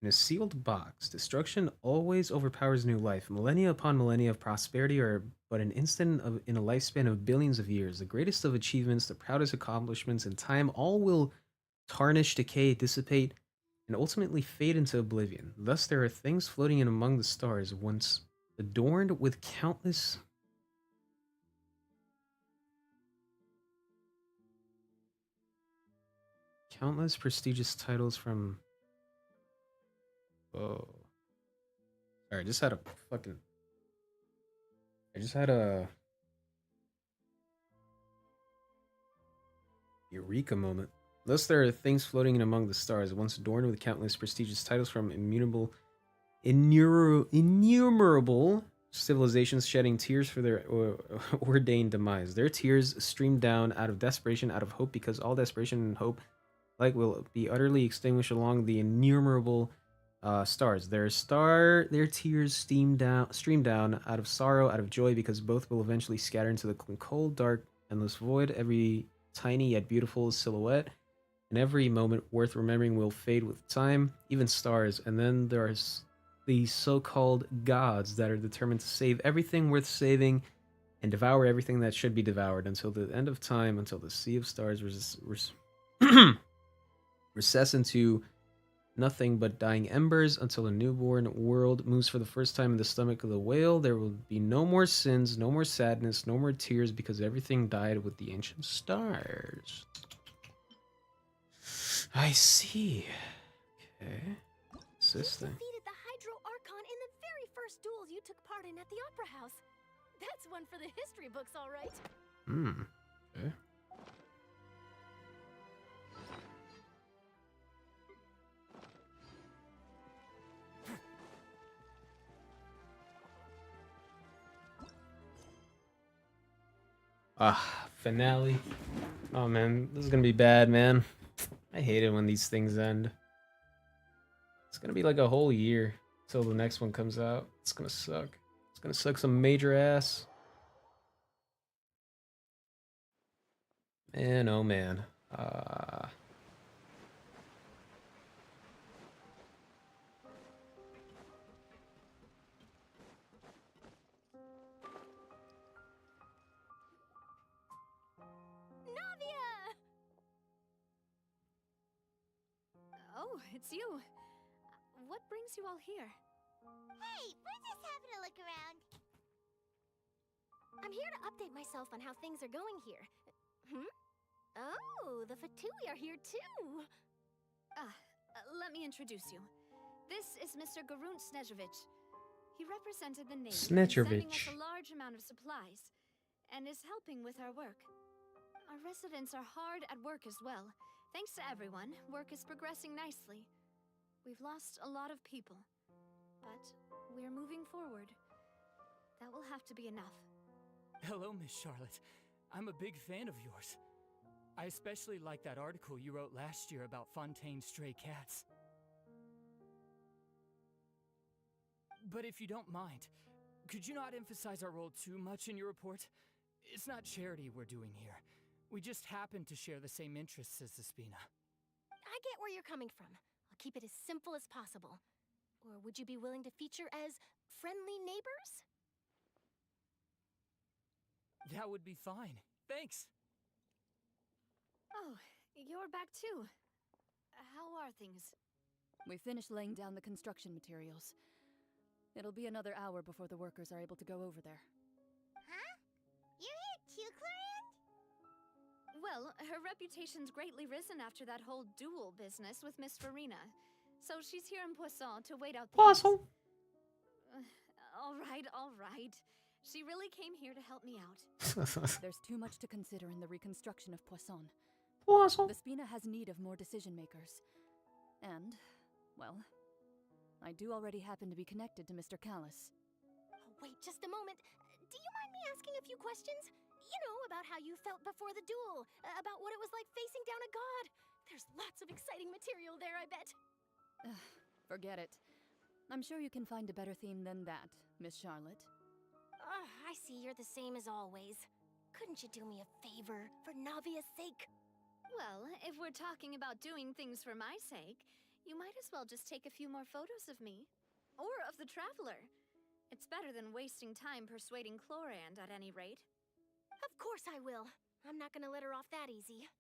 In a sealed box, destruction always overpowers new life. Millennia upon millennia of prosperity are but an instant in a lifespan of billions of years. The greatest of achievements, the proudest accomplishments in time, all will tarnish, decay, dissipate, and ultimately fade into oblivion. Thus, there are things floating in among the stars, once adorned with countless prestigious titles from... Oh. Sorry, I just had a eureka moment. Thus, there are things floating in among the stars, once adorned with countless prestigious titles from innumerable civilizations shedding tears for their ordained demise. Their tears stream down out of desperation, out of hope, because all desperation and hope will be utterly extinguished along the innumerable stars. Their tears stream down out of sorrow, out of joy, because both will eventually scatter into the cold, dark, endless void. Every tiny yet beautiful silhouette, and every moment worth remembering will fade with time, even stars. And then there are these so-called gods that are determined to save everything worth saving and devour everything that should be devoured until the end of time, until the sea of stars recess into nothing but dying embers, until a newborn world moves for the first time in the stomach of the whale. There will be no more sins, no more sadness, no more tears, because everything died with the ancient stars. I see. Okay. What's this thing? Defeated the Hydro Archon in the very duels you took part in at the Opera House. That's one for the history books, all right. Hmm. Okay. Finale. Oh man, this is gonna be bad, man. I hate it when these things end. It's gonna be like a whole year till the next one comes out. It's gonna suck. It's gonna suck some major ass. Man, oh man. Navia! Oh, it's you. What brings you all here? Hey, we're just having a look around. I'm here to update myself on how things are going here. Oh, the Fatui are here too. Let me introduce you. This is Mr. Garunt Snezhevich. He represented the Navy in sending us a large amount of supplies, and is helping with our work. Our residents are hard at work as well. Thanks to everyone, work is progressing nicely. We've lost a lot of people, but we're moving forward. That will have to be enough. Hello, Miss Charlotte. I'm a big fan of yours. I especially like that article you wrote last year about Fontaine's stray cats. But if you don't mind, could you not emphasize our role too much in your report? It's not charity we're doing here. We just happen to share the same interests as the Spina. I get where you're coming from. I'll keep it as simple as possible. Or would you be willing to feature as friendly neighbors? That would be fine. Thanks! Oh, you're back too. How are things? We finished laying down the construction materials. It'll be another hour before the workers are able to go over there. Huh? You're here too, Clorand? Well, her reputation's greatly risen after that whole duel business with Miss Furina. So she's here in Poisson to wait out the Poisson. All right. She really came here to help me out. There's too much to consider in the reconstruction of Poisson. Poisson. The Spina has need of more decision makers. And, well, I do already happen to be connected to Mr. Callis. Oh, wait just a moment. Do you mind me asking a few questions? You know, about how you felt before the duel, about what it was like facing down a god. There's lots of exciting material there, I bet. Forget it. I'm sure you can find a better theme than that, Miss Charlotte. I see you're the same as always. Couldn't you do me a favor, for Navia's sake? Well, if we're talking about doing things for my sake, you might as well just take a few more photos of me. Or of the Traveler. It's better than wasting time persuading Clorand at any rate. Of course I will. I'm not gonna let her off that easy.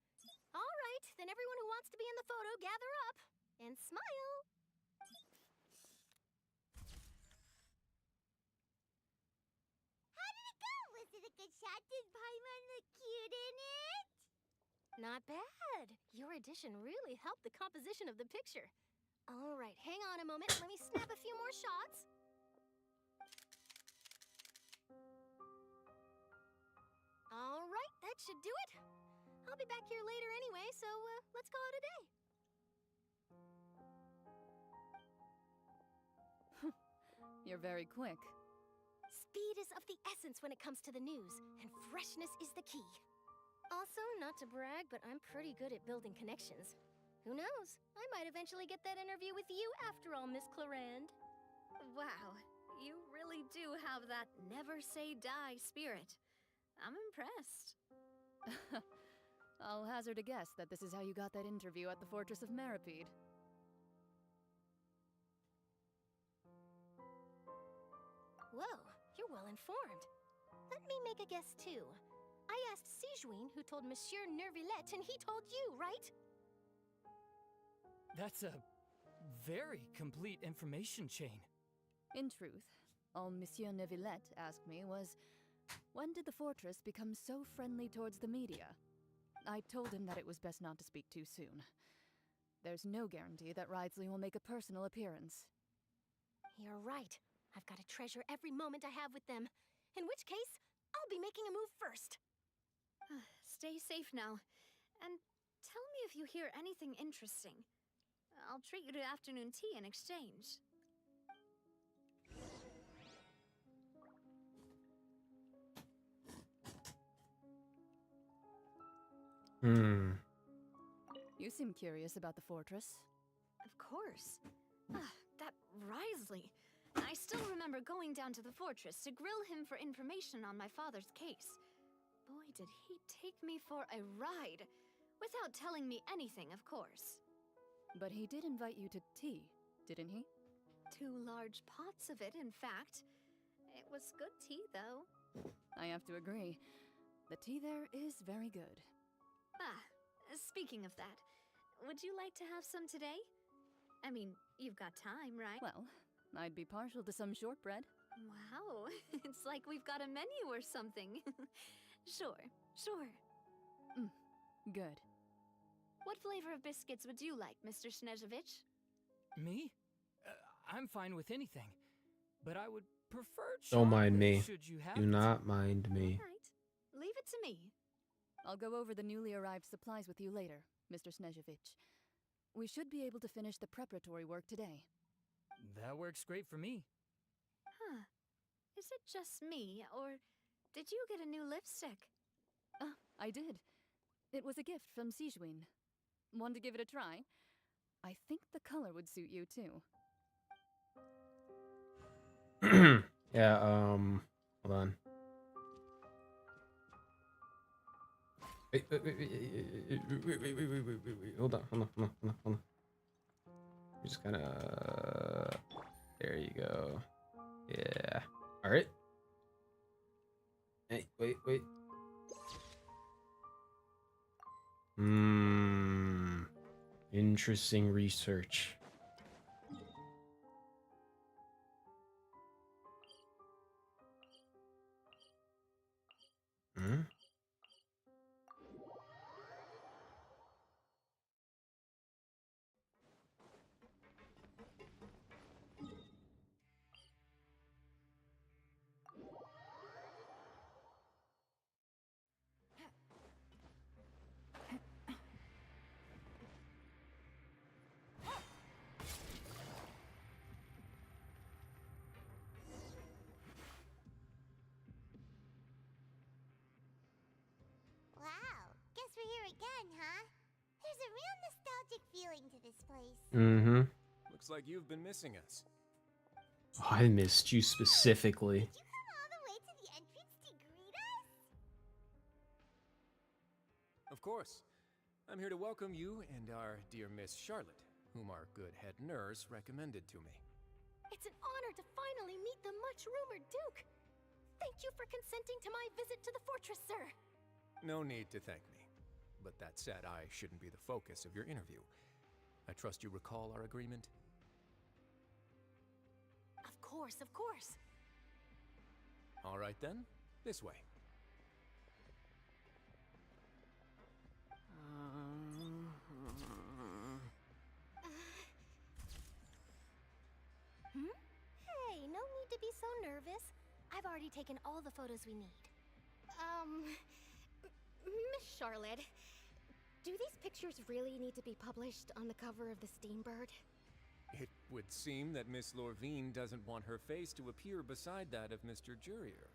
All right, then everyone who wants to be in the photo, gather up. And smile. How did it go? Was it a good shot? Did Paimon look cute in it? Not bad. Your addition really helped the composition of the picture. All right, hang on a moment. Let me snap a few more shots. All right, that should do it. I'll be back here later anyway, so let's call it a day. You're very quick. Speed is of the essence when it comes to the news, and freshness is the key. Also, not to brag, but I'm pretty good at building connections. Who knows? I might eventually get that interview with you after all, Miss Clorand. Wow, you really do have that never say die spirit. I'm impressed. I'll hazard a guess that this is how you got that interview at the Fortress of Meripede. Whoa, you're well informed. Let me make a guess too. I asked Sijuin who told Monsieur Nervillette, and he told you, right? That's a very complete information chain. In truth, all Monsieur Nervillette asked me was, when did the fortress become so friendly towards the media? I told him that it was best not to speak too soon. There's no guarantee that Ridsley will make a personal appearance. You're right. I've got to treasure every moment I have with them. In which case, I'll be making a move first. Stay safe now. And tell me if you hear anything interesting. I'll treat you to afternoon tea in exchange. You seem curious about the fortress. Of course. That Risley. I still remember going down to the fortress to grill him for information on my father's case. Boy, did he take me for a ride. Without telling me anything, of course. But he did invite you to tea, didn't he? 2 large pots of it, in fact. It was good tea, though. I have to agree. The tea there is very good. Speaking of that, would you like to have some today? I mean, you've got time, right? Well, I'd be partial to some shortbread. Wow, it's like we've got a menu or something. Sure. Good. What flavor of biscuits would you like, Mr. Snezhevich? Me? I'm fine with anything. But I would prefer Don't mind chocolate, me. should you have Do it. not mind me. Right. Leave it to me. I'll go over the newly arrived supplies with you later, Mr. Snezhevich. We should be able to finish the preparatory work today. That works great for me. Huh. Is it just me, or did you get a new lipstick? I did. It was a gift from Sijwin. Want to give it a try? I think the color would suit you too. Yeah, hold on. Wait. Hold on. Just kind of. There you go. Yeah. All right. Hey, wait. Interesting research. Wow, guess we're here again, huh? There's a real nostalgic feeling to this place. Mm-hmm. Looks like you've been missing us. Oh, I missed you specifically. Did you come all the way to the entrance to greet us? Of course. I'm here to welcome you and our dear Miss Charlotte, whom our good head nurse recommended to me. It's an honor to finally meet the much-rumored Duke. Thank you for consenting to my visit to the fortress, sir. No need to thank me. But that said, I shouldn't be the focus of your interview. I trust you recall our agreement? Of course. All right then, this way. Hey, no need to be so nervous. I've already taken all the photos we need. Miss Charlotte, do these pictures really need to be published on the cover of the Steambird? It would seem that Miss Lorvine doesn't want her face to appear beside that of Mr. Jurier,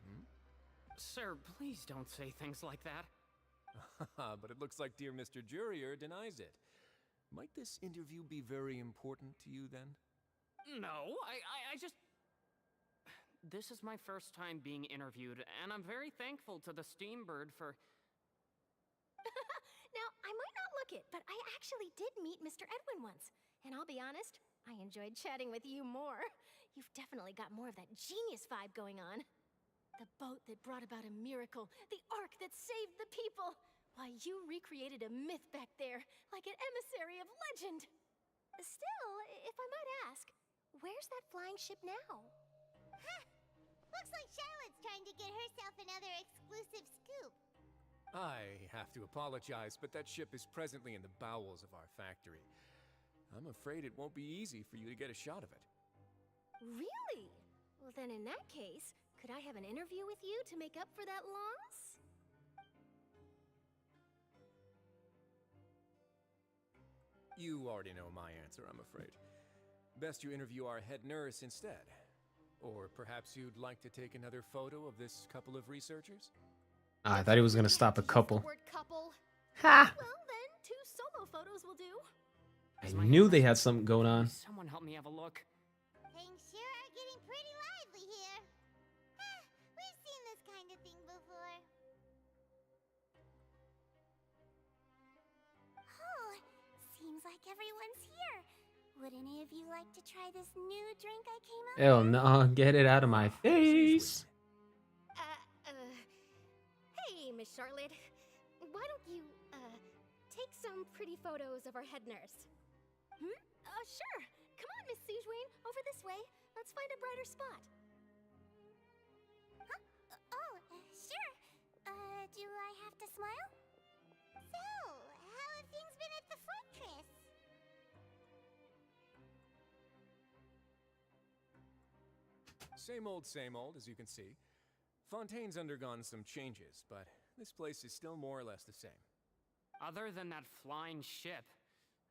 Sir, please don't say things like that. But it looks like dear Mr. Jurier denies it. Might this interview be very important to you then? No, I just... This is my first time being interviewed, and I'm very thankful to the Steambird for... Now, I might not look it, but I actually did meet Mr. Edwin once. And I'll be honest, I enjoyed chatting with you more. You've definitely got more of that genius vibe going on. The boat that brought about a miracle, the ark that saved the people. Why, you recreated a myth back there, like an emissary of legend. Still, if I might ask, where's that flying ship now? Huh. Looks like Charlotte's trying to get herself another exclusive scoop. I have to apologize, but that ship is presently in the bowels of our factory. I'm afraid it won't be easy for you to get a shot of it. Really? Well, then in that case, could I have an interview with you to make up for that loss? You already know my answer, I'm afraid. Best you interview our head nurse instead. Or perhaps you'd like to take another photo of this couple of researchers? I thought he was gonna stop a couple. Word couple. Ha! Well, then 2 solo photos will do. I knew they had something going on. Someone help me have a look. Things sure are getting pretty lively here. We've seen this kind of thing before. Oh, seems like everyone's here. Would any of you like to try this new drink I came up Hell no, get it out of my face. Hey, Miss Charlotte. Why don't you, take some pretty photos of our head nurse? Sure. Come on, Miss Sijuane. Over this way. Let's find a brighter spot. Huh? Sure. Do I have to smile? So, how have things been at the fortress? Same old, as you can see. Fontaine's undergone some changes, but this place is still more or less the same. Other than that flying ship,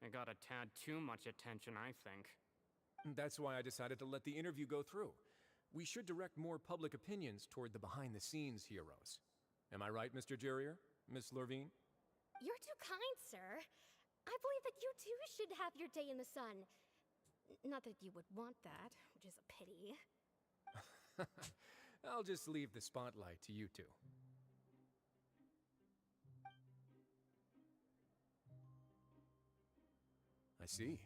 it got a tad too much attention, I think. That's why I decided to let the interview go through. We should direct more public opinions toward the behind-the-scenes heroes. Am I right, Mr. Jurier? Miss Lurvine? You're too kind, sir. I believe that you too should have your day in the sun. Not that you would want that, which is a pity. I'll just leave the spotlight to you two. I see.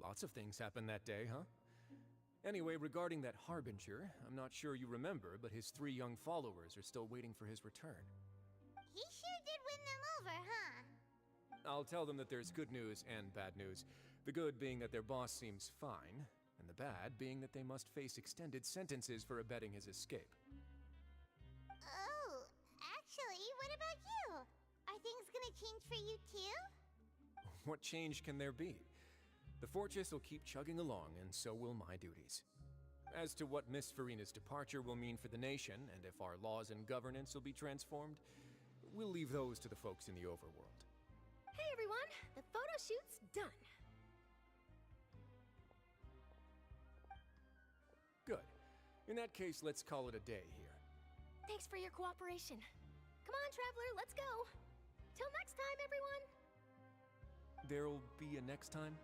Lots of things happened that day, huh? Anyway, regarding that Harbinger, I'm not sure you remember, but his 3 young followers are still waiting for his return. He sure did win them over, huh? I'll tell them that there's good news and bad news. The good being that their boss seems fine, and the bad being that they must face extended sentences for abetting his escape. Oh, actually, what about you? Are things gonna change for you too? What change can there be? The fortress will keep chugging along, and so will my duties. As to what Miss Furina's departure will mean for the nation, and if our laws and governance will be transformed, we'll leave those to the folks in the overworld. Hey everyone, the photo shoot's done. Good. In that case, let's call it a day here. Thanks for your cooperation. Come on, Traveler, let's go. Till next time, everyone. There'll be a next time?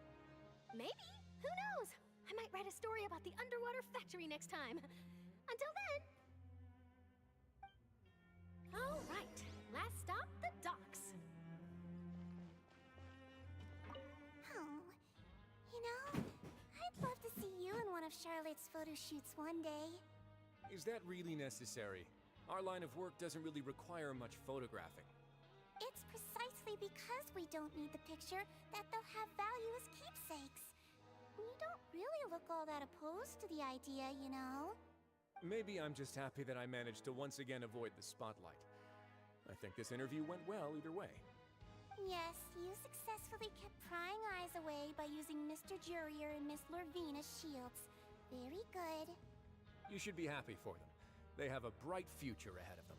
Maybe. Who knows? I might write a story about the underwater factory next time. Until then. All right. Last stop, the docks. Oh, you know, I'd love to see you in one of Charlotte's photo shoots one day. Is that really necessary? Our line of work doesn't really require much photographing. It's precisely because we don't need the picture that they'll have value as keepsakes. You don't really look all that opposed to the idea, you know? Maybe I'm just happy that I managed to once again avoid the spotlight. I think this interview went well either way. Yes, you successfully kept prying eyes away by using Mr. Jurier and Miss Lurvine as shields. Very good. You should be happy for them. They have a bright future ahead of them.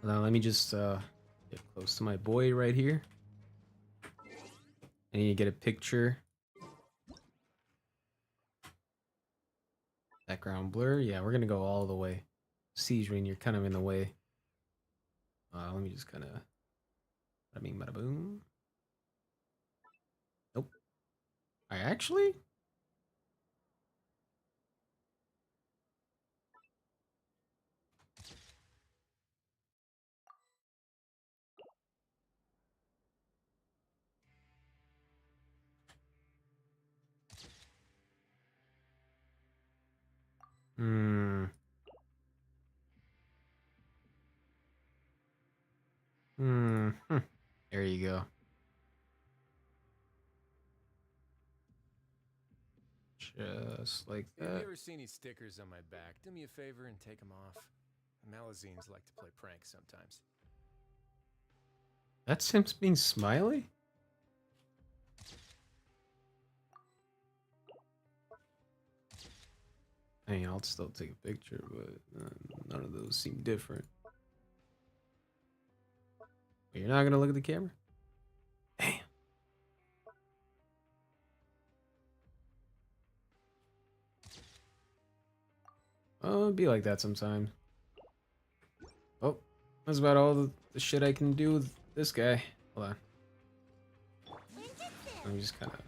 Now let me just get close to my boy right here. I need to get a picture. Background blur. Yeah, we're gonna go all the way. Sijuane, you're kind of in the way. Let me just kind of. Bada bing, bada boom. Nope. I actually. Hmm. There you go. Just like If you that. ever see any stickers on my back, do me a favor and take them off. Malazines like to play pranks sometimes. That's him being smiley? I mean, I'll still take a picture, but none of those seem different. You're not gonna look at the camera? Damn. Oh, it'd be like that sometimes. Oh, that's about all the shit I can do with this guy. Hold on. Let me just kind of.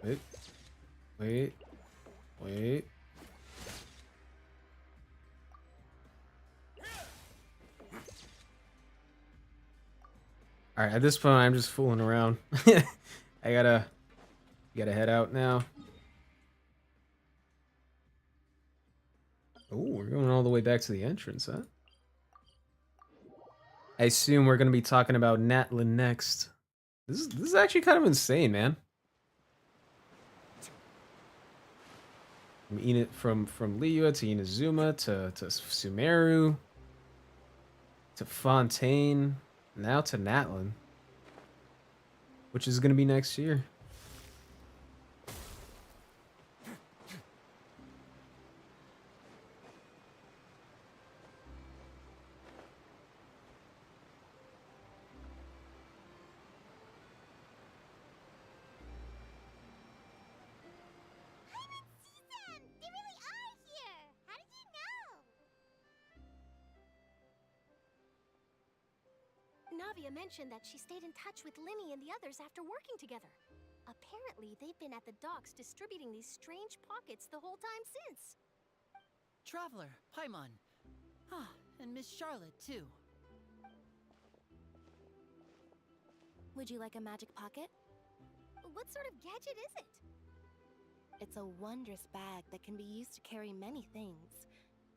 Wait. Wait. Wait. Alright, at this point, I'm just fooling around. I gotta head out now. Oh, we're going all the way back to the entrance, huh? I assume we're gonna be talking about Natlin next. This is actually kind of insane, man. From Liyue to Inazuma to Sumeru to Fontaine, now to Natlin, which is gonna be next year. Navia mentioned that she stayed in touch with Linny and the others after working together. Apparently, they've been at the docks distributing these strange pockets the whole time since. Traveler, Paimon. Ah, and Miss Charlotte, too. Would you like a magic pocket? What sort of gadget is it? It's a wondrous bag that can be used to carry many things.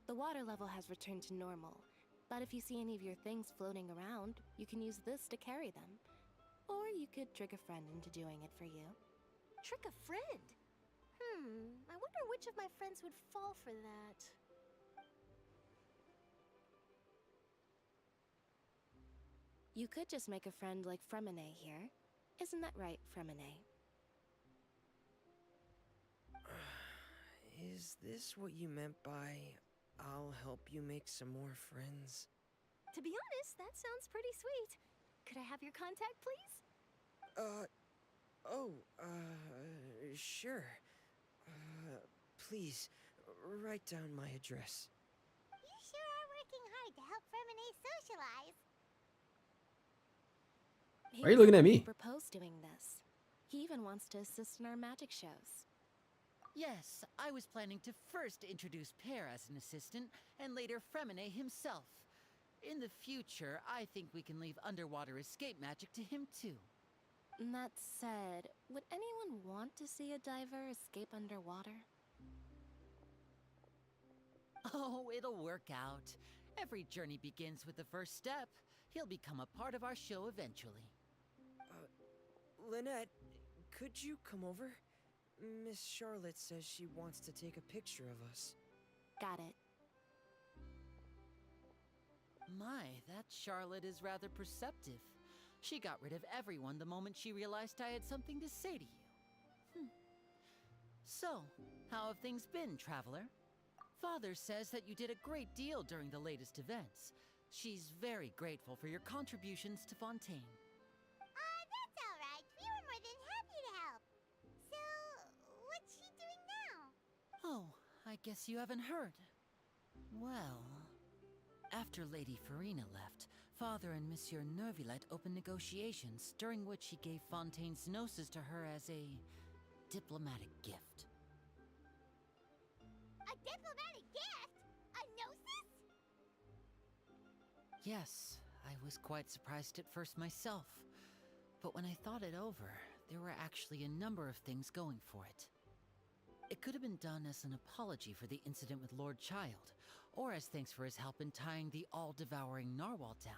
The water level has returned to normal, but if you see any of your things floating around, you can use this to carry them. Or you could trick a friend into doing it for you. Trick a friend? I wonder which of my friends would fall for that. You could just make a friend like Fremine here. Isn't that right, Fremine? Is this what you meant by, I'll help you make some more friends? To be honest, that sounds pretty sweet. Could I have your contact, please? Sure. Please, write down my address. You sure are working hard to help Fremine socialize. Why are you looking at me? He proposed doing this. He even wants to assist in our magic shows. Yes, I was planning to first introduce Pear as an assistant, and later Fremine himself. In the future, I think we can leave underwater escape magic to him too. That said, would anyone want to see a diver escape underwater? Oh, it'll work out. Every journey begins with the first step. He'll become a part of our show eventually. Lynette, could you come over? Miss Charlotte says she wants to take a picture of us. Got it. My, that Charlotte is rather perceptive. She got rid of everyone the moment she realized I had something to say to you. So, how have things been, Traveler? Father says that you did a great deal during the latest events. She's very grateful for your contributions to Fontaine. That's all right. We were more than happy to help. So, what's she doing now? Oh, I guess you haven't heard. Well, after Lady Furina left, Father and Monsieur Neuvillette opened negotiations, during which he gave Fontaine's gnosis to her as a diplomatic gift. A diplomatic gift? A gnosis? Yes, I was quite surprised at first myself. But when I thought it over, there were actually a number of things going for it. It could have been done as an apology for the incident with Lord Child, or as thanks for his help in tying the all-devouring narwhal down.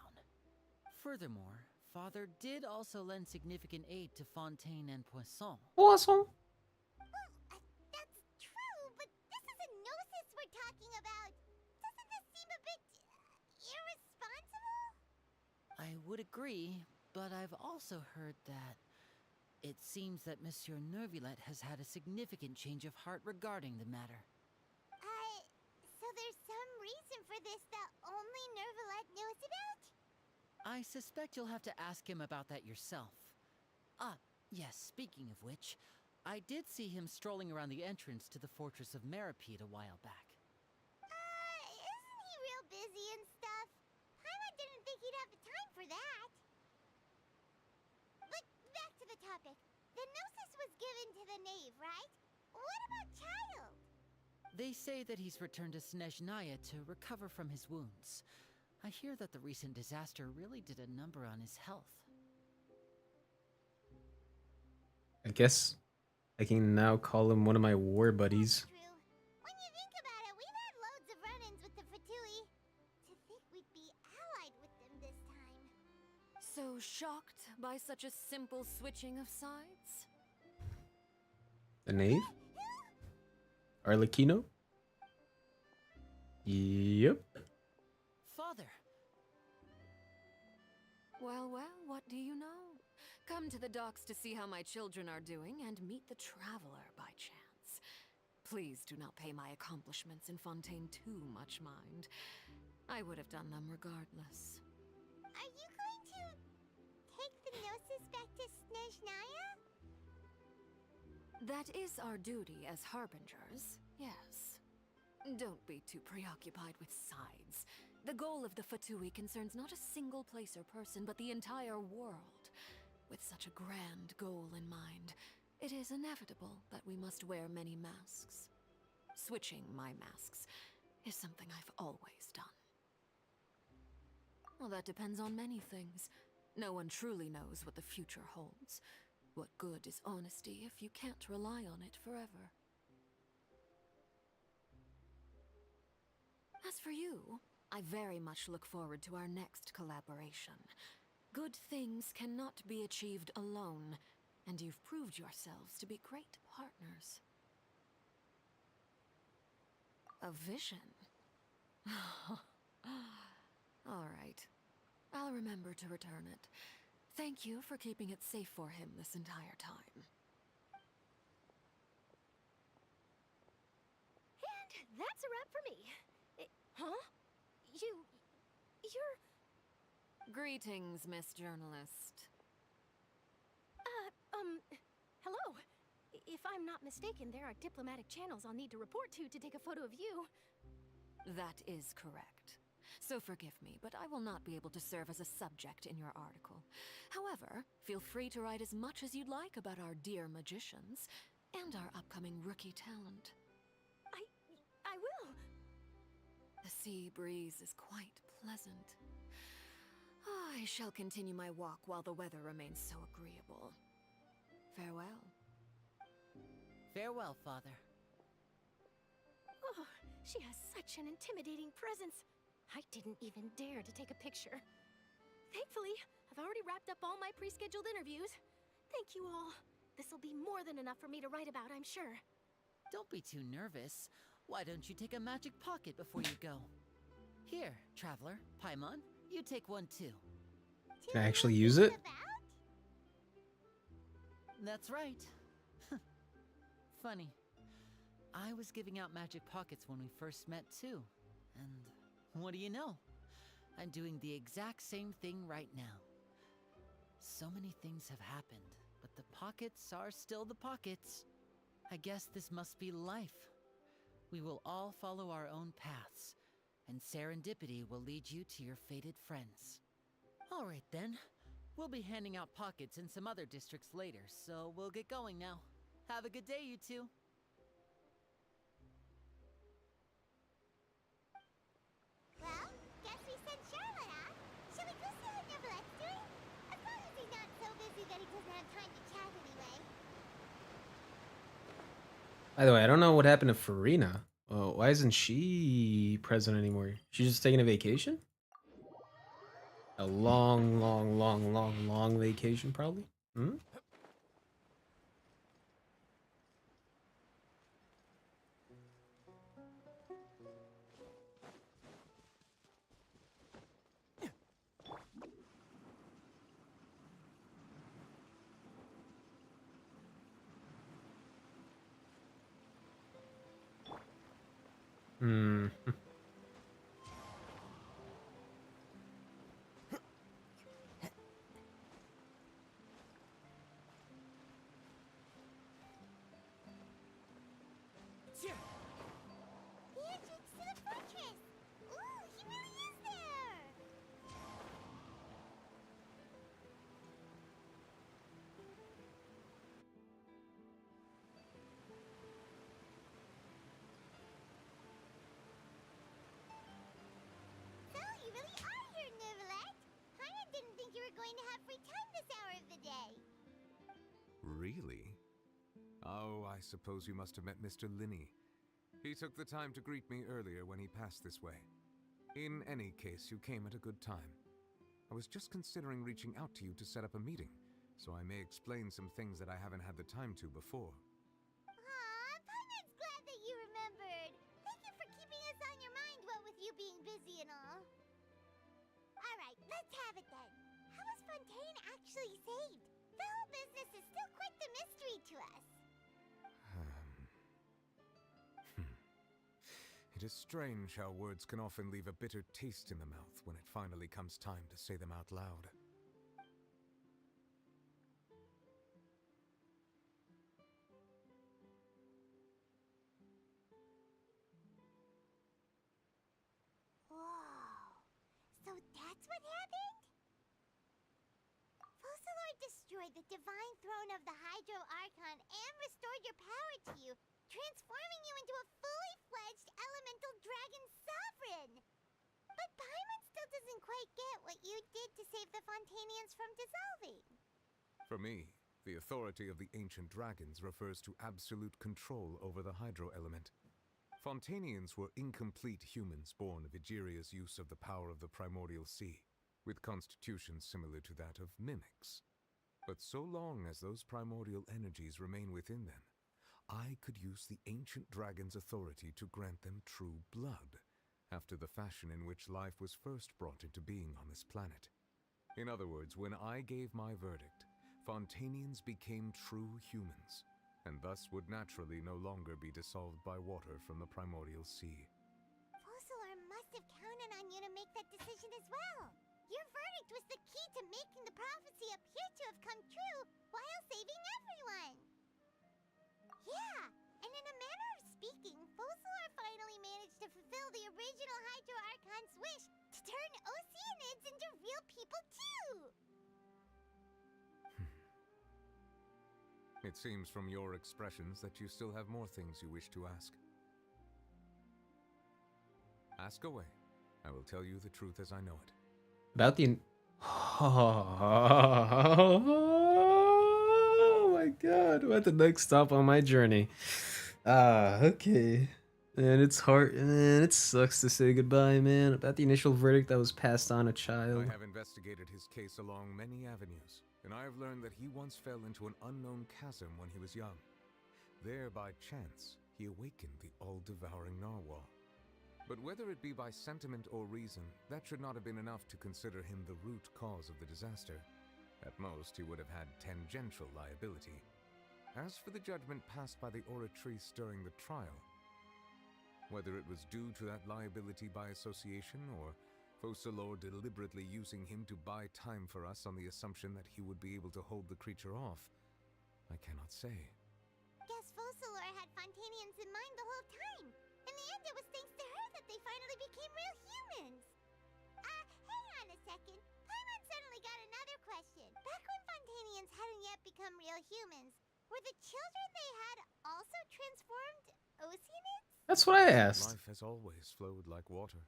Furthermore, Father did also lend significant aid to Fontaine and Poisson. Poisson? That's true, but this is a gnosis we're talking about. Doesn't this seem a bit irresponsible? I would agree, but I've also heard that it seems that Monsieur Nervulet has had a significant change of heart regarding the matter. So there's some reason for this that only Nervulet knows about? I suspect you'll have to ask him about that yourself. Ah, yes, speaking of which, I did see him strolling around the entrance to the Fortress of Meripede a while back. Isn't he real busy and stuff? Paimon didn't think he'd have the time for that. But back to the topic. The Gnosis was given to the knave, right? What about Child? They say that he's returned to Snezhnaya to recover from his wounds. I hear that the recent disaster really did a number on his health. I guess I can now call him one of my war buddies. When you think about it, we've had loads of run-ins with the Fatui. To think we'd be allied with them this time. So shocked by such a simple switching of sides? The knave? Arlecchino? Yep. Father! Well, what do you know? Come to the docks to see how my children are doing and meet the traveler by chance. Please do not pay my accomplishments in Fontaine too much mind. I would have done them regardless. Are you going to take the Gnosis back to Snezhnaya? That is our duty as harbingers, yes. Don't be too preoccupied with sides. The goal of the Fatui concerns not a single place or person, but the entire world. With such a grand goal in mind, it is inevitable that we must wear many masks. Switching my masks is something I've always done. Well, that depends on many things. No one truly knows what the future holds. What good is honesty if you can't rely on it forever? As for you, I very much look forward to our next collaboration. Good things cannot be achieved alone, and you've proved yourselves to be great partners. A vision? All right. I'll remember to return it. Thank you for keeping it safe for him this entire time. And that's a wrap for me. Huh? You're... Greetings, Miss Journalist. Hello. If I'm not mistaken, there are diplomatic channels I'll need to report to take a photo of you. That is correct. So forgive me, but I will not be able to serve as a subject in your article. However, feel free to write as much as you'd like about our dear magicians and our upcoming rookie talent. I will. The sea breeze is quite pleasant. I shall continue my walk while the weather remains so agreeable. Farewell. Farewell, Father. Oh, she has such an intimidating presence. I didn't even dare to take a picture. Thankfully, I've already wrapped up all my pre-scheduled interviews. Thank you all. This'll be more than enough for me to write about, I'm sure. Don't be too nervous. Why don't you take a magic pocket before you go? Here, traveler, Paimon, you take one too. Can I actually use it? That's right. Funny. I was giving out magic pockets when we first met too. And what do you know? I'm doing the exact same thing right now. So many things have happened, but the pockets are still the pockets. I guess this must be life. We will all follow our own paths, and serendipity will lead you to your fated friends. All right then. We'll be handing out pockets in some other districts later, so we'll get going now. Have a good day, you two. Well, guess we sent Charlotte off. Shall we go see what Nervulet's doing? As long as he's not so busy that he doesn't have time to chat anyway. By the way, I don't know what happened to Furina. Why isn't she present anymore? She's just taking a vacation? A long vacation, probably? Hmm? Hmm. The entrance to the fortress! Ooh, he really is there! So, you really are here, Nervalette! Paimon didn't think you were going to have free time this hour of the day. Really? Oh, I suppose you must have met Mr. Linney. He took the time to greet me earlier when he passed this way. In any case, you came at a good time. I was just considering reaching out to you to set up a meeting, so I may explain some things that I haven't had the time to before. Aw, Paimon's glad that you remembered. Thank you for keeping us on your mind, what with you being busy and all. Alright, let's have it then. How was Fontaine actually saved? The whole business is still quite the mystery to us. It is strange how words can often leave a bitter taste in the mouth when it finally comes time to say them out loud. Whoa. So that's what happened? Focalor destroyed the divine throne of the Hydro Archon and restored your power to you, transforming you into a fully fledged elemental dragon sovereign. But Paimon still doesn't quite get what you did to save the Fontainians from dissolving. For me, the authority of the ancient dragons refers to absolute control over the hydro element. Fontainians were incomplete humans born of Egeria's use of the power of the primordial sea, with constitutions similar to that of mimics. But so long as those primordial energies remain within them, I could use the ancient dragon's authority to grant them true blood, after the fashion in which life was first brought into being on this planet. In other words, when I gave my verdict, Fontainians became true humans, and thus would naturally no longer be dissolved by water from the primordial sea. Focalor must have counted on you to make that decision as well. Your verdict was the key to making the prophecy appear to have come true while saving everyone. Yeah, and in a manner of speaking, Focalor finally managed to fulfill the original Hydro Archon's wish to turn Oceanids into real people too! It seems from your expressions that you still have more things you wish to ask. Ask away. I will tell you the truth as I know it. About the... Oh my god, I'm at the next stop on my journey. Okay. And it's hard, man, it sucks to say goodbye, man. About the initial verdict that was passed on a child. I have investigated his case along many avenues, and I have learned that he once fell into an unknown chasm when he was young. There, by chance, he awakened the all-devouring narwhal. But whether it be by sentiment or reason, that should not have been enough to consider him the root cause of the disaster. At most, he would have had tangential liability. As for the judgment passed by the Oratrice during the trial, whether it was due to that liability by association, or Focalor deliberately using him to buy time for us on the assumption that he would be able to hold the creature off, I cannot say. Guess Focalor had Fontainians in mind the whole time. In the end, it was thanks to her that they finally became real humans. Hang on a second. Paimon suddenly got another question. Back when Fontainians hadn't yet become real humans, were the children they had also transformed Oceanids? That's what I asked. Life has always flowed like water.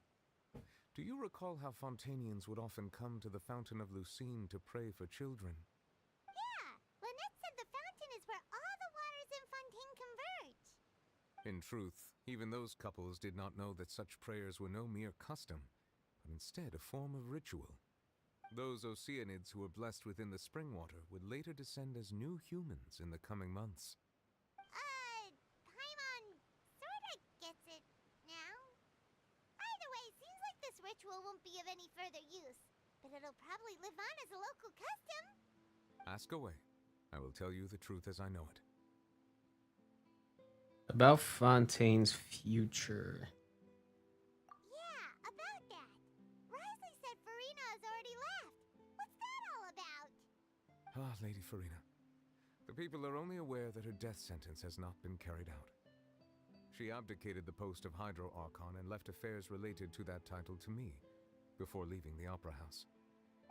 Do you recall how Fontainians would often come to the Fountain of Lucine to pray for children? Yeah, Lynette said the fountain is where all the waters in Fontaine converge. In truth, even those couples did not know that such prayers were no mere custom, but instead a form of ritual. Those Oceanids who were blessed within the spring water would later descend as new humans in the coming months. Paimon sorta gets it now. Either way, seems like this ritual won't be of any further use, but it'll probably live on as a local custom. Ask away. I will tell you the truth as I know it. About Fontaine's future. Ah, Lady Furina. The people are only aware that her death sentence has not been carried out. She abdicated the post of Hydro Archon and left affairs related to that title to me, before leaving the Opera House.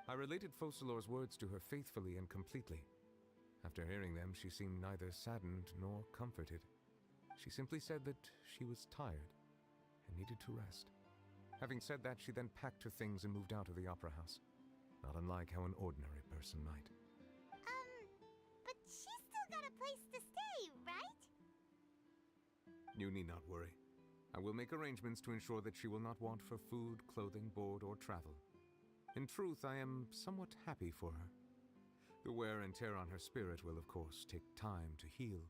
I related Focalor's words to her faithfully and completely. After hearing them, she seemed neither saddened nor comforted. She simply said that she was tired and needed to rest. Having said that, she then packed her things and moved out of the Opera House, not unlike how an ordinary person might. But she's still got a place to stay, right? You need not worry. I will make arrangements to ensure that she will not want for food, clothing, board, or travel. In truth, I am somewhat happy for her. The wear and tear on her spirit will, of course, take time to heal.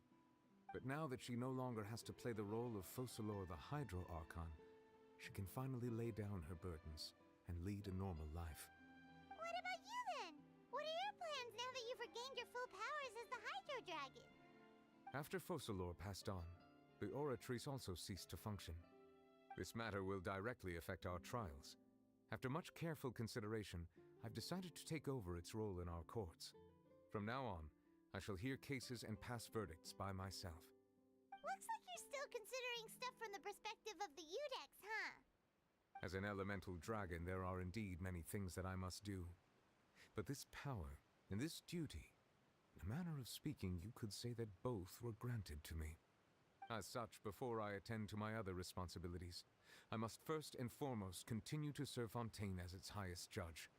But now that she no longer has to play the role of Focalor the Hydro Archon, she can finally lay down her burdens and lead a normal life. What about you then? What are your plans now that you've regained your full powers as the Hydro Dragon? After Focalor passed on, the Oratrice also ceased to function. This matter will directly affect our trials. After much careful consideration, I've decided to take over its role in our courts. From now on, I shall hear cases and pass verdicts by myself. Looks like you're still considering stuff from the perspective of the Udex, huh? As an elemental dragon, there are indeed many things that I must do. But this power and this duty, in a manner of speaking, you could say that both were granted to me. As such, before I attend to my other responsibilities, I must first and foremost continue to serve Fontaine as its highest judge.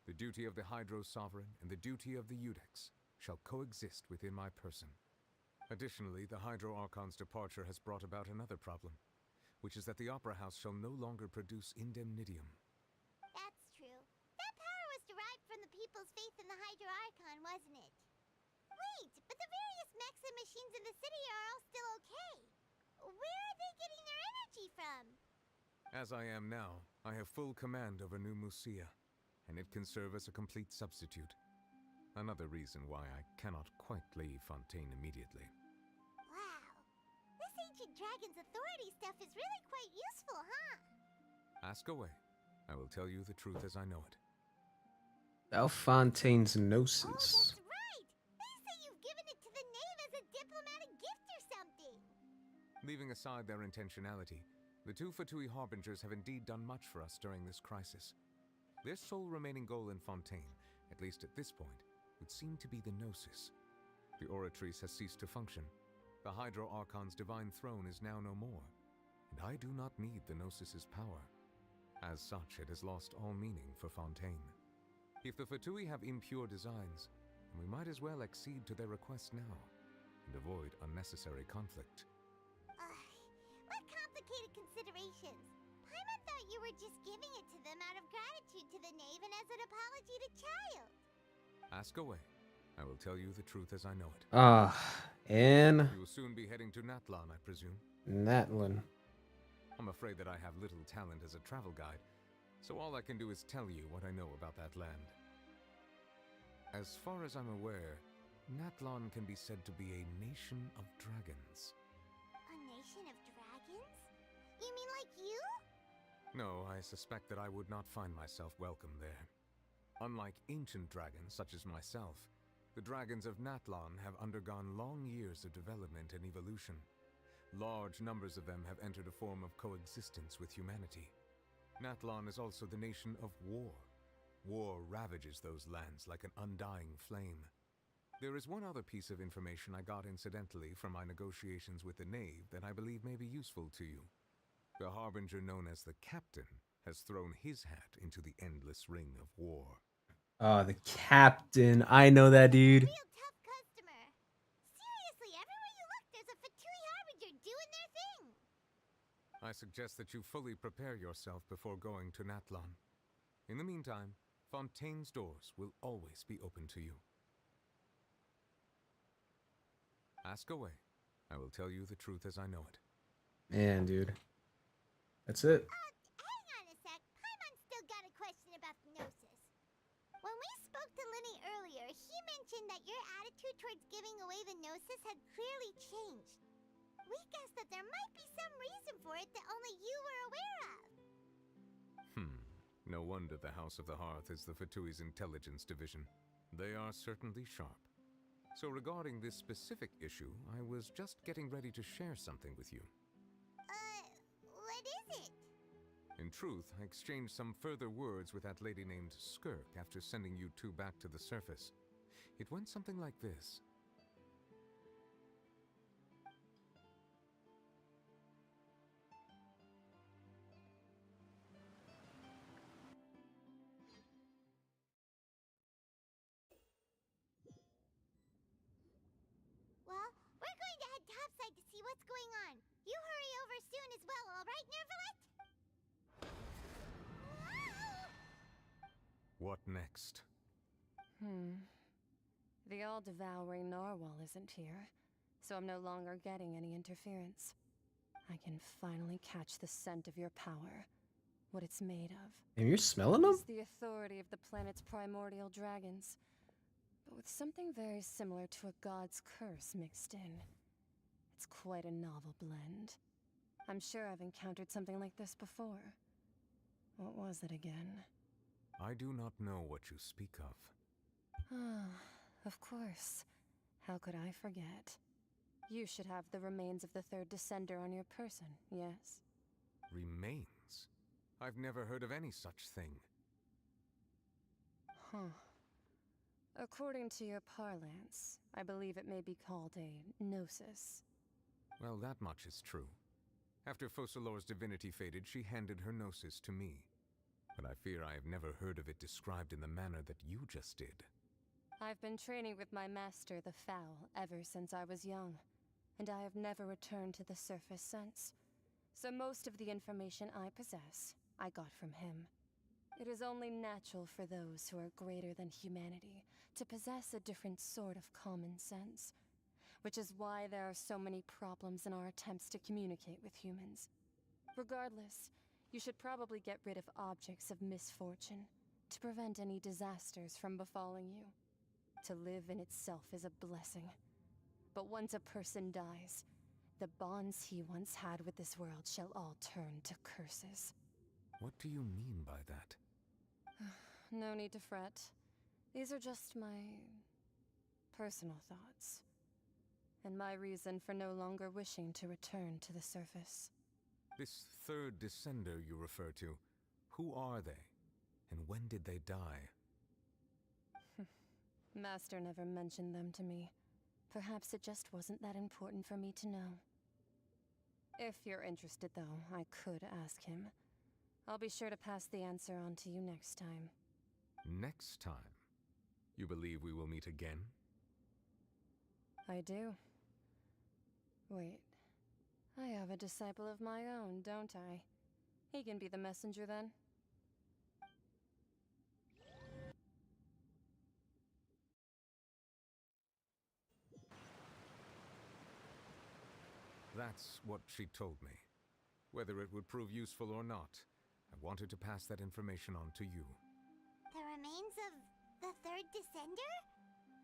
The duty of the Hydro Sovereign and the duty of the Udex shall coexist within my person. Additionally, the Hydro Archon's departure has brought about another problem, which is that the Opera House shall no longer produce indemnitium. That's true. That power was derived from the people's faith in the Hydro Archon, wasn't it? Wait, but the various mechs and machines in the city are all still okay. Where are they getting their energy from? As I am now, I have full command over New Musia, and it can serve as a complete substitute. Another reason why I cannot quite leave Fontaine immediately. Wow. This ancient dragon's authority stuff is really quite useful, huh? Ask away. I will tell you the truth as I know it. About Fontaine's gnosis. Right! They say you've given it to the knave as a diplomatic gift or something. Leaving aside their intentionality, the two Fatui Harbingers have indeed done much for us during this crisis. Their sole remaining goal in Fontaine, at least at this point, would seem to be the Gnosis. The Oratrice has ceased to function. The Hydro Archon's divine throne is now no more, and I do not need the Gnosis's power. As such, it has lost all meaning for Fontaine. If the Fatui have impure designs, then we might as well accede to their request now, and avoid unnecessary conflict. What complicated considerations. Paimon thought you were just giving it to them out of gratitude to the knave and as an apology to Child. Ask away. I will tell you the truth as I know it. And You will soon be heading to Natlan, I presume. Natlin. I'm afraid that I have little talent as a travel guide, so all I can do is tell you what I know about that land. As far as I'm aware, Natlan can be said to be a nation of dragons. A nation of dragons? You mean like you? No, I suspect that I would not find myself welcome there. Unlike ancient dragons such as myself, the dragons of Natlan have undergone long years of development and evolution. Large numbers of them have entered a form of coexistence with humanity. Natlan is also the nation of war. War ravages those lands like an undying flame. There is one other piece of information I got incidentally from my negotiations with the knave that I believe may be useful to you. The harbinger known as the Captain has thrown his hat into the endless ring of war. The captain. I know that dude. Real tough customer. Seriously, everywhere you look, there's a Fatui Harbinger doing their thing. I suggest that you fully prepare yourself before going to Natlan. In the meantime, Fontaine's doors will always be open to you. Ask away. I will tell you the truth as I know it. Man, dude. That's it. Hang on a sec. Paimon's still got a question about the Gnosis. When we spoke to Linny earlier, he mentioned that your attitude towards giving away the Gnosis had clearly changed. We guessed that there might be some reason for it that only you were aware of. No wonder the House of the Hearth is the Fatui's intelligence division. They are certainly sharp. So regarding this specific issue, I was just getting ready to share something with you. What is it? In truth, I exchanged some further words with that lady named Skirk after sending you two back to the surface. It went something like this. Well, we're going to head topside to see what's going on. You hurry over soon as well, alright, Nervalet? What next? The all-devouring narwhal isn't here, so I'm no longer getting any interference. I can finally catch the scent of your power, what it's made of. And you're smelling them? It's the authority of the planet's primordial dragons, but with something very similar to a god's curse mixed in. It's quite a novel blend. I'm sure I've encountered something like this before. What was it again? I do not know what you speak of. Ah, of course. How could I forget? You should have the remains of the third descender on your person, yes? Remains? I've never heard of any such thing. Huh. According to your parlance, I believe it may be called a gnosis. Well, that much is true. After Focalor's divinity faded, she handed her gnosis to me. But I fear I have never heard of it described in the manner that you just did. I've been training with my master, the Foul, ever since I was young, and I have never returned to the surface since. So most of the information I possess, I got from him. It is only natural for those who are greater than humanity to possess a different sort of common sense, which is why there are so many problems in our attempts to communicate with humans. Regardless, you should probably get rid of objects of misfortune to prevent any disasters from befalling you. To live in itself is a blessing. But once a person dies, the bonds he once had with this world shall all turn to curses. What do you mean by that? No need to fret. These are just my personal thoughts, and my reason for no longer wishing to return to the surface. This third descender you refer to, who are they? And when did they die? Master never mentioned them to me. Perhaps it just wasn't that important for me to know. If you're interested, though, I could ask him. I'll be sure to pass the answer on to you next time. Next time? You believe we will meet again? I do. Wait. I have a disciple of my own, don't I? He can be the messenger then. That's what she told me. Whether it would prove useful or not, I wanted to pass that information on to you. The remains of the third descender?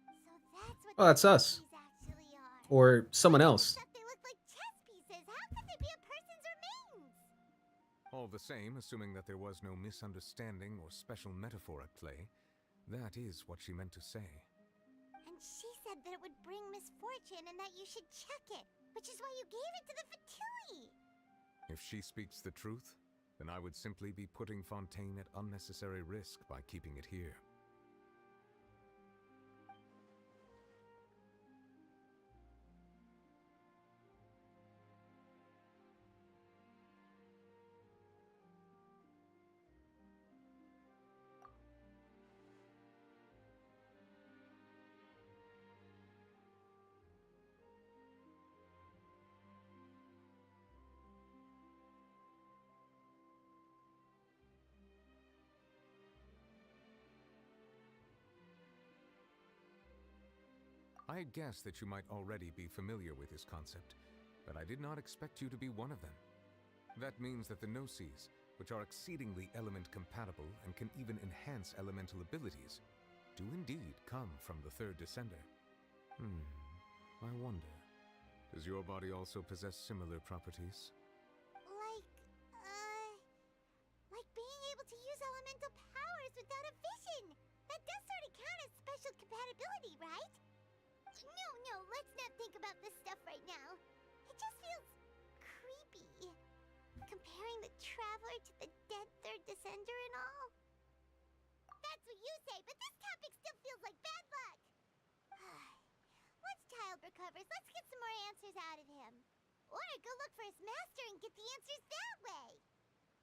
So that's what Oh, that's us. these actually are. Or someone else. Except they look like chess pieces. How could they be a person's remains? All the same, assuming that there was no misunderstanding or special metaphor at play, that is what she meant to say. And she said that it would bring misfortune and that you should check it, which is why you gave it to the Fatui. If she speaks the truth, then I would simply be putting Fontaine at unnecessary risk by keeping it here. I had guessed that you might already be familiar with this concept, but I did not expect you to be one of them. That means that the Gnosis, which are exceedingly element compatible and can even enhance elemental abilities, do indeed come from the third descender. I wonder, does your body also possess similar properties? Like being able to use elemental powers without a vision. That does sort of count as special let's not think about this stuff right now. It just feels creepy. Comparing the Traveler to the dead third descender and all. That's what you say, but this topic still feels like bad luck. Once Child recovers, let's get some more answers out of him. Or go look for his master and get the answers that way.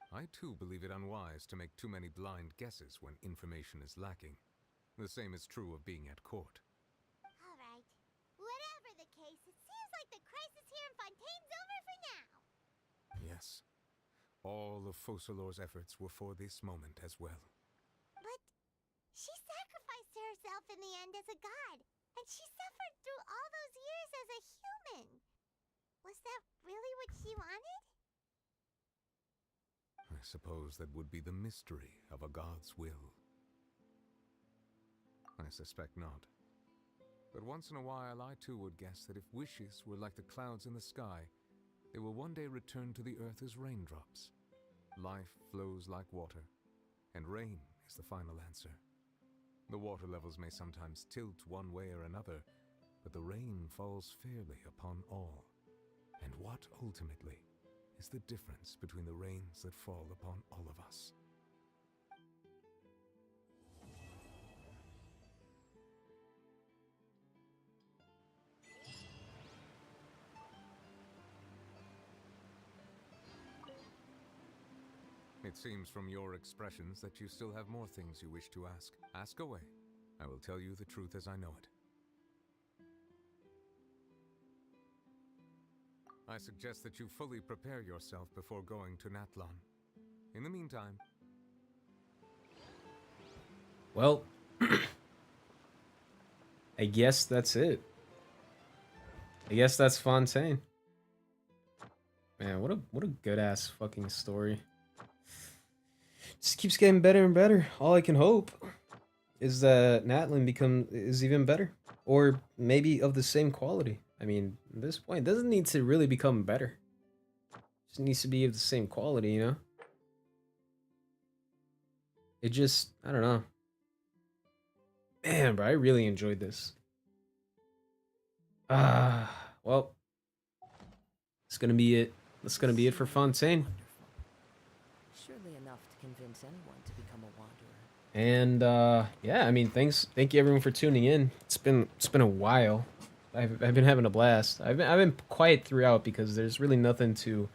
I too believe it unwise to make too many blind guesses when information is lacking. The same is true of being at court. Alright. Whatever the case, it seems like the crisis here in Fontaine's over for now. Yes. All of Focalor's efforts were for this moment as well. But she sacrificed herself in the end as a god, and she suffered through all those years as a human. Was that really what she wanted? I suppose that would be the mystery of a god's will. I suspect not. But once in a while, I too would guess that if wishes were like the clouds in the sky, they will one day return to the earth as raindrops. Life flows like water, and rain is the final answer. The water levels may sometimes tilt one way or another, but the rain falls fairly upon all. And what, ultimately, is the difference between the rains that fall upon all of us? It seems from your expressions that you still have more things you wish to ask. Ask away. I will tell you the truth as I know it. I suggest that you fully prepare yourself before going to Natlan. In the meantime... Well, I guess that's it. I guess that's Fontaine. Man, what a good ass fucking story. Just keeps getting better and better. All I can hope is that Natlan is even better, or maybe of the same quality. I mean, at this point, it doesn't need to really become better. It just needs to be of the same quality, you know? It just, I don't know. Man, bro, I really enjoyed this. Well, it's gonna be it. That's gonna be it for Fontaine. Surely enough to convince anyone to become a wanderer. And yeah, I mean, thank you everyone for tuning in. It's been a while. I've been having a blast. I've been quiet throughout because there's really nothing to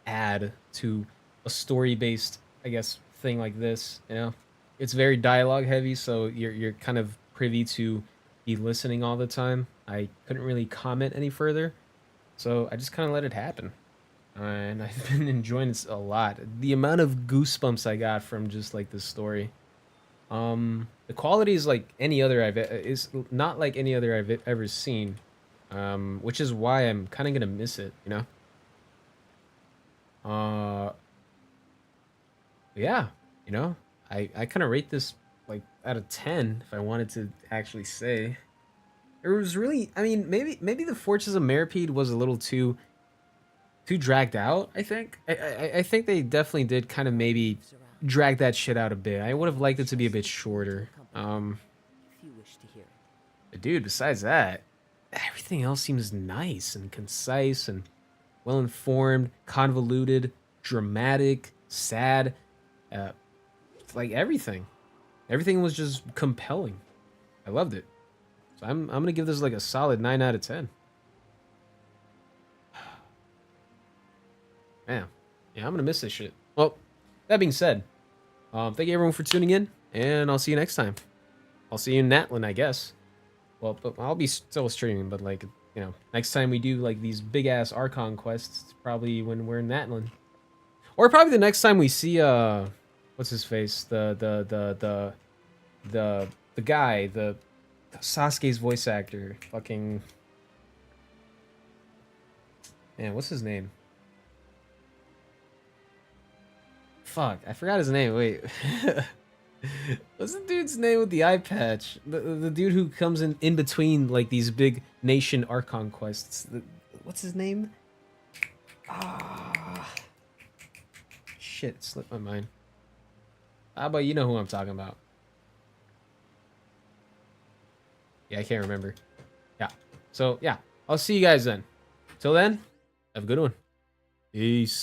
add to a story-based, I guess, thing like this. You know, it's very dialogue heavy, so you're kind of privy to be listening all the time. I couldn't really comment any further, so I just kind of let it happen. And I've been enjoying this a lot. The amount of goosebumps I got from just like this story. The quality is like any other is not like any other I've ever seen. Which is why I'm kind of gonna miss it, you know. Yeah, you know, I kind of rate this like out of 10 if I wanted to actually say. It was really, I mean, maybe the Fortress of Meripede was a little too dragged out. I think I think they definitely did kind of maybe drag that shit out a bit. I would have liked it to be a bit shorter. If you wish to hear it. But dude, besides that, everything else seems nice and concise and well informed, convoluted, dramatic, sad, like everything. Everything was just compelling. I loved it. So I'm gonna give this like a solid 9 out of 10. Man, yeah, I'm gonna miss this shit. Well, that being said, thank you everyone for tuning in, and I'll see you next time. I'll see you in Natlan, I guess. Well, but I'll be still streaming, but like, you know, next time we do like these big ass Archon quests, it's probably when we're in Natlan, or probably the next time we see what's his face, the guy, the Sasuke's voice actor, fucking man, what's his name? Fuck, I forgot his name. Wait. What's the dude's name with the eye patch? The dude who comes in between like these big nation Archon quests. What's his name? Shit, it slipped my mind. How about you know who I'm talking about? Yeah, I can't remember. Yeah. So yeah, I'll see you guys then. Till then, have a good one. Peace.